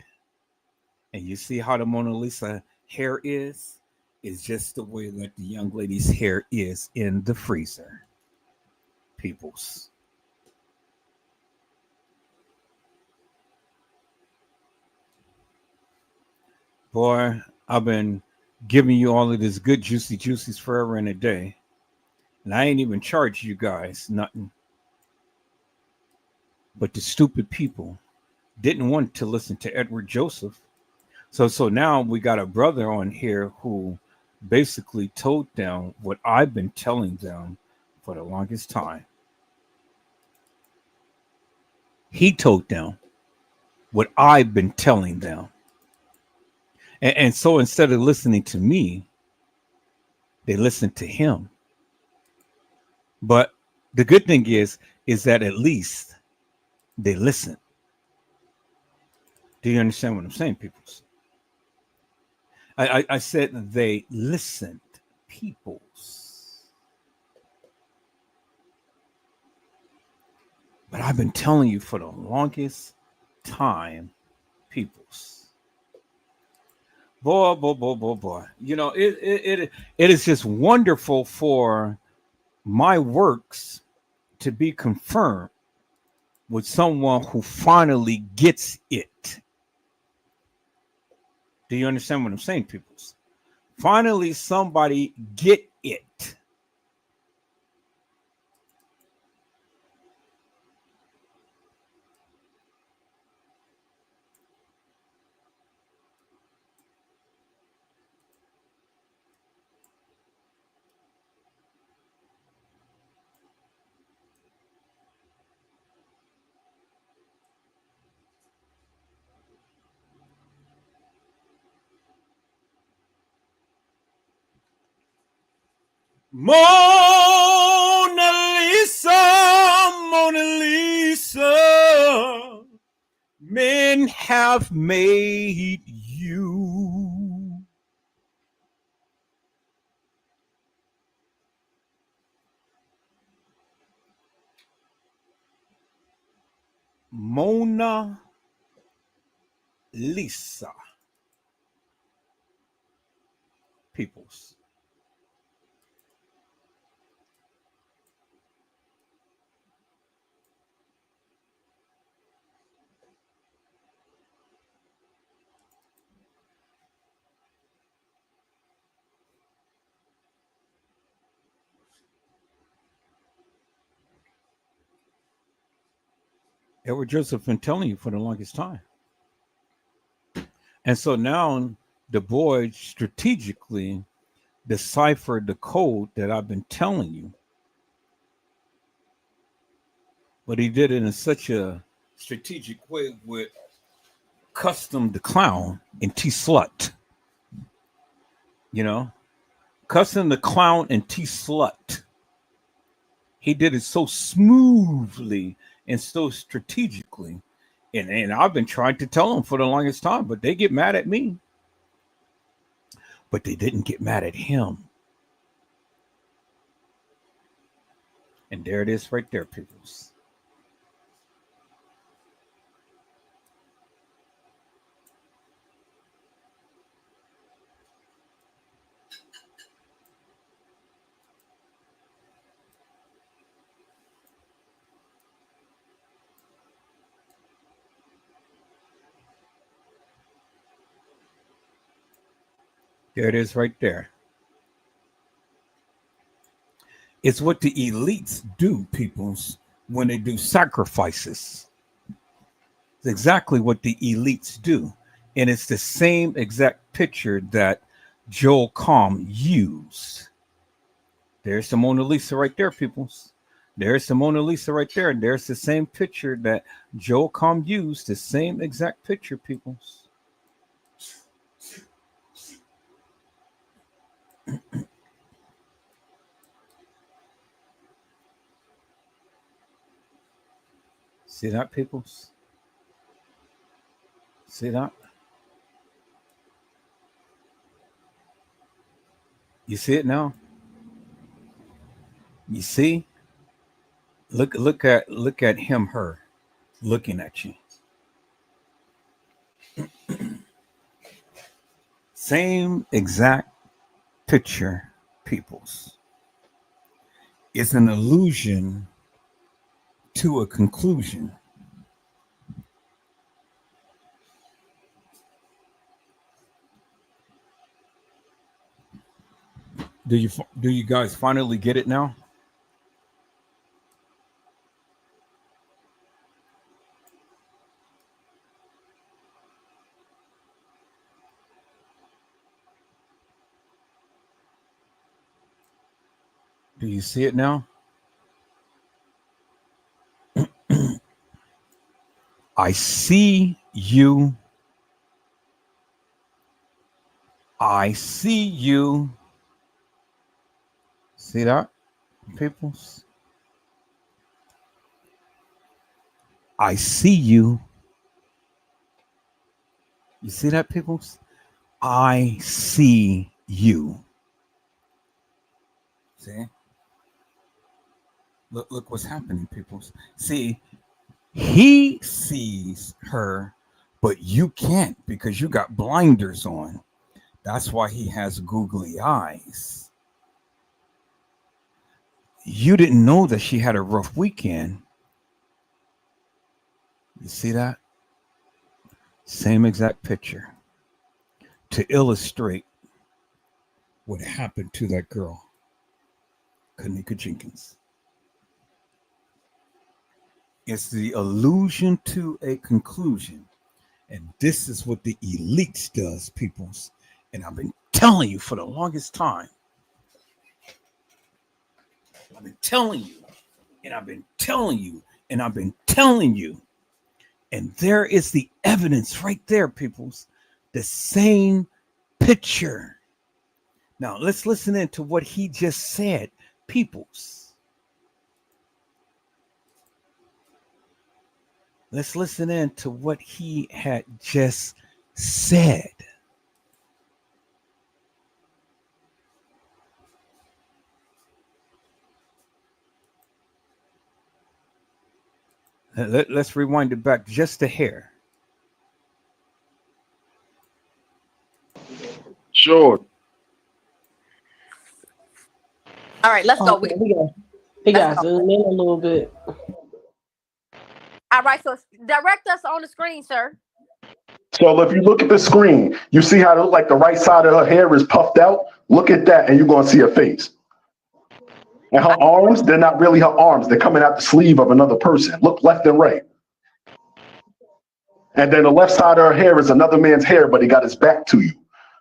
Speaker 3: And you see how the Mona Lisa hair is? It's just the way that the young lady's hair is in the freezer. Peoples. Boy, I've been giving you all of this good juicy juices forever and a day. And I ain't even charged you guys nothing. But the stupid people didn't want to listen to Edward Joseph. So now we got a brother on here who basically told them what I've been telling them for the longest time. He told them what I've been telling them. And so instead of listening to me, they listened to him. But the good thing is that at least they listen. Do you understand what I'm saying, peoples? I said they listened, peoples. But I've been telling you for the longest time, peoples. Boy. You know, it is just wonderful for my works to be confirmed with someone who finally gets it. Do you understand what I'm saying, peoples? Finally, somebody get it. Mona Lisa, men have made you. Mona Lisa. Peoples. Edward Joseph been telling you for the longest time. And so now the boy strategically deciphered the code that I've been telling you. But he did it in such a strategic way with Custom the Clown and T Slut. You know, Custom the Clown and T Slut. He did it so smoothly and so strategically. And I've been trying to tell them for the longest time, but they get mad at me. But they didn't get mad at him. And there it is right there, peoples. There it is right there. It's what the elites do, peoples, when they do sacrifices. It's exactly what the elites do. And it's the same exact picture that Joel Comm used. There's the Mona Lisa right there, peoples. There's the Mona Lisa right there. And there's the same picture that Joel Comm used, the same exact picture, peoples. See that, peoples? See that? You see it now? You see? Look at him, her, looking at you. Same exact picture, peoples. It's an allusion to a conclusion. Do you guys finally get it now? Do you see it now? I see you. I see you. See that, peoples? I see you. You see that, peoples? I see you. See? Look what's happening, peoples. See, he sees her, but you can't because you got blinders on. That's why he has googly eyes. You didn't know that she had a rough weekend. You see that? Same exact picture to illustrate what happened to that girl, Kanika Jenkins. It's the allusion to a conclusion. And this is what the elites does, peoples. And I've been telling you for the longest time. I've been telling you, and I've been telling you, and I've been telling you. And there is the evidence right there, peoples. The same picture. Now, let's listen in to what he just said, peoples. Let's listen in to what he had just said. Let's rewind it back just a hair.
Speaker 15: Sure.
Speaker 16: All right, let's go.
Speaker 18: We got zoom in a little bit.
Speaker 16: All right, so direct us on the screen, sir.
Speaker 17: So if you look at the screen, you see how like the right side of her hair is puffed out? Look at that and you're going to see her face. And her arms, they're not really her arms. They're coming out the sleeve of another person. Look left and right. And then the left side of her hair is another man's hair, but he got his back to you.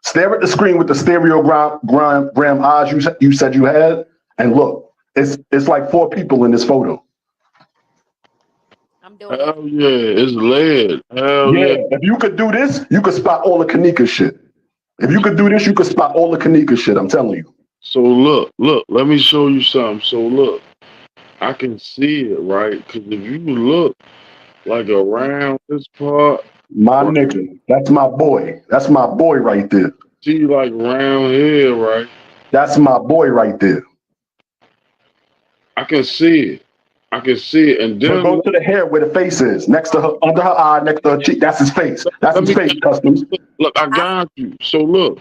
Speaker 17: Stare at the screen with the stereogram eyes you said you had, and look, it's like 4 people in this photo.
Speaker 15: Hell yeah, it's lead. Hell
Speaker 17: Yeah,
Speaker 15: yeah.
Speaker 17: if you could do this, you could spot all the Kanika shit. If you could do this, you could spot all the Kanika shit, I'm telling you.
Speaker 15: So look, let me show you something. So look, I can see it, right? Because if you look like around this part,
Speaker 17: my nigga, that's my boy. That's my boy right there.
Speaker 15: See, like around here, right?
Speaker 17: That's my boy right there.
Speaker 15: I can see it. I can see it. And then
Speaker 17: so go to the hair where the face is, next to her, under her eye, next to her cheek. That's his face. That's his face, Customs.
Speaker 15: Look, I got you. So look,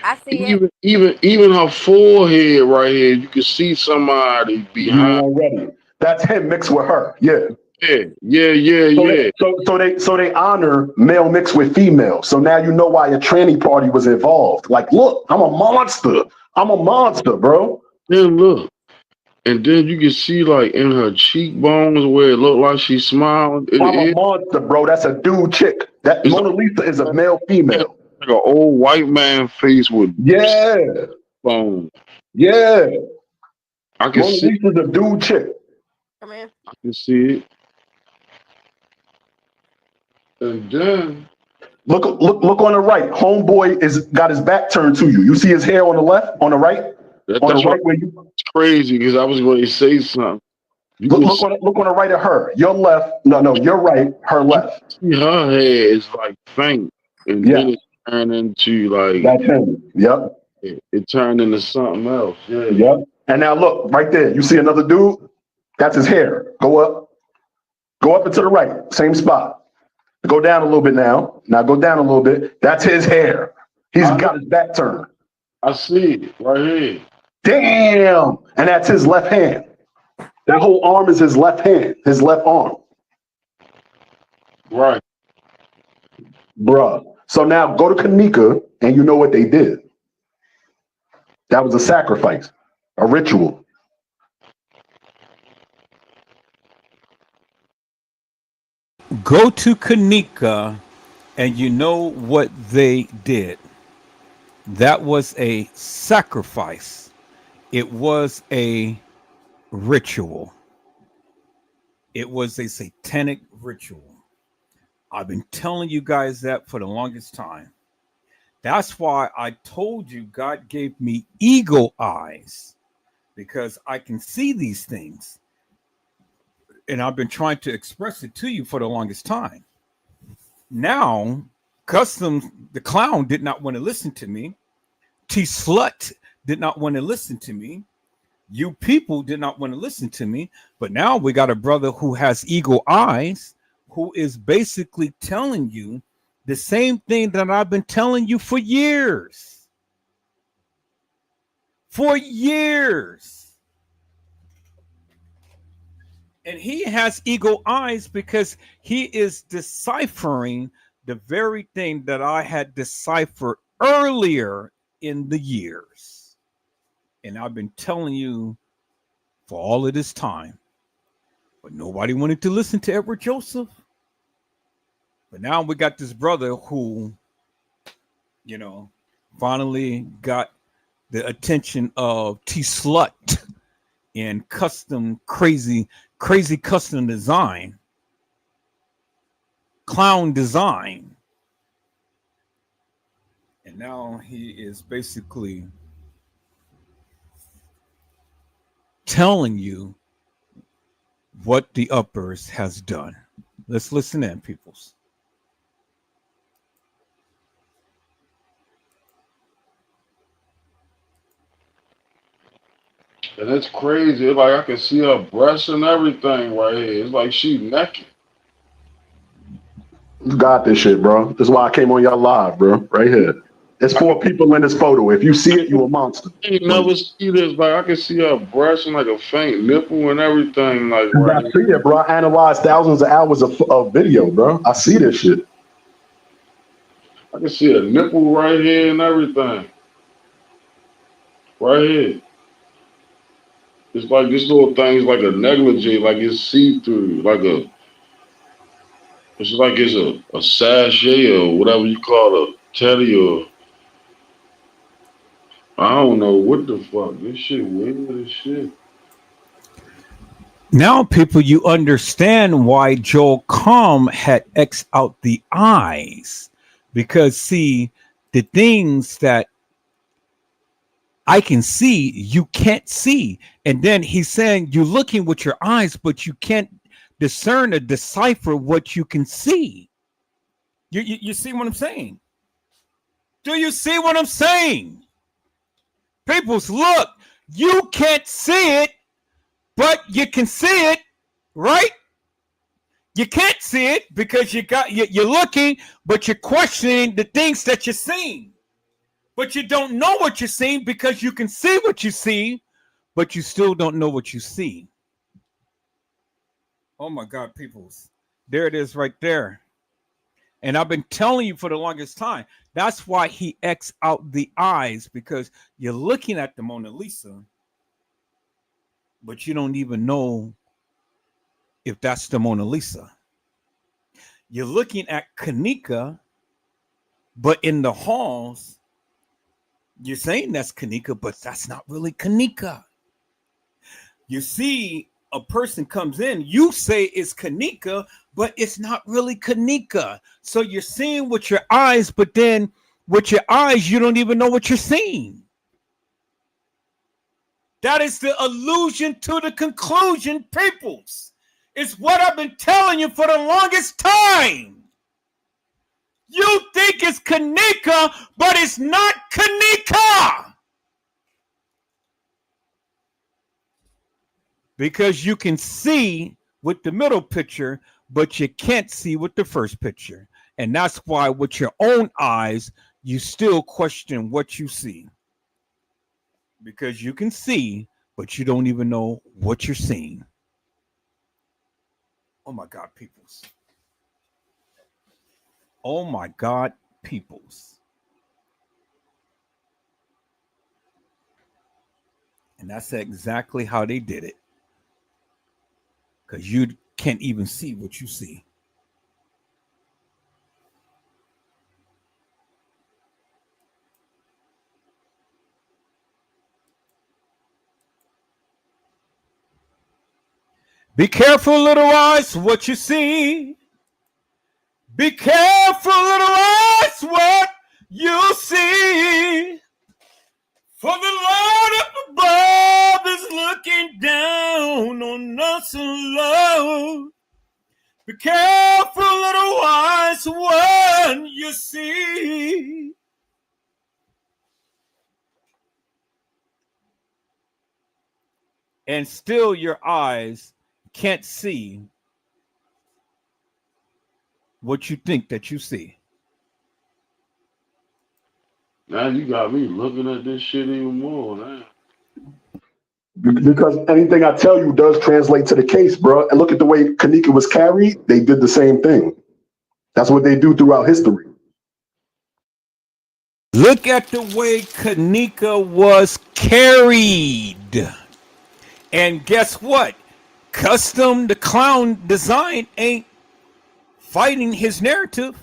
Speaker 13: I see
Speaker 15: even her forehead right here, you can see somebody behind.
Speaker 17: Already. That's him mixed with her. Yeah.
Speaker 15: Yeah.
Speaker 17: So they honor male mixed with female. So now you know why a tranny party was involved. Like, look, I'm a monster. I'm a monster, bro.
Speaker 15: Then look. And then you can see like in her cheekbones where it looked like she smiled.
Speaker 17: I'm a monster, bro. That's a dude chick. That Mona Lisa is a male female.
Speaker 15: Like an old white man face with bones.
Speaker 17: Yeah.
Speaker 15: I can
Speaker 17: Mona
Speaker 15: see
Speaker 17: Lisa's a dude chick.
Speaker 13: Come in.
Speaker 15: I can see it. And then
Speaker 17: look on the right. Homeboy is got his back turned to you. You see his hair on the left, on the right?
Speaker 15: That's right where you crazy because I was going to say something.
Speaker 17: Look on the right of her. Your left. No, your right. Her left.
Speaker 15: See, her hair is like faint, and then it turned into like
Speaker 17: that's him. Yep.
Speaker 15: It turned into something else. Yeah.
Speaker 17: Yep. And now look right there. You see another dude? That's his hair. Go up. Go up and to the right. Same spot. Go down a little bit now. Now go down a little bit. That's his hair. He's got his back turned.
Speaker 15: I see it right here.
Speaker 17: Damn. And that's his left hand. That whole arm is his left hand, his left arm.
Speaker 15: Right.
Speaker 17: Bruh. So now go to Kanika and you know what they did. That was a sacrifice, a ritual.
Speaker 3: Go to Kanika and you know what they did. That was a sacrifice. It was a ritual. It was a satanic ritual. I've been telling you guys that for the longest time. That's why I told you God gave me eagle eyes, because I can see these things. And I've been trying to express it to you for the longest time. Now, Customs, the clown, did not want to listen to me. T-Slut did not want to listen to me. You people did not want to listen to me. But now we got a brother who has eagle eyes, who is basically telling you the same thing that I've been telling you for years. For years. And he has eagle eyes because he is deciphering the very thing that I had deciphered earlier in the years. And I've been telling you for all of this time. But nobody wanted to listen to Edward Joseph. But now we got this brother who, finally got the attention of T-Slut and crazy custom design, clown design. And now he is basically telling you what the uppers has done. Let's listen in, peoples.
Speaker 15: And it's crazy. It's like I can see her breasts and everything right here. It's like she naked.
Speaker 17: You got this shit, bro. That's why I came on y'all live, bro. Right here. There's 4 people in this photo. If you see it, you a monster.
Speaker 15: I ain't never see this. Like I can see her breast and like a faint nipple and everything. Like
Speaker 17: I see it, bro. I analyzed thousands of hours of video, bro. I see this shit.
Speaker 15: I can see a nipple right here and everything. Right here. It's like this little thing is like a negligee, like it's see-through, like a It's like it's a sachet or whatever you call a teddy or I don't know what the fuck. This shit weird as shit.
Speaker 3: Now, people, you understand why Joel Comm had X out the eyes. Because, see, the things that I can see, you can't see. And then he's saying you're looking with your eyes, but you can't discern or decipher what you can see. You see what I'm saying? Do you see what I'm saying? Peoples, look, you can't see it, but you can see it, right? You can't see it because you're looking, but you're questioning the things that you're seeing. But you don't know what you're seeing because you can see what you see, but you still don't know what you see. Oh my God, peoples. There it is right there. And I've been telling you for the longest time, that's why he X out the eyes, because you're looking at the Mona Lisa, but you don't even know if that's the Mona Lisa. You're looking at Kanika, but in the halls, you're saying that's Kanika, but that's not really Kanika. You see a person comes in, you say it's Kanika, but it's not really Kanika. So you're seeing with your eyes, but then with your eyes, you don't even know what you're seeing. That is the allusion to the conclusion, peoples. It's what I've been telling you for the longest time. You think it's Kanika, but it's not Kanika. Because you can see with the middle picture, but you can't see with the first picture. And that's why with your own eyes, you still question what you see. Because you can see, but you don't even know what you're seeing. Oh my God, peoples. Oh my God, peoples. And that's exactly how they did it. Because you can't even see what you see. Be careful, little eyes, what you see. Be careful, little eyes, what you see. For the Lord up above is looking down on us in love. Be careful, little eyes, what you see. And still your eyes can't see what you think that you see.
Speaker 15: Now you got me looking at this shit even more, man.
Speaker 17: Because anything I tell you does translate to the case, bro. And look at the way Kanika was carried. They did the same thing. That's what they do throughout history.
Speaker 3: Look at the way Kanika was carried. And guess what? Custom, the clown design, ain't fighting his narrative.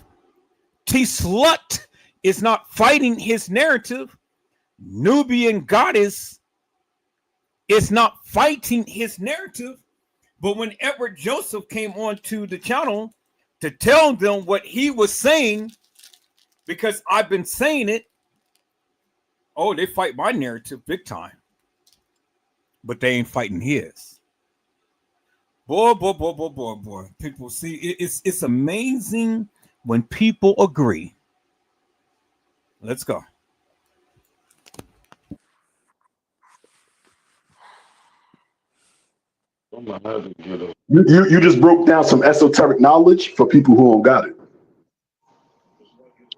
Speaker 3: T-Slut is not fighting his narrative. Nubian Goddess is not fighting his narrative. But when Edward Joseph came onto the channel to tell them what he was saying, because I've been saying it, oh, they fight my narrative big time. But they ain't fighting his. Boy. People see, it's amazing when people agree. Let's go.
Speaker 17: You just broke down some esoteric knowledge for people who don't got it.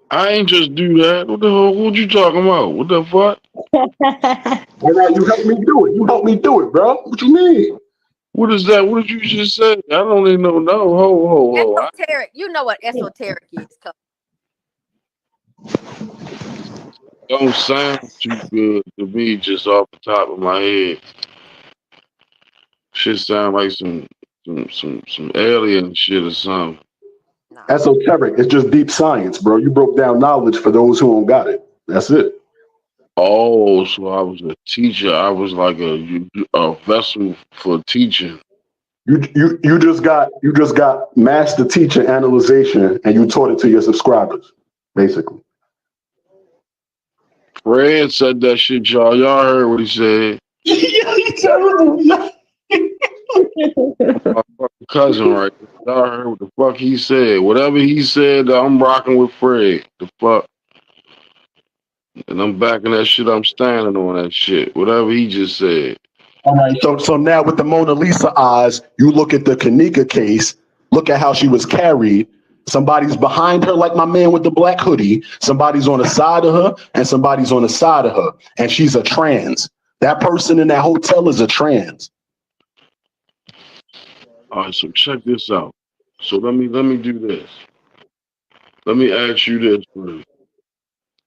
Speaker 15: I ain't just do that. What the hell? What you talking about? What the fuck?
Speaker 17: Well, now you helped me do it. You helped me do it, bro. What you mean?
Speaker 15: What is that? What did you just say? I don't even know. No, ho.
Speaker 16: Esoteric. You know what esoteric is.
Speaker 15: Don't sound too good to me just off the top of my head. Shit sound like some alien shit or something.
Speaker 17: esoteric. It's just deep science, bro. You broke down knowledge for those who don't got it. That's it.
Speaker 15: Oh, so I was a teacher. I was like a vessel for teaching.
Speaker 17: You just got master teacher analyzation, and you taught it to your subscribers, basically.
Speaker 15: Fred said that shit, y'all. Y'all heard what he said. My fucking cousin, right? Y'all heard what the fuck he said. Whatever he said, I'm rocking with Fred. The fuck. And I'm backing that shit. I'm standing on that shit. Whatever he just said.
Speaker 17: All right. So now with the Mona Lisa eyes, you look at the Kanika case. Look at how she was carried. Somebody's behind her, like my man with the black hoodie. Somebody's on the side of her, and somebody's on the side of her, and she's a trans. That person in that hotel is a trans.
Speaker 15: All right, so check this out. So let me do this. Let me ask you this first.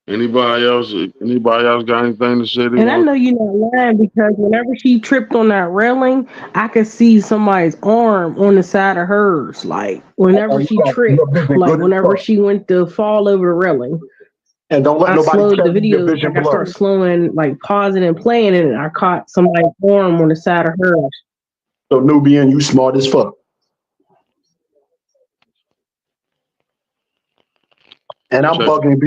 Speaker 15: Anybody else got anything to say?
Speaker 18: And I know you're not lying because whenever she tripped on that railing, I could see somebody's arm on the side of hers. Like whenever she tripped, like whenever she went to fall over the railing.
Speaker 17: And don't let
Speaker 18: I
Speaker 17: nobody
Speaker 18: slowed
Speaker 17: tell
Speaker 18: the
Speaker 17: you your
Speaker 18: video.
Speaker 17: vision
Speaker 18: Like I start
Speaker 17: blurry.
Speaker 18: slowing, like pausing and playing, and I caught somebody's arm on the side of hers.
Speaker 17: So Nubian, you smart as fuck. And I'm bugging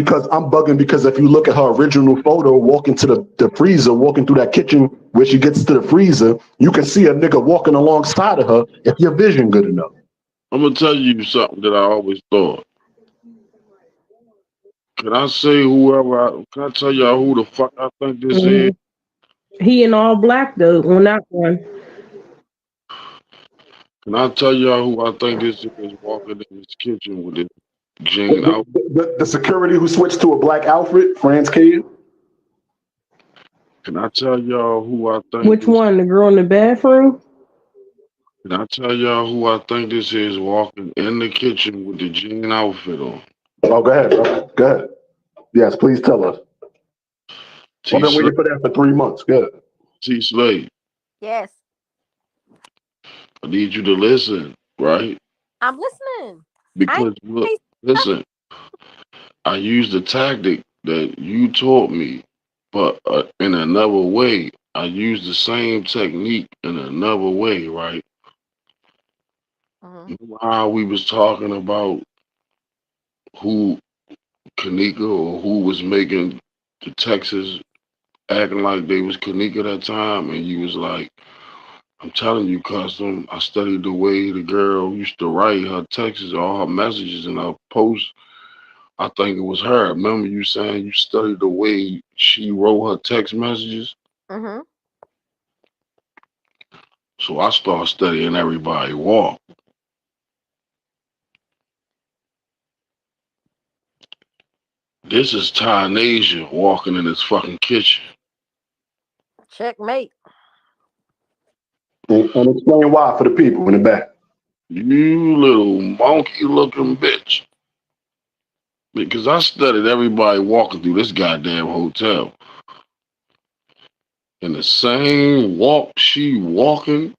Speaker 17: because if you look at her original photo, walking to the freezer, walking through that kitchen where she gets to the freezer, you can see a nigga walking alongside of her if your vision good enough.
Speaker 15: I'm gonna tell you something that I always thought. Can I say can I tell y'all who the fuck I think this is?
Speaker 18: He in all black though on that one.
Speaker 15: Can I tell y'all who I think this is walking in this kitchen with this jean outfit?
Speaker 17: The security who switched to a black outfit, Franz Cade.
Speaker 15: Can I tell y'all who I think
Speaker 18: Which one? The girl in the bathroom?
Speaker 15: Can I tell y'all who I think this is walking in the kitchen with the jean outfit on?
Speaker 17: Oh, go ahead, bro. Go ahead. Yes, please tell us. I've been waiting for that for 3 months. Good.
Speaker 15: T Slade,
Speaker 13: Yes,
Speaker 15: I need you to listen, right?
Speaker 13: I'm listening.
Speaker 15: Because look, listen, I used the tactic that you taught me, but in another way. I used the same technique in another way, right? Remember how we was talking about who Kanika or who was making the Texas acting like they was Kanika that time, and you was like, I'm telling you, Custom, I studied the way the girl used to write her texts, all her messages and her posts. I think it was her. Remember you saying you studied the way she wrote her text messages?
Speaker 13: Mm-hmm.
Speaker 15: So I started studying everybody walk. This is Tynasia walking in this fucking kitchen.
Speaker 13: Checkmate.
Speaker 17: And explain why for the people in the back.
Speaker 15: You little monkey looking bitch. Because I studied everybody walking through this goddamn hotel. And the same walk she walking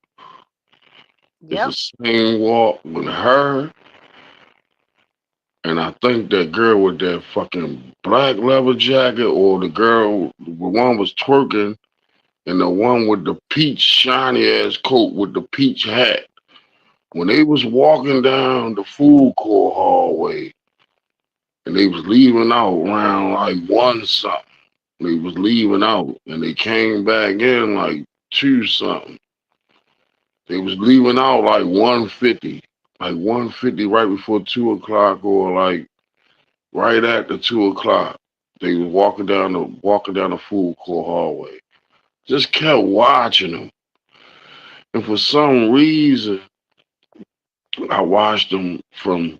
Speaker 15: is the same walk with her. And I think that girl with that fucking black leather jacket, or the girl, the one was twerking, and the one with the peach shiny ass coat with the peach hat. When they was walking down the food court hallway, and they was leaving out around like 1 something. They was leaving out, and they came back in like 2 something. They was leaving out like 1:50, like 1:50 right before 2 o'clock, or like right after 2 o'clock. They was walking down the food court hallway. Just kept watching them, and for some reason, I watched them from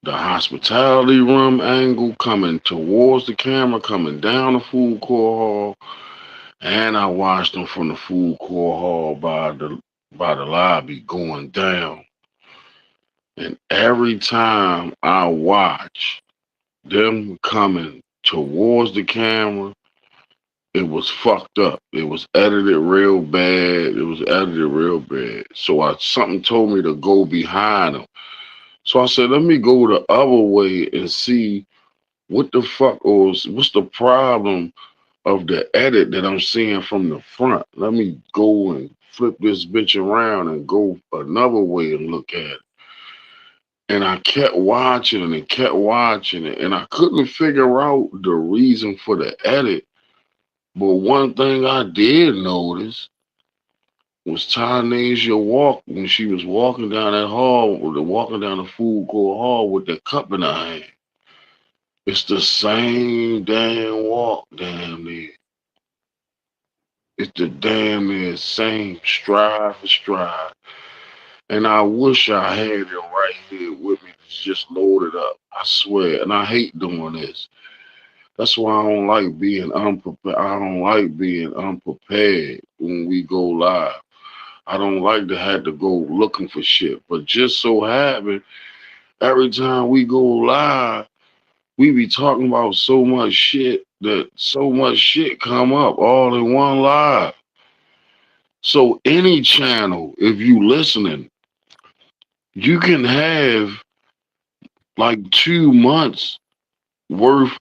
Speaker 15: the hospitality room angle, coming towards the camera, coming down the food court hall, and I watched them from the food court hall by the lobby going down. And every time I watch them coming towards the camera, it was fucked up. It was edited real bad. So something told me to go behind them. So I said, let me go the other way and see what the fuck or what's the problem of the edit that I'm seeing from the front. Let me go and flip this bitch around and go another way and look at it. And I kept watching it and kept watching it, and I couldn't figure out the reason for the edit. But one thing I did notice was Tanasia walk when she was walking down that hall, walking down the food court hall with that cup in her hand. It's the same damn walk, damn near. It's the damn near same stride for stride. And I wish I had it right here with me to just load it up. I swear. And I hate doing this. That's why I don't like being unprepared. I don't like being unprepared when we go live. I don't like to have to go looking for shit. But just so happen, every time we go live, we be talking about so much shit that so much shit come up all in one live. So any channel, if you listening, you can have like 2 months worth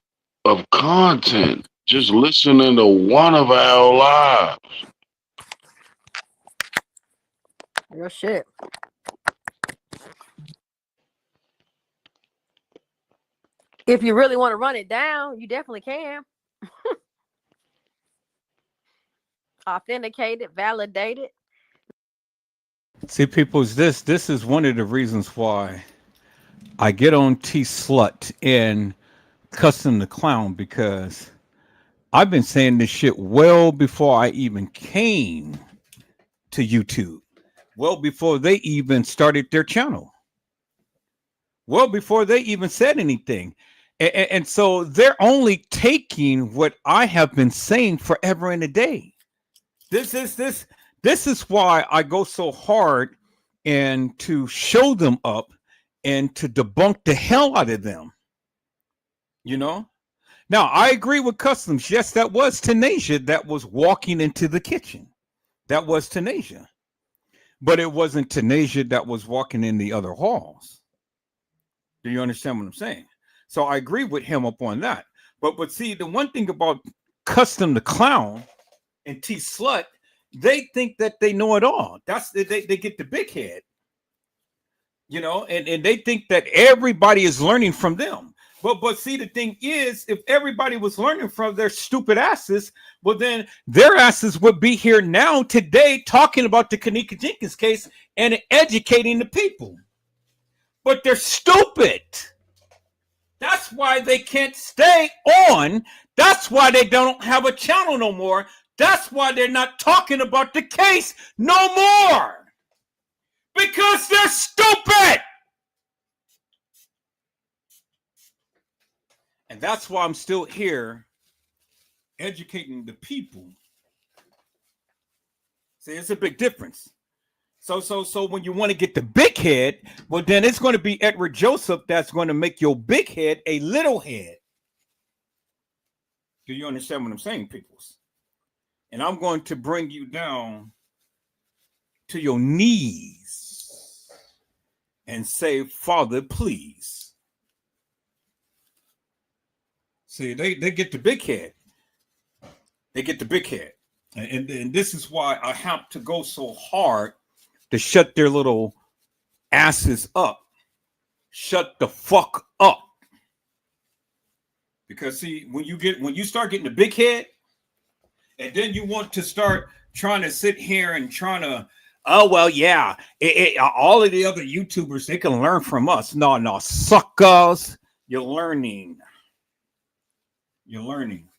Speaker 15: of content just listening to one of our lives.
Speaker 16: Real shit. If you really want to run it down, you definitely can. Authenticated, validated.
Speaker 3: See, peoples, this is one of the reasons why I get on T Slut and Custom the Clown, because I've been saying this shit well before I even came to YouTube, well before they even started their channel, well before they even said anything. And so they're only taking what I have been saying forever and a day. This is why I go so hard and to show them up and to debunk the hell out of them. You know? Now, I agree with Customs. Yes, that was Tanasia that was walking into the kitchen. That was Tanasia. But it wasn't Tanasia that was walking in the other halls. Do you understand what I'm saying? So I agree with him up on that. But see, the one thing about Custom the Clown and T Slut, they think that they know it all. That's they get the big head. You know, and they think that everybody is learning from them. But see, the thing is, if everybody was learning from their stupid asses, well, then their asses would be here now today talking about the Kanika Jenkins case and educating the people. But they're stupid. That's why they can't stay on. That's why they don't have a channel no more. That's why they're not talking about the case no more. Because they're stupid. And that's why I'm still here educating the people. See, it's a big difference. So when you want to get the big head, well, then it's going to be Edward Joseph that's going to make your big head a little head. Do you understand what I'm saying, peoples? And I'm going to bring you down to your knees and say, Father, please. See, they get the big head. They get the big head. And this is why I have to go so hard to shut their little asses up. Shut the fuck up. Because see, when you start getting the big head, and then you want to start trying to sit here and trying to, oh well, yeah, all of the other YouTubers, they can learn from us. No, suckers, you're learning. You're learning.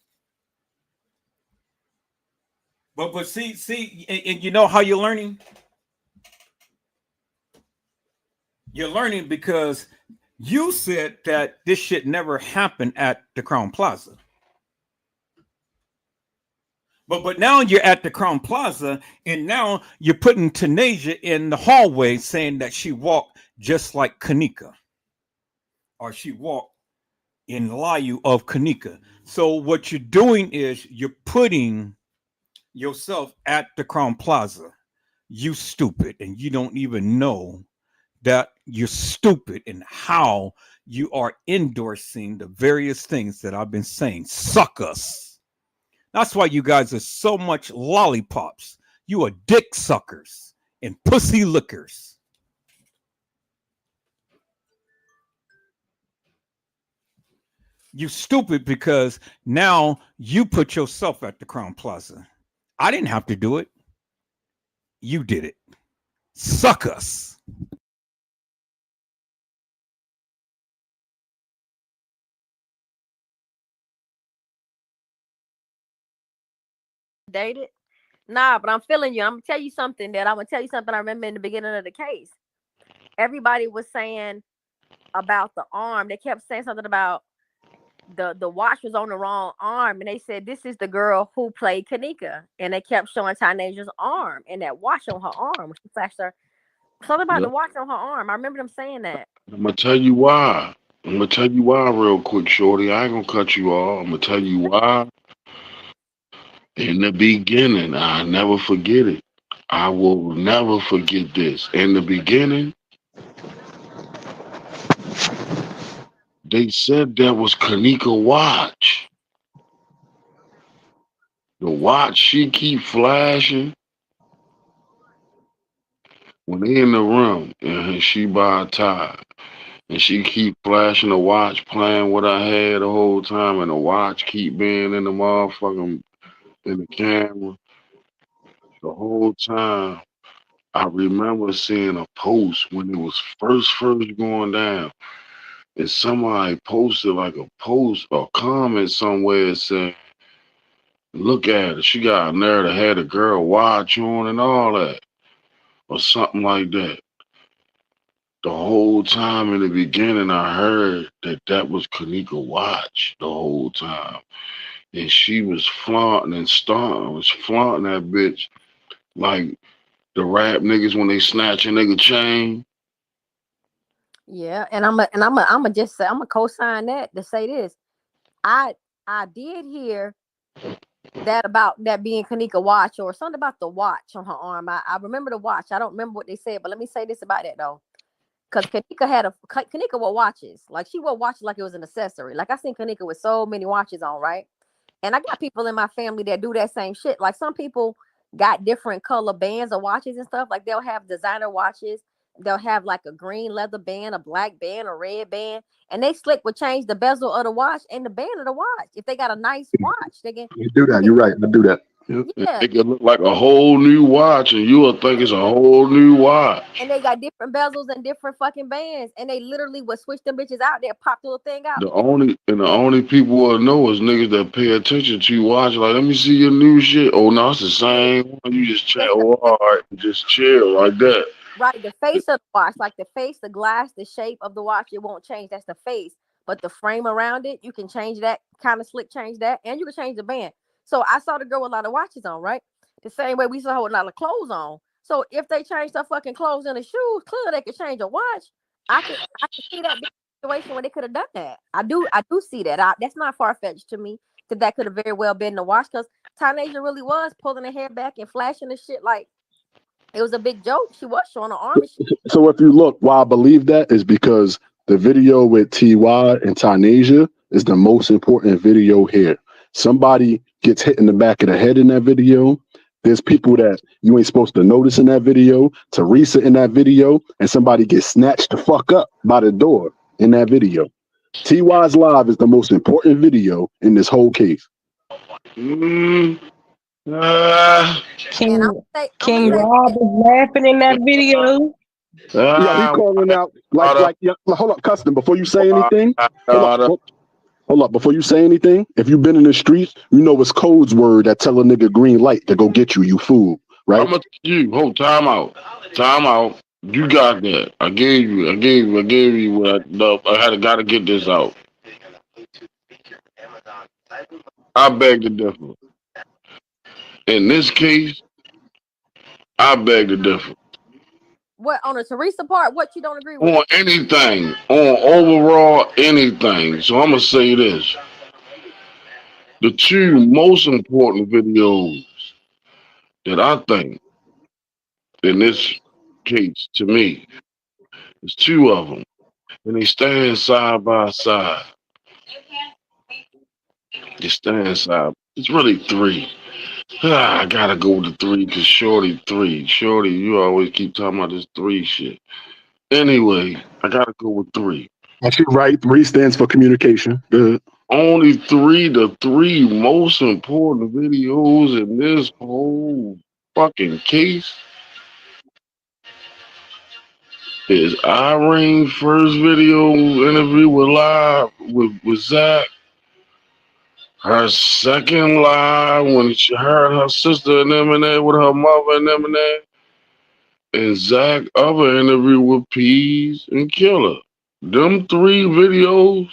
Speaker 3: But see, and you know how you're learning? You're learning because you said that this shit never happened at the Crown Plaza. But now you're at the Crown Plaza, and now you're putting Tanasia in the hallway saying that she walked just like Kanika. Or she walked in lieu of Kanika. So what you're doing is you're putting yourself at the Crown Plaza. You stupid, and you don't even know that you're stupid in how you are endorsing the various things that I've been saying. Suck us. That's why you guys are so much lollipops. You are dick suckers and pussy lickers. You stupid because now you put yourself at the Crown Plaza. I didn't have to do it. You did it. Suck us.
Speaker 16: Dated? Nah, but I'm feeling you. I'm gonna tell you something I remember in the beginning of the case. Everybody was saying about the arm. They kept saying something about the watch was on the wrong arm, and they said this is the girl who played Kanika, and they kept showing Tanaja's arm and that watch on her arm. She flashed her something about the watch on her arm. I remember them saying that.
Speaker 15: I'm gonna tell you why. I'm gonna tell you why real quick, shorty. I ain't gonna cut you off. I'm gonna tell you why. In the beginning, I never forget it. I will never forget this. In the beginning, they said that was Kanika watch. The watch she keep flashing when they in the room and she by a tie. And she keep flashing the watch, playing with her head the whole time, and the watch keep being in the motherfucking in the camera the whole time. I remember seeing a post when it was first going down, and somebody posted like a post or comment somewhere saying, "Look at her, she got a nerve to have a girl watch on and all that," or something like that. The whole time in the beginning, I heard that was Kanika watch the whole time. And she was flaunting and starting, was flaunting that bitch like the rap niggas when they snatch a nigga chain.
Speaker 16: Yeah, and I'm just say I'm gonna co-sign that to say this. I did hear that about that being Kanika watch or something about the watch on her arm. I remember the watch. I don't remember what they said, but let me say this about it though. Because Kanika wore watches. Like she wore watches like it was an accessory. Like I seen Kanika with so many watches on, right? And I got people in my family that do that same shit. Like some people got different color bands of watches and stuff. Like they'll have designer watches. They'll have like a green leather band, a black band, a red band, and they slick would change the bezel of the watch and the band of the watch. If they got a nice watch, they can.
Speaker 17: You do that. You're right. I do that.
Speaker 16: Yeah.
Speaker 15: It could look like a whole new watch, and you will think it's a whole new watch.
Speaker 16: And they got different bezels and different fucking bands, and they literally would switch them bitches out there, pop the little thing out.
Speaker 15: The only people will know is niggas that pay attention to you watch. Like, let me see your new shit. Oh no, it's the same one. You just chill, all right, just chill like that.
Speaker 16: Right, the face of the watch, like the face, the glass, the shape of the watch, it won't change. That's the face. But the frame around it, you can change that, kind of slick change that, and you can change the band. So I saw the girl with a lot of watches on, right? The same way we saw her with a lot of clothes on. So if they change their fucking clothes and the shoes, clearly they could change a watch. I could see that situation where they could have done that. I do see that. That's not far fetched to me that could have very well been the watch because Tanasia really was pulling her hair back and flashing the shit like it was a big joke. She was showing her arm and shit.
Speaker 17: So if you look, why I believe that is because the video with Ty and Tanasia is the most important video here. Somebody gets hit in the back of the head in that video. There's people that you ain't supposed to notice in that video, Teresa in that video, and somebody gets snatched the fuck up by the door in that video. Ty's live is the most important video in this whole case.
Speaker 18: King Rob is laughing in that video.
Speaker 17: Yeah, he calling out like hold up, Custom, before you say anything. Hold up, before you say anything, if you've been in the streets, you know it's codes word that tell a nigga green light to go get you, you fool, right?
Speaker 15: I'm gonna tell you, hold time out. You got that. I gave you what I gotta get this out. I beg to differ. In this case, I beg to differ.
Speaker 16: What on the Teresa part? What you don't agree with?
Speaker 15: On anything, on overall anything. So I'm gonna say this: the two most important videos that I think in this case to me There's two of them, and they stand side by side. They stand side. It's really three. I gotta go with the three because Shorty three. Shorty, you always keep talking about this three shit. Anyway, I gotta go with three.
Speaker 17: Actually, right. 3 stands for communication. Good.
Speaker 15: Only three, the three most important videos in this whole fucking case is Irene's first video interview with Zach. Her second live when she heard her sister and them in there with her mother and them in there. And Zach other interview with Peas and Killer. Them three videos,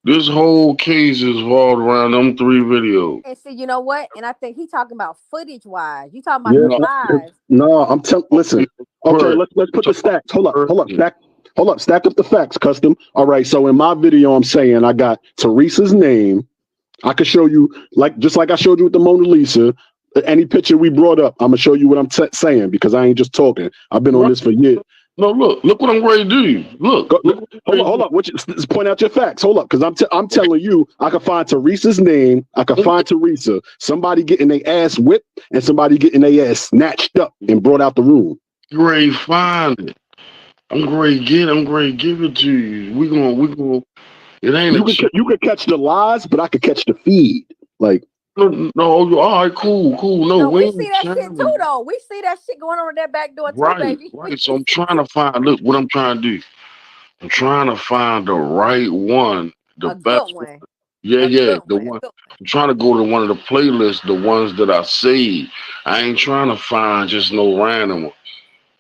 Speaker 15: this whole case is revolved around them three videos.
Speaker 16: And see, you know what? And I think he talking about footage wise. You talking about
Speaker 17: Yeah.
Speaker 16: the lives.
Speaker 17: No, I'm telling. Listen. Okay, let's put the stacks. Hold up. Stack up the facts, Custom. All right. So in my video, I'm saying I got Teresa's name. I could show you just like I showed you with the Mona Lisa. Any picture we brought up, I'm gonna show you what I'm saying because I ain't just talking. I've been on this for years.
Speaker 15: No, look what I'm ready to do. Look.
Speaker 17: Hold up. Just point out your facts. Hold up, because I'm telling you, I can find Teresa's name. I can find Teresa. Somebody getting their ass whipped and somebody getting their ass snatched up and brought out the room.
Speaker 15: Great, find it. I'm great. Give it to you. We gonna. It ain't.
Speaker 17: You could catch the lies, but I could catch the feed. Like.
Speaker 15: No, all right, cool. No,
Speaker 16: we see that shit too, though. We see that shit going on in that back door too, baby.
Speaker 15: Right. So I'm trying to find. Look, what I'm trying to do. I'm trying to find the right one, the best one. Yeah, the one. I'm trying to go to one of the playlists, the ones that I saved. I ain't trying to find just no random one.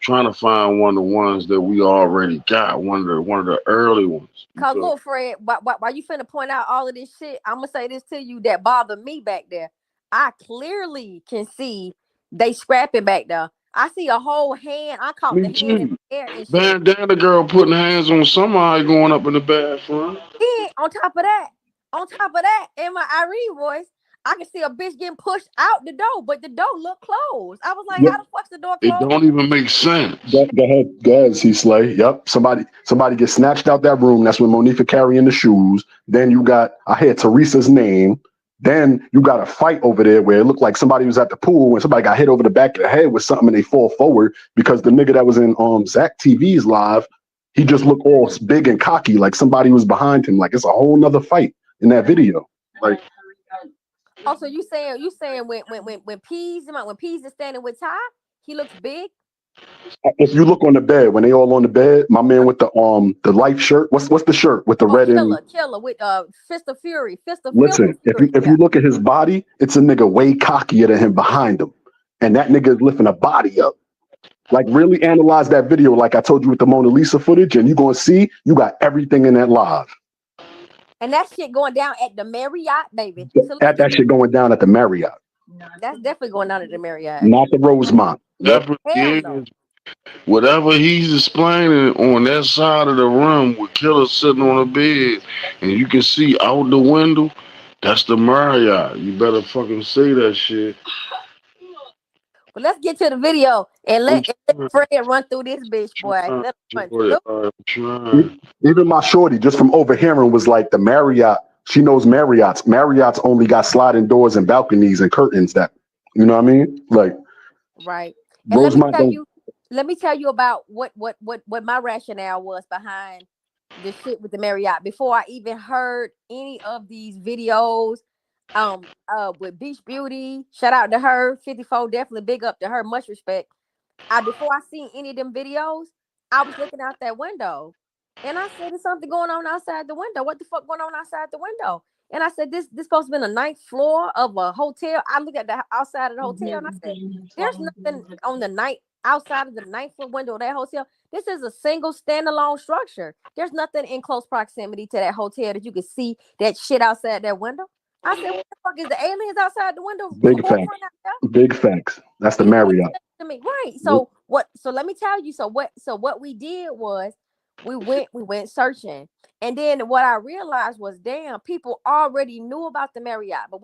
Speaker 15: Trying to find one of the ones that we already got, one of the early ones.
Speaker 16: Cause look, Fred, why you finna point out all of this shit? I'm gonna say this to you that bothered me back there. I clearly can see they scrapping back there. I see a whole hand. I caught the hand in the air and shit.
Speaker 15: Bandana girl putting hands on somebody going up in the bathroom.
Speaker 16: Then on top of that, in my Irene voice, I can see a bitch getting pushed out the door, but the door looked closed. I was like, how the fuck's the door closed?
Speaker 15: It don't even make sense.
Speaker 17: Go ahead, C-Slay. Yep. Somebody gets snatched out that room. That's when Monifa carrying the shoes. Then I heard Teresa's name. Then you got a fight over there where it looked like somebody was at the pool and somebody got hit over the back of the head with something and they fall forward because the nigga that was in Zach TV's live, he just looked all big and cocky like somebody was behind him. Like it's a whole nother fight in that video. Like.
Speaker 16: Oh, so you saying when Peas is standing with Ty, he looks big?
Speaker 17: If you look on the bed, when they all on the bed, my man with the life shirt, what's the shirt with the red
Speaker 16: Killer with Fist of Fury.
Speaker 17: Listen, if you look at his body, it's a nigga way cockier than him behind him. And that nigga is lifting a body up. Like really analyze that video like I told you with the Mona Lisa footage, and you're gonna see you got everything in that live.
Speaker 16: And that shit going down at the Marriott, baby.
Speaker 17: That shit going down at the Marriott.
Speaker 16: That's definitely going down at the Marriott.
Speaker 17: Not the Rosemont.
Speaker 15: Whatever he's explaining on that side of the room with Killer sitting on a bed and you can see out the window, that's the Marriott. You better fucking say that shit.
Speaker 16: Well, let's get to the video and let Fred run through this bitch, boy.
Speaker 17: Even my shorty, just from overhearing, was like the Marriott. She knows Marriott's. Marriott's only got sliding doors and balconies and curtains. That you know what I mean? Like
Speaker 16: right. And let me tell you about what my rationale was behind the shit with the Marriott before I even heard any of these videos. With Beach Beauty, shout out to her. 54, definitely big up to her. Much respect. Before I seen any of them videos, I was looking out that window, and I said, "There's something going on outside the window. What the fuck going on outside the window?" And I said, "This supposed to be the 9th floor of a hotel." I looked at the outside of the hotel, and I said, "There's nothing on the outside of the 9th floor window of that hotel. This is a single standalone structure. There's nothing in close proximity to that hotel that you can see that shit outside that window." I said, "What the fuck is the aliens outside the window?"
Speaker 17: Big facts. That's the Marriott.
Speaker 16: To me, right? So what? So let me tell you. So what we did was we went searching, and then what I realized was, damn, people already knew about the Marriott, but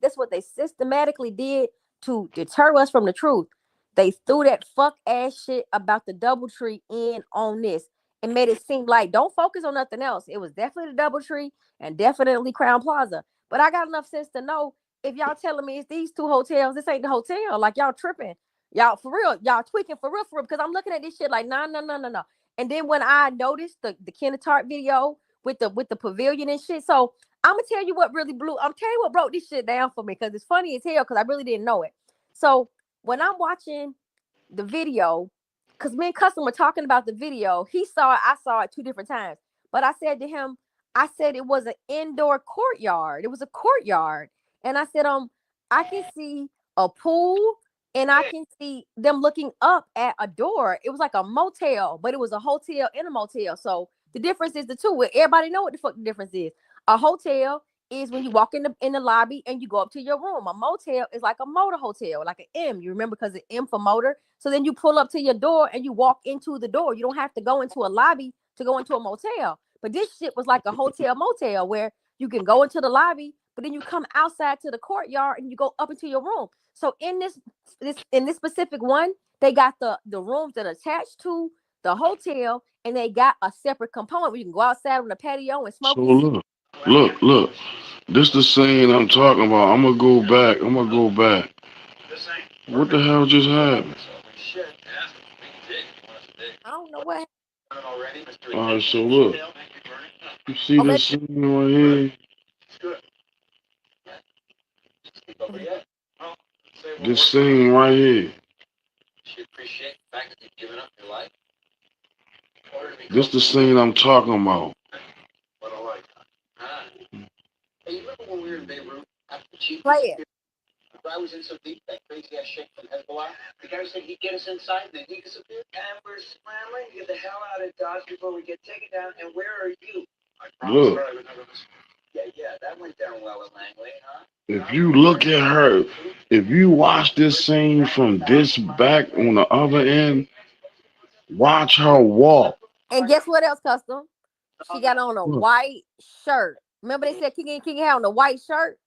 Speaker 16: that's what they systematically did to deter us from the truth. They threw that fuck ass shit about the DoubleTree in on this and made it seem like don't focus on nothing else. It was definitely the DoubleTree and definitely Crown Plaza. But I got enough sense to know if y'all telling me it's these two hotels, this ain't the hotel. Like y'all tripping. Y'all for real, y'all tweaking for real, because I'm looking at this shit like no. And then when I noticed the Kenneth Tart video with the pavilion and shit, so I'm gonna tell you what really I'm telling you what broke this shit down for me, because it's funny as hell because I really didn't know it. So when I'm watching the video, because me and Custom were talking about the video, he saw it, I saw it 2 different times. But I said to him, I said it was an indoor courtyard. It was a courtyard. And I said, I can see a pool and I can see them looking up at a door. It was like a motel, but it was a hotel and a motel. So the difference is the two. Everybody know what the fuck the difference is. A hotel is when you walk in the lobby and you go up to your room. A motel is like a motor hotel, like an M. You remember, because the M for motor. So then you pull up to your door and you walk into the door. You don't have to go into a lobby to go into a motel. But this shit was like a hotel motel where you can go into the lobby, but then you come outside to the courtyard and you go up into your room. So in this specific one, they got the rooms that are attached to the hotel, and they got a separate component where you can go outside on the patio and smoke.
Speaker 15: So look. This the scene I'm talking about. I'm gonna go back. What the hell just happened?
Speaker 16: I don't know what.
Speaker 15: All right, so look. You see this scene right here? This scene right here. This the scene I'm talking about.
Speaker 16: Play it.
Speaker 19: I was in so deep, that crazy ass shit from Hezbollah. The guy said he'd get us inside, and then he disappeared. And we're scrambling to get the hell out of Dodge before we get taken down. And where are you? I promised her I would never listen. Yeah, that went down well at Langley, huh?
Speaker 15: If you look at her, if you watch this scene from this back on the other end, watch her walk.
Speaker 16: And guess what else, Custom? She got on a white shirt. Remember they said King had on a white shirt?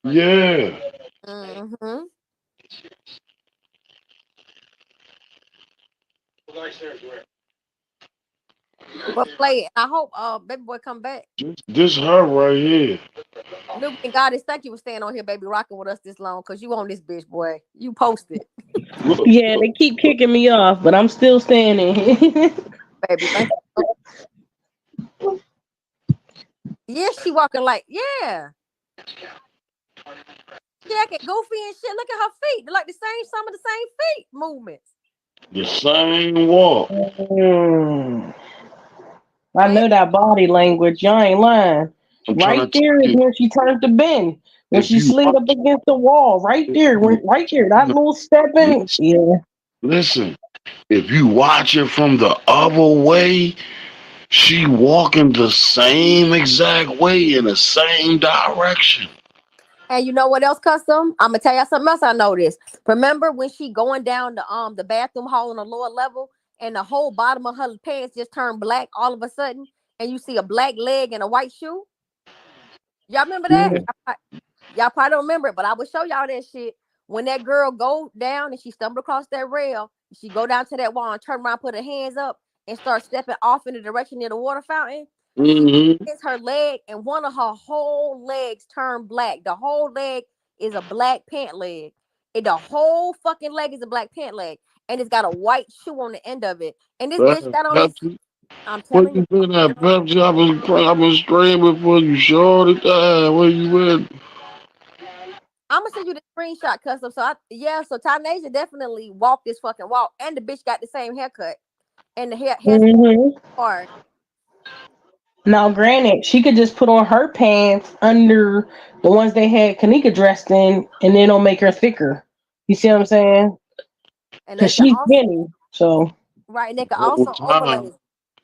Speaker 15: Yeah.
Speaker 16: Mm-hmm. But play it. I hope baby boy come back.
Speaker 15: This her right here.
Speaker 16: And God is thank you for staying on here, baby, rocking with us this long, because you on this bitch, boy. You posted.
Speaker 18: Yeah, they keep kicking me off, but I'm still standing here.
Speaker 16: Baby, thank you. Yeah, she walking like, yeah. She acting goofy and shit. Look at her feet. They're like some of the same feet movements.
Speaker 15: The same walk.
Speaker 18: I know that body language. Y'all ain't lying. Right there is when she turned to bend. When she slid up against the wall. Right there. Right there. That little stepping. Yeah.
Speaker 15: Listen, if you watch it from the other way, she walking the same exact way in the same direction.
Speaker 16: And you know what else, Custom? I'm gonna tell you something else I noticed. Remember when she going down the bathroom hall on the lower level, and the whole bottom of her pants just turned black all of a sudden, and you see a black leg and a white shoe? Y'all remember that? Yeah. Y'all probably don't remember it, but I will show y'all that shit. When that girl go down and she stumbled across that rail, she go down to that wall and turn around, put her hands up, and start stepping off in the direction near the water fountain. It's her leg, and one of her whole legs turned black. The whole leg is a black pant leg. The whole fucking leg is a black pant leg, and it's got a white shoe on the end of it. And this bitch got on this. I'm telling you.
Speaker 15: What you been at, Pepsi? I've been screaming for you, shorty. Where you at?
Speaker 16: I'm gonna send you the screenshot, Custom. So so Tynasia definitely walked this fucking walk, and the bitch got the same haircut, and the hair hard.
Speaker 18: Now, granted, she could just put on her pants under the ones they had Kanika dressed in, and then it'll make her thicker. You see what I'm saying? Because she's skinny, so.
Speaker 16: Right, and they could also overlay.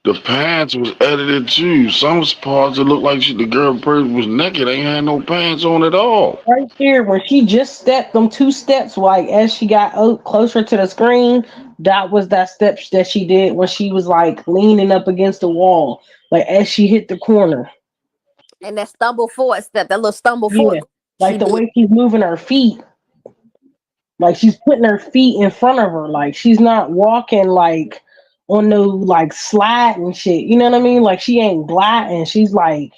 Speaker 15: The pants was edited too. Some parts it looked like the girl was naked. Ain't had no pants on at all.
Speaker 18: Right there, when she just stepped them 2 steps, like as she got closer to the screen, that was that step that she did when she was like leaning up against the wall, like as she hit the corner.
Speaker 16: And that stumble forward step, that little stumble forward.
Speaker 18: Like the way she's moving her feet. Like she's putting her feet in front of her. Like she's not walking like on no like slide and shit. You know what I mean? Like she ain't gliding. She's like,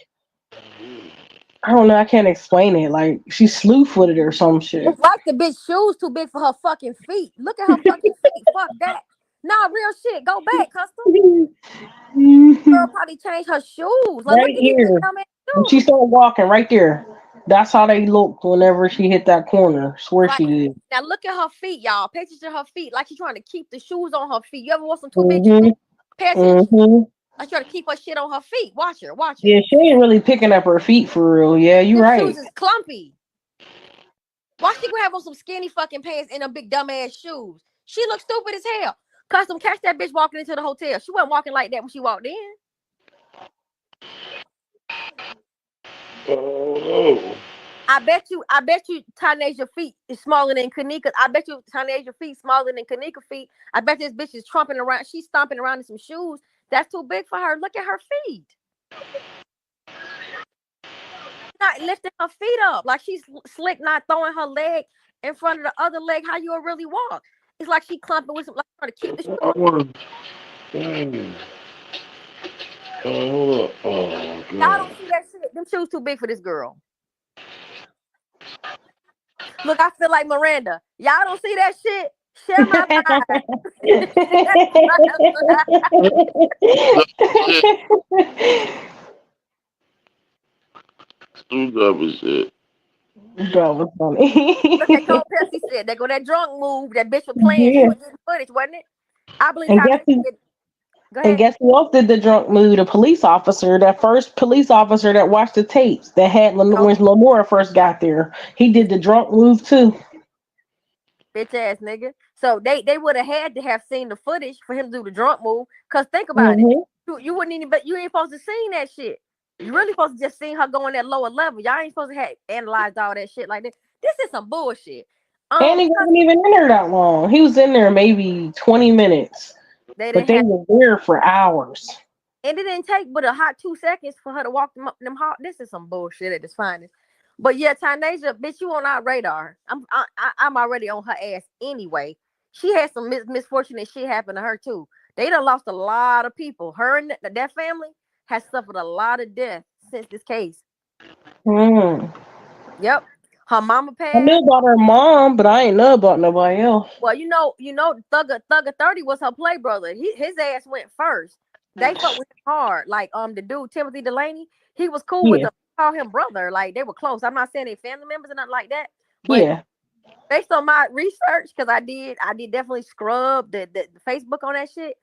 Speaker 18: I don't know. I can't explain it. Like she's slew footed or some shit.
Speaker 16: It's like the bitch shoes too big for her fucking feet. Look at her fucking feet. Fuck that. Nah, real shit. Go back, custom. Girl probably changed her shoes. Like, look
Speaker 18: Right
Speaker 16: at these
Speaker 18: here.
Speaker 16: big dumb ass
Speaker 18: When she
Speaker 16: shoes.
Speaker 18: started walking, right there. That's how they looked whenever she hit that corner. Swear
Speaker 16: Like,
Speaker 18: she did.
Speaker 16: now look at her feet, y'all. Pay attention to her feet. Like she's trying to keep the shoes on her feet. You ever wore some too big
Speaker 18: Mm-hmm.
Speaker 16: shit? Pay attention.
Speaker 18: Mm-hmm.
Speaker 16: Like trying to keep her shit on her feet. Watch her. Watch her.
Speaker 18: Yeah, she ain't really picking up her feet for real. Yeah, you
Speaker 16: Them
Speaker 18: right.
Speaker 16: shoes is clumpy. Why she gonna have on some skinny fucking pants and them big dumb ass shoes? She looks stupid as hell. Custom, catch that bitch walking into the hotel. She wasn't walking like that when she walked in.
Speaker 15: Oh.
Speaker 16: I bet you, Tanasia feet is smaller than Kanika. I bet you Tanasia feet smaller than Kanika feet. I bet this bitch is trumping around. She's stomping around in some shoes that's too big for her. Look at her feet. Not lifting her feet up like she's slick, not throwing her leg in front of the other leg. How you would really walk? It's like she clumping with some, like trying to keep the shoe.
Speaker 15: I want to. Hold up. Oh my
Speaker 16: Y'all
Speaker 15: god.
Speaker 16: don't see that shit. Them shoes too big for this girl. Look, I feel like Miranda. Y'all don't see that shit. Share my life.
Speaker 15: That was it.
Speaker 18: That was funny.
Speaker 16: Look at Cole Pepsi said. They go that drunk move. That bitch was playing.
Speaker 18: Yeah.
Speaker 16: She was getting footage, wasn't it? I believe
Speaker 18: And
Speaker 16: Tyler
Speaker 18: guess who?
Speaker 16: said. Go
Speaker 18: And
Speaker 16: ahead.
Speaker 18: guess who else did the drunk move? The police officer, that first police officer that watched the tapes that had when Lamora first got there. He did the drunk move too.
Speaker 16: Bitch ass nigga. So they would have had to have seen the footage for him to do the drunk move. Cause think about it. You wouldn't even, but you ain't supposed to seen that shit. You really supposed to just seen her go in that lower level. Y'all ain't supposed to have analyzed all that shit like this. This is some bullshit.
Speaker 18: And he wasn't even in there that long. He was in there maybe 20 minutes.
Speaker 16: They
Speaker 18: But
Speaker 16: didn't
Speaker 18: they
Speaker 16: have,
Speaker 18: were there for hours.
Speaker 16: and it didn't take but a hot 2 seconds for her to walk them hot. This is some bullshit at its finest. But yeah, Tynasia, bitch, you on our radar. I'm already on her ass anyway. She had some misfortune and shit happen to her too. They done lost a lot of people. Her and that family has suffered a lot of death since this case. Yep. Her mama
Speaker 18: I
Speaker 16: passed.
Speaker 18: knew about her mom, but I ain't know about nobody else.
Speaker 16: Well, you know, Thugger 30 was her play brother. His ass went first. They fucked with him hard. Like the dude Timothy Delaney, he was cool with them. Call him brother. Like they were close. I'm not saying they family members or nothing like that. But based on my research, because I did definitely scrub the Facebook on that shit.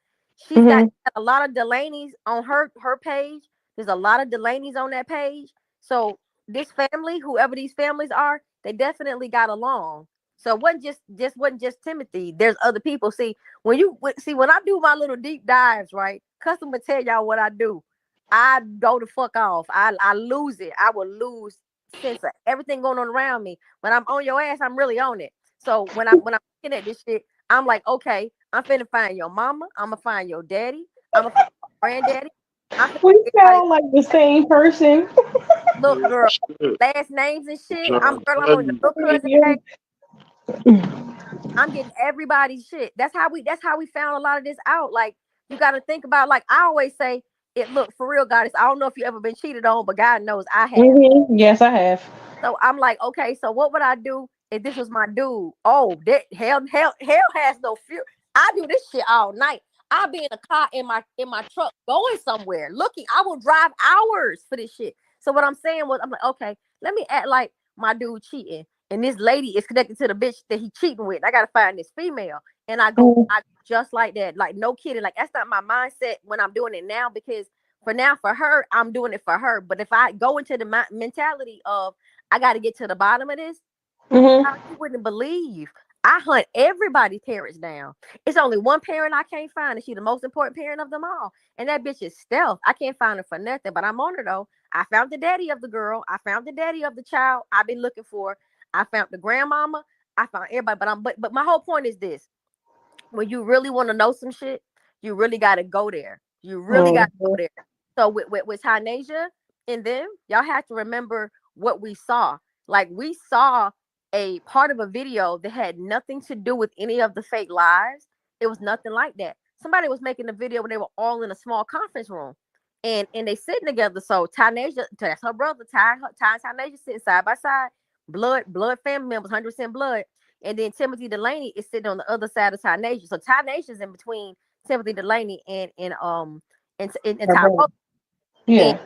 Speaker 16: She's got a lot of Delaney's on her page. There's a lot of Delaney's on that page. So this family, whoever these families are, they definitely got along. So it wasn't just Timothy. There's other people. See, when I do my little deep dives, right? Custom will tell y'all what I do. I go the fuck off. I lose it. I will lose sense of everything going on around me. When I'm on your ass, I'm really on it. So when I'm looking at this shit, I'm like, okay, I'm finna find your mama. I'm gonna find your daddy. I'm gonna find your granddaddy.
Speaker 18: We sound like the same person.
Speaker 16: Look, girl, last names and shit. I'm on the little cousin page. I'm getting everybody's shit. That's how we found a lot of this out. Like you got to think about. Like I always say, it look for real, goddess. I don't know if you ever been cheated on, but God knows I have.
Speaker 18: Yes, I have.
Speaker 16: So I'm like, okay, so what would I do if this was my dude? Oh, that hell has no fear. I do this shit all night. I'll be in a car in my truck going somewhere. Looking, I will drive hours for this shit. So what I'm saying was, I'm like, okay, let me act like my dude cheating, and this lady is connected to the bitch that he cheating with. I gotta find this female, and I go just like that, like no kidding. Like that's not my mindset when I'm doing it now, because for her, I'm doing it for her. But if I go into the mentality of I got to get to the bottom of this, you wouldn't believe. I hunt everybody's parents down. It's only one parent I can't find, and she's the most important parent of them all. And that bitch is Stealth. I can't find her for nothing, but I'm on her though. I found the daddy of the girl. I found the daddy of the child I've been looking for. I found the grandmama. I found everybody. But my whole point is this: when you really want to know some shit, you really got to go there. You really got to go there. So with Tynasia and them, y'all have to remember what we saw. Like we saw a part of a video that had nothing to do with any of the fake lives. It was nothing like that. Somebody was making a video when they were all in a small conference room, and they sitting together. So Tynasia, that's her brother, Ty and Tynasia sitting side by side, blood family members, 100% blood. And then Timothy Delaney is sitting on the other side of Tynasia. So Tynasia's in between Timothy Delaney and Ty.
Speaker 18: Yeah.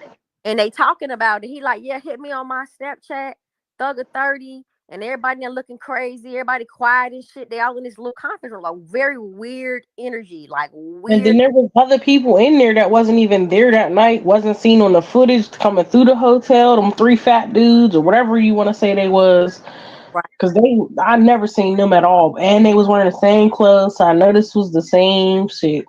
Speaker 16: And they talking about it. He like, yeah, hit me on my Snapchat, Thugger 30, and everybody there looking crazy. Everybody quiet and shit. They all in this little conference room, like very weird energy, like weird.
Speaker 18: And then there was other people in there that wasn't even there that night, wasn't seen on the footage coming through the hotel. Them 3 fat dudes or whatever you want to say they was, because I never seen them at all, and they was wearing the same clothes. So I know this was the same shit.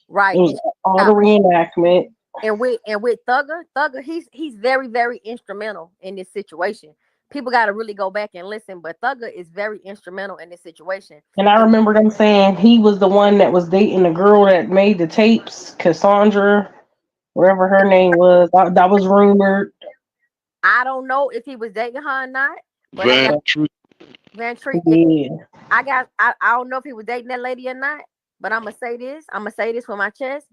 Speaker 16: Right.
Speaker 18: All the reenactment.
Speaker 16: And with Thugger, he's very, very instrumental in this situation. People got to really go back and listen, but Thugger is very instrumental in this situation.
Speaker 18: And I remember them saying he was the one that was dating the girl that made the tapes, Cassandra, whatever her name was. That was rumored.
Speaker 16: I don't know if he was dating her or not, but Van Treat.
Speaker 18: Yeah.
Speaker 16: I don't know if he was dating that lady or not, but I'm gonna say this for my chest.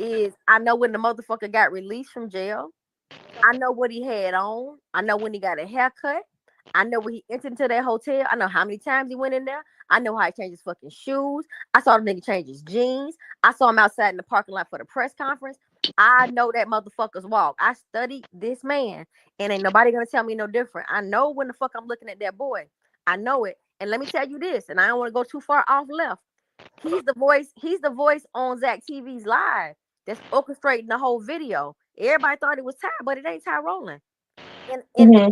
Speaker 16: Is I know when the motherfucker got released from jail. I know what he had on. I know when he got a haircut. I know when he entered into that hotel. I know how many times he went in there. I know how he changed his fucking shoes. I saw the nigga change his jeans. I saw him outside in the parking lot for the press conference. I know that motherfucker's walk. I studied this man, and ain't nobody gonna tell me no different. I know when the fuck I'm looking at that boy. I know it. And let me tell you this, and I don't want to go too far off left. He's the voice on Zach TV's live that's orchestrating the whole video. Everybody thought it was Ty, but it ain't Ty Rowland. And I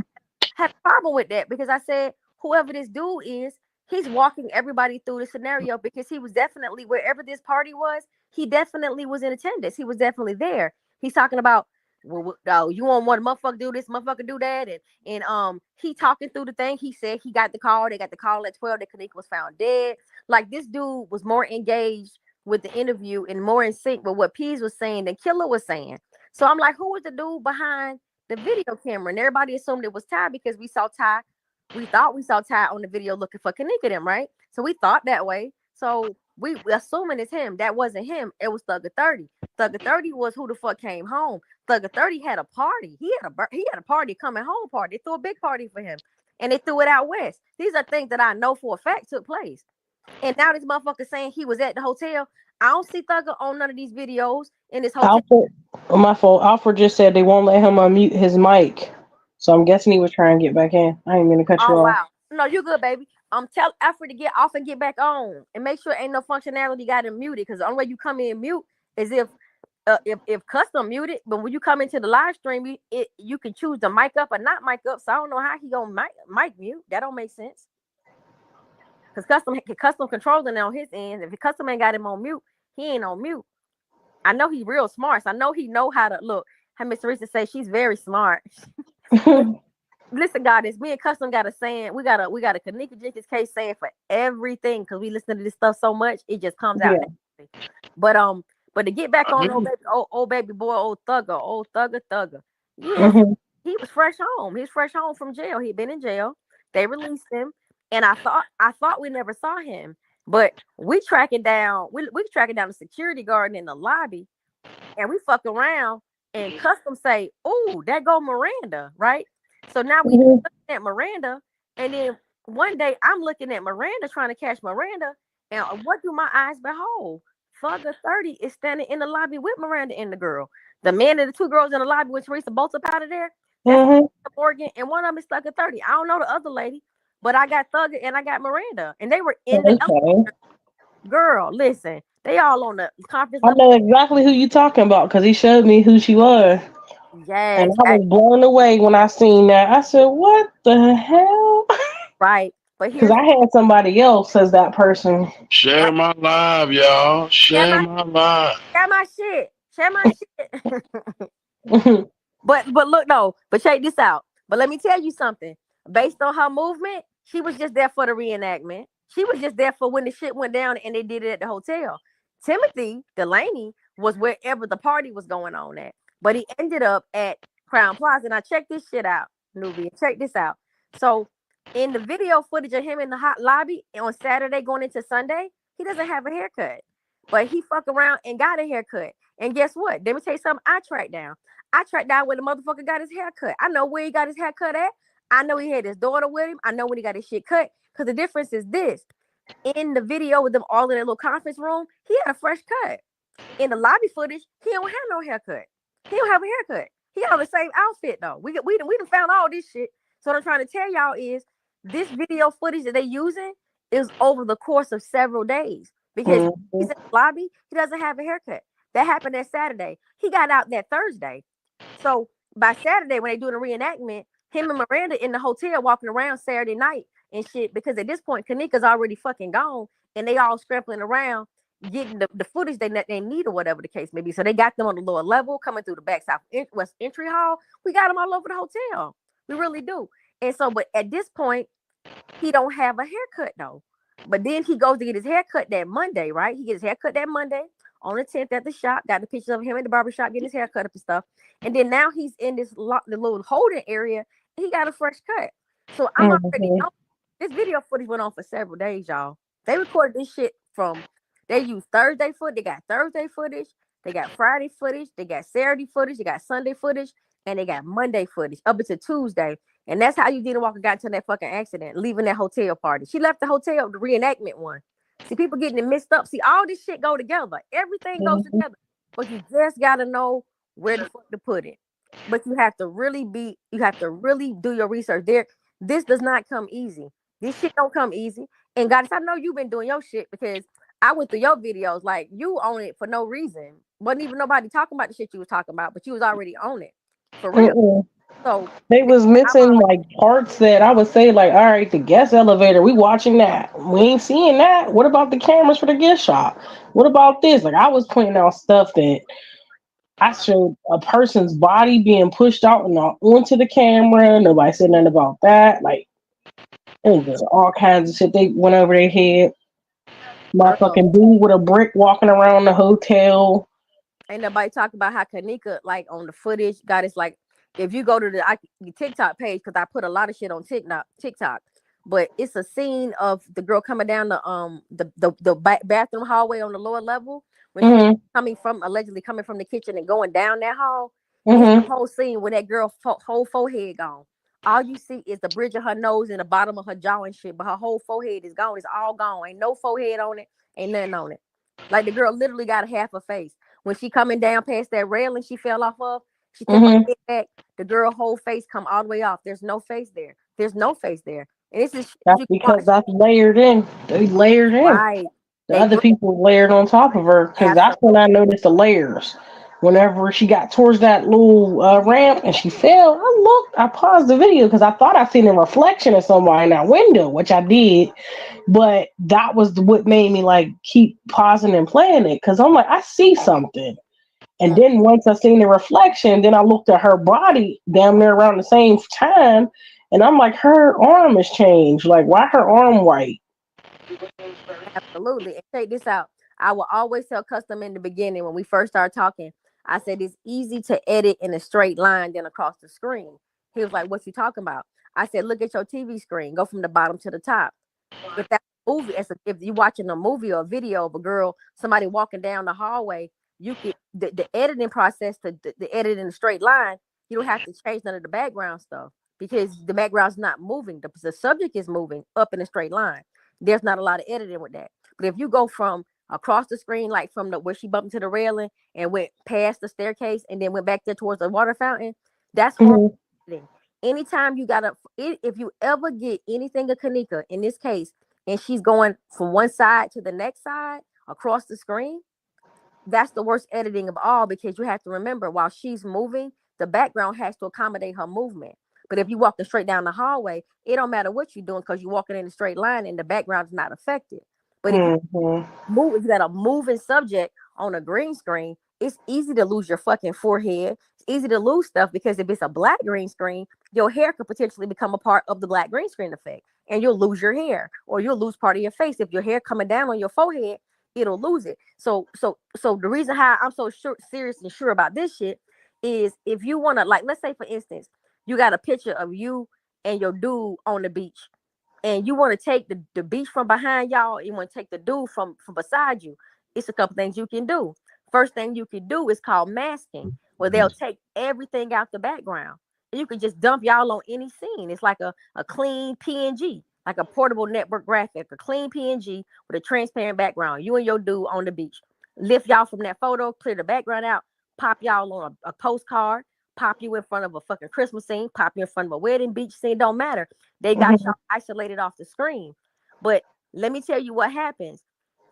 Speaker 16: had a problem with that because I said, whoever this dude is, he's walking everybody through the scenario because he was definitely, wherever this party was, he definitely was in attendance. He was definitely there. He's talking about, well, you want one motherfucker do this, motherfucker do that, and he talking through the thing. He said he got the call. They got the call at 12. That Kanika was found dead. Like, this dude was more engaged with the interview and more in sync with what Pease was saying than Killer was saying. So I'm like, who was the dude behind the video camera? And everybody assumed it was Ty because we saw Ty. We thought we saw Ty on the video looking for Kanika them, right? So we thought that way. So we assuming it's him. That wasn't him. It was Thugger 30. Thugger 30 was who the fuck came home. Thugger 30 had a party. He had a party, coming home party. They threw a big party for him, and they threw it out west. These are things that I know for a fact took place. And now this motherfucker saying he was at the hotel. I don't see Thugger on none of these videos in this hotel.
Speaker 18: My fault. Alfred just said they won't let him unmute his mic, so I'm guessing he was trying to get back in. I ain't gonna cut you off.
Speaker 16: Wow. No, you good, baby. Tell Alfred to get off and get back on, and make sure ain't no functionality got him muted. Because the only way you come in mute is if custom muted. But when you come into the live stream, you can choose to mic up or not mic up. So I don't know how he gonna mic mute. That don't make sense. Because custom controlling on his end. If the custom ain't got him on mute, he ain't on mute. I know he real smart. So I know he know how to look. How Miss Teresa say she's very smart. Listen, God, it's me and Custom got a saying. We got a Kanika Jenkins case saying for everything because we listen to this stuff so much, it just comes out. Yeah. But to get back on old baby boy, old Thugger. Yeah, he was fresh home. He was fresh home from jail. He'd been in jail. They released him. And I thought we never saw him, but we tracking down. We tracking down the security guard in the lobby, and we fuck around. And Custom say, "Oh, that go Miranda, right?" So now we looking at Miranda, and then one day I'm looking at Miranda trying to catch Miranda, and what do my eyes behold? Thugger 30 is standing in the lobby with Miranda and the girl. The man and the 2 girls in the lobby with Teresa both up out of there. That's Morgan, and one of them is Thugger 30. I don't know the other lady. But I got Thugger and I got Miranda, and they were in the elevator. Girl, listen, they all on the conference.
Speaker 18: I know exactly who you talking about because he showed me who she was.
Speaker 16: Yes,
Speaker 18: and I was blown away when I seen that. I said, "What the hell?"
Speaker 16: Right, but
Speaker 18: because I had somebody else as that person.
Speaker 15: Share my live, y'all. Share my live.
Speaker 16: Share my shit. Share my shit. But look, no. But check this out. But let me tell you something. Based on her movement, she was just there for the reenactment. She was just there for when the shit went down and they did it at the hotel. Timothy Delaney was wherever the party was going on at. But he ended up at Crown Plaza. And I checked this shit out, Nubia. Check this out. So In the video footage of him in the hot lobby on Saturday going into Sunday, he doesn't have a haircut. But he fuck around and got a haircut. And guess what? Let me tell you something I tracked down. I tracked down where the motherfucker got his haircut. I know where he got his haircut at. I know he had his daughter with him. I know when he got his shit cut. Because the difference is this. In the video with them all in that little conference room, he had a fresh cut. In the lobby footage, he don't have no haircut. He don't have a haircut. He on the same outfit though. We done found all this shit. So what I'm trying to tell y'all is this video footage that they using is over the course of several days because he's in the lobby. He doesn't have a haircut. That happened that Saturday. He got out that Thursday. So by Saturday when they do the reenactment, him and Miranda in the hotel walking around Saturday night and shit because at this point Kanika's already fucking gone and they all scrambling around getting the footage they need or whatever the case may be. So they got them on the lower level coming through the back southwest entry hall. We got them all over the hotel. We really do. And so, but at this point, he don't have a haircut though. But then he goes to get his haircut that Monday, right? He gets his haircut that Monday on the 10th at the shop. Got the pictures of him in the barbershop getting his haircut up and stuff. And then now he's in the little holding area. And he got a fresh cut. So I'm already know this video footage went on for several days, y'all. They recorded this shit from. They used Thursday footage. They got Thursday footage. They got Friday footage. They got Saturday footage. They got Sunday footage. And they got Monday footage up until Tuesday. And that's how Eugenia Walker got into that fucking accident, leaving that hotel party. She left the hotel, the reenactment one. See, people getting it mixed up. See, all this shit go together. Everything goes together. But you just got to know where the fuck to put it. But you have to really do your research. This does not come easy. This shit don't come easy. And guys, I know you've been doing your shit because I went through your videos, like you own it for no reason. Wasn't even nobody talking about the shit you was talking about, but you was already on it for real. So
Speaker 18: they was missing like parts that I would say, like, all right, the guest elevator, we watching that. We ain't seeing that. What about the cameras for the gift shop? What about this? Like I was pointing out stuff that I showed a person's body being pushed out and onto the camera. Nobody said nothing about that. Like it was just all kinds of shit they went over their head. My fucking dude with a brick walking around the hotel.
Speaker 16: Ain't nobody talking about how Kanika, like on the footage, got it's like if you go to the TikTok page, because I put a lot of shit on TikTok, but it's a scene of the girl coming down the bathroom hallway on the lower level when she's allegedly coming from the kitchen and going down that hall. It's the whole scene with that girl whole forehead gone. All you see is the bridge of her nose and the bottom of her jaw and shit, but her whole forehead is gone. It's all gone. Ain't no forehead on it. Ain't nothing on it. Like the girl literally got a half a face. When she coming down past that railing she fell off of, she took her head back. The girl whole face come all the way off. There's no face there. There's no face there. And this is
Speaker 18: that's because that's layered in. They layered in.
Speaker 16: Right.
Speaker 18: The other people layered on top of her because that's when I noticed the layers. Whenever she got towards that little ramp and she fell, I paused the video because I thought I seen a reflection of somebody in that window, which I did. But that was what made me like keep pausing and playing it because I'm like, I see something. And then once I seen the reflection, then I looked at her body damn near around the same time. And I'm like, her arm has changed. Like, why her arm white?
Speaker 16: Absolutely. And check this out. I will always tell Custom in the beginning when we first started talking, I said it's easy to edit in a straight line than across the screen. He was like, what you talking about? I said, look at your TV screen. Go from the bottom to the top. If that movie, if you're watching a movie or a video of a girl, somebody walking down the hallway, you could the editing process to the edit in a straight line, you don't have to change none of the background stuff because the background's not moving. The subject is moving up in a straight line. There's not a lot of editing with that. But if you go from across the screen, like from where she bumped into the railing and went past the staircase and then went back there towards the water fountain, that's horrible editing. Anytime you if you ever get anything of Kanika in this case, and she's going from one side to the next side across the screen, that's the worst editing of all because you have to remember while she's moving, the background has to accommodate her movement. But if you're walking straight down the hallway, it don't matter what you're doing because you're walking in a straight line and the background is not affected. But if you got a moving subject on a green screen, it's easy to lose your fucking forehead. It's easy to lose stuff because if it's a black green screen, your hair could potentially become a part of the black green screen effect and you'll lose your hair or you'll lose part of your face. If your hair coming down on your forehead, it'll lose it. So the reason how I'm so serious and sure about this shit is if you want to, like, let's say for instance, you got a picture of you and your dude on the beach and you want to take the beach from behind y'all, you want to take the dude from beside you, it's a couple things you can do. First thing you can do is called masking, where they'll take everything out the background. And you can just dump y'all on any scene. It's like a clean PNG, like a portable network graphic, a clean PNG with a transparent background. You and your dude on the beach. Lift y'all from that photo, clear the background out, pop y'all on a postcard, pop you in front of a fucking Christmas scene, pop you in front of a wedding beach scene, don't matter. They got y'all isolated off the screen. But let me tell you what happens.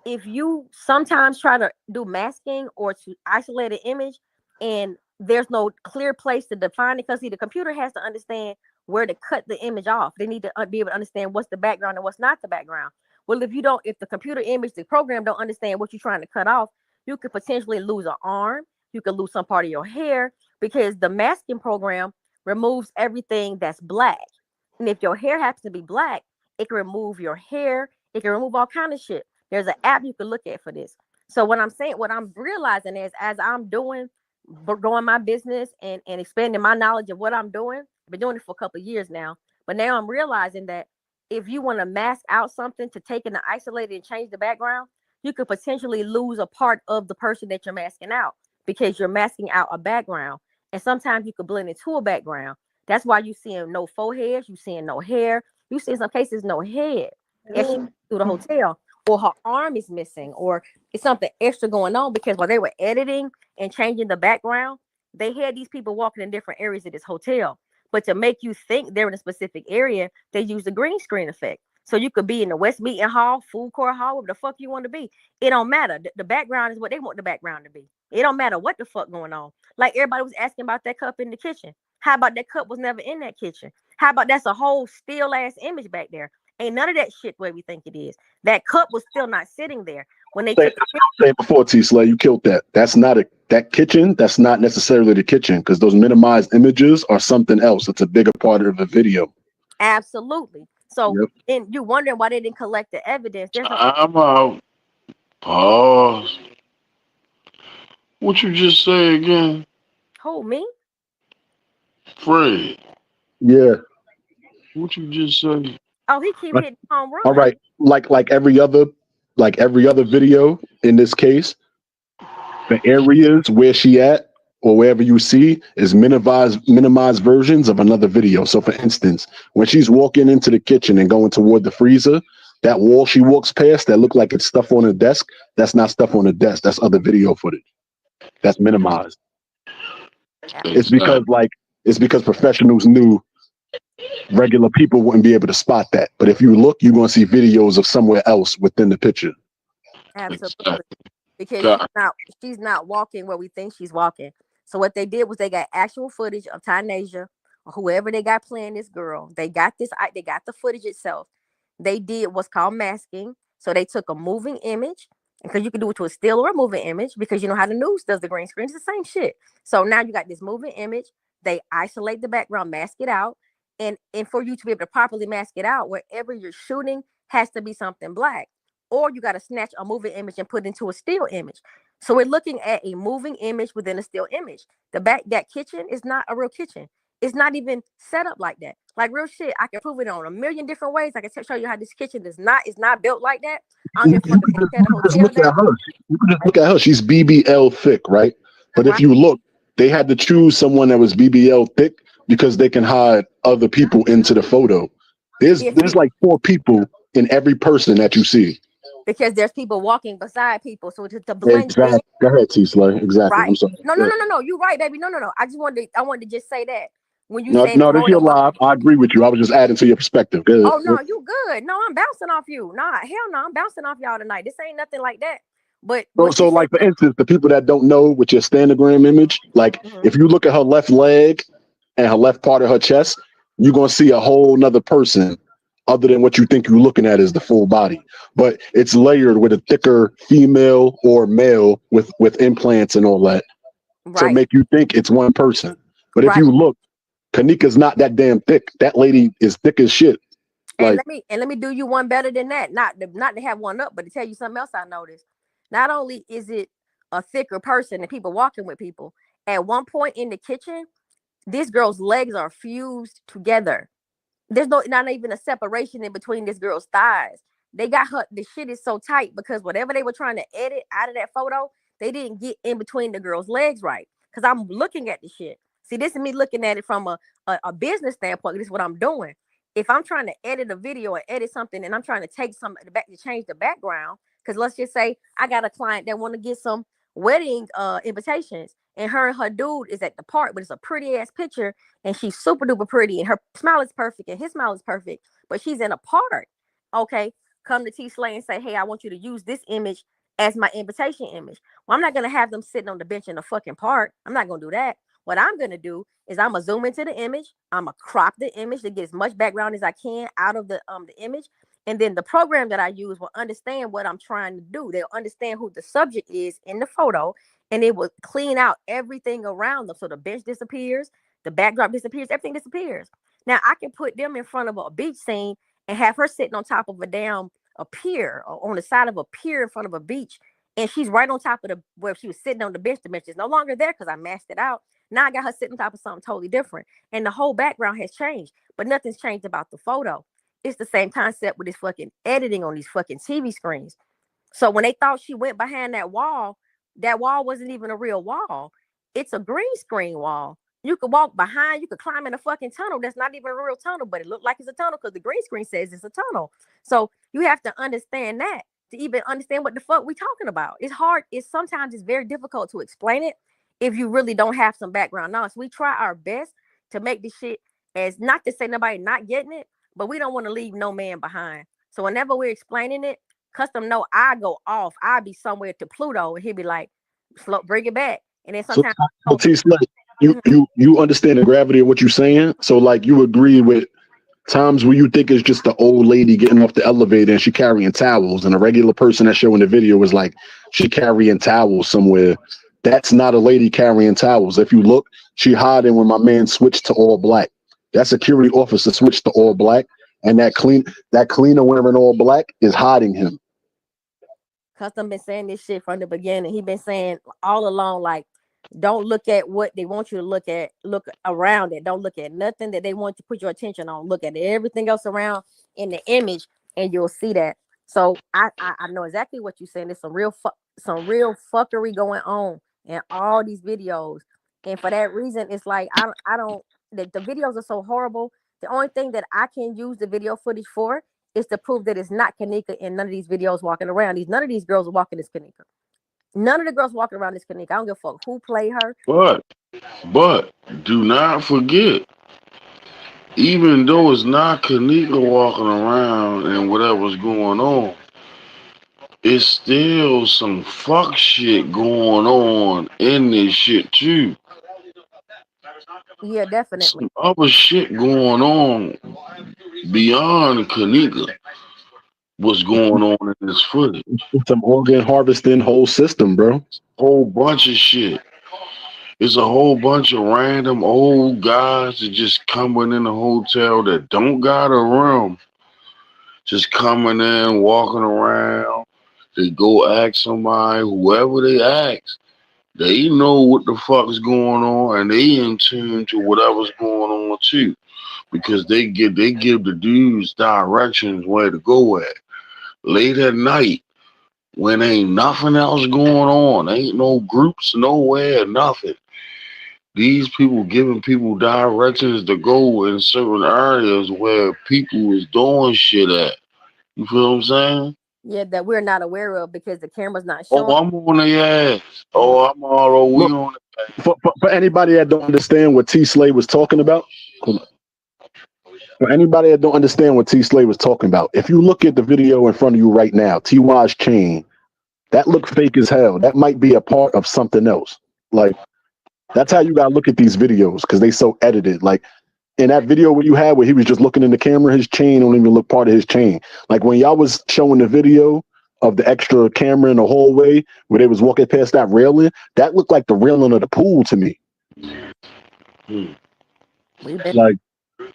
Speaker 16: If you sometimes try to do masking or to isolate an image and there's no clear place to define it, because see, the computer has to understand where to cut the image off. They need to be able to understand what's the background and what's not the background. Well, if the computer image, the program don't understand what you're trying to cut off, you could potentially lose an arm. You could lose some part of your hair, because the masking program removes everything that's black. And if your hair happens to be black, it can remove your hair. It can remove all kind of shit. There's an app you can look at for this. So what I'm realizing is, as I'm growing my business and expanding my knowledge of what I'm doing, I've been doing it for a couple of years now. But now I'm realizing that if you want to mask out something to take and isolate it and change the background, you could potentially lose a part of the person that you're masking out, because you're masking out a background. And sometimes you could blend into a background. That's why you seeing no forehead, you seeing no hair, you see in some cases no head. If she through the hotel, or her arm is missing, or it's something extra going on, because while they were editing and changing the background, they had these people walking in different areas of this hotel. But to make you think they're in a specific area, they use the green screen effect. So you could be in the West Meeting Hall, Food Court Hall, wherever the fuck you want to be. It don't matter. The background is what they want the background to be. It don't matter what the fuck going on. Like everybody was asking about that cup in the kitchen. How about that cup was never in that kitchen? How about that's a whole still ass image back there? Ain't none of that shit where we think it is. That cup was still not sitting there when they took
Speaker 17: say before, T Slay, you killed that. That's not that kitchen. That's not necessarily the kitchen, because those minimized images are something else. It's a bigger part of the video.
Speaker 16: Absolutely. So, and you wondering why they didn't collect the evidence.
Speaker 15: I'm out. Pause. What you just say again?
Speaker 16: Who, me?
Speaker 15: Fred.
Speaker 17: Yeah.
Speaker 15: What you just say?
Speaker 16: Oh, he keep hitting home run.
Speaker 17: All right. Like every other video in this case, the areas where she at or wherever you see is minimized versions of another video. So for instance, when she's walking into the kitchen and going toward the freezer, that wall she walks past that look like it's stuff on the desk, that's not stuff on the desk. That's other video footage. That's minimized. It's because professionals knew regular people wouldn't be able to spot that. But if you look, you're going to see videos of somewhere else within the picture.
Speaker 16: Absolutely. Because she's not walking where we think she's walking. So what they did was they got actual footage of Tynasia or whoever they got playing this girl. They got the footage itself. They did what's called masking. So they took a moving image, because you can do it to a still or a moving image, because you know how the news does the green screen. It's the same shit. So now you got this moving image. They isolate the background, mask it out. And for you to be able to properly mask it out, wherever you're shooting has to be something black. Or you got to snatch a moving image and put it into a still image. So we're looking at a moving image within a still image. That kitchen is not a real kitchen. It's not even set up like that. Like real shit, I can prove it on a million different ways. I can show you how this kitchen is not built like that. I don't give a fuck if you
Speaker 17: just look at her. You can just look at her. She's BBL thick, right? But if you look, they had to choose someone that was BBL thick because they can hide other people into the photo. There's like 4 people in every person that you see.
Speaker 16: Because there's people walking beside people, so to blend.
Speaker 17: Exactly. Go ahead, T Slay. Exactly.
Speaker 16: Right.
Speaker 17: I'm sorry.
Speaker 16: No. You're right, baby. No. I wanted to just say that when you say
Speaker 17: no, this your live. I agree with you. I was just adding to your perspective. Good.
Speaker 16: Oh no, you good. No, I'm bouncing off you. Nah, hell no, I'm bouncing off y'all tonight. This ain't nothing like that. But
Speaker 17: so like for instance, the people that don't know with your Instagram image, like if you look at her left leg and her left part of her chest, you're gonna see a whole nother person other than what you think you're looking at is the full body. But it's layered with a thicker female or male with implants and all that. To make you think it's one person. But if you look, Kanika's not that damn thick. That lady is thick as shit.
Speaker 16: And let me do you one better than that. Not to have one up, but to tell you something else I noticed. Not only is it a thicker person and people walking with people, at one point in the kitchen, this girl's legs are fused together. there's not even a separation in between this girl's thighs. They got her, the shit is so tight because whatever they were trying to edit out of that photo, they didn't get in between the girl's legs right. Because I'm looking at the shit. See, this is me looking at it from a business standpoint. This is what I'm doing. If I'm trying to edit a video or edit something and I'm trying to take some back to change the background, because let's just say I got a client that want to get some wedding invitations, and her dude is at the park, but it's a pretty ass picture, and she's super duper pretty, and her smile is perfect, and his smile is perfect, but she's in a park. Okay, come to T Slay and say, hey, I want you to use this image as my invitation image. Well, I'm not gonna have them sitting on the bench in the fucking park. I'm not gonna do that. What I'm gonna do is I'm gonna zoom into the image. I'm gonna crop the image to get as much background as I can out of the image. And then the program that I use will understand what I'm trying to do. They'll understand who the subject is in the photo, and it will clean out everything around them. So the bench disappears, the backdrop disappears, everything disappears. Now I can put them in front of a beach scene and have her sitting on top of a pier, or on the side of a pier in front of a beach, and she's right on top of where she was sitting on the bench. The bench is no longer there because I masked it out. Now I got her sitting on top of something totally different, and the whole background has changed, but nothing's changed about the photo. It's the same concept with this fucking editing on these fucking TV screens. So when they thought she went behind that wall wasn't even a real wall. It's a green screen wall. You could walk behind, you could climb in a fucking tunnel that's not even a real tunnel, but it looked like it's a tunnel because the green screen says it's a tunnel. So you have to understand that to even understand what the fuck we talking about. It's hard. Sometimes it's very difficult to explain it if you really don't have some background knowledge. We try our best to make this shit, as not to say nobody not getting it, but we don't want to leave no man behind. So whenever we're explaining it, Custom know I go off. I'll be somewhere to Pluto, and he'll be like, bring it back. And then sometimes
Speaker 17: So T Slay, you understand the gravity of what you're saying. So like you agree with times where you think it's just the old lady getting off the elevator and she carrying towels, and a regular person that's showing the video is like she carrying towels somewhere. That's not a lady carrying towels. If you look, she hiding when my man switched to all black. That security officer switched to all black, and that cleaner wearing all black is hiding him.
Speaker 16: Custom been saying this shit from the beginning. He been saying all along, like, don't look at what they want you to look at. Look around it. Don't look at nothing that they want to put your attention on. Look at everything else around in the image, and you'll see that. So I know exactly what you're saying. There's some real fuckery going on in all these videos, and for that reason, it's like I don't. The videos are so horrible. The only thing that I can use the video footage for is to prove that it's not Kanika in none of these videos walking around. None of these girls are walking as Kanika. None of the girls walking around is Kanika. I don't give a fuck who played her.
Speaker 15: But do not forget, even though it's not Kanika walking around and whatever's going on, it's still some fuck shit going on in this shit too.
Speaker 16: Yeah, definitely.
Speaker 15: Some other shit going on beyond Kanika. What's going on in this footage?
Speaker 17: Some organ harvesting whole system, bro.
Speaker 15: Whole bunch of shit. It's a whole bunch of random old guys that just coming in the hotel that don't got a room. Just coming in, walking around. They go ask somebody, whoever they ask. They know what the fuck is going on, and they in tune to whatever's going on too. Because they give the dudes directions where to go at. Late at night, when ain't nothing else going on, ain't no groups nowhere, nothing. These people giving people directions to go in certain areas where people is doing shit at. You feel what I'm saying?
Speaker 16: Yeah, that we're not aware of because the camera's not showing.
Speaker 15: Oh, I'm on the ass. Oh, I'm all we on
Speaker 17: the ass. For anybody that don't understand what T Slay was talking about, for anybody that don't understand what T Slay was talking about, if you look at the video in front of you right now, TY's chain, that look fake as hell. That might be a part of something else. Like, that's how you gotta look at these videos, because they so edited. Like in that video where you had where he was just looking in the camera, his chain don't even look part of his chain. Like when y'all was showing the video of the extra camera in the hallway where they was walking past that railing, that looked like the railing of the pool to me. Like,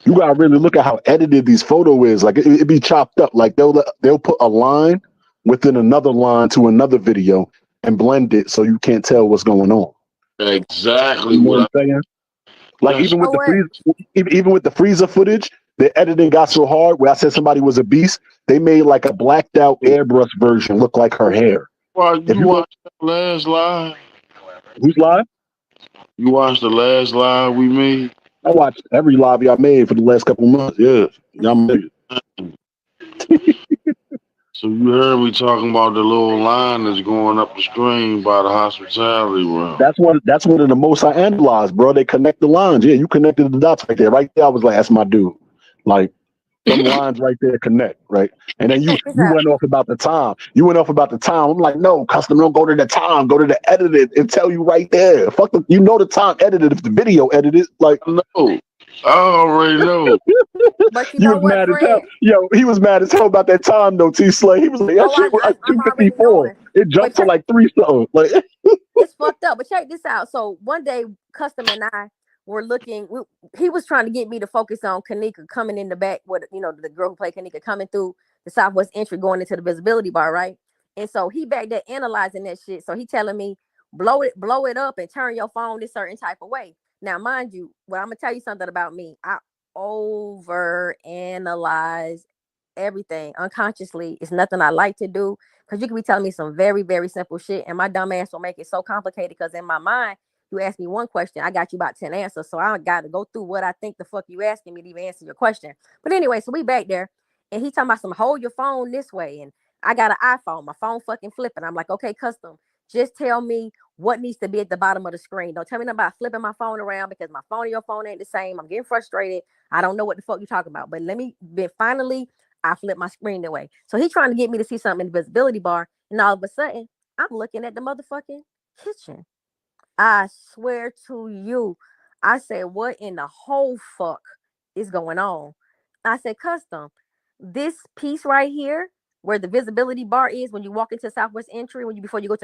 Speaker 17: you gotta really look at how edited these photo is. Like it be chopped up. Like they'll put a line within another line to another video and blend it so you can't tell what's going on.
Speaker 15: Exactly
Speaker 17: you know what I'm saying. Like even with the freezer footage, the editing got so hard where I said somebody was a beast, they made like a blacked out airbrush version look like her hair.
Speaker 15: Well,
Speaker 17: If
Speaker 15: you
Speaker 17: you look,
Speaker 15: watched the last live?
Speaker 17: who's live?
Speaker 15: You watched the last live we made?
Speaker 17: I watched every live y'all made for the last couple months. Yeah, y'all made it.
Speaker 15: So you heard me talking about the little line that's going up the screen by the hospitality room.
Speaker 17: That's one of the most I analyzed, bro. They connect the lines. Yeah, you connected the dots right there. Right there, I was like, that's my dude. Like, them lines right there connect, right? And then you went off about the time. You went off about the time. I'm like, no, custom, don't go to the time. Go to the edited and tell you right there. Fuck the, you know the time edited if the video edited. Like,
Speaker 15: no, I already know.
Speaker 16: But you
Speaker 17: you
Speaker 16: know
Speaker 17: was
Speaker 16: what,
Speaker 17: mad as
Speaker 16: Fred?
Speaker 17: hell. Yo, he was mad as hell about that time though. T Slay. He was like, that
Speaker 16: Oh,
Speaker 17: shit was like
Speaker 16: I'm already
Speaker 17: 254.
Speaker 16: knowing.
Speaker 17: It jumped
Speaker 16: But
Speaker 17: to like 3 something. Like,
Speaker 16: it's fucked up. But check this out. So one day, Custom and I were looking. He was trying to get me to focus on Kanika coming in the back. With the girl who played Kanika coming through the Southwest entry, going into the visibility bar, right? And so he back there analyzing that shit. So he telling me blow it up and turn your phone this certain type of way. Now, mind you, well, I'm gonna tell you something about me. I over analyze everything unconsciously. It's nothing I like to do, because you can be telling me some very, very simple shit, and my dumb ass will make it so complicated, because in my mind, you ask me one question, I got you about 10 answers. So I got to go through what I think the fuck you asking me to even answer your question. But anyway, so we back there, and he talking about some hold your phone this way. And I got an iPhone, my phone fucking flipping. I'm like, okay, Custom, just tell me what needs to be at the bottom of the screen. Don't tell me nothing about flipping my phone around, because my phone and your phone ain't the same. I'm getting frustrated. I don't know what the fuck you talking about. But finally, I flip my screen away. So he's trying to get me to see something in the visibility bar. And all of a sudden, I'm looking at the motherfucking kitchen. I swear to you, I said, what in the whole fuck is going on? I said, Custom, this piece right here, where the visibility bar is when you walk into Southwest entry, before you go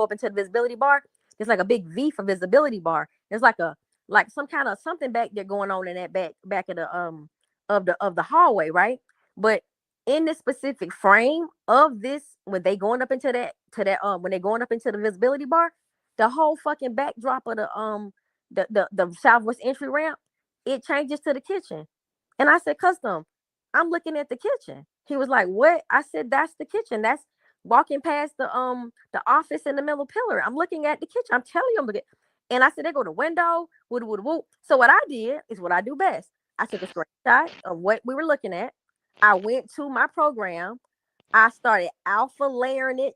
Speaker 16: up into the visibility bar, there's like a big V for visibility bar. There's like some kind of something back there going on in that back of the hallway, right? But in this specific frame of this, when they going up into when they're going up into the visibility bar, the whole fucking backdrop of the Southwest entry ramp, it changes to the kitchen. And I said, Custom, I'm looking at the kitchen. He was like, what? I said, that's the kitchen. That's walking past the office in the middle pillar. I'm looking at the kitchen. I'm telling you, I'm looking. And I said, they go to window, woo. So what I did is what I do best. I took a screenshot of what we were looking at. I went to my program. I started alpha layering it,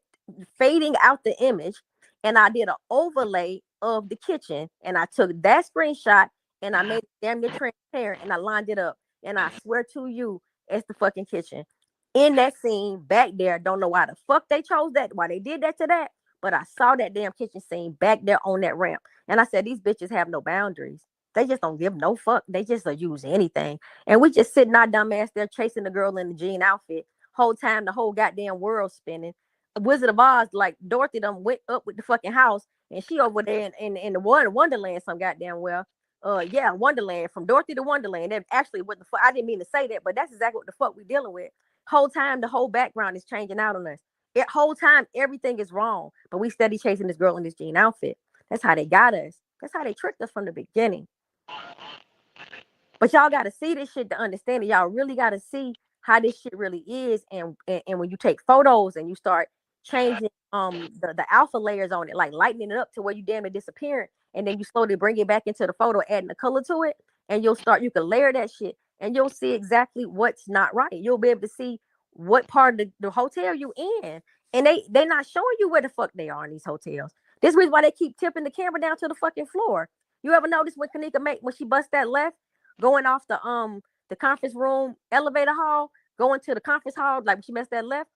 Speaker 16: fading out the image, and I did an overlay of the kitchen. And I took that screenshot and I made it damn near transparent, and I lined it up. And I swear to you, it's the fucking kitchen. In that scene back there, don't know why the fuck they chose that, why they did that to that, but I saw that damn kitchen scene back there on that ramp. And I said, these bitches have no boundaries. They just don't give no fuck. They just use anything. And we just sitting our dumb ass there chasing the girl in the jean outfit. Whole time, the whole goddamn world spinning. Wizard of Oz, like Dorothy done went up with the fucking house, and she over there in the Wonderland some goddamn well. Wonderland, from Dorothy to Wonderland. That actually what the fuck, I didn't mean to say that, but that's exactly what the fuck we dealing with. Whole time, the whole background is changing out on us. Whole time, everything is wrong, but we steady chasing this girl in this jean outfit. That's how they got us. That's how they tricked us from the beginning. But y'all got to see this shit to understand it. Y'all really got to see how this shit really is. And when you take photos and you start changing the alpha layers on it, like lightening it up to where you damn it disappearing, and then you slowly bring it back into the photo, adding the color to it, and you can layer that shit, and you'll see exactly what's not right. You'll be able to see what part of the hotel you in. And they not showing you where the fuck they are in these hotels. This is why they keep tipping the camera down to the fucking floor. You ever notice when Kanika when she busts that left, going off the conference room elevator hall, going to the conference hall, like when she messed that left,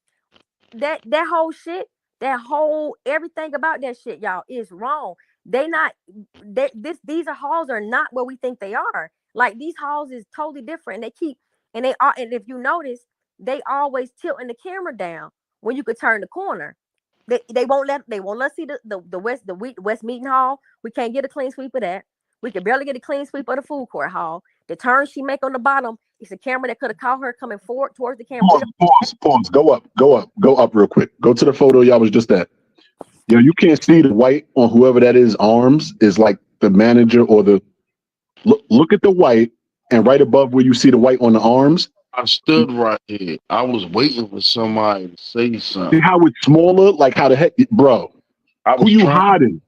Speaker 16: that whole shit, everything about that shit, y'all, is wrong. These halls are not what we think they are. Like, these halls is totally different. And if you notice, they always tilting the camera down when you could turn the corner. They won't let us see the West Meeting Hall. We can't get a clean sweep of that. We can barely get a clean sweep of the food court hall. The turn she make on the bottom, it's a camera that could have caught her coming forward towards the camera.
Speaker 17: Pause. Go up real quick. Go to the photo y'all was just at. You can't see the white on whoever that is arms is like the manager or the look at the white and right above where you see the white on the arms.
Speaker 15: I stood right here. I was waiting for somebody to say
Speaker 17: See
Speaker 15: something.
Speaker 17: how it's smaller? Like how the heck, bro? Who you hiding?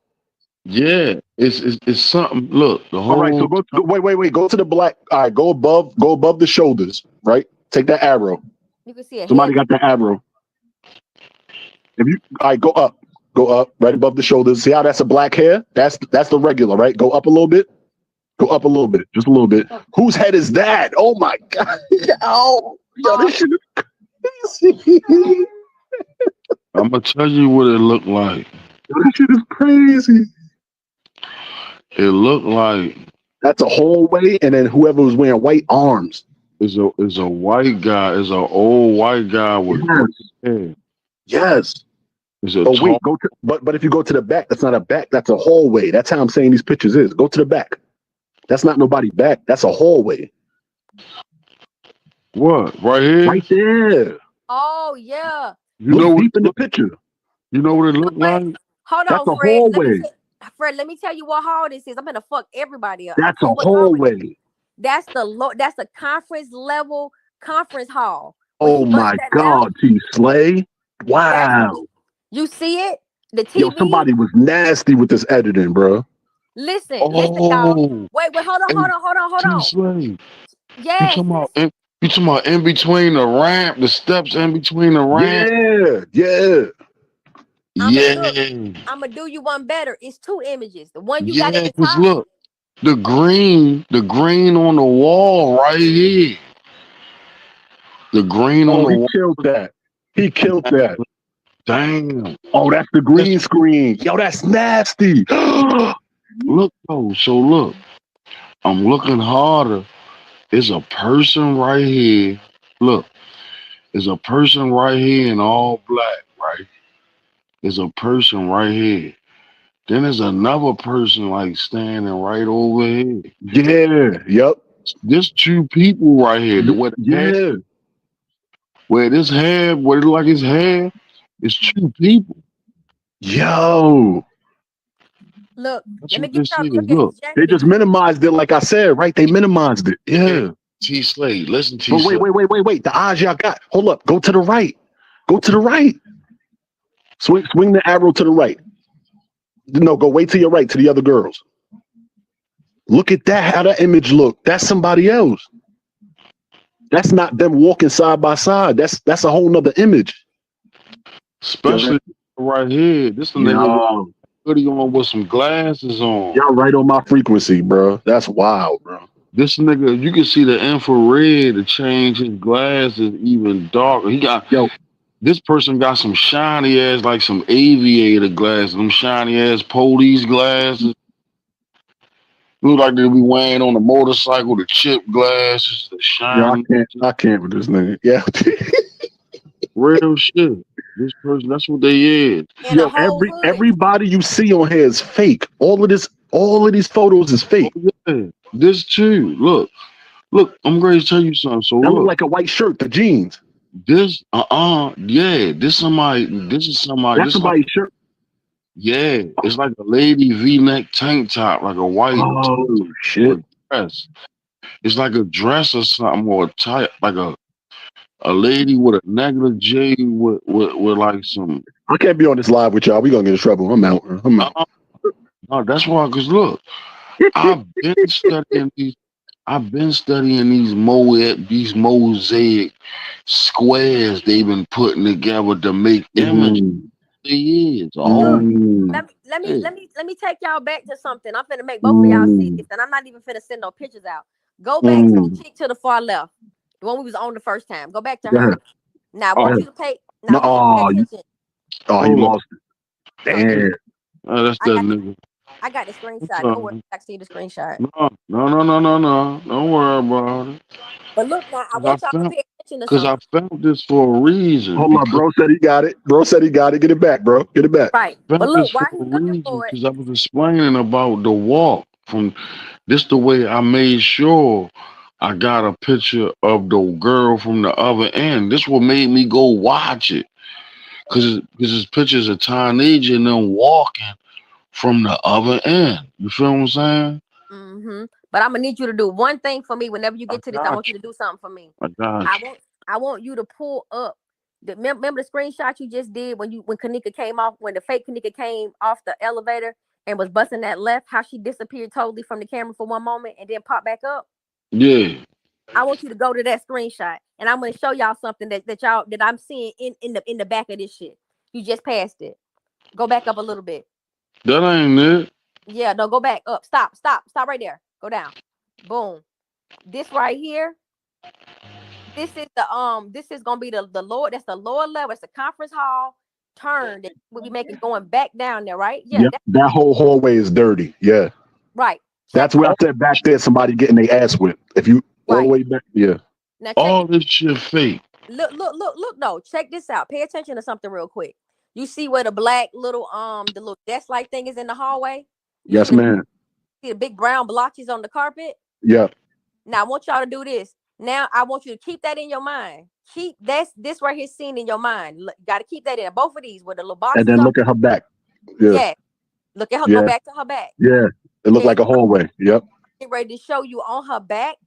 Speaker 15: Yeah, it's something. Look, the whole.
Speaker 17: All right, so wait. Go to the black. All right, go above the shoulders. Right, take that arrow.
Speaker 16: You can see a
Speaker 17: Somebody
Speaker 16: head.
Speaker 17: got the arrow. If you, all right, go up, right above the shoulders. See how that's a black hair? That's the regular, right? Go up a little bit. Go up a little bit, just a little bit. Whose head is that? Oh my god! Oh, yo, this shit is crazy.
Speaker 15: I'm gonna tell you what it looked like.
Speaker 17: This shit is crazy.
Speaker 15: It looked like
Speaker 17: that's a hallway, and then whoever was wearing white arms
Speaker 15: is a white guy. Is an old white guy with hair.
Speaker 17: Yes.
Speaker 15: Is a
Speaker 17: oh wait, go to but if you go to the back, that's not a back. That's a hallway. That's how I'm saying these pictures is. Go to the back. That's not nobody back. That's a hallway.
Speaker 15: What? Right here?
Speaker 17: Right there.
Speaker 16: Oh yeah.
Speaker 15: You know
Speaker 17: deep in the picture.
Speaker 15: You know what it looked like?
Speaker 16: Hold
Speaker 17: That's
Speaker 16: on,
Speaker 17: a
Speaker 16: Fred.
Speaker 17: hallway.
Speaker 16: Fred, let me tell you what hall this is. I'm gonna fuck everybody up.
Speaker 17: That's a hallway.
Speaker 16: That's the conference level conference hall.
Speaker 17: Oh my God, T Slay. Wow.
Speaker 16: You see it? The TV.
Speaker 17: Yo, somebody was nasty with this editing, bro.
Speaker 16: Listen, y'all. Wait, hold on.
Speaker 15: Slay.
Speaker 16: Yes.
Speaker 15: You talking about in between the ramp, the steps in between the ramp?
Speaker 17: Yeah.
Speaker 16: I'm gonna do you one better. It's two images. The one you got at the
Speaker 15: Cause
Speaker 16: top.
Speaker 15: look, the green on the wall right here. The green on the wall.
Speaker 17: Killed that. He killed that.
Speaker 15: Damn.
Speaker 17: Oh, that's the green screen. Yo, that's nasty.
Speaker 15: Look, though. So look, I'm looking harder. There's a person right here. Look, there's a person right here in all black, right? There's a person right here. Then there's another person like standing right over here.
Speaker 17: Yeah, yep.
Speaker 15: There's two people right here. Where this hair, where it like his hair, it's two people.
Speaker 17: Yo.
Speaker 16: Look,
Speaker 15: let me get look.
Speaker 17: They just minimized it, like I said, right? They minimized it. Yeah.
Speaker 15: T Slade, listen to
Speaker 17: But wait. The eyes y'all got. Hold up. Go to the right. Swing the arrow to the right. No, go way to your right to the other girls. Look at that, how that image look. That's somebody else. That's not them walking side by side. That's a whole nother image.
Speaker 15: Especially right here. This the nigga with hoodie on with some glasses on.
Speaker 17: Y'all right on my frequency, bro. That's wild, bro.
Speaker 15: This nigga, you can see the infrared to change his glasses even darker. He got this person got some shiny ass, like some aviator glasses, them shiny ass police glasses. Look like they be wearing on a motorcycle, the chip glasses, the shiny.
Speaker 17: I can't with this nigga. Yeah.
Speaker 15: Real shit. This person, that's what they is.
Speaker 17: Yo, everybody you see on here is fake. All of these photos is fake.
Speaker 15: Oh, yeah. This too. Look, I'm going to tell you something. So
Speaker 17: that look like a white shirt, the jeans.
Speaker 15: This, this is somebody.
Speaker 17: That's somebody's shirt.
Speaker 15: Yeah, it's like a lady V-neck tank top, like a white
Speaker 17: shit
Speaker 15: dress. It's like a dress or something, or a type, like a lady with a negative J with like some.
Speaker 17: I can't be on this live with y'all. We gonna get in trouble. I'm out.
Speaker 15: No, that's why. Cause look, I've been studying these mosaic squares they've been putting together to make images.
Speaker 16: Let me take y'all back to something. I'm finna make both of y'all see this, and I'm not even finna send no pictures out. Go back to the chick to the far left, the one we was on the first time. Go back to her. Now, I want you to pay. Attention.
Speaker 17: You lost it. Damn.
Speaker 15: Oh, that's that nigga.
Speaker 16: I got the screenshot. Don't worry, I see the screenshot.
Speaker 15: No. Don't worry about it.
Speaker 16: But look, now I want y'all to pay attention to
Speaker 15: because I found this for a reason.
Speaker 17: Hold on, bro said he got it. Get it back, bro. Get it back.
Speaker 16: Right. But look, why he's looking for it?
Speaker 15: Because I was explaining about the walk from this the way I made sure I got a picture of the girl from the other end. This what made me go watch it. Because his pictures of teenager and them walking from the other end. You feel what I'm saying?
Speaker 16: Mm-hmm. But I'm gonna need you to do one thing for me. Whenever you get to this, I want you to do something for me.
Speaker 15: I got you.
Speaker 16: I want you to pull up. Remember the screenshot you just did when Kanika came off, when the fake Kanika came off the elevator and was busting that left, how she disappeared totally from the camera for one moment and then popped back up?
Speaker 15: Yeah.
Speaker 16: I want you to go to that screenshot and I'm gonna show y'all something that I'm seeing in the back of this shit. You just passed it. Go back up a little bit.
Speaker 15: That ain't it.
Speaker 16: Yeah, no, go back up. Stop right there. Go down. Boom. This right here. This is gonna be the lower. That's the lower level. It's the conference hall turn that we'll be making going back down there, right? Yeah.
Speaker 17: Yep, that whole hallway is dirty. Yeah.
Speaker 16: Right.
Speaker 17: That's where I said back there somebody getting their ass whipped. If you all the way back, yeah.
Speaker 16: Now
Speaker 15: all this shit fake.
Speaker 16: Look though. Check this out. Pay attention to something real quick. You see where the black little the little desk like thing is in the hallway?
Speaker 17: Yes, ma'am.
Speaker 16: See the big brown blotches on the carpet?
Speaker 17: Yep.
Speaker 16: Now I want y'all to do this. Now I want you to keep that in your mind. Keep this right here scene in your mind. Got to keep that in. Both of these with the little boxes.
Speaker 17: And then look at her back. Yeah.
Speaker 16: Yeah. Look at her.
Speaker 17: Yeah.
Speaker 16: Go back to her back.
Speaker 17: Yeah. It looked like a hallway. Yep.
Speaker 16: Get ready to show you on her back.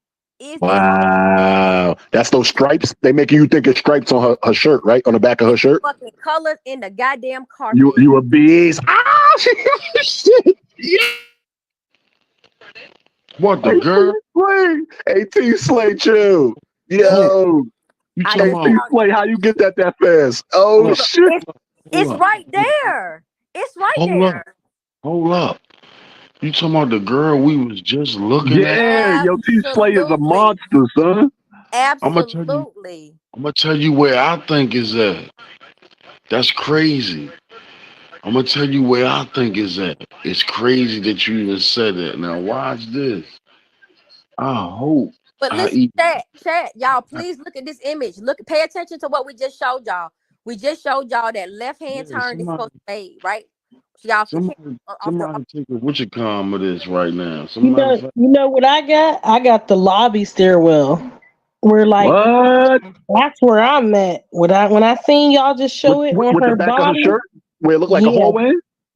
Speaker 17: Wow. That's those stripes. They making you think it's stripes on her shirt, right? On the back of her shirt.
Speaker 16: Fucking colors in the goddamn carpet.
Speaker 17: You a beast. Ah, shit. Yeah.
Speaker 15: What the girl?
Speaker 17: AT Slay Chill. Yo.
Speaker 15: You
Speaker 17: AT
Speaker 15: talking about
Speaker 17: Slay, how you get that fast? Oh shit.
Speaker 16: It's right there. It's right there.
Speaker 15: Hold up. You talking about the girl we was just looking at?
Speaker 17: Yeah, yo, T Slay is a monster, son.
Speaker 16: Absolutely.
Speaker 15: I'm gonna tell you where I think is at. That's crazy. I'm gonna tell you where I think is at. It's crazy that you even said that. Now watch this. I hope.
Speaker 16: But listen, chat, y'all, please look at this image. Pay attention to what we just showed y'all. We just showed y'all that left hand turn is supposed to be made, right? Y'all
Speaker 15: somebody take a Wichicom of this right now.
Speaker 18: You know what I got? I got the lobby stairwell. We're like,
Speaker 17: what?
Speaker 18: That's where I'm at. When I seen y'all just show it on
Speaker 17: with
Speaker 18: her
Speaker 17: the back
Speaker 18: body,
Speaker 17: of her shirt, where it looked like a hallway.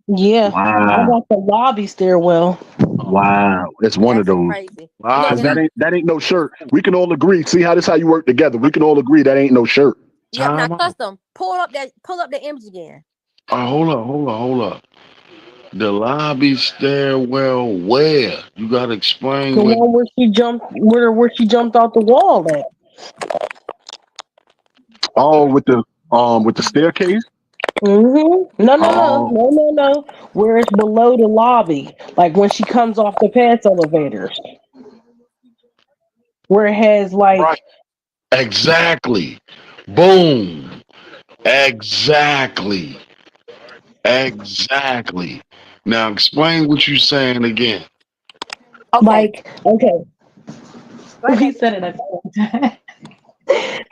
Speaker 18: Yeah,
Speaker 17: Wow.
Speaker 18: I got the lobby stairwell.
Speaker 17: Wow, it's one of those.
Speaker 16: Crazy.
Speaker 17: Wow, that ain't no shirt. We can all agree. See how you work together. We can all agree that ain't no shirt.
Speaker 16: Yep. Now custom. Pull up the image again.
Speaker 15: Hold up. The lobby stairwell where? You gotta explain
Speaker 18: The one where she jumped off the wall at.
Speaker 17: Oh, with the staircase?
Speaker 18: Mm-hmm. No. Where it's below the lobby. Like when she comes off the pass elevators. Where it has like
Speaker 15: right. Exactly. Boom. Exactly. Now explain what you're saying again.
Speaker 18: Okay. He said it at the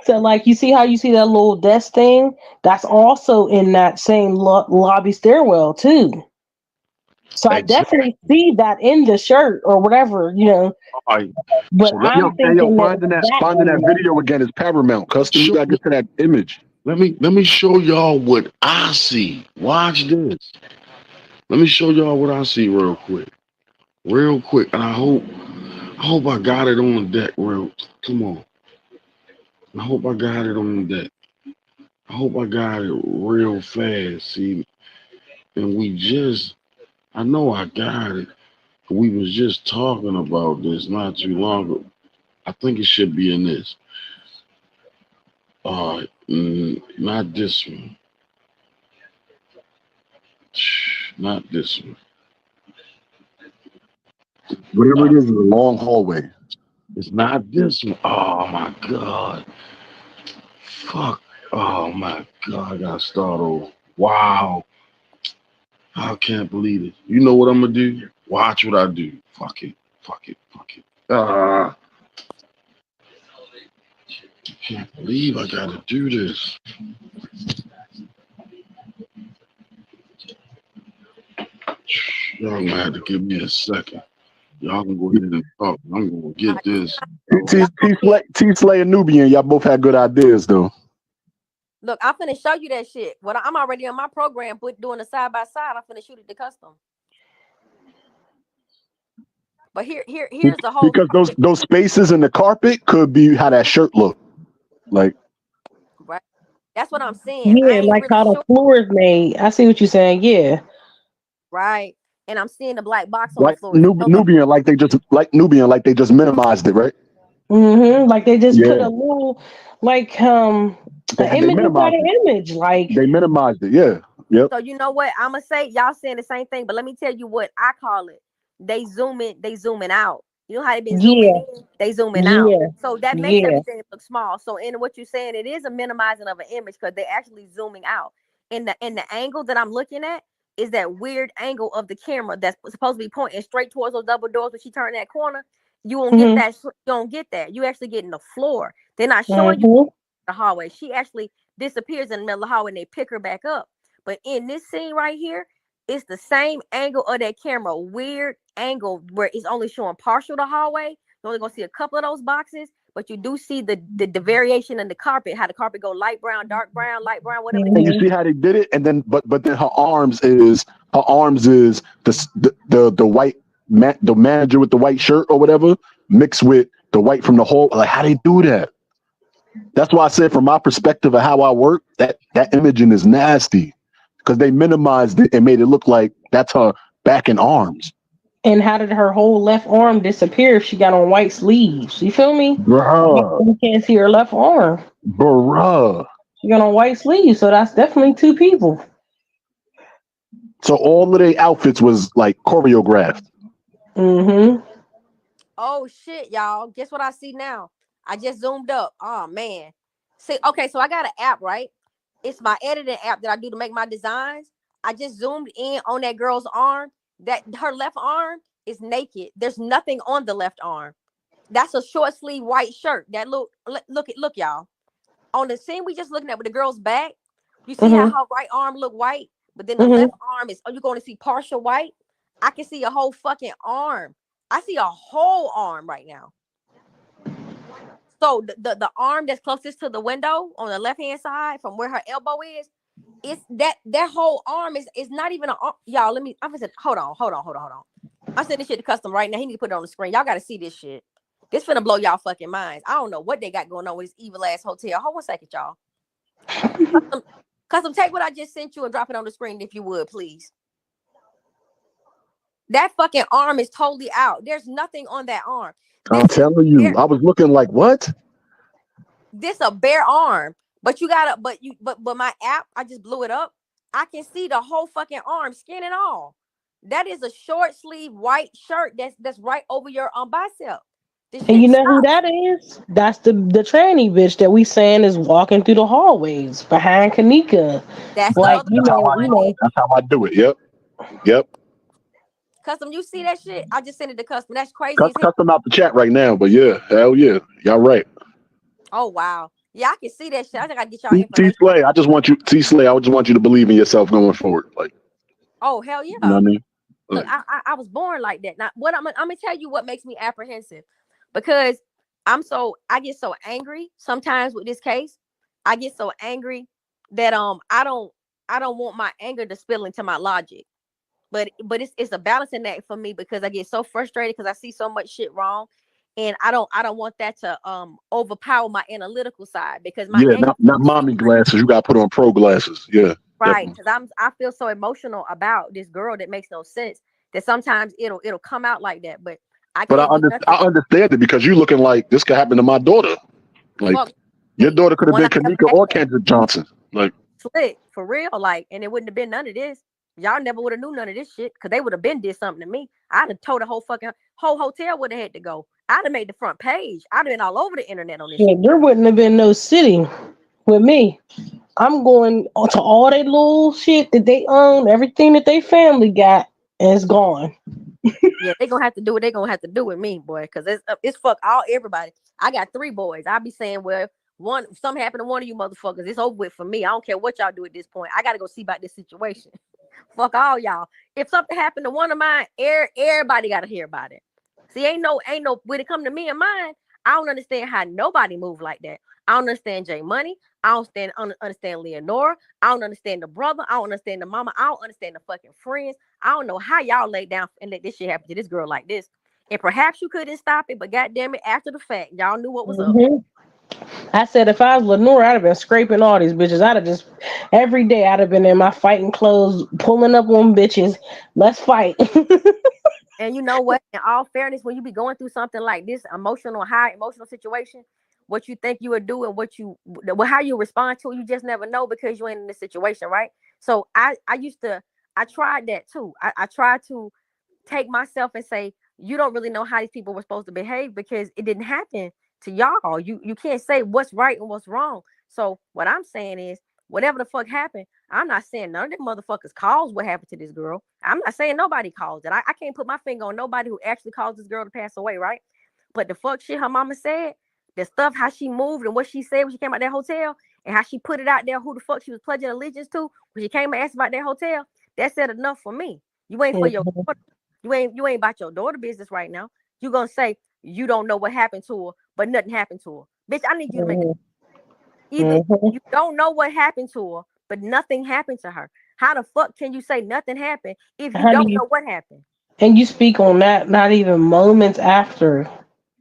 Speaker 18: So like you see that little desk thing? That's also in that same lobby stairwell too. So I definitely see that in the shirt or whatever,
Speaker 15: Right.
Speaker 18: But I'm thinking
Speaker 17: finding that video again is paramount. Custom, you gotta get to that image.
Speaker 15: Let me show y'all what I see. Watch this. Let me show y'all what I see real quick. And I hope I got it on deck come on. I hope I got it on deck. I hope I got it real fast. See, and I know I got it. We was just talking about this not too long ago. I think it should be in this. Not this one. Not this one.
Speaker 17: Whatever it is a long hallway.
Speaker 15: It's not this one. Oh my God. Fuck. Oh my God. I gotta start over. Wow. I can't believe it. You know what I'm gonna do? Watch what I do. Fuck it. I can't believe I gotta do this. Y'all gonna have to give me a second. Y'all can go ahead and talk. I'm gonna get this.
Speaker 17: T Slay and Nubian, y'all both had good ideas though.
Speaker 16: Look, I'm finna show you that shit. Well, I'm already on my program, doing the side by side. I'm finna shoot it to custom.
Speaker 13: But here's the whole
Speaker 17: because those spaces in the carpet could be how that shirt look like.
Speaker 13: right. That's what I'm saying. I
Speaker 18: Yeah,
Speaker 13: ain't
Speaker 18: like
Speaker 13: really
Speaker 18: how the
Speaker 13: sure.
Speaker 18: floor is made. I see what you're saying. Yeah.
Speaker 13: Right. And I'm seeing the black box on the
Speaker 17: Like
Speaker 13: floor. So
Speaker 17: Nubian, like they just minimized it, right?
Speaker 18: Like they just put
Speaker 17: Yeah,
Speaker 18: a little, like an
Speaker 17: they
Speaker 18: image inside
Speaker 17: minimized it.
Speaker 18: an image. Like
Speaker 17: They minimized it. Yeah, yep.
Speaker 13: So you know what I'm gonna say? Y'all saying the same thing, but let me tell you what I call it. They zooming out. You know how they been zooming
Speaker 18: yeah,
Speaker 13: in, they zooming out.
Speaker 18: yeah,
Speaker 13: So that makes
Speaker 18: yeah.
Speaker 13: everything look small. So in what you're saying, it is a minimizing of an image because they're actually zooming out. In the angle that I'm looking at is that weird angle of the camera that's supposed to be pointing straight towards those double doors when she turned that corner. You won't get
Speaker 18: Mm-hmm.
Speaker 13: that. You don't get that. You actually getting the floor. They're not showing you
Speaker 18: Mm-hmm.
Speaker 13: the hallway. She actually disappears in the middle of the hallway and they pick her back up. But in this scene right here, it's the same angle of that camera, weird angle where it's only showing partial the hallway. You're only gonna see a couple of those boxes, but you do see the variation in the carpet, how the carpet go light brown, light brown, whatever the
Speaker 17: And
Speaker 13: case.
Speaker 17: you see how they did it, and then but then her arms is the white the manager with the white shirt or whatever mixed with the white from the whole. Like how they do that? That's why I said from my perspective of how I work, that imaging is nasty because they minimized it and made it look like that's her back and arms.
Speaker 18: And how did her whole left arm disappear if she got on white sleeves? You feel me?
Speaker 17: Bruh,
Speaker 18: You can't see her left arm.
Speaker 17: bruh.
Speaker 18: She got on white sleeves, so that's definitely two people.
Speaker 17: So all of their outfits was like choreographed.
Speaker 18: Mm-hmm.
Speaker 13: Oh shit, y'all. Guess what I see now? I just zoomed up. Oh man. See, okay, so I got an app, right? It's my editing app that I do to make my designs. I just zoomed in on that girl's arm. That her left arm is naked. There's nothing on the left arm. That's a short sleeve white shirt. That look, y'all. On the scene we just looking at with the girl's back, you see how
Speaker 18: Mm-hmm.
Speaker 13: her right arm look white, but then the
Speaker 18: Mm-hmm.
Speaker 13: left arm is, you're going to see partial white. I can see a whole fucking arm. I see a whole arm right now. So the arm that's closest to the window on the left hand side from where her elbow is, it's that whole arm is not even an arm. Y'all, let me. I'm gonna say, hold on. I'm sending this shit to custom right now. He need to put it on the screen. Y'all got to see this shit. This finna blow y'all fucking minds. I don't know what they got going on with this evil ass hotel. Hold 1 second, y'all. Custom, take what I just sent you and drop it on the screen if you would, please. That fucking arm is totally out. There's nothing on that arm.
Speaker 17: I'm telling you, I was looking like what?
Speaker 13: This a bare arm, but you gotta, but my app, I just blew it up. I can see the whole fucking arm, skin and all. That is a short sleeve white shirt that's right over your bicep.
Speaker 18: And you know who that is? That's the tranny bitch that we saying is walking through the hallways behind Kanika.
Speaker 13: That's
Speaker 18: Like
Speaker 13: the other
Speaker 17: That's how I do it. Yep.
Speaker 13: Custom. You see that shit? I just sent it to custom. That's crazy as hell.
Speaker 17: Custom out the chat right now, but yeah, hell yeah, y'all right.
Speaker 13: Oh wow, yeah, I can see that shit. I think I get y'all
Speaker 17: T
Speaker 13: information.
Speaker 17: Slay, I just want you to believe in yourself going forward. Like,
Speaker 13: Oh hell yeah.
Speaker 17: you know what I mean?
Speaker 13: Look, I was born like that. Now, what I'm gonna tell you what makes me apprehensive, because I get so angry sometimes with this case. I get so angry that I don't want my anger to spill into my logic. But it's a balancing act for me because I get so frustrated because I see so much shit wrong, and I don't want that to overpower my analytical side because my
Speaker 17: Yeah,
Speaker 13: anger.
Speaker 17: not mommy glasses. You got to put on pro glasses. Yeah,
Speaker 13: Right,
Speaker 17: definitely.
Speaker 13: because I feel so emotional about this girl that makes no sense that sometimes it'll come out like that, but I
Speaker 17: But
Speaker 13: can't do nothing.
Speaker 17: I understand it because you looking like this could happen to my daughter. Like,
Speaker 13: Fuck,
Speaker 17: your daughter could have
Speaker 13: one
Speaker 17: been
Speaker 13: I never
Speaker 17: Kanika or
Speaker 13: had.
Speaker 17: Kendrick Johnson. Like,
Speaker 13: Slick for real, like, and it wouldn't have been none of this. Y'all never would have knew none of this shit because they would have been did something to me. I'd have told the whole hotel would have had to go. I'd have made the front page. I'd have been all over the internet on this
Speaker 18: Yeah,
Speaker 13: shit.
Speaker 18: there wouldn't have been no sitting with me. I'm going to all that little shit that they own, everything that they family got, and it's gone.
Speaker 13: Yeah, they gonna have to do what they gonna have to do with me, boy, because it's fuck everybody. I got 3 boys. I be saying, well, something happened to one of you motherfuckers. It's over with for me. I don't care what y'all do at this point. I gotta go see about this situation. Fuck all y'all. If something happened to one of mine, everybody gotta hear about it. See, ain't no when it come to me and mine, I don't understand how nobody move like that. I don't understand J Money. I don't understand Leonora. I don't understand the brother. I don't understand the mama. I don't understand the fucking friends. I don't know how y'all lay down and let this shit happen to this girl like this.
Speaker 16: And perhaps you couldn't stop it, but goddamn it, after the fact, y'all knew what was up.
Speaker 18: I said if I was Lenore, I'd have been scraping all these bitches. I'd have just every day I'd have been in my fighting clothes, pulling up on bitches. Let's fight.
Speaker 16: And you know what? In all fairness, when you be going through something like this, high emotional situation, what you think you would do and how you respond to it, you just never know because you ain't in the situation, right? So I tried that too. I tried to take myself and say, you don't really know how these people were supposed to behave because it didn't happen to y'all. You can't say what's right and what's wrong. So what I'm saying is, whatever the fuck happened, I'm not saying none of them motherfuckers caused what happened to this girl. I'm not saying nobody caused it. I can't put my finger on nobody who actually caused this girl to pass away, right? But the fuck shit her mama said, the stuff, how she moved and what she said when she came out that hotel, and how she put it out there who the fuck she was pledging allegiance to when she came and asked about that hotel, that said enough for me. You ain't for your daughter. You ain't about your daughter business right now. You gonna say you don't know what happened to her, but nothing happened to her. Bitch, I need you to make it. Either you don't know what happened to her, but nothing happened to her. How the fuck can you say nothing happened if you don't know what happened?
Speaker 18: And you speak on that not even moments after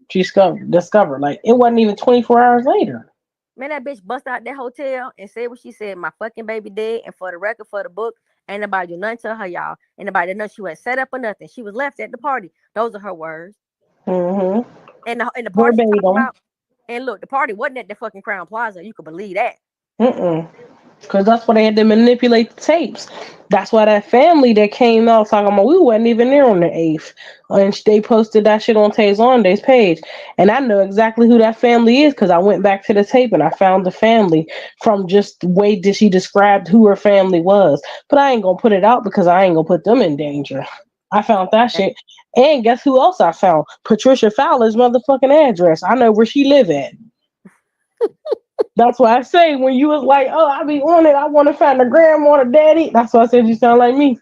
Speaker 18: she discovered. Like it wasn't even 24 hours later.
Speaker 16: Man, that bitch bust out that hotel and said what she said. My fucking baby dead. And for the record, for the book, ain't nobody do nothing to her, y'all. Ain't nobody know she wasn't set up or nothing. She was left at the party. Those are her words. And the party she talking about. And look, the party wasn't at the fucking Crown Plaza. You could believe that.
Speaker 18: Because that's why they had to manipulate the tapes. That's why that family that came out talking about we wasn't even there on the 8th. And they posted that shit on Tay Zonday's page. And I know exactly who that family is because I went back to the tape and I found the family from just the way that she described who her family was. But I ain't going to put it out because I ain't going to put them in danger. I found that shit. And guess who else I found? Patricia Fowler's motherfucking address. I know where she live at. That's why I say when you was like, oh, I be on it, I want to find the grandma or the daddy. That's why I said you sound like me.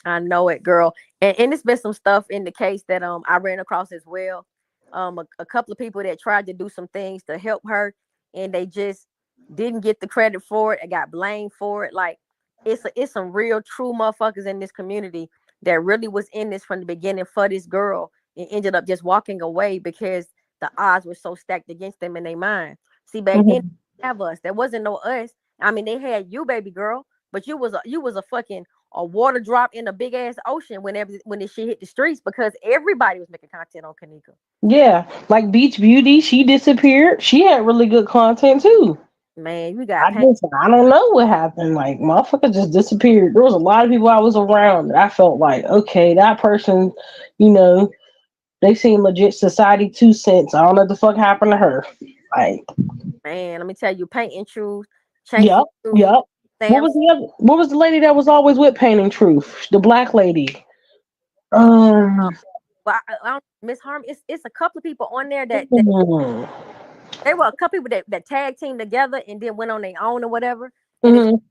Speaker 16: I know it, girl. And it's been some stuff in the case that I ran across as well. A couple of people that tried to do some things to help her, and they just didn't get the credit for it. I got blamed for it. Like it's some real true motherfuckers in this community that really was in this from the beginning for this girl and ended up just walking away because the odds were so stacked against them in their mind. See, back then, have us. There wasn't no us. I mean, they had you, baby girl, but you was a fucking a water drop in a big ass ocean when this shit hit the streets because everybody was making content on Kanika.
Speaker 18: Yeah, like Beach Beauty, she disappeared. She had really good content too.
Speaker 16: Man, you got
Speaker 18: I don't know what happened. Like motherfucker just disappeared. There was a lot of people I was around that I felt like, okay, that person, they seem legit society 2 cents. I don't know what the fuck happened to her. Like,
Speaker 16: man, let me tell you, painting truth,
Speaker 18: yep. What was the lady that was always with Painting Truth? The black lady.
Speaker 16: Well, Miss Harm, it's a couple of people on there that they were a couple people that tag team together and then went on their own or whatever. And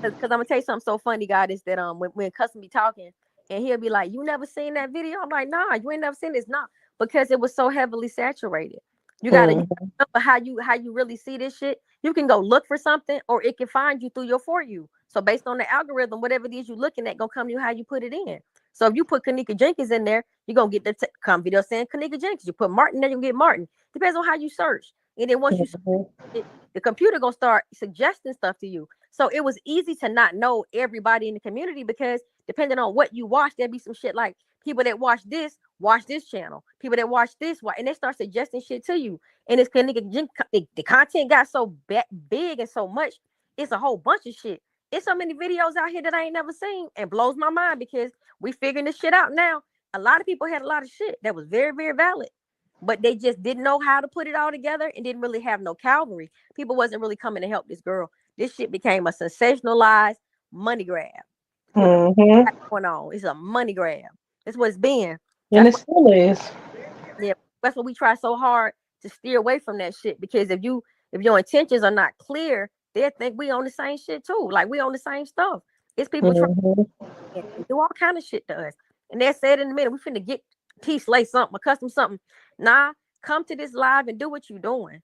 Speaker 16: because I'm gonna tell you something so funny, God, is that when Custom be talking and he'll be like, "You never seen that video?" I'm like, "Nah, you ain't never seen this." Nah, because it was so heavily saturated. You gotta remember how you really see this shit. You can go look for something, or it can find you through your For You. So based on the algorithm, whatever it is you're looking at, gonna come to you how you put it in. So if you put Kanika Jenkins in there, you're gonna get the come video saying Kanika Jenkins. You put Martin there, you get Martin. Depends on how you search. And then once you search it, the computer gonna start suggesting stuff to you. So it was easy to not know everybody in the community because depending on what you watch, there'd be some shit like people that watch this channel. People that watch this, and they start suggesting shit to you. And it's the content got so big and so much. It's a whole bunch of shit. It's so many videos out here that I ain't never seen and blows my mind because we figuring this shit out now. A lot of people had a lot of shit that was very, very valid, but they just didn't know how to put it all together and didn't really have no cavalry. People wasn't really coming to help this girl. This shit became a sensationalized money grab. What's going on? It's a money grab. That's what it's been.
Speaker 18: And it still is.
Speaker 16: Yeah, that's what we try so hard to steer away from that shit because if your intentions are not clear, they'll think we on the same shit too. Like we on the same stuff. It's people trying to do all kind of shit to us. And they said in a minute, we finna get T-Slay something, a custom something. Nah, come to this live and do what you're doing.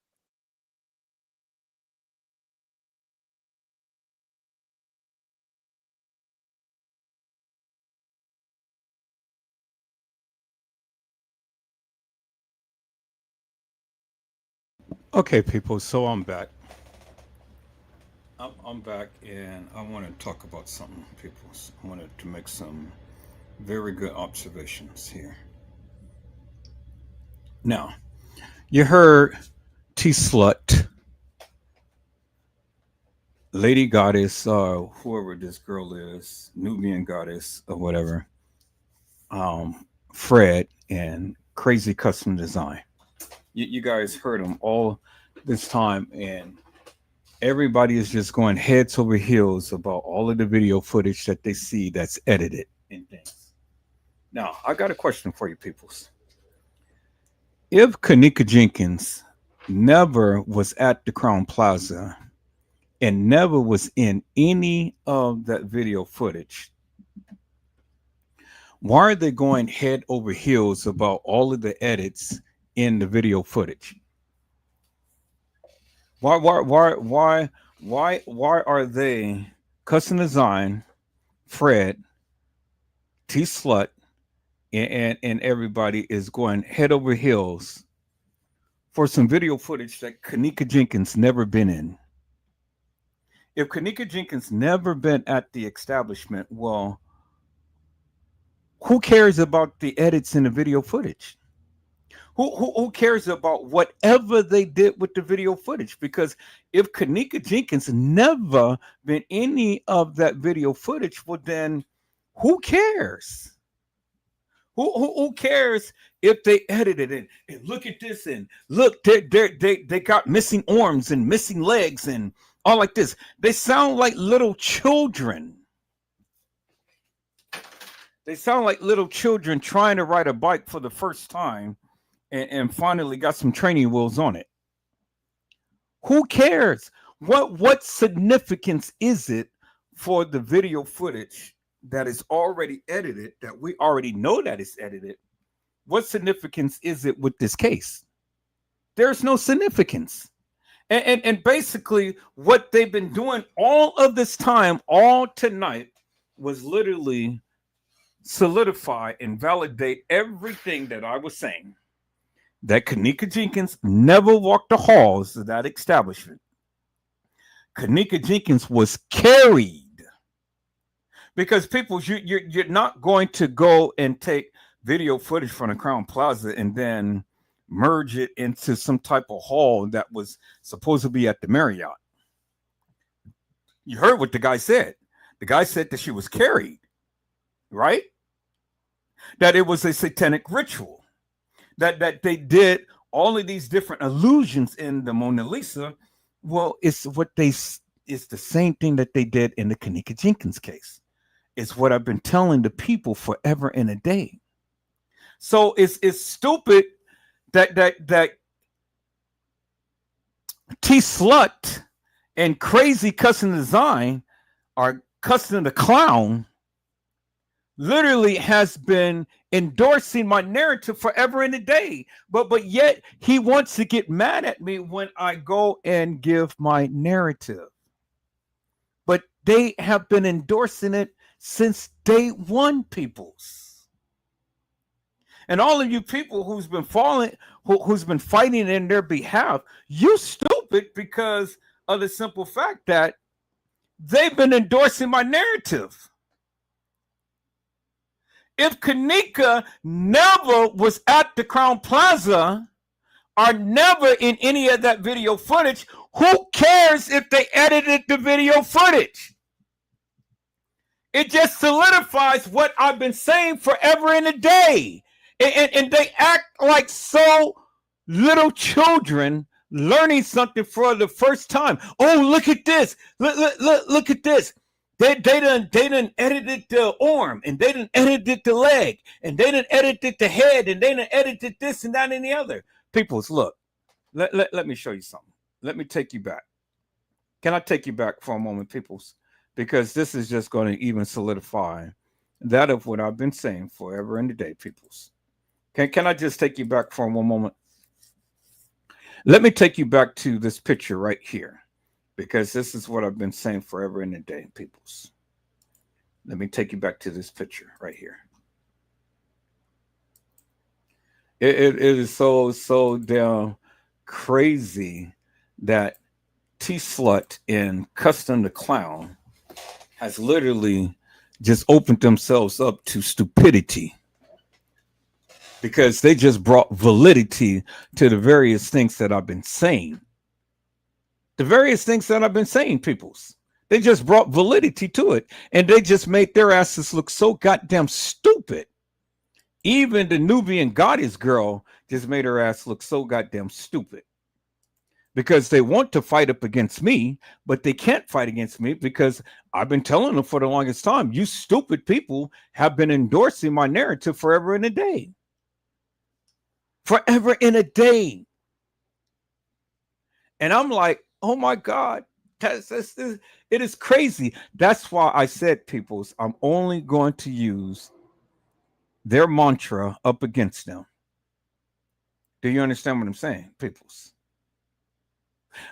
Speaker 3: Okay, people. So I'm back. I'm back, and I want to talk about something, people. I wanted to make some very good observations here. Now, you heard T Slut, Lady Goddess, whoever this girl is, Nubian Goddess or whatever, Fred, and Crazy Custom Design. You guys heard them all this time, and everybody is just going heads over heels about all of the video footage that they see that's edited and things. Now, I got a question for you, peoples. If Kanika Jenkins never was at the Crown Plaza and never was in any of that video footage, why are they going head over heels about all of the edits in the video footage? Why are they custom design Fred, T Slut, and everybody is going head over heels for some video footage that Kanika Jenkins never been in? If Kanika Jenkins never been at the establishment, well, who cares about the edits in the video footage? Who cares about whatever they did with the video footage? Because if Kanika Jenkins never been any of that video footage, well then who cares? Who cares if they edited it and look at this and look they got missing arms and missing legs and all like this. They sound like little children. They sound like little children trying to ride a bike for the first time and finally got some training wheels on it. Who cares? What significance is it for the video footage that is already edited, that we already know that is edited? What significance is it with this case? There's no significance. And basically what they've been doing all of this time, all tonight, was literally solidify and validate everything that I was saying. That Kanika Jenkins never walked the halls of that establishment. Kanika Jenkins was carried. Because people, you're not going to go and take video footage from the Crown Plaza and then merge it into some type of hall that was supposed to be at the Marriott. You heard what the guy said. The guy said that she was carried, right? That it was a satanic ritual. That they did all of these different illusions in the Mona Lisa. Well, it's the same thing that they did in the Kanika Jenkins case. It's what I've been telling the people forever and a day. So it's stupid that T Slut and Crazy Custom Design are Custom the Clown literally has been endorsing my narrative forever and a day. But yet he wants to get mad at me when I go and give my narrative. But they have been endorsing it since day one, peoples. And all of you people who's been who's been fighting in their behalf, you stupid because of the simple fact that they've been endorsing my narrative. If Kanika never was at the Crown Plaza or never in any of that video footage, who cares if they edited the video footage? It just solidifies what I've been saying forever and a day. And they act like so little children learning something for the first time. Oh, look at this. Look at this. They done edited the arm, and they done edited the leg, and they done edited the head, and they done edited this and that and the other. Peoples, look, let me show you something. Let me take you back. Can I take you back for a moment, peoples? Because this is just going to even solidify that of what I've been saying forever and a day, peoples. Can I just take you back for one moment? Let me take you back to this picture right here, because this is what I've been saying forever and a day, peoples. Let me take you back to this picture right here. It is so damn crazy that T-Slut and Custom the Clown has literally just opened themselves up to stupidity, because they just brought validity to the various things that I've been saying. The various things that I've been saying, peoples. They just brought validity to it, and they just made their asses look so goddamn stupid. Even the Nubian goddess girl just made her ass look so goddamn stupid, because they want to fight up against me, but they can't fight against me because I've been telling them for the longest time, you stupid people have been endorsing my narrative forever and a day. Forever and a day. And I'm like, oh my God, it is crazy. That's why I said, peoples, I'm only going to use their mantra up against them. Do you understand what I'm saying, peoples?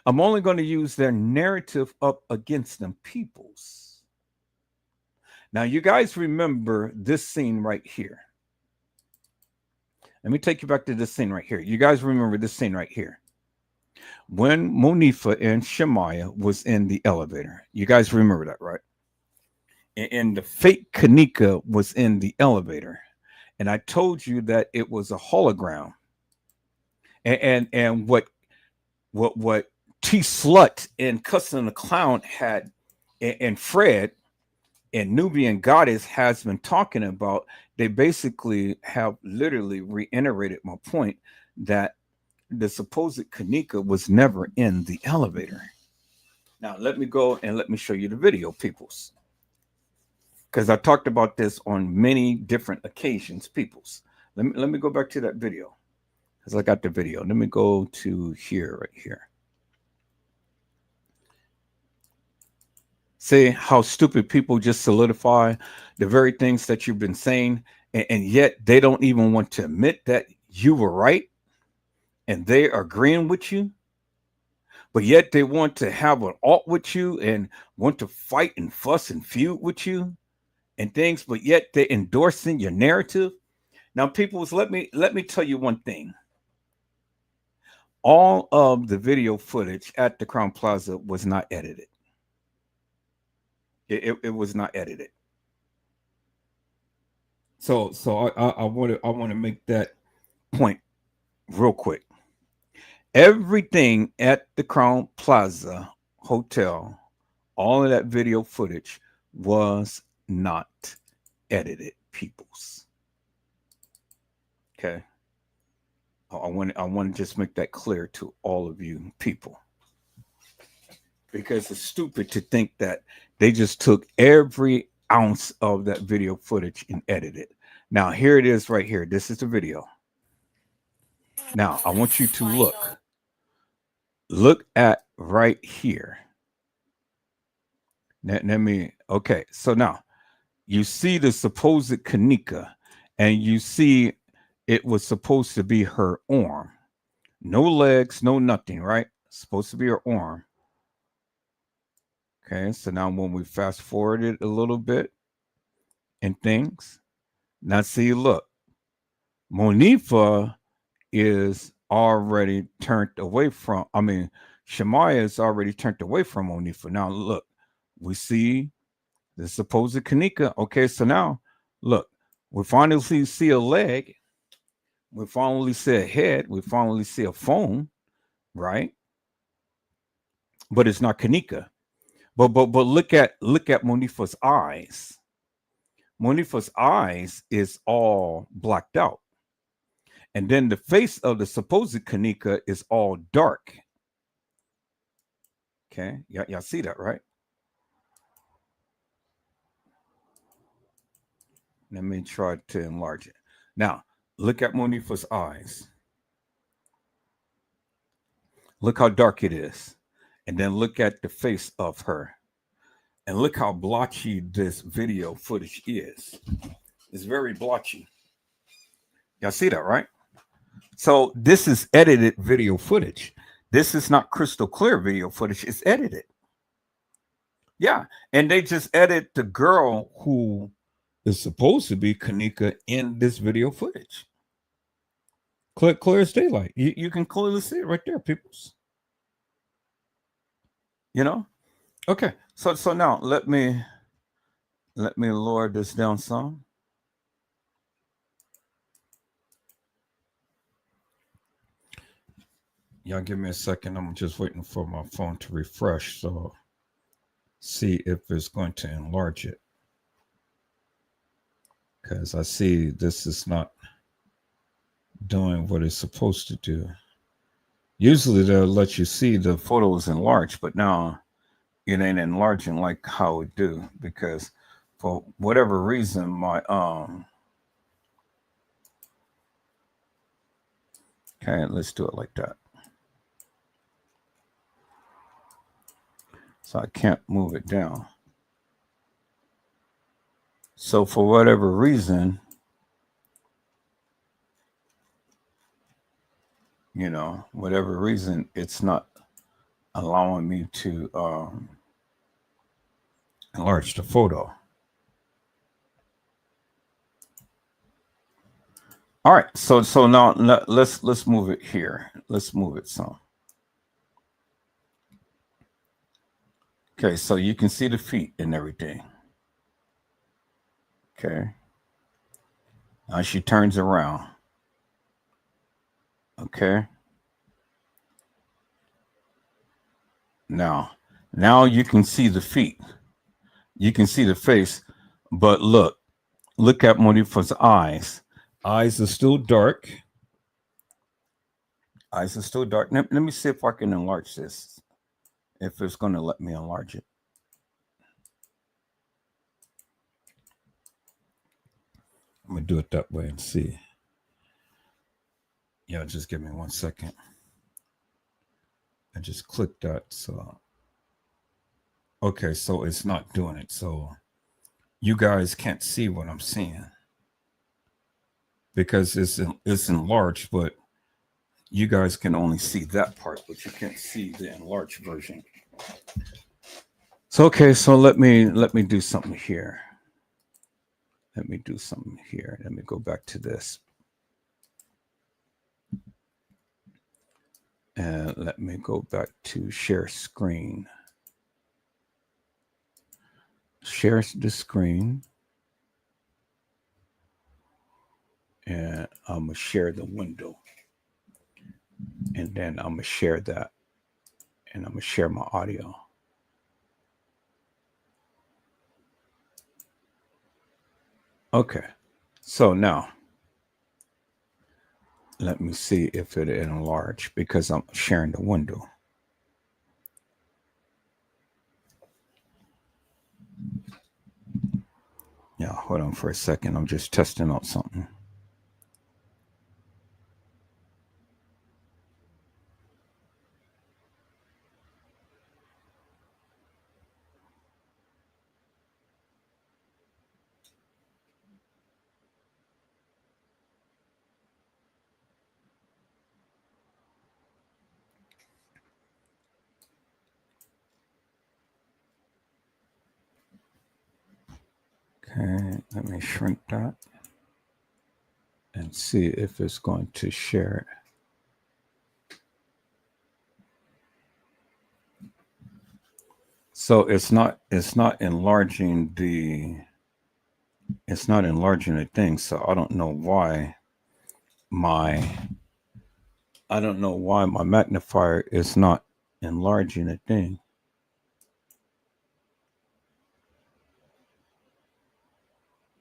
Speaker 3: I'm only going to use their narrative up against them, peoples. Now, you guys remember this scene right here. Let me take you back to this scene right here. You guys remember this scene right here. When Monifa and Shemaya was in the elevator. You guys remember that, right? And the fake Kanika was in the elevator. And I told you that it was a hologram. And what T-Slut and Custom the Clown had, and Fred and Nubian Goddess has been talking about, they basically have literally reiterated my point that the supposed Kanika was never in the elevator. Now, let me go and let me show you the video, peoples. Because I talked about this on many different occasions, peoples. Let me go back to that video. Because I got the video. Let me go to here, right here. See how stupid people just solidify the very things that you've been saying, and yet they don't even want to admit that you were right, and they are agreeing with you, but yet they want to have an alt with you and want to fight and fuss and feud with you and things, but yet they're endorsing your narrative. Now, peoples, let me tell you one thing. All of the video footage at the Crown Plaza was not edited. It was not edited. So I want to make that point real quick. Everything at the Crown Plaza Hotel, all of that video footage was not edited, peoples. Okay. I want to just make that clear to all of you people, because it's stupid to think that they just took every ounce of that video footage and edited it. Now, here it is right here. This is the video. Now, I want you to look at right here. Let me, okay. So now you see the supposed Kanika, and you see it was supposed to be her arm. No legs, no nothing, right? Supposed to be her arm. Okay, so now when we fast forward it a little bit and things, now see, look, Monifa is already turned away from, Shemaya is already turned away from Monifa. Now, look, we see the supposed Kanika. Okay, so now, look, we finally see a leg. We finally see a head. We finally see a phone, right? But it's not Kanika. But look at Monifa's eyes. Monifa's eyes is all blacked out. And then the face of the supposed Kanika is all dark. Okay, y'all see that, right? Let me try to enlarge it. Now, look at Monifa's eyes. Look how dark it is. And then look at the face of her. And look how blotchy this video footage is. It's very blotchy. Y'all see that, right? So this is edited video footage. This is not crystal clear video footage. It's edited. Yeah. And they just edit the girl who is supposed to be Kanika in this video footage. Clear as daylight. You can clearly see it right there, peoples. You know? Okay. So now let me lower this down some. Y'all give me a second. I'm just waiting for my phone to refresh, so see if it's going to enlarge it. Because I see this is not doing what it's supposed to do. Usually they'll let you see the photos enlarged, but now it ain't enlarging like how it do, because for whatever reason my okay, let's do it like that. So I can't move it down. So for whatever reason, whatever reason, it's not allowing me to enlarge the photo. All right, so now let's move it here. Let's move it some. Okay, so you can see the feet and everything. Okay. Now she turns around. Okay. Now you can see the feet. You can see the face, but look at Monifa's eyes. Eyes are still dark. Eyes are still dark. Let me see if I can enlarge this. If it's going to let me enlarge it. I'm going to do it that way and see. Yeah, just give me 1 second. I just clicked that. So, okay, so it's not doing it. So you guys can't see what I'm seeing because it's enlarged, but you guys can only see that part, but you can't see the enlarged version. So okay, so let me do something here. Let me do something here. Let me go back to this. And let me go back to share screen. Share the screen. And I'm going to share the window. And then I'm going to share that. And I'm going to share my audio. Okay. So now, let me see if it enlarge because I'm sharing the window. Yeah, hold on for a second. I'm just testing out something. Okay, let me shrink that and see if it's going to share it. So it's not enlarging the thing. So I don't know why my magnifier is not enlarging a thing.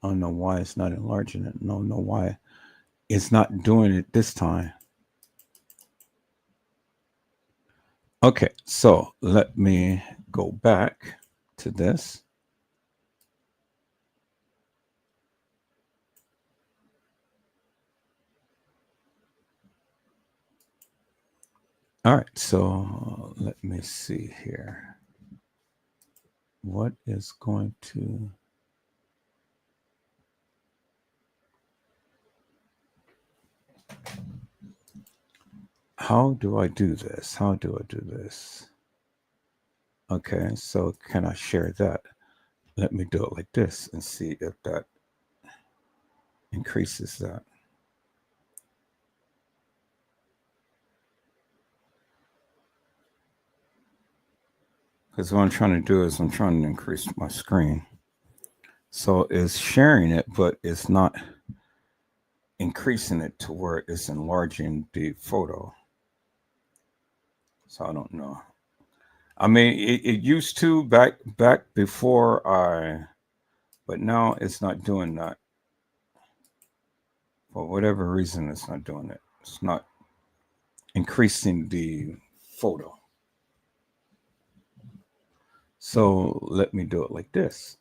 Speaker 3: I don't know why it's not enlarging it. No, why it's not doing it this time. Okay, so let me go back to this. All right, so let me see here. What is going to... How do I do this? Okay, so can I share that? Let me do it like this and see if that increases that. Because what I'm trying to do is I'm trying to increase my screen. So it's sharing it, but it's not increasing it to where it's enlarging the photo. So I don't know. I mean, it used to back before but now it's not doing that. For whatever reason, it's not doing it. It's not increasing the photo. So let me do it like this.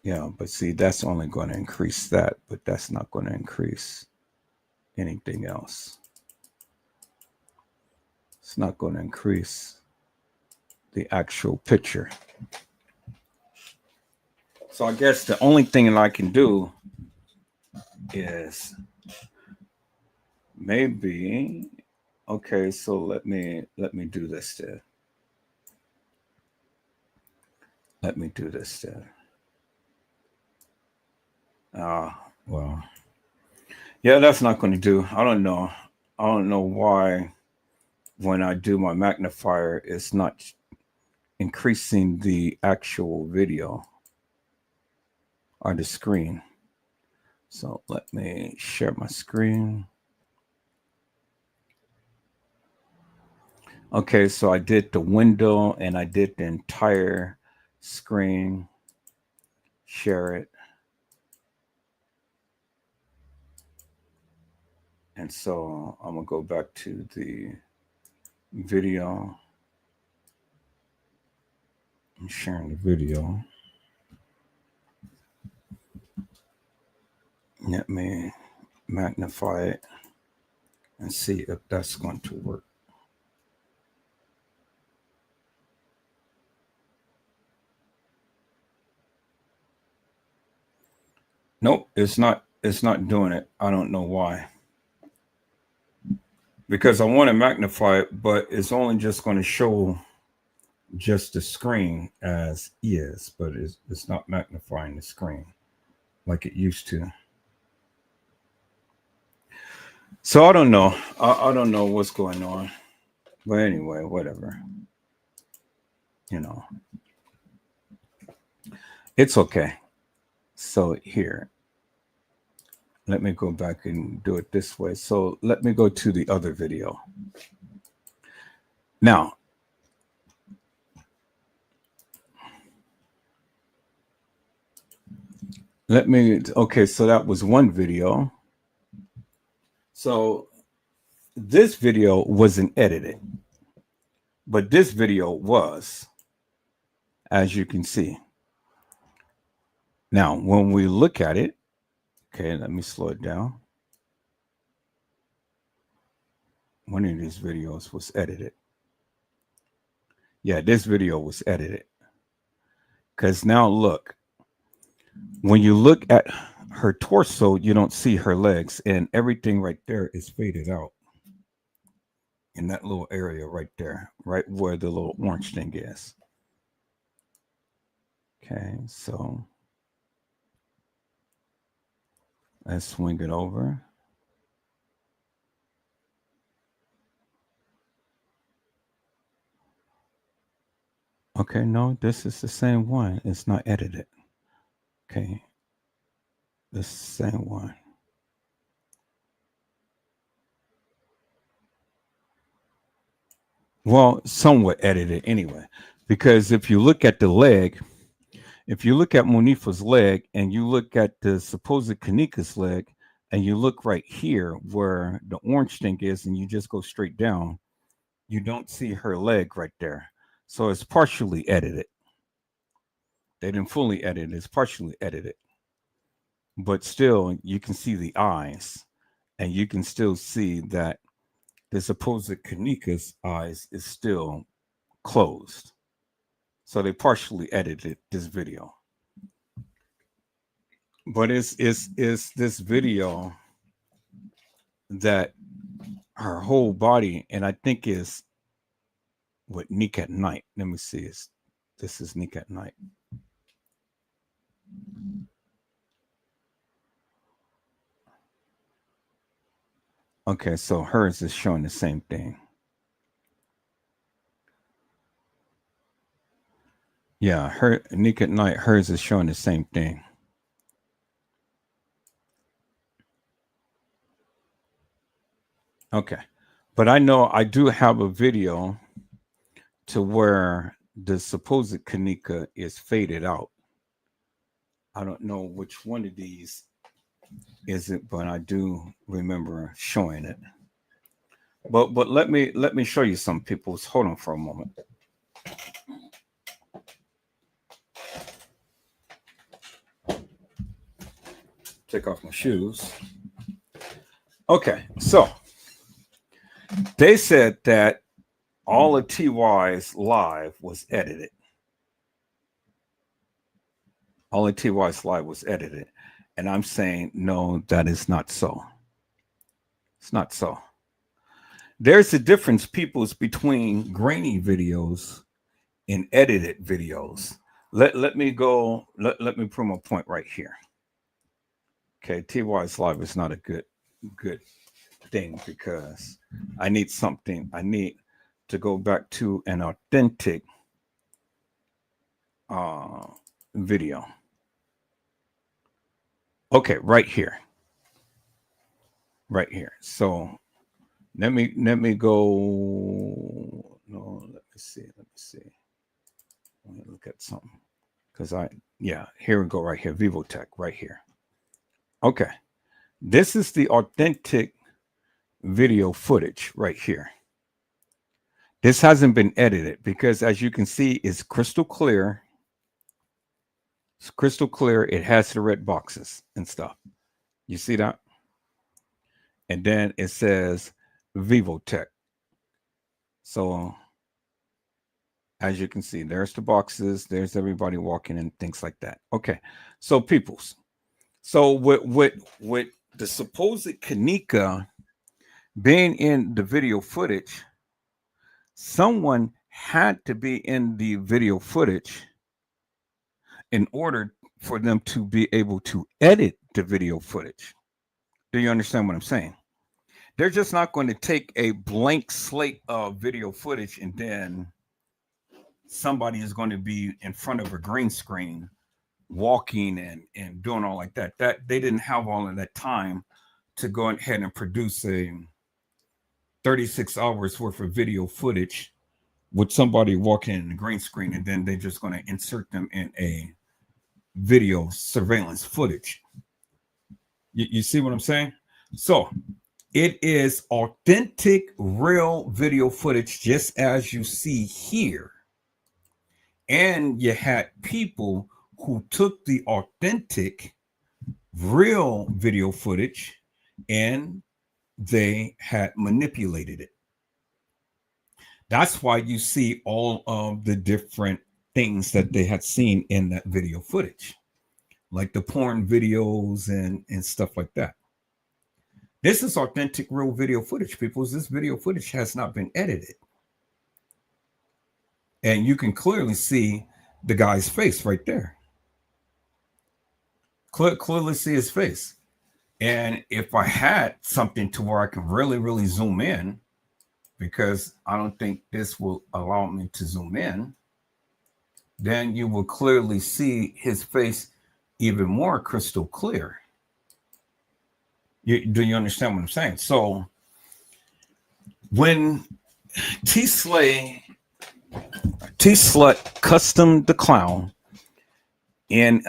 Speaker 3: Yeah, but see, that's only going to increase that, but that's not going to increase anything else. It's not going to increase the actual picture. So I guess the only thing that I can do is maybe, okay, so let me do this there. Let me do this there. Well, yeah, that's not going to do. I don't know. I don't know why when I do my magnifier, it's not increasing the actual video on the screen. So let me share my screen. Okay, so I did the window and I did the entire screen. Share it. And so I'm going to go back to the video. I'm sharing the video. Let me magnify it and see if that's going to work. Nope, it's not doing it. I don't know why. Because I want to magnify it, but it's only just going to show just the screen as is, but it's not magnifying the screen like it used to. So I don't know. I don't know what's going on. But anyway, whatever. You know. It's okay. So here. Let me go back and do it this way. So let me go to the other video. Now, okay, so that was one video. So this video wasn't edited, but this video was, as you can see. Now, when we look at it, okay, let me slow it down. One of these videos was edited. Yeah, this video was edited. Because now look, when you look at her torso, you don't see her legs, and everything right there is faded out. In that little area right there, right where the little orange thing is. Okay, so let's swing it over. Okay, no, this is the same one. It's not edited. Okay, the same one. Well, somewhat edited anyway, because if you look at the leg, if you look at Monifa's leg and you look at the supposed Kanika's leg, and you look right here where the orange thing is, and you just go straight down, you don't see her leg right there. So it's partially edited. They didn't fully edit it, it's partially edited. But still, you can see the eyes, and you can still see that the supposed Kanika's eyes is still closed. So they partially edited this video. But it's this video that her whole body, and I think is what Nick at night. Let me see. This is Nick at night. Okay, so hers is showing the same thing. Yeah, her Nick at Night, hers is showing the same thing. Okay. But I know I do have a video to where the supposed Kanika is faded out. I don't know which one of these is it, but I do remember showing it. But let me show you some people's. Hold on for a moment. Take off my shoes. Okay, so they said that all of TY's live was edited. All of TY's live was edited. And I'm saying, no, that is not so. It's not so. There's a difference, peoples, between grainy videos and edited videos. Let me go, let me prove my point right here. Okay, TY's live is not a good thing because I need something. I need to go back to an authentic video. Okay, right here. Right here. So let me go. No, let me see. Let me look at something. Because here we go right here. Vivotech right here. Okay. This is the authentic video footage right here. This hasn't been edited because as you can see, it's crystal clear. It's crystal clear. It has the red boxes and stuff. You see that? And then it says Vivotech. So as you can see, there's the boxes. There's everybody walking and things like that. Okay. So peoples. So with the supposed Kanika being in the video footage, someone had to be in the video footage in order for them to be able to edit the video footage. Do you understand what I'm saying? They're just not going to take a blank slate of video footage and then somebody is going to be in front of a green screen walking and doing all like that. That they didn't have all of that time to go ahead and produce a 36 hours worth of video footage with somebody walking in the green screen, and then they're just going to insert them in a video surveillance footage. You see what I'm saying? So it is authentic, real video footage, just as you see here. And you had people who took the authentic, real video footage and they had manipulated it. That's why you see all of the different things that they had seen in that video footage, like the porn videos and stuff like that. This is authentic, real video footage, people. This video footage has not been edited. And you can clearly see the guy's face right there. Clearly see his face. And if I had something to where I can really, really zoom in, because I don't think this will allow me to zoom in, then you will clearly see his face even more crystal clear. Do you understand what I'm saying? So when T-Slut Custom the Clown and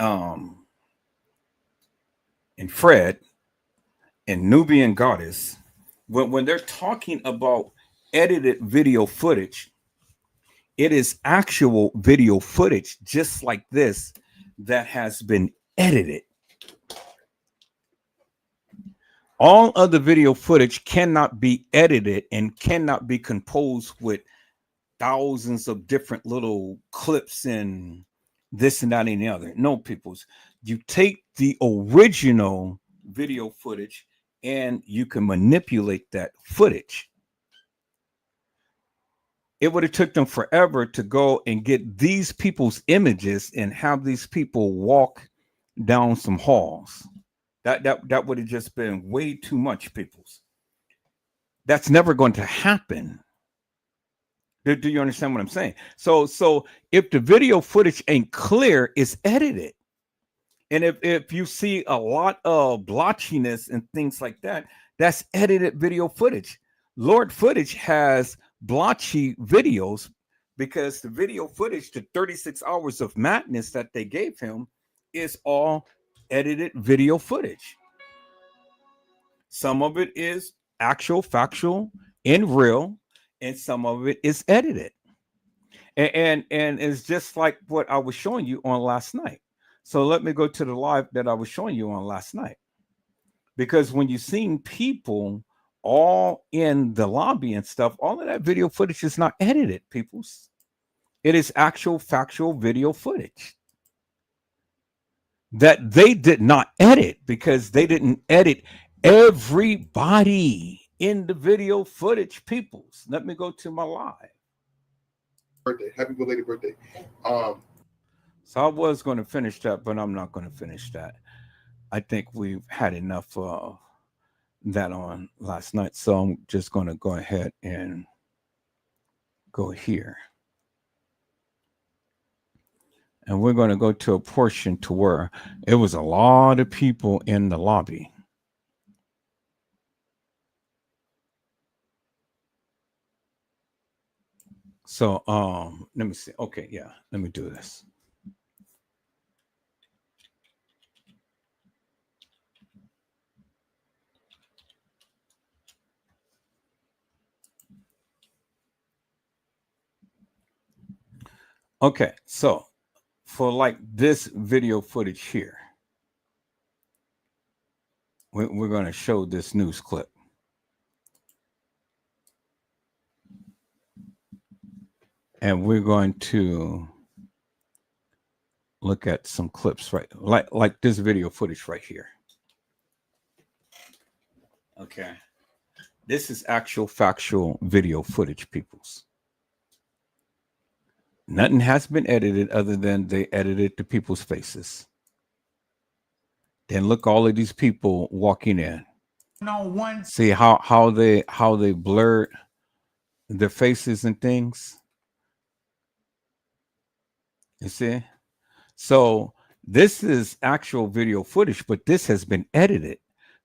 Speaker 3: Fred and Nubian Goddess, when they're talking about edited video footage, it is actual video footage just like this that has been edited. All of the video footage cannot be edited and cannot be composed with thousands of different little clips and this and that and the other. No, peoples. You take the original video footage and you can manipulate that footage. It would have took them forever to go and get these people's images and have these people walk down some halls. That would have just been way too much, peoples. That's never going to happen. Do you understand what I'm saying? So if the video footage ain't clear, it's edited. And if you see a lot of blotchiness and things like that, that's edited video footage. Lord footage has blotchy videos because the video footage, the 36 hours of madness that they gave him, is all edited video footage. Some of it is actual, factual, in real, and some of it is edited. And it's just like what I was showing you on last night. So let me go to the live that I was showing you on last night. Because when you've seen people all in the lobby and stuff, all of that video footage is not edited, peoples. It is actual factual video footage that they did not edit because they didn't edit everybody in the video footage, peoples. Let me go to my live.
Speaker 20: Birthday. Happy belated birthday.
Speaker 3: So I was going to finish that, but I'm not going to finish that. I think we've had enough of that on last night. So I'm just going to go ahead and go here. And we're going to go to a portion to where it was a lot of people in the lobby. So let me see. Okay, yeah, let me do this. Okay, so for like this video footage here, we're going to show this news clip. And we're going to look at some clips, right? Like this video footage right here. Okay. This is actual factual video footage, peoples. Nothing has been edited other than they edited the people's faces. Then look, all of these people walking in.
Speaker 5: No one.
Speaker 3: See how they blurred their faces and things. You see? So this is actual video footage, but this has been edited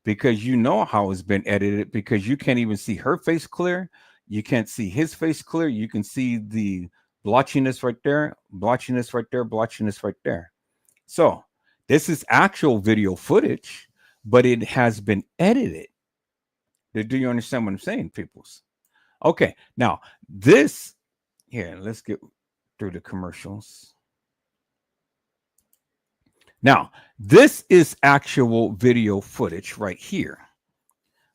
Speaker 3: because you know how it's been edited because you can't even see her face clear. You can't see his face clear. You can see the blotchiness right there, blotchiness right there, blotchiness right there. So this is actual video footage, but it has been edited. Do you understand what I'm saying, peoples? Okay, now this here, let's get through the commercials. Now, this is actual video footage right here.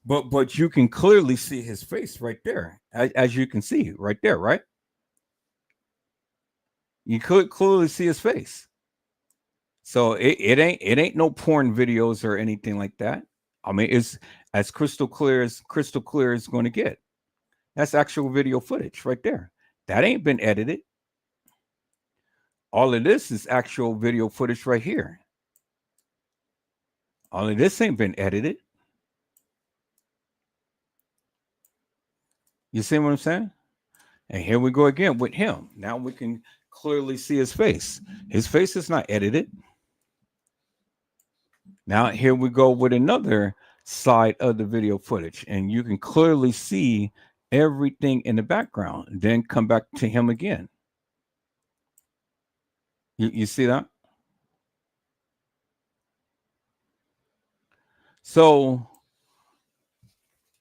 Speaker 3: But you can clearly see his face right there, as you can see right there, right? You could clearly see his face. So it ain't no porn videos or anything like that. I mean, it's as crystal clear as going to get. That's actual video footage right there. That ain't been edited. All of this is actual video footage right here. All of this ain't been edited. You see what I'm saying? And here we go again with him. Now we can clearly see his face. His face is not edited. Now here we go with another side of the video footage. And you can clearly see everything in the background. Then come back to him again. You see that? So,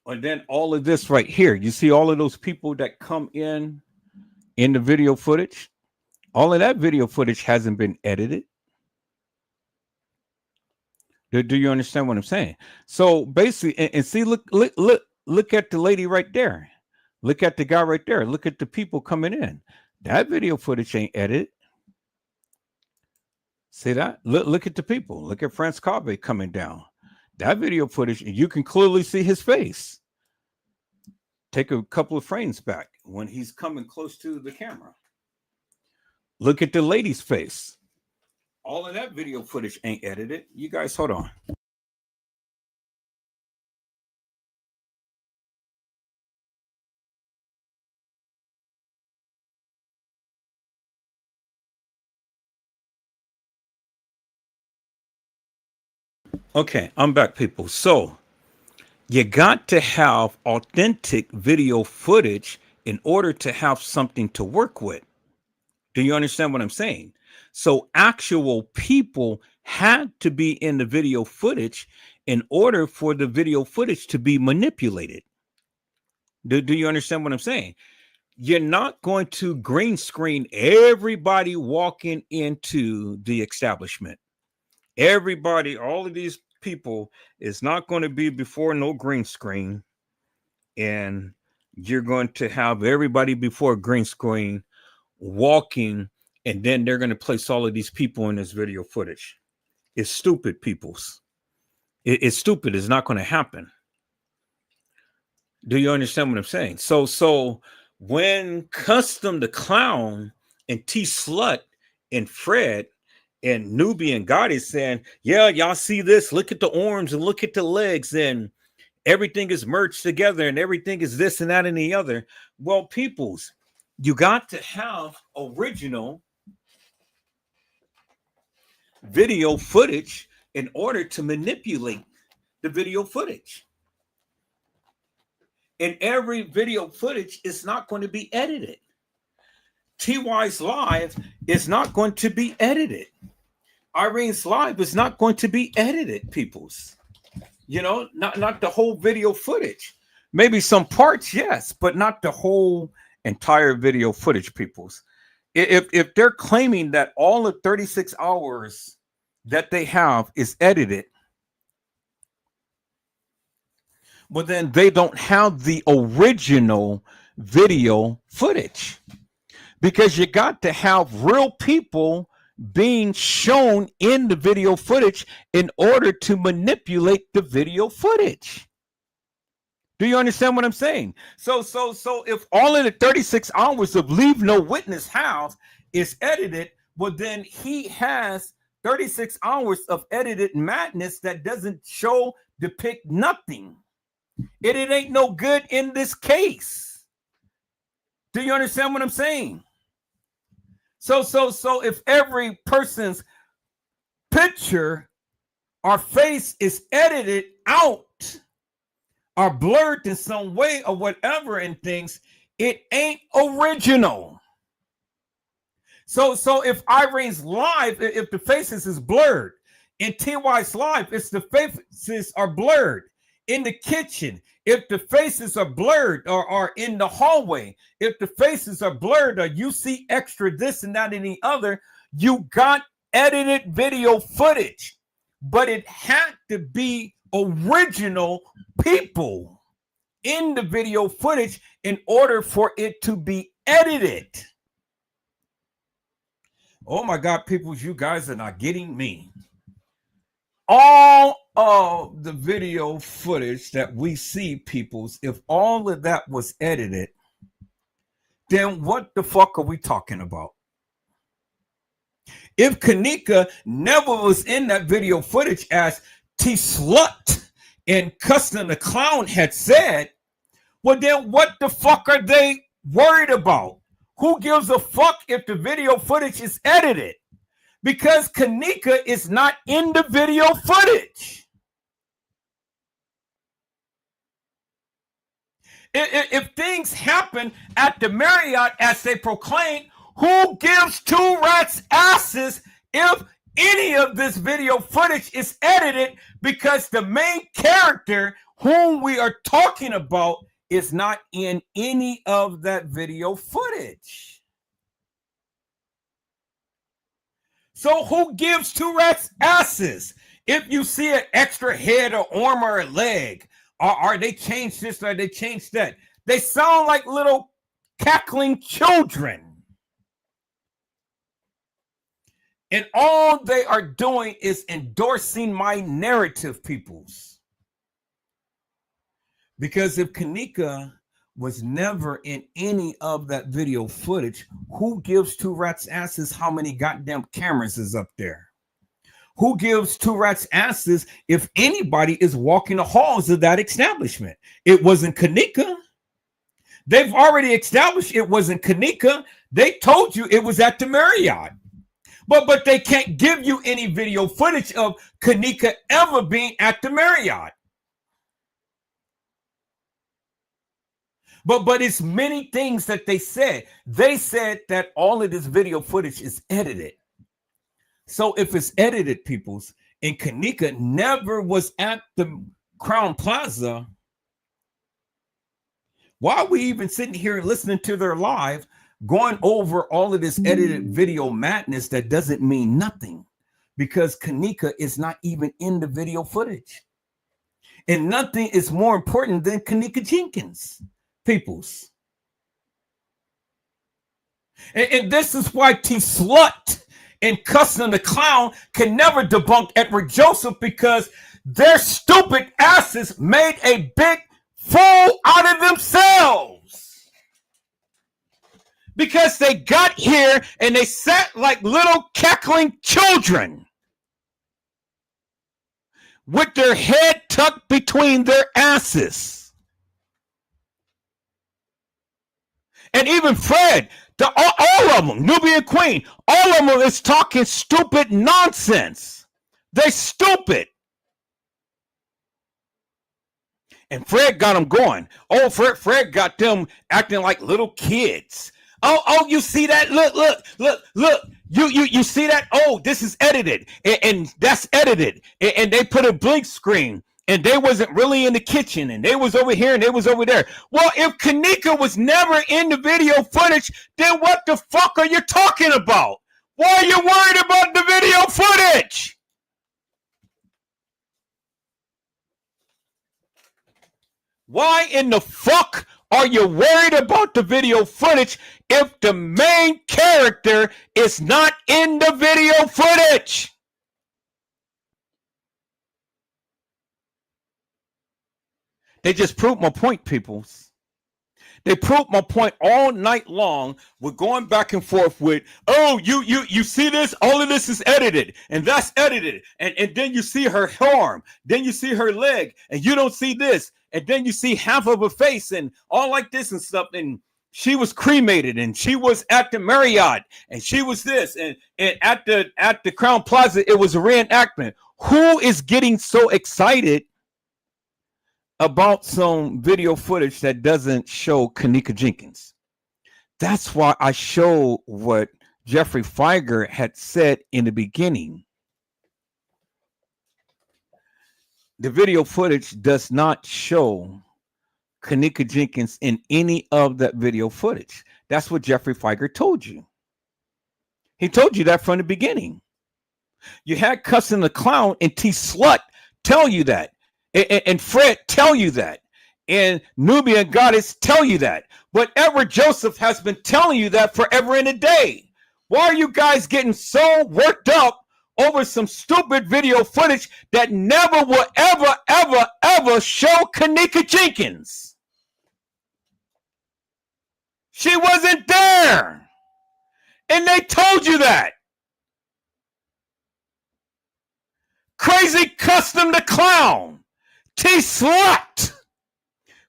Speaker 3: and then all of this right here, you see all of those people that come in the video footage. All of that video footage hasn't been edited. Do you understand what I'm saying? So basically, and see, look at the lady right there. Look at the guy right there. Look at the people coming in. That video footage ain't edited. See that? Look at the people. Look at Franz Cave coming down. That video footage, you can clearly see his face. Take a couple of frames back when he's coming close to the camera. Look at the lady's face. All of that video footage ain't edited. You guys, hold on. Okay, I'm back, people. So you got to have authentic video footage in order to have something to work with. Do you understand what I'm saying? So actual people had to be in the video footage in order for the video footage to be manipulated. Do you understand what I'm saying? You're not going to green screen everybody walking into the establishment. Everybody, all of these people is not going to be before no green screen. And you're going to have everybody before green screen walking, and then they're going to place all of these people in this video footage. It's stupid, peoples. It's stupid. It's not going to happen. Do you understand what I'm saying? So when Custom the Clown and T Slut and Fred and Newbie and God is saying, yeah, y'all see this? Look at the arms and look at the legs, and everything is merged together and everything is this and that and the other. Well, peoples, you got to have original video footage in order to manipulate the video footage. And every video footage is not going to be edited. TY's live is not going to be edited. Irene's live is not going to be edited, peoples. You know, not the whole video footage. Maybe some parts, yes, but not the whole entire video footage, peoples. If they're claiming that all the 36 hours that they have is edited, well, then they don't have the original video footage, because you got to have real people being shown in the video footage in order to manipulate the video footage. Do you understand what I'm saying? So if all of the 36 hours of Leave No Witness House is edited, well, then he has 36 hours of edited madness that doesn't depict nothing. It ain't no good in this case. Do you understand what I'm saying? So if every person's picture or face is edited out or blurred in some way or whatever and things, it ain't original. So if Irene's live, if the faces is blurred, in TY's live, it's the faces are blurred. In the kitchen, if the faces are blurred, or in the hallway, if the faces are blurred, or you see extra this and that and the other, you got edited video footage. But it had to be original people in the video footage in order for it to be edited. Oh my God, people, you guys are not getting me. All of the video footage that we see, peoples, if all of that was edited, then what the fuck are we talking about? If Kanika never was in that video footage, as T Slut and Custom the Clown had said, well, then what the fuck are they worried about? Who gives a fuck if the video footage is edited? Because Kanika is not in the video footage. If things happen at the Marriott as they proclaim, who gives two rats' asses if any of this video footage is edited? Because the main character whom we are talking about is not in any of that video footage. So who gives two rats' asses if you see an extra head or arm or a leg? Or they changed this or they changed that? They sound like little cackling children. And all they are doing is endorsing my narrative, peoples. Because if Kanika was never in any of that video footage, who gives two rats' asses how many goddamn cameras is up there? Who gives two rats' asses if anybody is walking the halls of that establishment? It wasn't Kanika. They've already established it wasn't Kanika. They told you it was at the Marriott. But they can't give you any video footage of Kanika ever being at the Marriott. But it's many things that they said. They said that all of this video footage is edited. So if it's edited, peoples, and Kanika never was at the Crown Plaza, why are we even sitting here listening to their live, going over all of this edited video madness that doesn't mean nothing? Because Kanika is not even in the video footage. And nothing is more important than Kanika Jenkins, peoples. And this is why T Slut and Cussing the Clown can never debunk Edward Joseph, because their stupid asses made a big fool out of themselves. Because they got here and they sat like little cackling children with their head tucked between their asses. And even Fred, all of them, Nubian Queen, all of them is talking stupid nonsense. They're stupid. And Fred got them going. Oh, Fred got them acting like little kids. Oh, you see that? Look. You see that? Oh, this is edited. And that's edited. And they put a blink screen. And they wasn't really in the kitchen. And they was over here and they was over there. Well, if Kanika was never in the video footage, then what the fuck are you talking about? Why are you worried about the video footage? Why in the fuck are you worried about the video footage if the main character is not in the video footage? They just proved my point, peoples. They proved my point all night long. We're going back and forth with, oh, you see this? All of this is edited, and that's edited. And then you see her arm, then you see her leg, and you don't see this. And then you see half of her face and all like this and stuff. And she was cremated, and she was at the Marriott, and she was this, and at the Crown Plaza, it was a reenactment. Who is getting so excited about some video footage that doesn't show Kanika Jenkins? That's why I show what Jeffrey Feiger had said in the beginning. The video footage does not show Kanika Jenkins in any of that video footage. That's what Jeffrey Feiger told you. He told you that from the beginning. You had Cussing the Clown and T Slut tell you that. And Fred tell you that. And Nubian Goddess tell you that. But Edward Joseph has been telling you that forever and a day. Why are you guys getting so worked up over some stupid video footage that never will ever show Kanika Jenkins? She wasn't there. And they told you that. Crazy Custom the Clown, T Slut,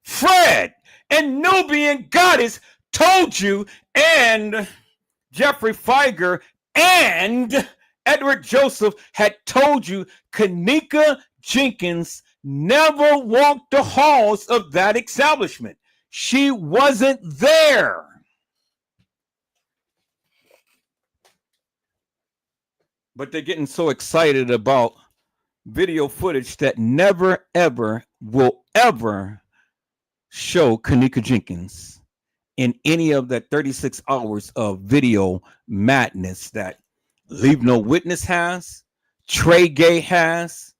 Speaker 3: Fred, and Nubian Goddess told you, and Jeffrey Feiger and Edward Joseph had told you Kanika Jenkins never walked the halls of that establishment. She wasn't there. But they're getting so excited about video footage that never, ever will ever show Kanika Jenkins in any of that 36 hours of video madness that Leave No Witness has, Trey Gay has,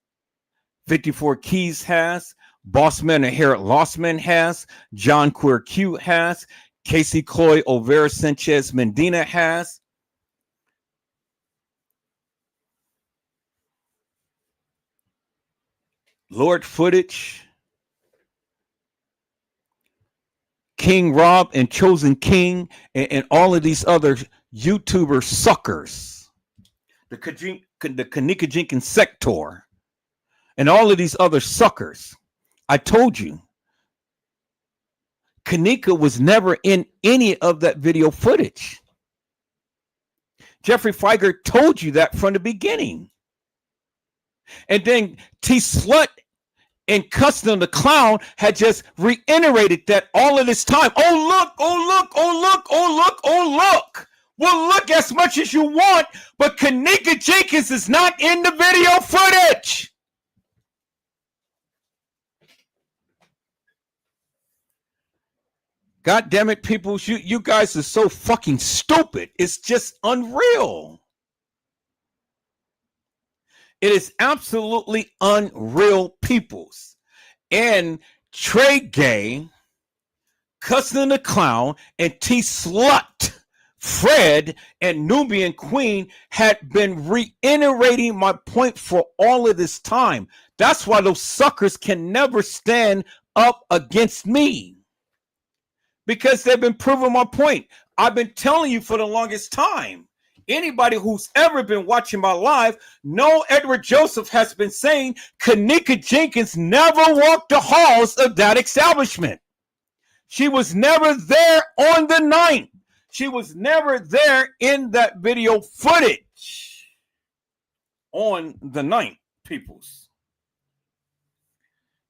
Speaker 3: 54 Keys has, Bossman and Harold Lossman has, John Queer Q has, Casey Cloy Overa Sanchez Medina has. Lord Footage, King Rob and Chosen King, and all of these other YouTuber suckers, the Kanika Jenkins sector, and all of these other suckers. I told you, Kanika was never in any of that video footage. Jeffrey Feiger told you that from the beginning. And then T Slut and Custom the Clown had just reiterated that all of this time. Oh, look, oh, look, oh, look, oh, look, oh, look. Well, look as much as you want, but Kanika Jenkins is not in the video footage. God damn it, people. You guys are so fucking stupid. It's just unreal. It is absolutely unreal, peoples. And Trey Gay, Custom the Clown, and T Slut, Fred, and Nubian Queen had been reiterating my point for all of this time. That's why those suckers can never stand up against me. Because they've been proving my point. I've been telling you for the longest time. Anybody who's ever been watching my live know Edward Joseph has been saying Kanika Jenkins never walked the halls of that establishment. She was never there on the night. She was never there in that video footage on the night, peoples.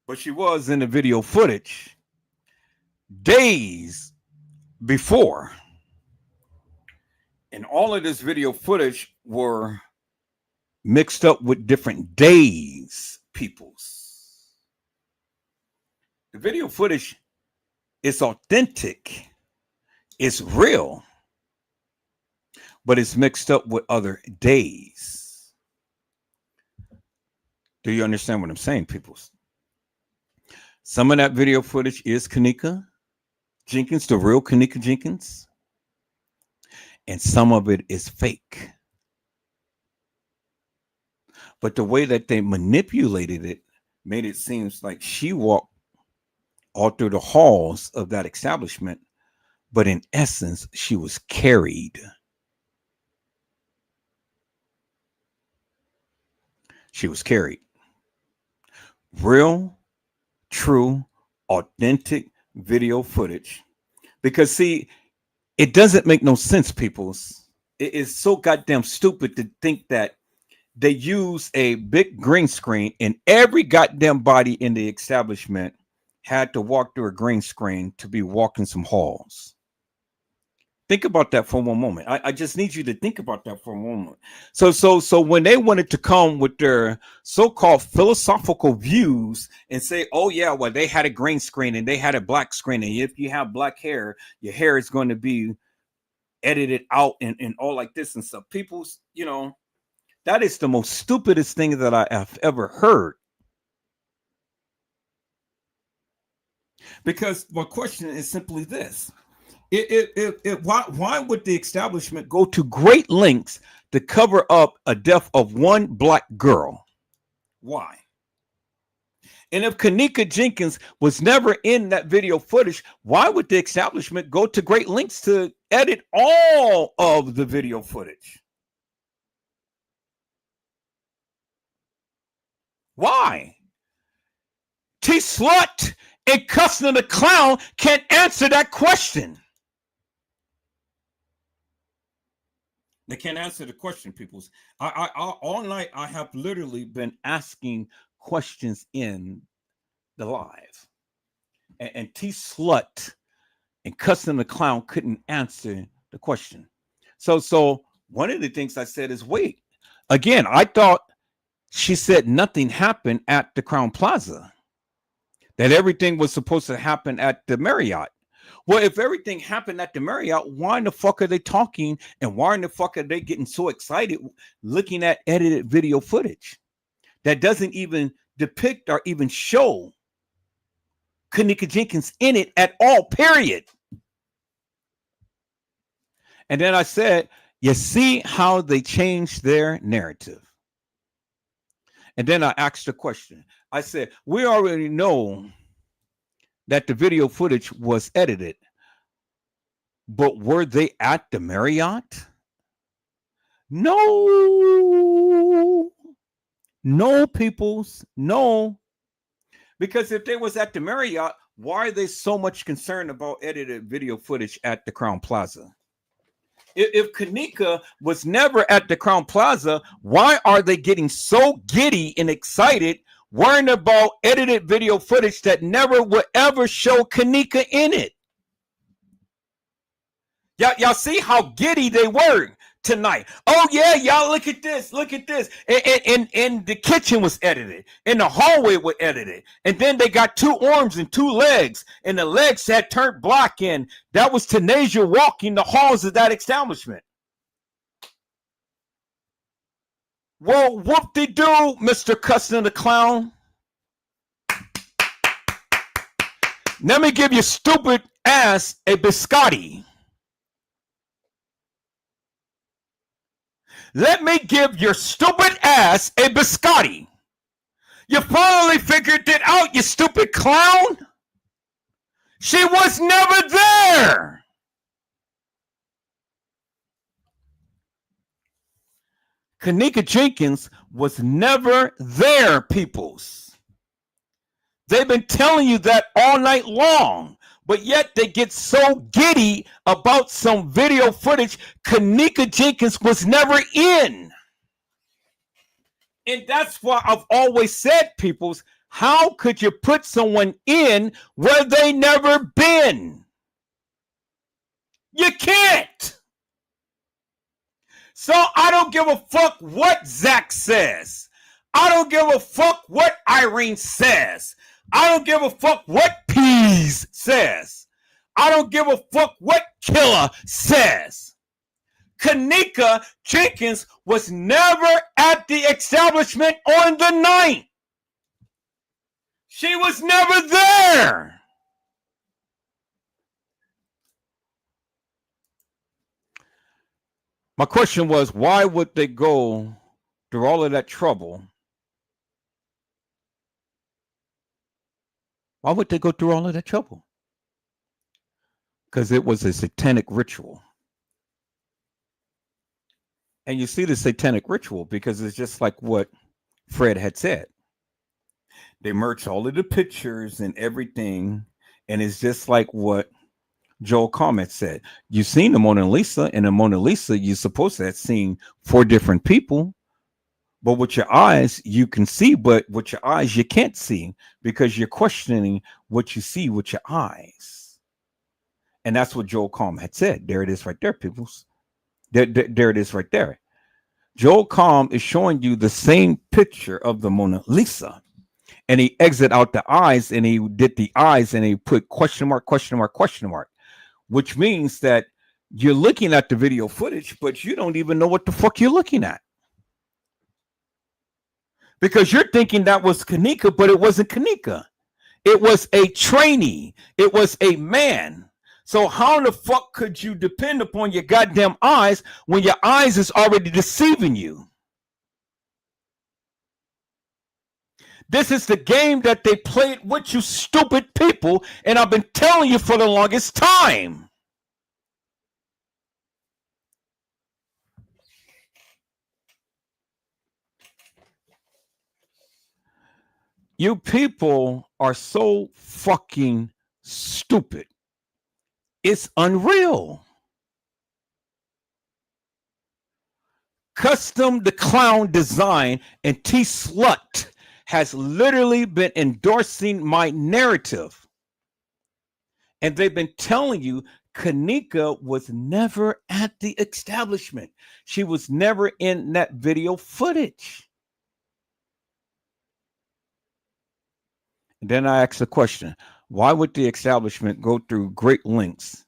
Speaker 3: But she was in the video footage days before. And all of this video footage were mixed up with different days, peoples. The video footage is authentic. It's real. But it's mixed up with other days. Do you understand what I'm saying, peoples? Some of that video footage is Kanika Jenkins, the real Kanika Jenkins. And some of it is fake. But the way that they manipulated it made it seem like she walked all through the halls of that establishment. But in essence, she was carried. She was carried. Real, true, authentic video footage. Because see, it doesn't make no sense, peoples. It is so goddamn stupid to think that they use a big green screen and every goddamn body in the establishment had to walk through a green screen to be walking some halls. Think about that for one moment. I just need you to think about that for a moment. So when they wanted to come with their so-called philosophical views and say, oh yeah, well, they had a green screen and they had a black screen. And if you have black hair, your hair is going to be edited out and all like this and stuff. People's, you know, that is the most stupidest thing that I have ever heard. Because my question is simply this. Why would the establishment go to great lengths to cover up a death of one black girl? Why? And if Kanika Jenkins was never in that video footage, why would the establishment go to great lengths to edit all of the video footage? Why? T Slut and Custom the Clown can't answer that question. They can't answer the question, peoples. I all night I have literally been asking questions in the live, and T Slut and Custom the Clown couldn't answer the question. So one of the things I said is, wait, again, I thought she said nothing happened at the Crown Plaza, that everything was supposed to happen at the Marriott. Well, if everything happened at the Marriott, why in the fuck are they talking and why in the fuck are they getting so excited looking at edited video footage that doesn't even depict or even show Kanika Jenkins in it at all, period? And then I said, you see how they changed their narrative. And then I asked a question. I said, we already know that the video footage was edited, but were they at the Marriott? No, peoples, no. Because if they was at the Marriott, why are they so much concerned about edited video footage at the Crown Plaza? If Kanika was never at the Crown Plaza, why are they getting so giddy and excited worrying about edited video footage that never would ever show Kanika in it? Y'all see how giddy they were tonight. Oh yeah, y'all look at this, and the kitchen was edited, and the hallway was edited, and then they got 2 arms and 2 legs, and the legs had turned black, and that was Tanasia walking the halls of that establishment. Well, whoop-de-doo, Mr. Custom the Clown. Let me give your stupid ass a biscotti. Let me give your stupid ass a biscotti. You finally figured it out, you stupid clown. She was never there. Kanika Jenkins was never there, peoples. They've been telling you that all night long, but yet they get so giddy about some video footage Kanika Jenkins was never in. And that's why I've always said, peoples, how could you put someone in where they never been? You can't. So I don't give a fuck what Zach says. I don't give a fuck what Irene says. I don't give a fuck what Pease says. I don't give a fuck what Killer says. Kanika Jenkins was never at the establishment on the night. She was never there. My question was, why would they go through all of that trouble? Why would they go through all of that trouble? Because it was a satanic ritual. And you see the satanic ritual because it's just like what Fred had said. They merged all of the pictures and everything, and it's just like what Joel Comment said. You've seen the Mona Lisa, and the Mona Lisa, you're supposed to have seen 4 different people, but with your eyes, you can see, but with your eyes, you can't see because you're questioning what you see with your eyes. And that's what Joel Comment had said. There it is right there, peoples. There it is right there. Joel Calm is showing you the same picture of the Mona Lisa. And he exit out the eyes, and he did the eyes, and he put question mark, question mark, question mark, which means that you're looking at the video footage, but you don't even know what the fuck you're looking at. Because you're thinking that was Kanika, but it wasn't Kanika. It was a trainee. It was a man. So how the fuck could you depend upon your goddamn eyes when your eyes is already deceiving you? This is the game that they played with you stupid people, and I've been telling you for the longest time. You people are so fucking stupid. It's unreal. Custom the Clown Design and T Slut has literally been endorsing my narrative. And they've been telling you Kanika was never at the establishment. She was never in that video footage. And then I asked the question, why would the establishment go through great lengths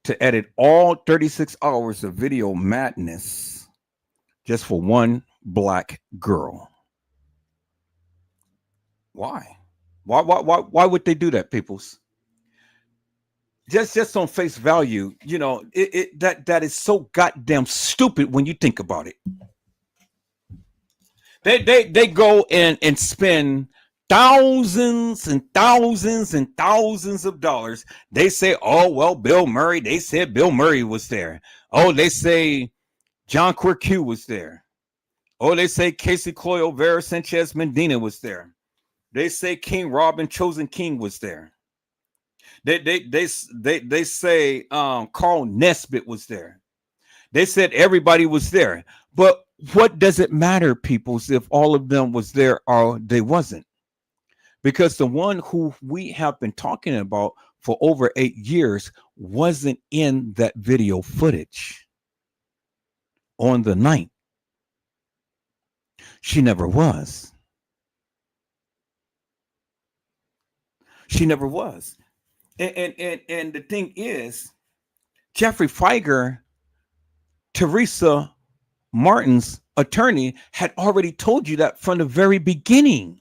Speaker 3: to edit all 36 hours of video madness just for one black girl? Why? Why would they do that, peoples? Just on face value, you know, that is so goddamn stupid when you think about it. They go and spend thousands and thousands and thousands of dollars. They say, oh, well, Bill Murray. They said Bill Murray was there. Oh, they say John Quirque was there. Oh, they say Casey Cloyo Vera Sanchez Medina was there. They say King Robin Chosen King was there. They say Carl Nesbitt was there. They said everybody was there. But what does it matter, peoples, if all of them was there or they wasn't? Because the one who we have been talking about for over 8 years wasn't in that video footage on the night. She never was. She never was. And the thing is, Jeffrey Feiger, Teresa Martin's attorney, had already told you that from the very beginning.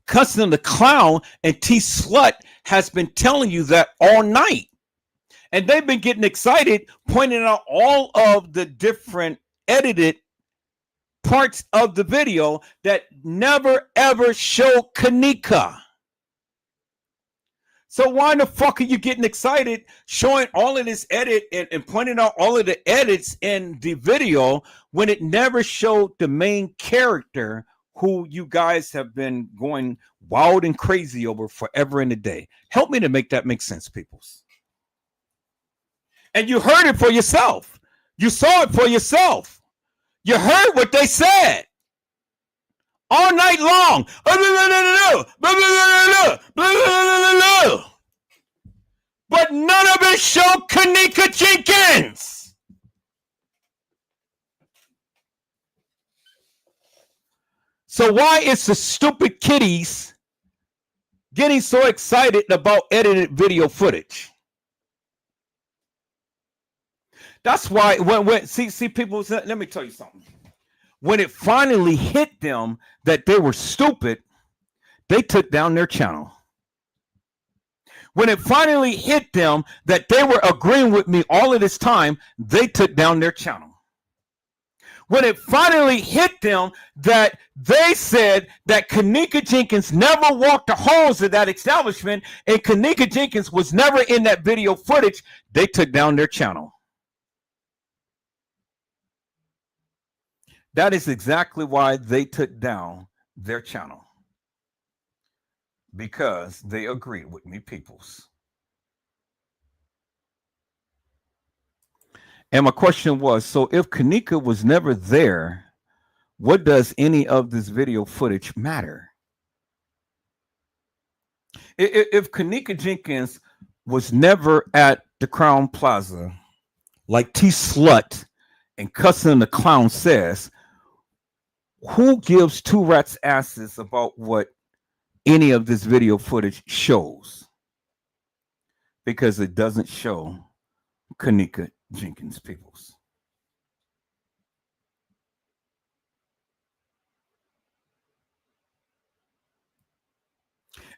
Speaker 3: Cussing the Clown and T Slut has been telling you that all night. And they've been getting excited, pointing out all of the different edited parts of the video that never ever show Kanika. So why the fuck are you getting excited showing all of this edit and pointing out all of the edits in the video when it never showed the main character who you guys have been going wild and crazy over forever and a day? Help me to make that make sense, peoples. And you heard it for yourself. You saw it for yourself. You heard what they said all night long. But none of it showed Kanika Jenkins. So why is the stupid kiddies getting so excited about edited video footage? That's why when see people, let me tell you something. When it finally hit them that they were stupid, they took down their channel. When it finally hit them that they were agreeing with me all of this time, they took down their channel. When it finally hit them that they said that Kanika Jenkins never walked the halls of that establishment and Kanika Jenkins was never in that video footage, they took down their channel. That is exactly why they took down their channel. Because they agreed with me, peoples. And my question was, so if Kanika was never there, what does any of this video footage matter? If Kanika Jenkins was never at the Crown Plaza, like T Slut and Cussing the Clown says, who gives two rats' asses about what any of this video footage shows? Because it doesn't show Kanika Jenkins, peoples.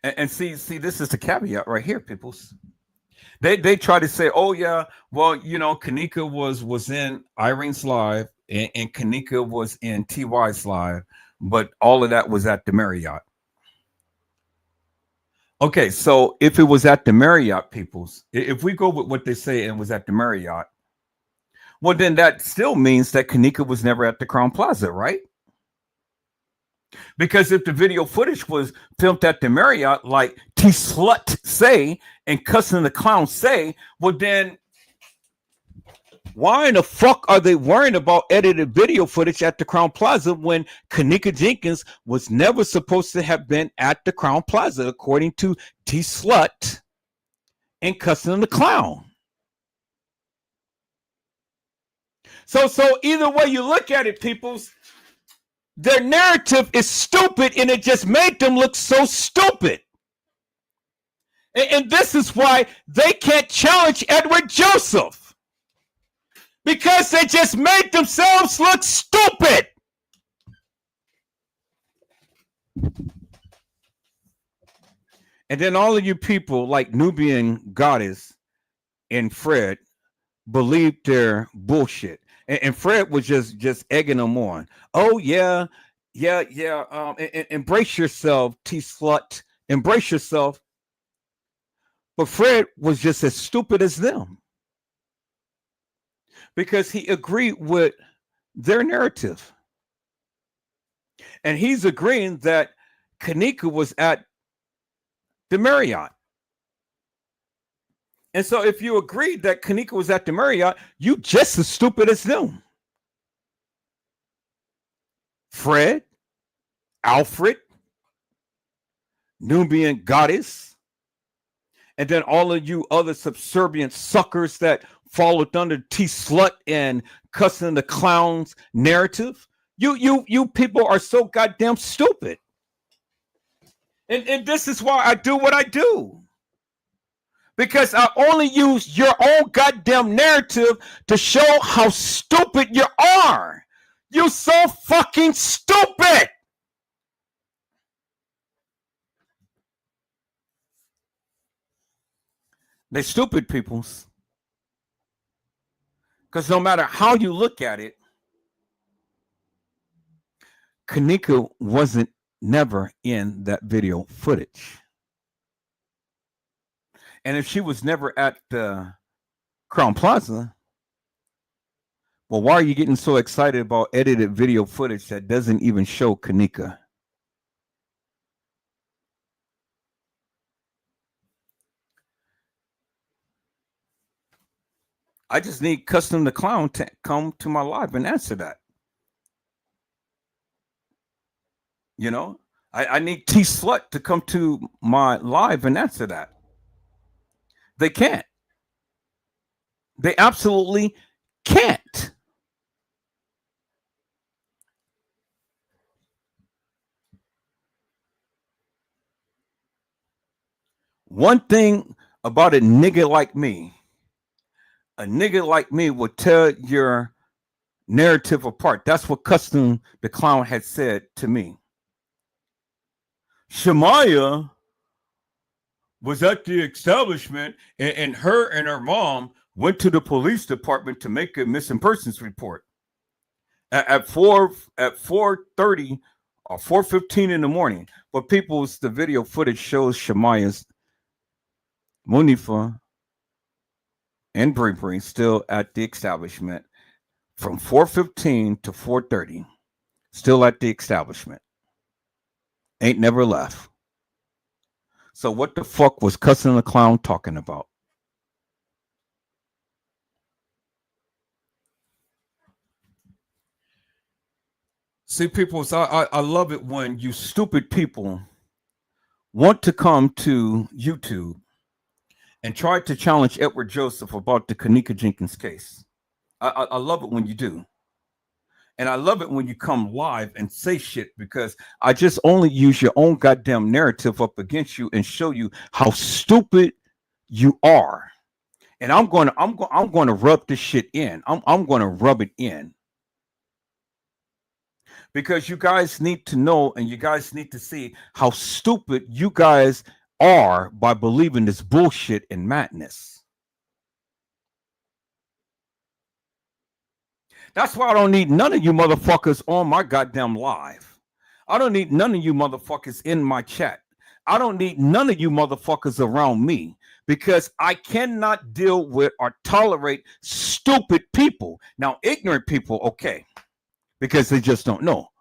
Speaker 3: And see, this is the caveat right here, peoples. They try to say, oh yeah, well, you know, Kanika was in Irene's live and Kanika was in TY's live, but all of that was at the Marriott. Okay, so if it was at the Marriott, peoples, if we go with what they say and was at the Marriott, well, then that still means that Kanika was never at the Crown Plaza, right? Because if the video footage was filmed at the Marriott, like T Slut say and Cussing the Clown say, well, then why in the fuck are they worrying about edited video footage at the Crown Plaza when Kanika Jenkins was never supposed to have been at the Crown Plaza, according to T Slut and Cussing the Clown? So either way you look at it, peoples, their narrative is stupid and it just made them look so stupid. And this is why they can't challenge Edward Joseph. Because they just made themselves look stupid. And then all of you people like Nubian Goddess and Fred believed their bullshit. And Fred was just egging them on. Oh, yeah. Embrace yourself, T Slut. Embrace yourself. But Fred was just as stupid as them. Because he agreed with their narrative. And he's agreeing that Kanika was at the Marriott. And so if you agreed that Kanika was at the Marriott, you just as stupid as them. Fred, Alfred, Nubian Goddess, and then all of you other subservient suckers that followed under T-Slut and Cussing the Clown's narrative. You people are so goddamn stupid. And this is why I do what I do. Because I only use your own goddamn narrative to show how stupid you are. You're so fucking stupid. They're stupid peoples. Because no matter how you look at it, Kanika wasn't never in that video footage. And if she was never at the Crown Plaza, well, why are you getting so excited about edited video footage that doesn't even show Kanika? I just need Custom the Clown to come to my live and answer that. You know, I need T-Slut to come to my live and answer that. They can't. They absolutely can't. One thing about a nigga like me will tear your narrative apart. That's what Custom the Clown had said to me. Shamaya was at the establishment, and her and her mom went to the police department to make a missing persons report. At 4:30 or 4:15 in the morning. But people's the video footage shows Shamaya's Munifa and Bree still at the establishment from 4:15 to 4:30. Still at the establishment. Ain't never left. So what the fuck was Cussing the Clown talking about? See, people, I love it when you stupid people want to come to YouTube and try to challenge Edward Joseph about the Kanika Jenkins case. I love it when you do. And I love it when you come live and say shit, because I just only use your own goddamn narrative up against you and show you how stupid you are. And I'm going to rub this shit in. I'm going to rub it in. Because you guys need to know, and you guys need to see how stupid you guys are by believing this bullshit and madness. That's why I don't need none of you motherfuckers on my goddamn live. I don't need none of you motherfuckers in my chat. I don't need none of you motherfuckers around me, because I cannot deal with or tolerate stupid people. Now, ignorant people, okay, because they just don't know.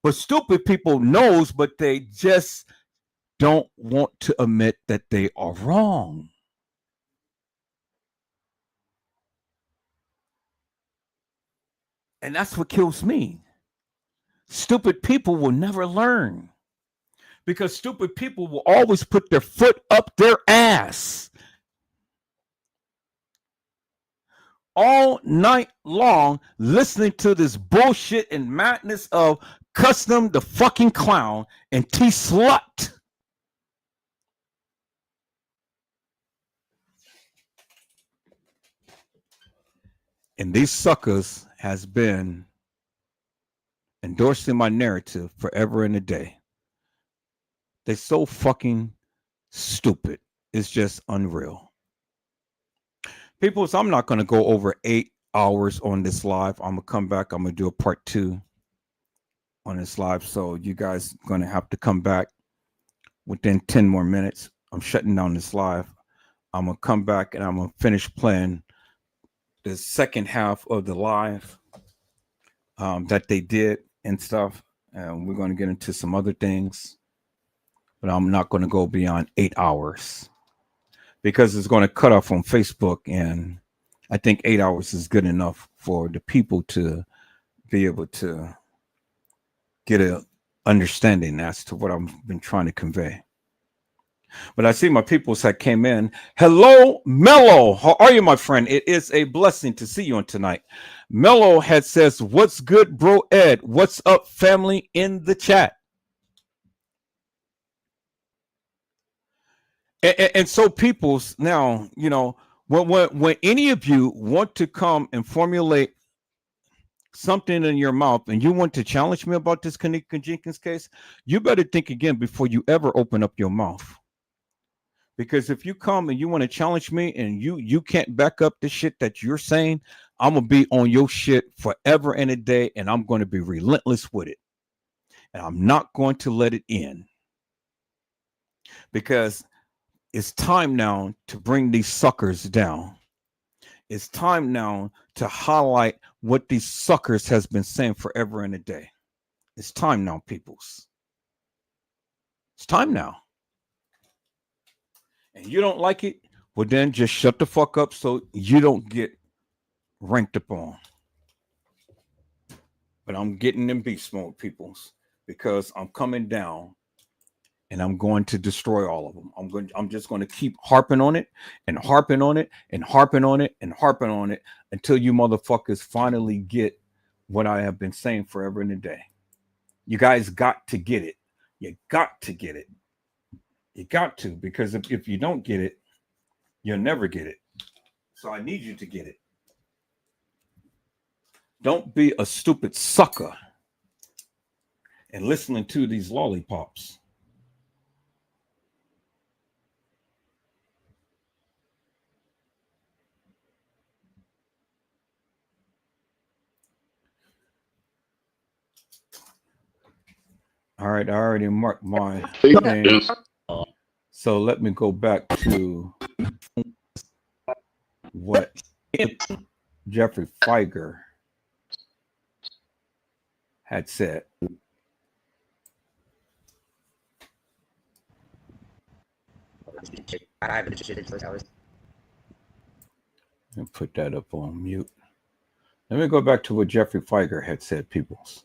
Speaker 3: But stupid people knows, but they just don't want to admit that they are wrong. And that's what kills me. Stupid people will never learn, because stupid people will always put their foot up their ass all night long, listening to this bullshit and madness of Custom the fucking Clown and T-Slut. And these suckers has been endorsing my narrative forever and a day. They're so fucking stupid. It's just unreal. People, so I'm not going to go over 8 hours on this live. I'm going to come back. I'm going to do a part 2 on this live. So you guys are going to have to come back within 10 more minutes. I'm shutting down this live. I'm going to come back and I'm going to finish playing the second half of the live that they did and stuff. And we're going to get into some other things. But I'm not going to go beyond 8 hours. because it's going to cut off on Facebook, and I think 8 hours is good enough for the people to be able to get a understanding as to what I've been trying to convey. But I see my peoples that came in. Hello, Mello. How are you, my friend? It is a blessing to see you on tonight. Mello had says, "What's good, bro Ed? What's up, family in the chat?" And so, peoples, now, you know, when any of you want to come and formulate something in your mouth and you want to challenge me about this Kanika Jenkins case, you better think again before you ever open up your mouth. Because if you come and you want to challenge me and you can't back up the shit that you're saying, I'm going to be on your shit forever and a day, and I'm going to be relentless with it. And I'm not going to let it end. Because it's time now to bring these suckers down. It's time now to highlight what these suckers has been saying forever and a day. It's time now, peoples. It's time now. And you don't like it, well then just shut the fuck up so you don't get ranked upon. But I'm getting in beast mode, peoples, because I'm coming down and I'm going to destroy all of them. I'm just going to keep harping on it and harping on it and harping on it and harping on it until you motherfuckers finally get what I have been saying forever and a day. You guys got to get it. You got to get it. You got to, because if you don't get it, you'll never get it. So I need you to get it. Don't be a stupid sucker and listening to these lollipops. All right, I already marked my thing. So let me go back to what Jeffrey Feiger had said. And put that up on mute. Let me go back to what Jeffrey Feiger had said, peoples.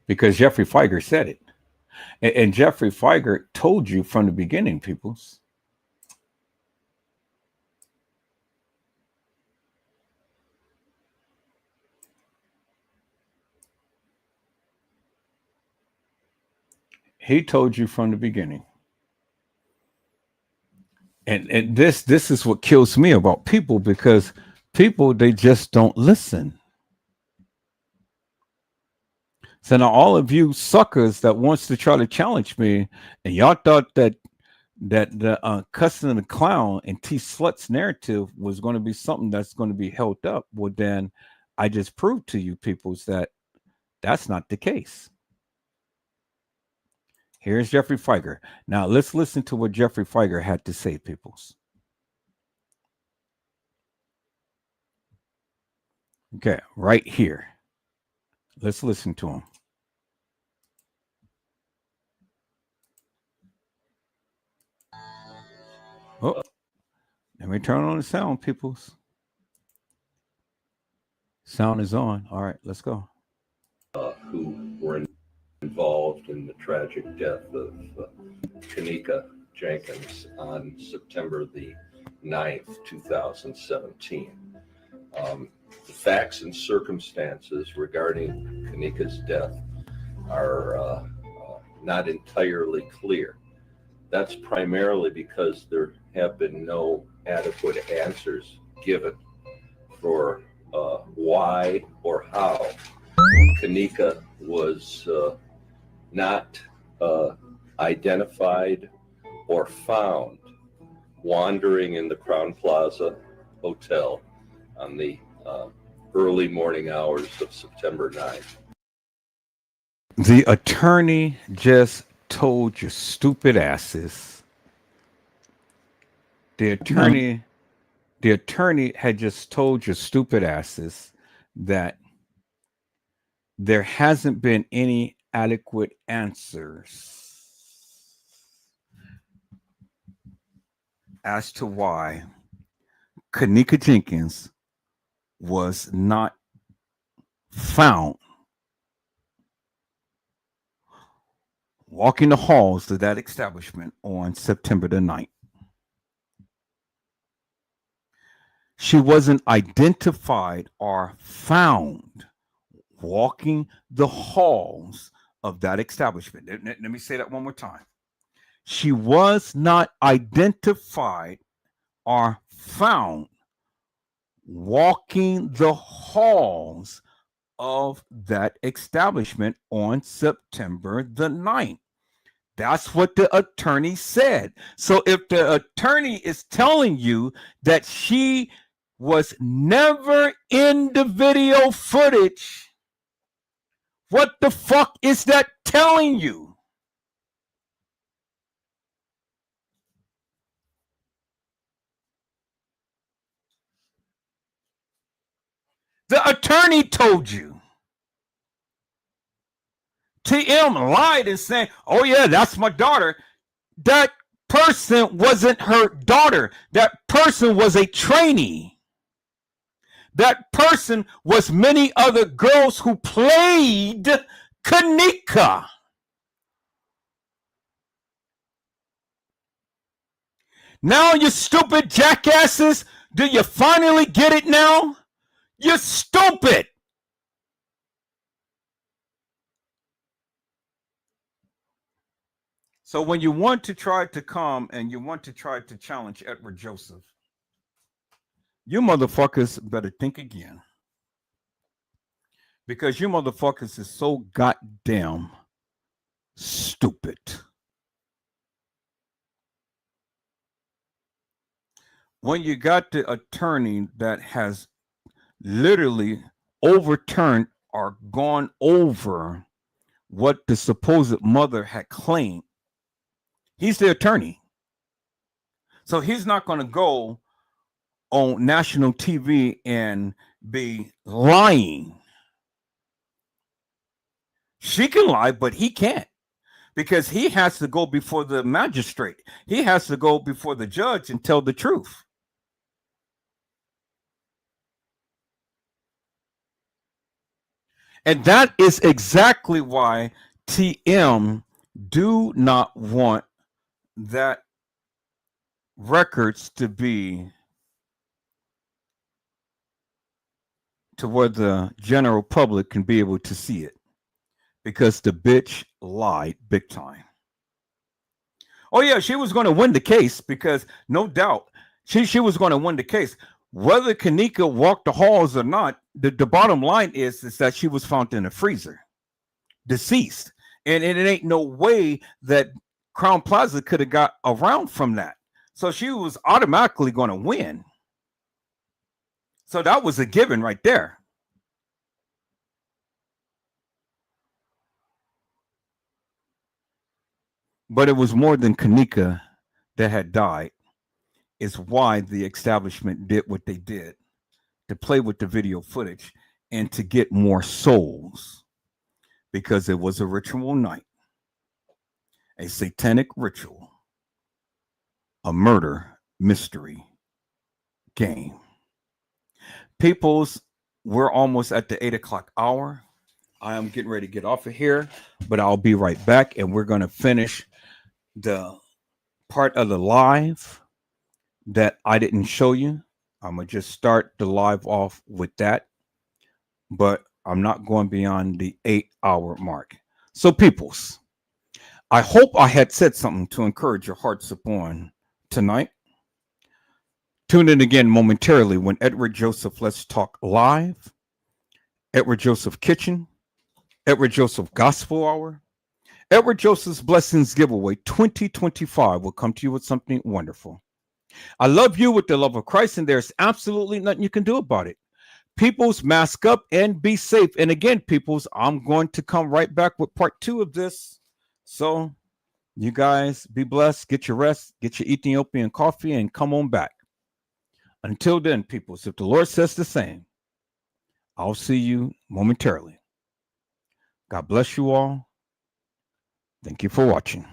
Speaker 3: Because Jeffrey Feiger said it. And Jeffrey Feiger told you from the beginning, peoples. He told you from the beginning. And this is what kills me about people, because people, they just don't listen. So now all of you suckers that wants to try to challenge me, and y'all thought that the cussing the clown and T Slut's narrative was going to be something that's going to be held up. Well, then I just proved to you peoples that that's not the case. Here's Jeffrey Feiger. Now let's listen to what Jeffrey Feiger had to say, peoples. Okay, right here. Let's listen to him. Oh, let me turn on the sound, peoples. Sound is on. All right, let's go.
Speaker 7: Who were involved in the tragic death of Kanika Jenkins on September the 9th, 2017. The facts and circumstances regarding Kanika's death are not entirely clear. That's primarily because there have been no adequate answers given for why or how Kanika was not identified or found wandering in the Crown Plaza Hotel on the early morning hours of September 9th.
Speaker 3: The attorney just told you stupid asses. The attorney had just told you stupid asses that there hasn't been any adequate answers. as to why Kanika Jenkins was not found walking the halls of that establishment on September the 9th. She wasn't identified or found walking the halls of that establishment. Let me say that one more time. She was not identified or found walking the halls of that establishment on September the 9th. That's what the attorney said. So if the attorney is telling you that she was never in the video footage, what the fuck is that telling you? The attorney told you. TM lied and saying, oh yeah, that's my daughter. That person wasn't her daughter. That person was a trainee. That person was many other girls who played Kanika. Now, you stupid jackasses, do you finally get it now? You're stupid. So when you want to try to come and you want to try to challenge Edward Joseph, you motherfuckers better think again. Because you motherfuckers is so goddamn stupid. When you got the attorney that has literally overturned or gone over what the supposed mother had claimed, he's the attorney. So he's not going to go on national TV and be lying. She can lie, but he can't, because he has to go before the magistrate. He has to go before the judge and tell the truth. And that is exactly why TM do not want that records to be to where the general public can be able to see it, because the bitch lied big time. Oh yeah, she was going to win the case, because no doubt she was going to win the case. Whether Kanika walked the halls or not, the bottom line is that she was found in a freezer, deceased. And it ain't no way that Crown Plaza could have got around from that. So she was automatically going to win. So that was a given right there. But it was more than Kanika that had died. Is why the establishment did what they did, to play with the video footage and to get more souls, because it was a ritual night, a satanic ritual, a murder mystery game. Peoples, we're almost at the 8 o'clock hour. I am getting ready to get off of here, but I'll be right back, and we're going to finish the part of the live that I didn't show you. I'm going to just start the live off with that, but I'm not going beyond the 8-hour mark. So, peoples, I hope I had said something to encourage your hearts upon tonight. Tune in again momentarily when Edward Joseph Let's Talk Live, Edward Joseph Kitchen, Edward Joseph Gospel Hour, Edward Joseph's Blessings Giveaway 2025 will come to you with something wonderful. I love you with the love of Christ, and there's absolutely nothing you can do about it. Peoples, mask up and be safe. And again, peoples, I'm going to come right back with part 2 of this. So you guys be blessed, get your rest, get your Ethiopian coffee, and come on back. Until then, peoples, if the Lord says the same, I'll see you momentarily. God bless you all. Thank you for watching.